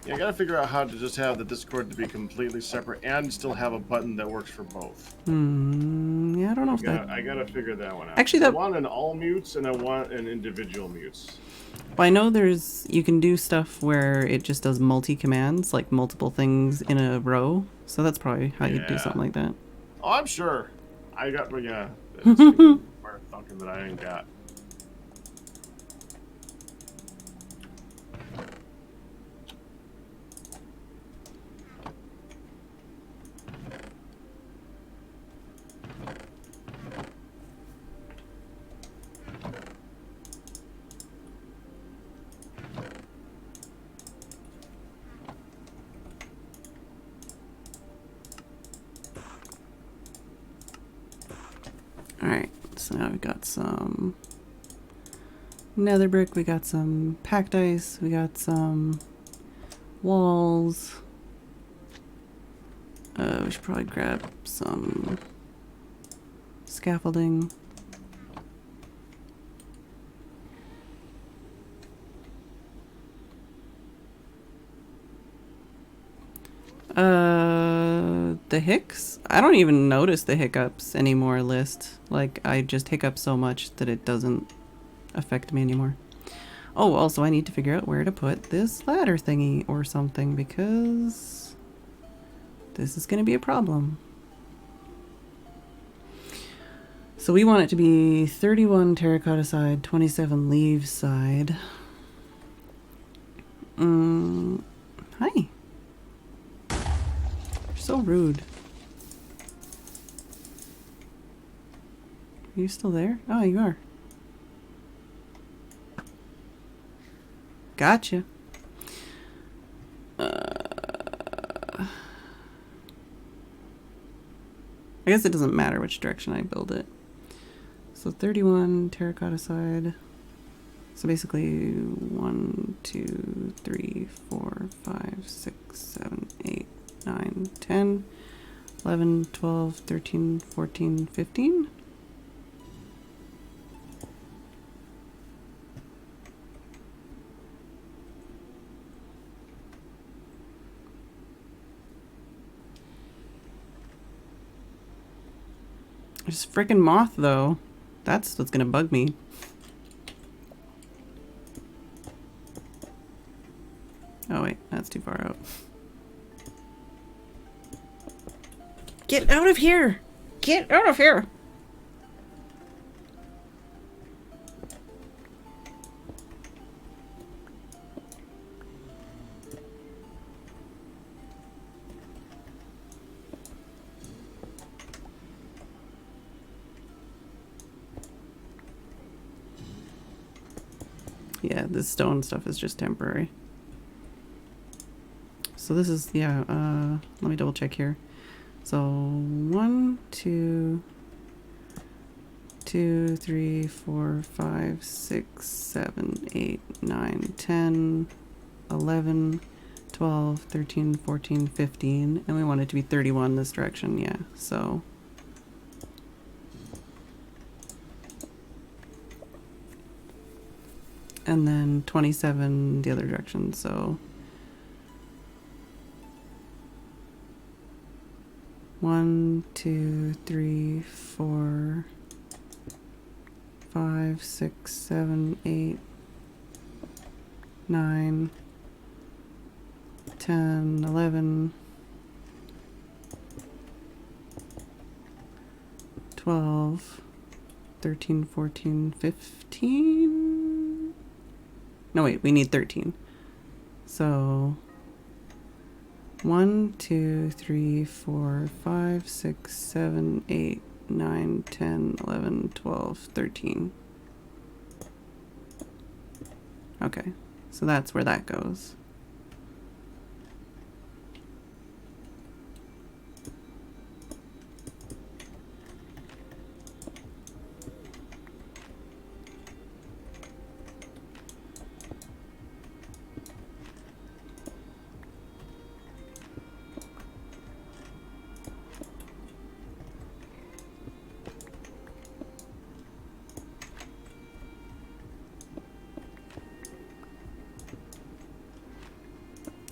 Yeah, I gotta figure out how to just have the Discord to be completely separate and still have a button that works for both.
Yeah, I don't know if that...
I gotta figure that one out.
Actually,
I want an all mutes and I want an individual mutes.
Well, I know you can do stuff where it just does multi-commands, like multiple things in a row. So that's probably how you'd do something like that.
Oh, I'm sure. I got, yeah. Part fucking that I ain't got.
Alright, so now we've got some nether brick, we got some packed ice, we got some walls. We should probably grab some scaffolding. The hicks? I don't even notice the hiccups anymore list. Like, I just hiccup so much that it doesn't affect me anymore. Oh, also I need to figure out where to put this ladder thingy or something because this is going to be a problem. So we want it to be 31 terracotta side, 27 leaves side. Hi. You're so rude. Are you still there? Oh, you are. Gotcha. I guess it doesn't matter which direction I build it. So 31 terracotta side. So basically 1, 2, 3, 4, 5, 6, 7, 8, 9, 10, 11, 12, 13, 14, 15. There's freaking moth though. That's what's gonna bug me. Oh wait, that's too far out. Get out of here! Get out of here! Yeah, this stone stuff is just temporary. So this is, yeah, let me double check here. So 1, 2, 2, 3, 4, 5, 6, 7, 8, 9, 10, 11, 12, 13, 14, 15. And we want it to be 31 this direction, yeah. So and then 27 the other direction, so 1, 2, 3, 4, 5, 6, 7, 8, 9, 10, 11, 12, 13, 14, 15. No, wait, we need 13. So 1, 2, 3, 4, 5, 6, 7, 8, 9, 10, 11, 12, 13. Okay, so that's where that goes.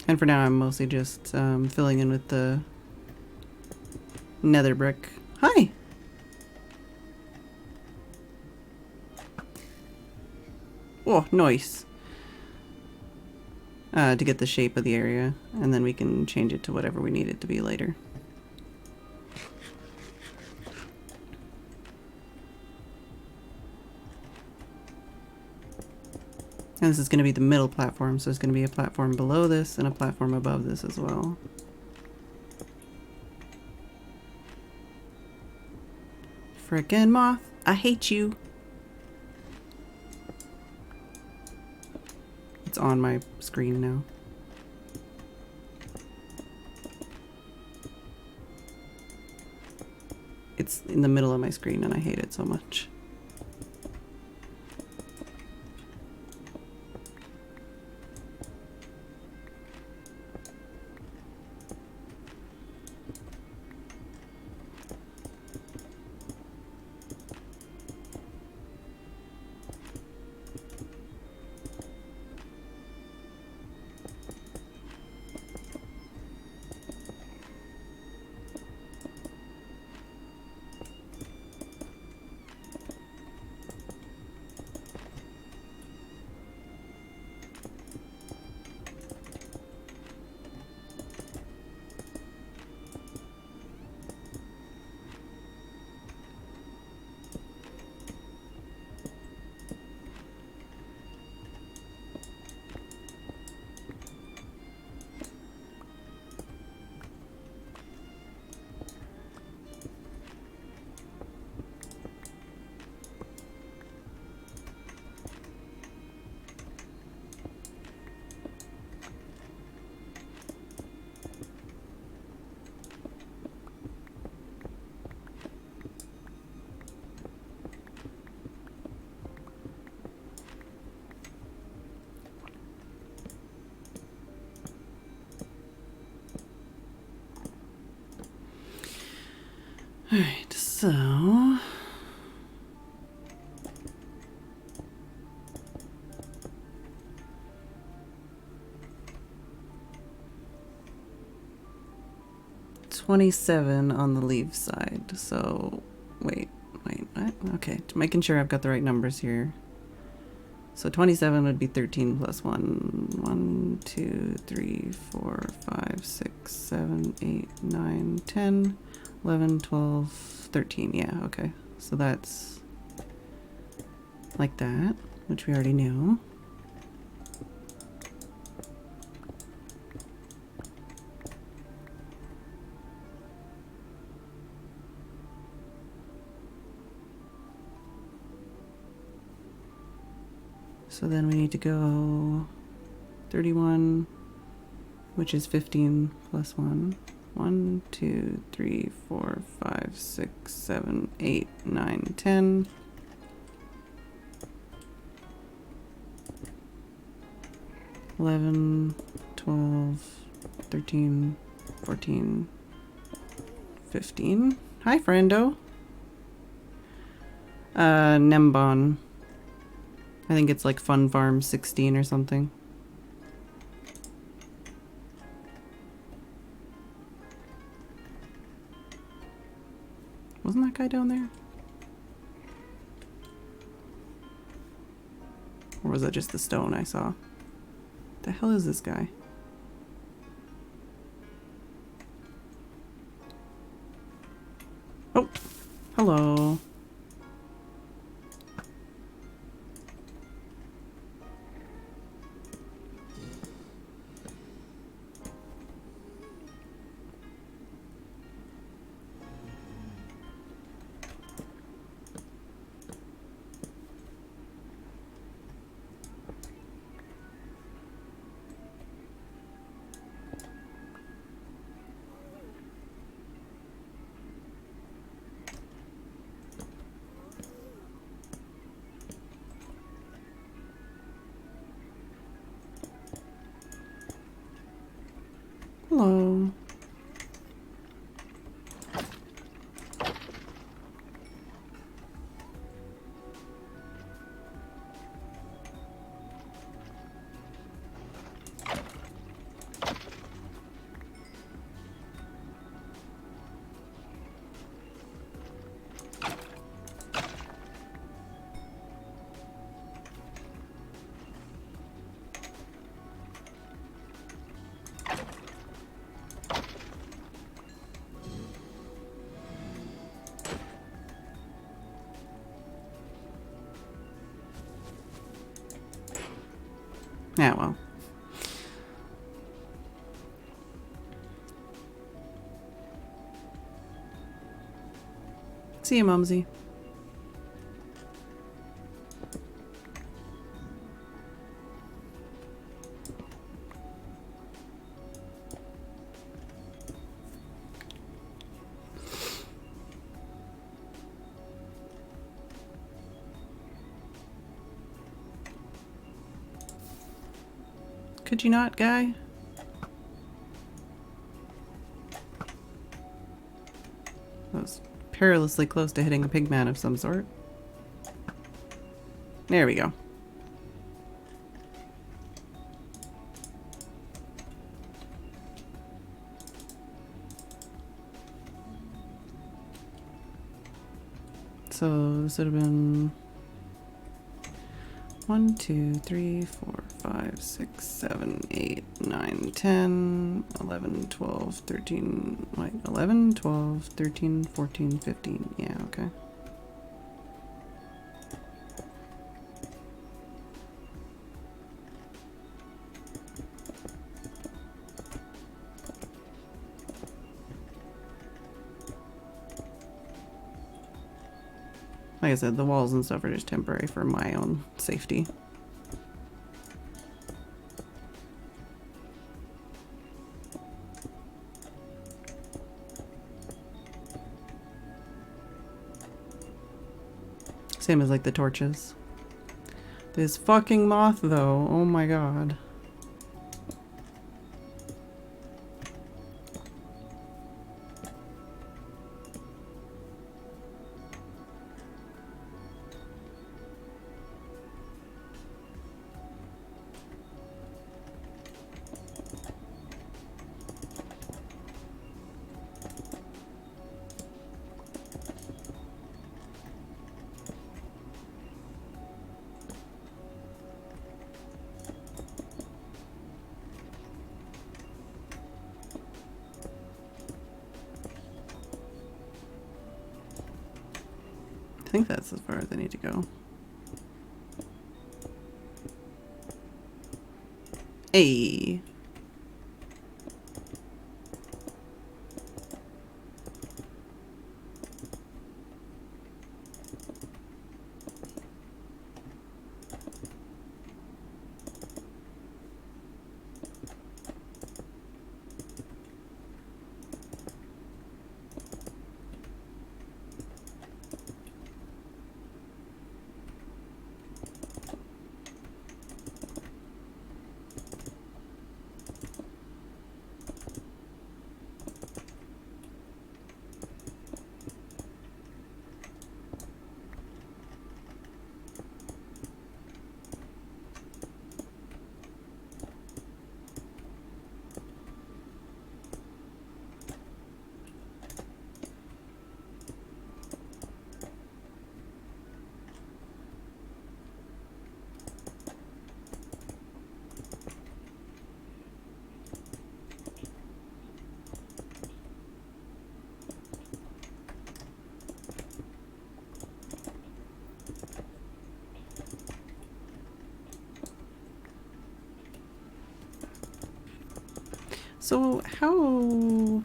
And for now, I'm mostly just filling in with the nether brick. Hi! Oh, nice. To get the shape of the area, and then we can change it to whatever we need it to be later. And this is going to be the middle platform, so there's going to be a platform below this and a platform above this as well. Frickin' moth, I hate you. It's on my screen now. It's in the middle of my screen and I hate it so much. Alright, so... $27 on the leave side, so... Wait, what? Okay, making sure I've got the right numbers here. So 27 would be 13 plus 1. 1, 2, 3, 4, 5, 6, 7, 8, 9, 10, 11, 12, 13. Yeah, okay. So that's like that, which we already knew. So then we need to go 31, which is 15 plus 1. 1, 2, 3, 4, 5, 6, 7, 8, 9, 10. 11, 12, 13, 14, 15. Hi, friendo. Nembon. I think it's like Fun Farm 16 or something. Wasn't that guy down there? Or was that just the stone I saw? The hell is this guy? Oh, hello. Hello. Yeah, well. See you, Mumsy. Could you not, guy? That was perilously close to hitting a pigman of some sort. There we go. So this would have been 1, 2, 3, 4, 5, 6, 7, 8, 9, 10, 11, 12, 13, wait, 11, 12, 13, 14, 15. Yeah, okay. Like I said, the walls and stuff are just temporary for my own safety. Same as like the torches. This fucking moth though, oh my god. think that's as far as I need to go. Hey. So how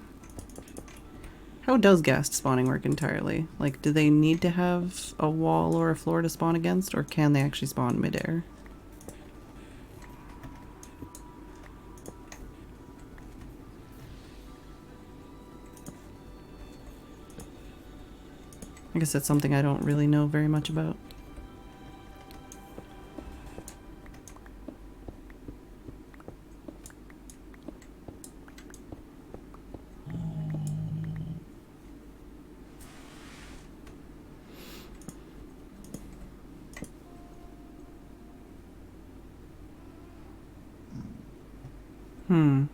does ghast spawning work entirely? Like, do they need to have a wall or a floor to spawn against, or can they actually spawn midair? I guess that's something I don't really know very much about. Hmm.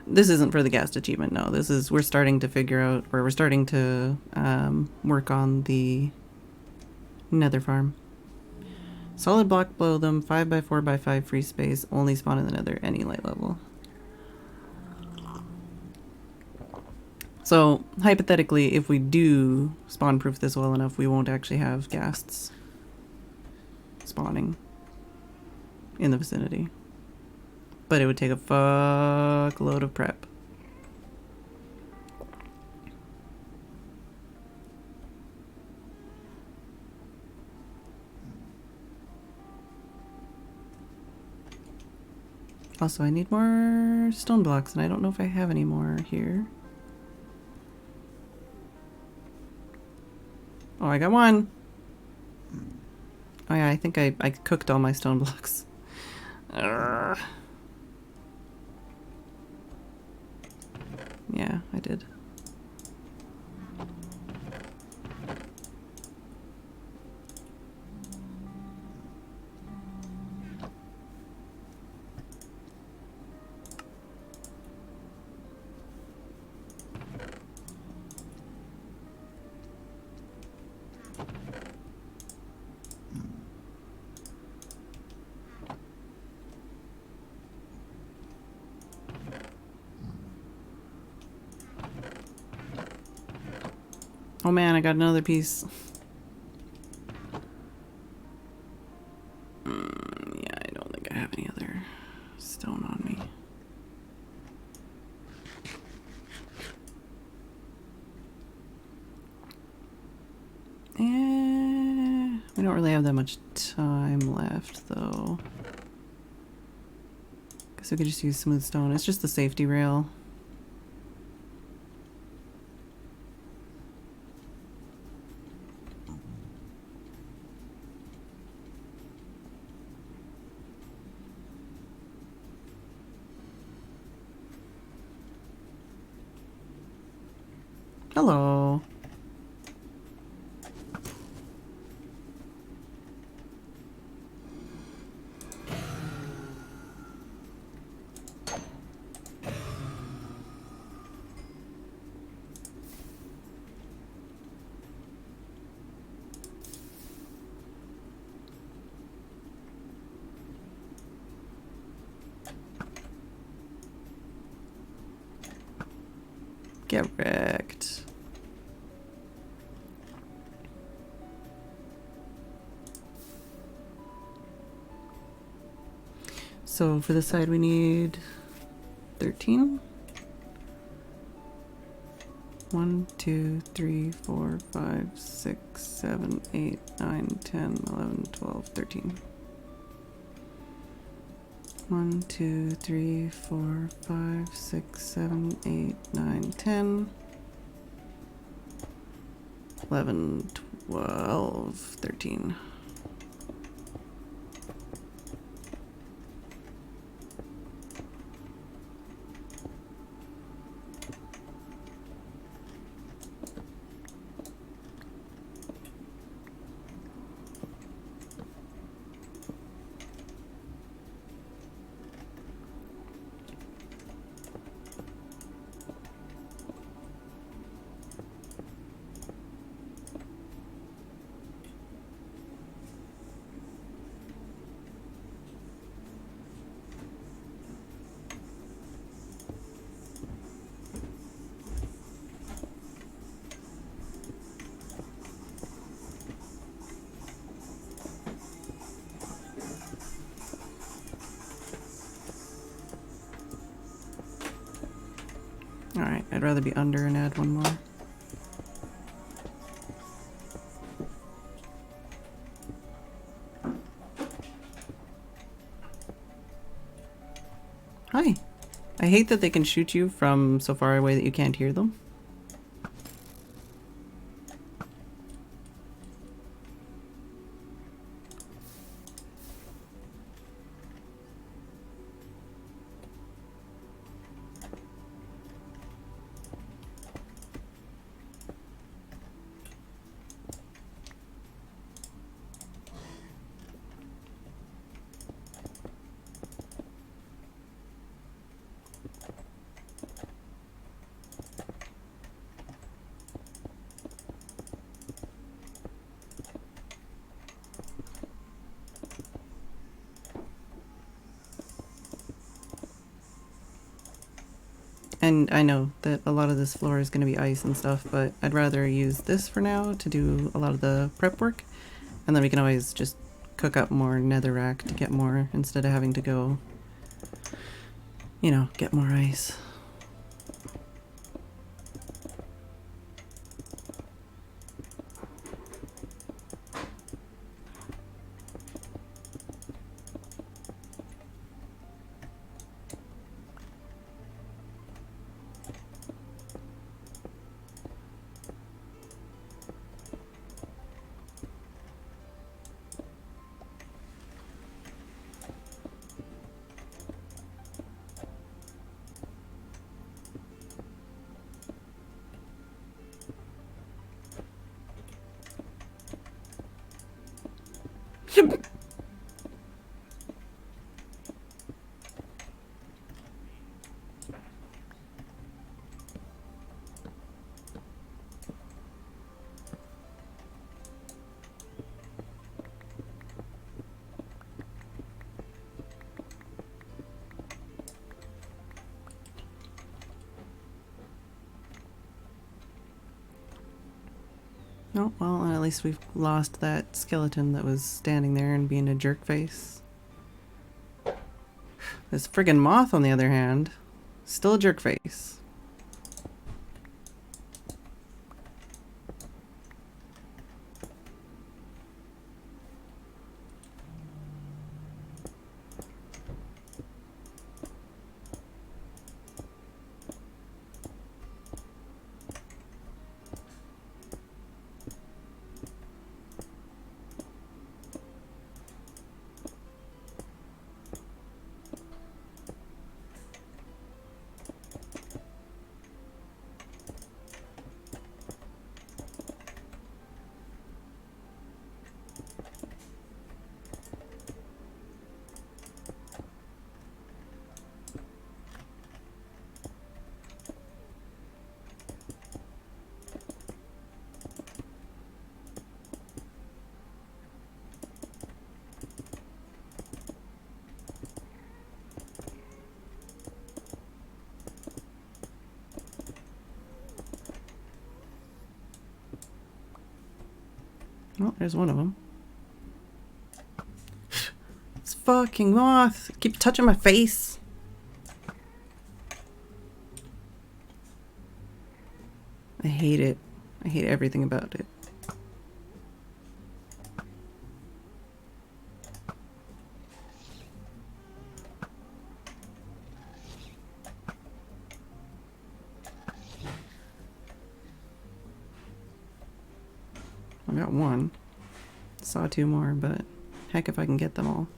This isn't for the ghast achievement, no. This is, we're starting to figure out, or we're starting to work on the nether farm. Solid block below them, 5x4x5 free space, only spawn in the nether, any light level. So, hypothetically, if we do spawn proof this well enough, we won't actually have ghasts spawning in the vicinity. But it would take a fuckload of prep. Also, I need more stone blocks, and I don't know if I have any more here. Oh, I got one! Oh yeah, I think I cooked all my stone blocks. Urgh. Yeah, I did. Oh man, I got another piece. Yeah, I don't think I have any other stone on me. We don't really have that much time left, though. Guess we could just use smooth stone. It's just the safety rail. Hello. Get wrecked. So for this side we need 13. 1, 2, 3, 4, 5, 6, 7, 8, 9, 10, 11, 12, 13. 1, 2, 3, 4, 5, 6, 7, 8, 9, 10, 11, 12, 13. Alright, I'd rather be under and add one more. Hi. I hate that they can shoot you from so far away that you can't hear them. And I know that a lot of this floor is going to be ice and stuff, but I'd rather use this for now to do a lot of the prep work. And then we can always just cook up more netherrack to get more instead of having to go, you know, get more ice. Oh, well, at least we've lost that skeleton that was standing there and being a jerk face. This friggin' moth, on the other hand, still a jerk face. Oh, there's one of them. This fucking moth. Keep touching my face. I hate it. I hate everything about it. I got one. Saw two more, but heck if I can get them all.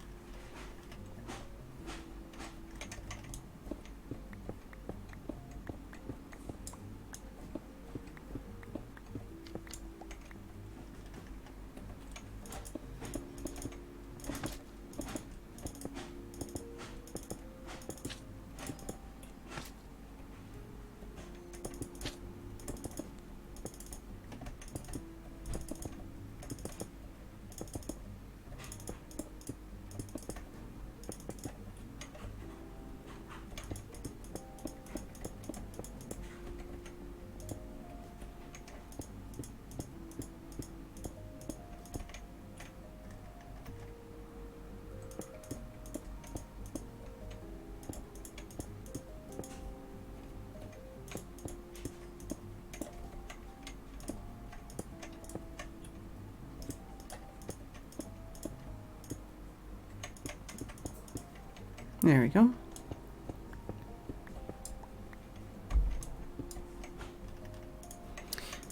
There we go.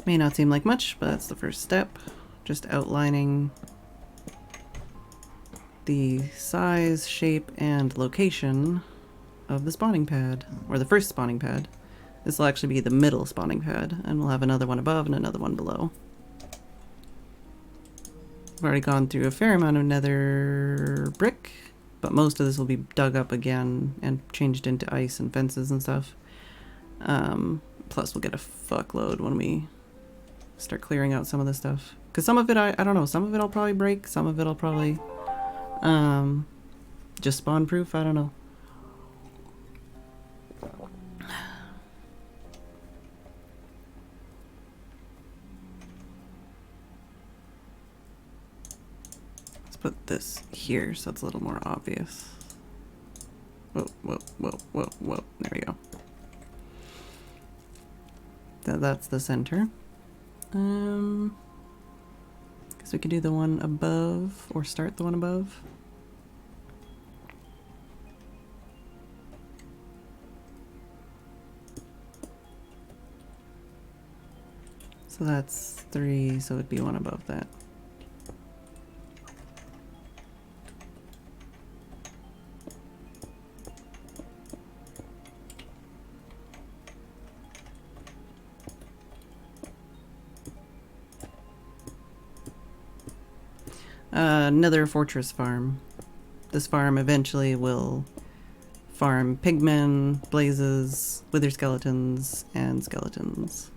May not seem like much, but that's the first step. Just outlining the size, shape, and location of the spawning pad, or the first spawning pad. This will actually be the middle spawning pad, and we'll have another one above and another one below. I've already gone through a fair amount of nether brick, but most of this will be dug up again and changed into ice and fences and stuff. Plus we'll get a fuckload when we start clearing out some of this stuff. Because some of it, I don't know, some of it I'll probably break, some of it I'll probably just spawn proof, I don't know. Let's put this here so it's a little more obvious. Whoa, whoa, whoa, whoa, whoa. There we go. That's the center. Guess we could do the one above, or start the one above. So that's 3, so it'd be one above that. Another fortress farm. This farm eventually will farm pigmen, blazes, wither skeletons, and skeletons.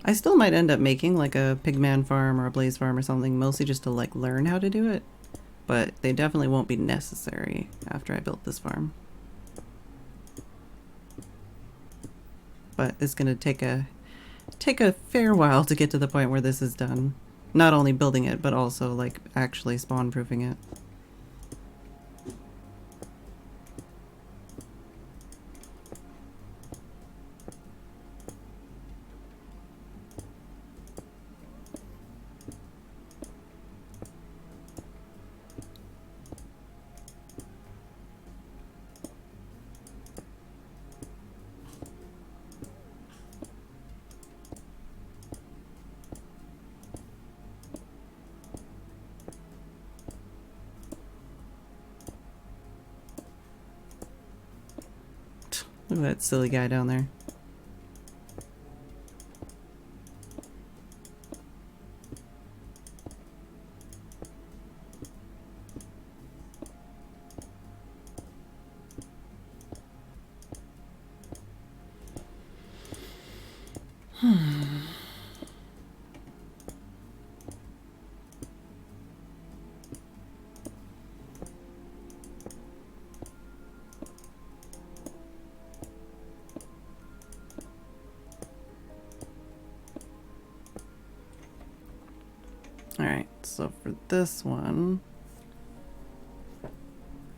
I still might end up making like a pigman farm or a blaze farm or something, mostly just to like learn how to do it. But they definitely won't be necessary after I built this farm. But it's gonna take a fair while to get to the point where this is done. Not only building it, but also like actually spawn proofing it. Look at that silly guy down there. Alright, so for this one...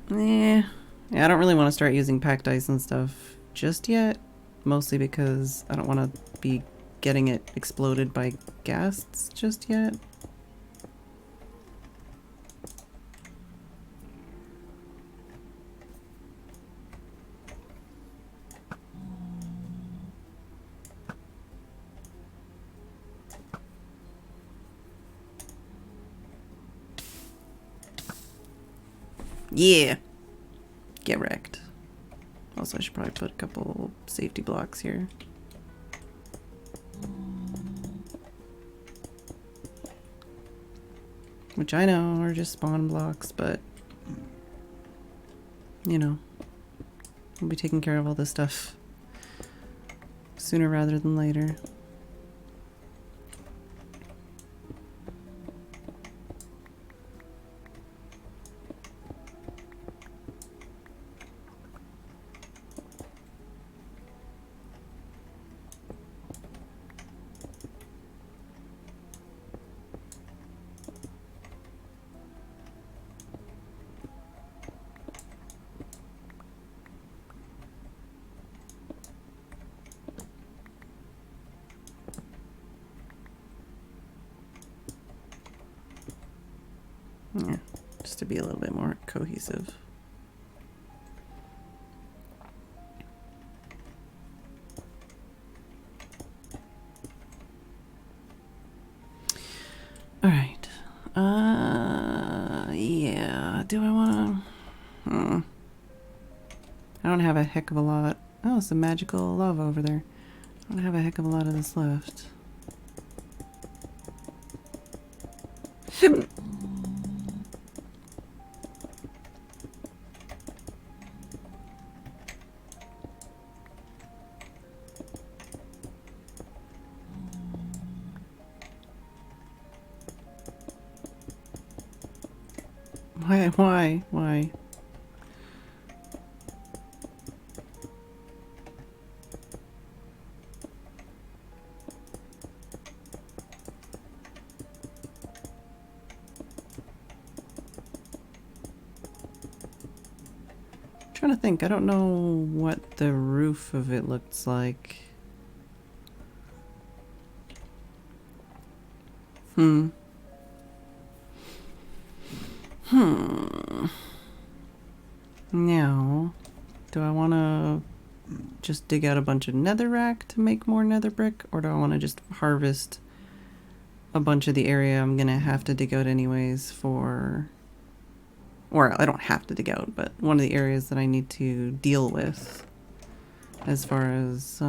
Yeah, I don't really want to start using packed ice and stuff just yet. Mostly because I don't want to be getting it exploded by ghasts just yet. Yeah! Get wrecked. Also, I should probably put a couple safety blocks here. Which I know are just spawn blocks, but... You know. We'll be taking care of all this stuff sooner rather than later. Yeah, just to be a little bit more cohesive. Alright. Yeah, do I wanna... I don't have a heck of a lot. Oh, some magical lava over there. I don't have a heck of a lot of this left. Why? I'm trying to think. I don't know what the roof of it looks like. Now, do I want to just dig out a bunch of netherrack to make more nether brick, or do I want to just harvest a bunch of the area I'm gonna have to dig out anyways for... Or I don't have to dig out, but one of the areas that I need to deal with as far as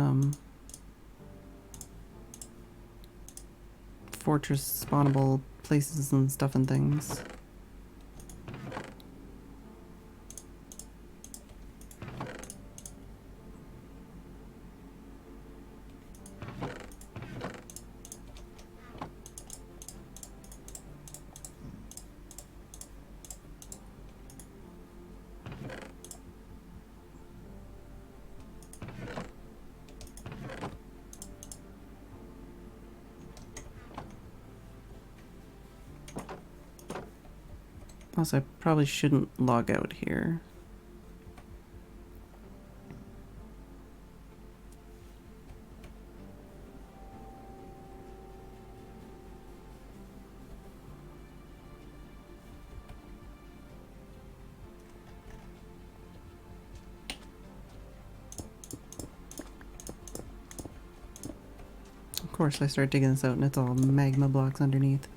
fortress spawnable places and stuff and things. Also, I probably shouldn't log out here. Of course, I start digging this out and it's all magma blocks underneath.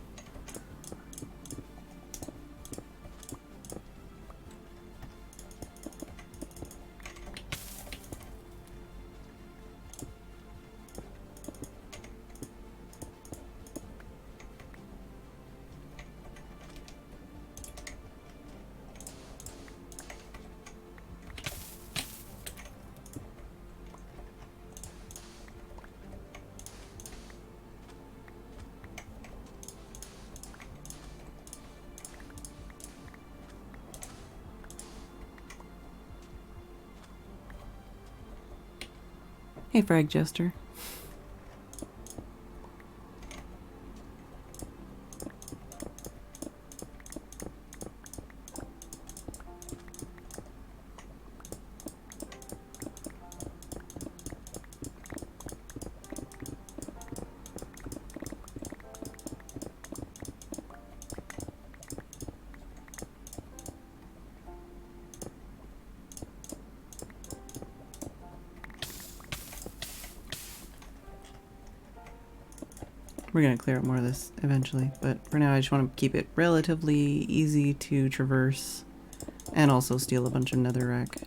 Hey, Frag Jester. We're gonna clear up more of this eventually, but for now I just want to keep it relatively easy to traverse and also steal a bunch of netherrack.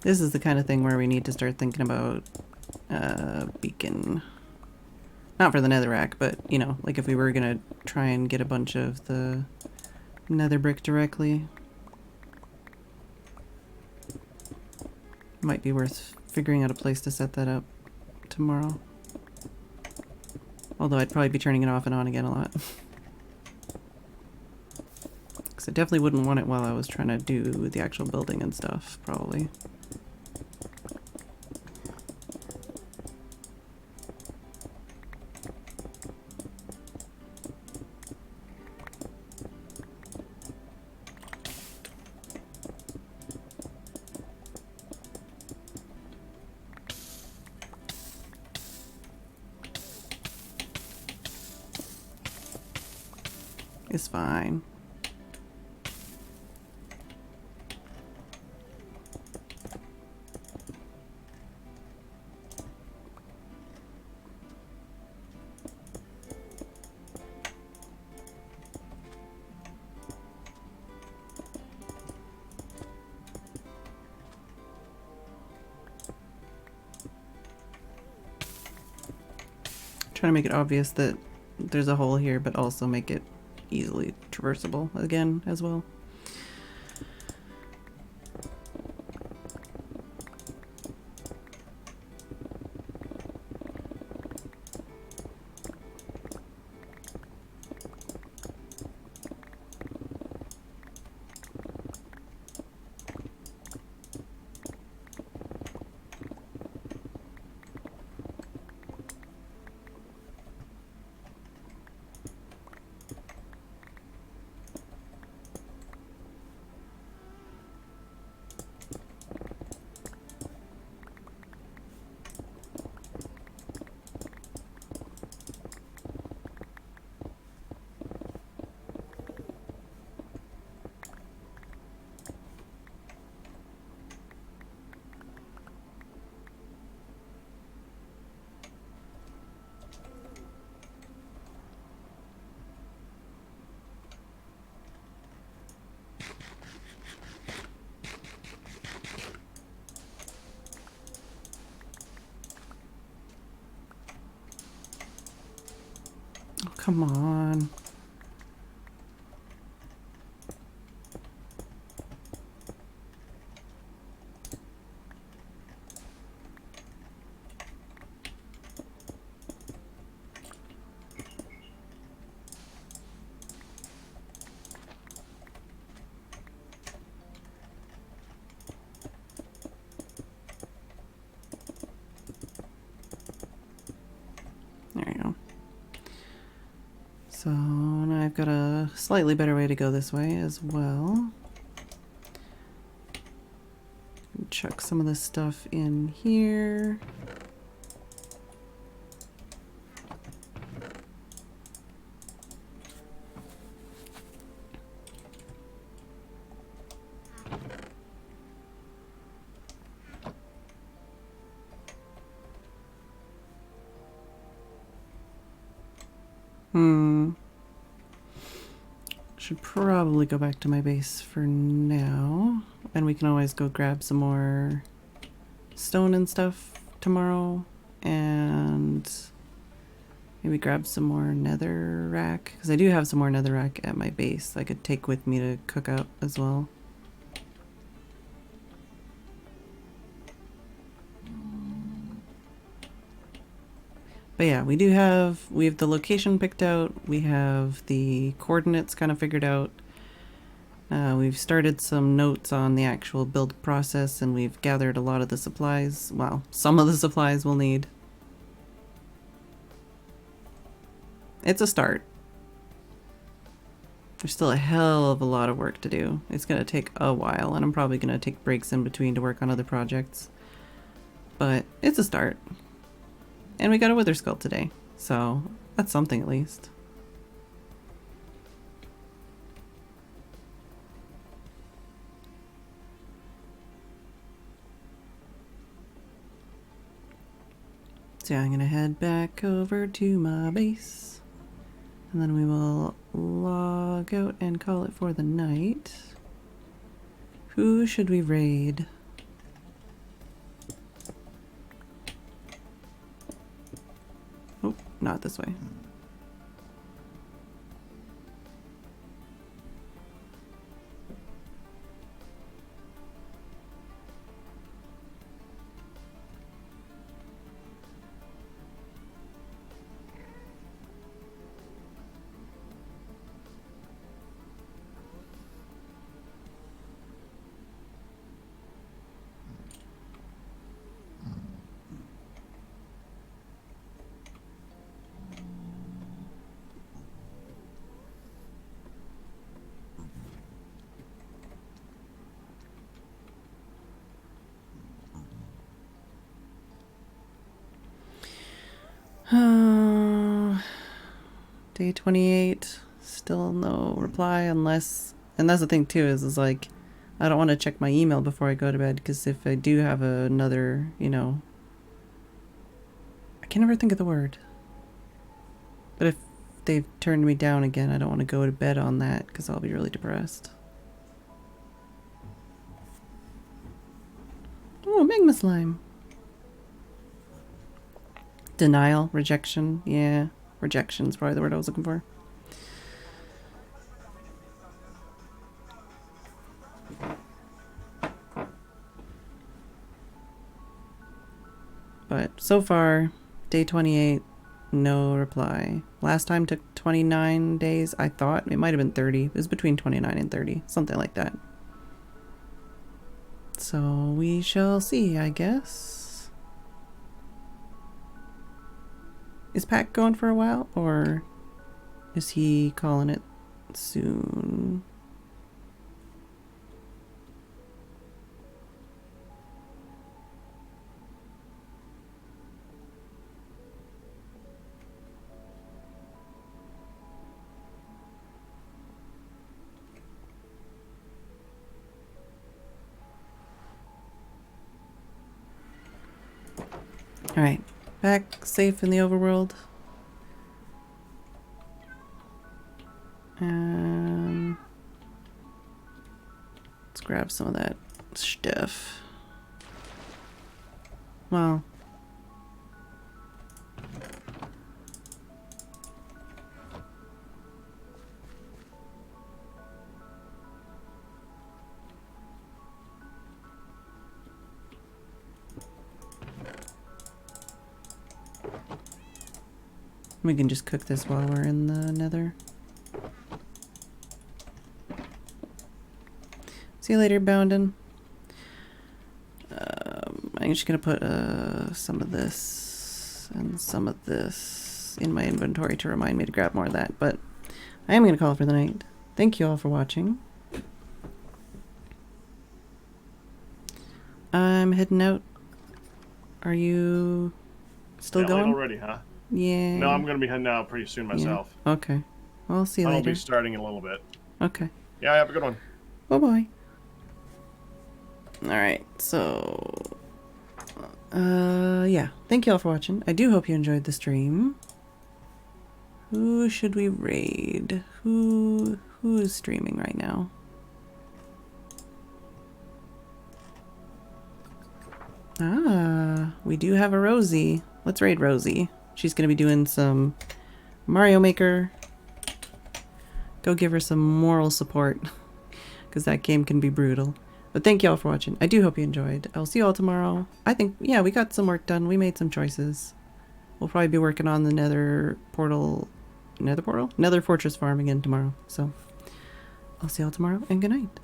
This is the kind of thing where we need to start thinking about beacon. Not for the netherrack, but, you know, like if we were gonna try and get a bunch of the nether brick directly. Might be worth figuring out a place to set that up tomorrow. Although I'd probably be turning it off and on again a lot. Because I definitely wouldn't want it while I was trying to do the actual building and stuff, probably. It's fine. Trying to make it obvious that there's a hole here, but also make it easily traversable again as well. Oh, come on. There you go. So now I've got a slightly better way to go this way as well. Chuck some of this stuff in here. Should probably go back to my base for now. And we can always go grab some more stone and stuff tomorrow. And maybe grab some more netherrack. Because I do have some more netherrack at my base I could take with me to cook out as well.
But yeah, we have the location picked out. We have the coordinates kind of figured out. We've started some notes on the actual build process, and we've gathered a lot of the supplies. Well, some of the supplies we'll need. It's a start. There's still a hell of a lot of work to do. It's going to take a while, and I'm probably going to take breaks in between to work on other projects. But it's a start. And we got a wither skull today, so that's something at least. So yeah, I'm gonna head back over to my base, and then we will log out and call it for the night. Who should we raid? Oh, not this way. Day 28, still no reply unless, and that's the thing too, is like, I don't want to check my email before I go to bed, because if I do have another, you know, I can never think of the word. But if they've turned me down again, I don't want to go to bed on that, because I'll be really depressed. Oh, magma slime. Denial, rejection, yeah. Rejection's probably the word I was looking for. But so far, day 28, no reply. Last time took 29 days, I thought. It might have been 30. It was between 29 and 30, something like that. So we shall see, I guess. Is Pack going for a while, or is he calling it soon? All right. Back safe in the overworld. Let's grab some of that stuff. Well. We can just cook this while we're in the Nether. See you later, Bounden. I'm just gonna put some of this and some of this in my inventory to remind me to grab more of that, but I am gonna call it for the night. Thank you all for watching. I'm heading out. Are you still going?
Already, huh?
Yeah.
No, I'm going to be heading out pretty soon myself.
Yeah. Okay. Well, I'll see you later.
I'll be starting in a little bit.
Okay.
Yeah, have a good one.
Bye-bye. Alright, so... yeah. Thank you all for watching. I do hope you enjoyed the stream. Who should we raid? Who is streaming right now? Ah, we do have a Rosie. Let's raid Rosie. She's going to be doing some Mario Maker. Go give her some moral support, because that game can be brutal. But thank you all for watching. I do hope you enjoyed. I'll see you all tomorrow. I think, yeah, we got some work done. We made some choices. we'll probably be working on the Nether Fortress farm again tomorrow. So I'll see y'all tomorrow, and good night.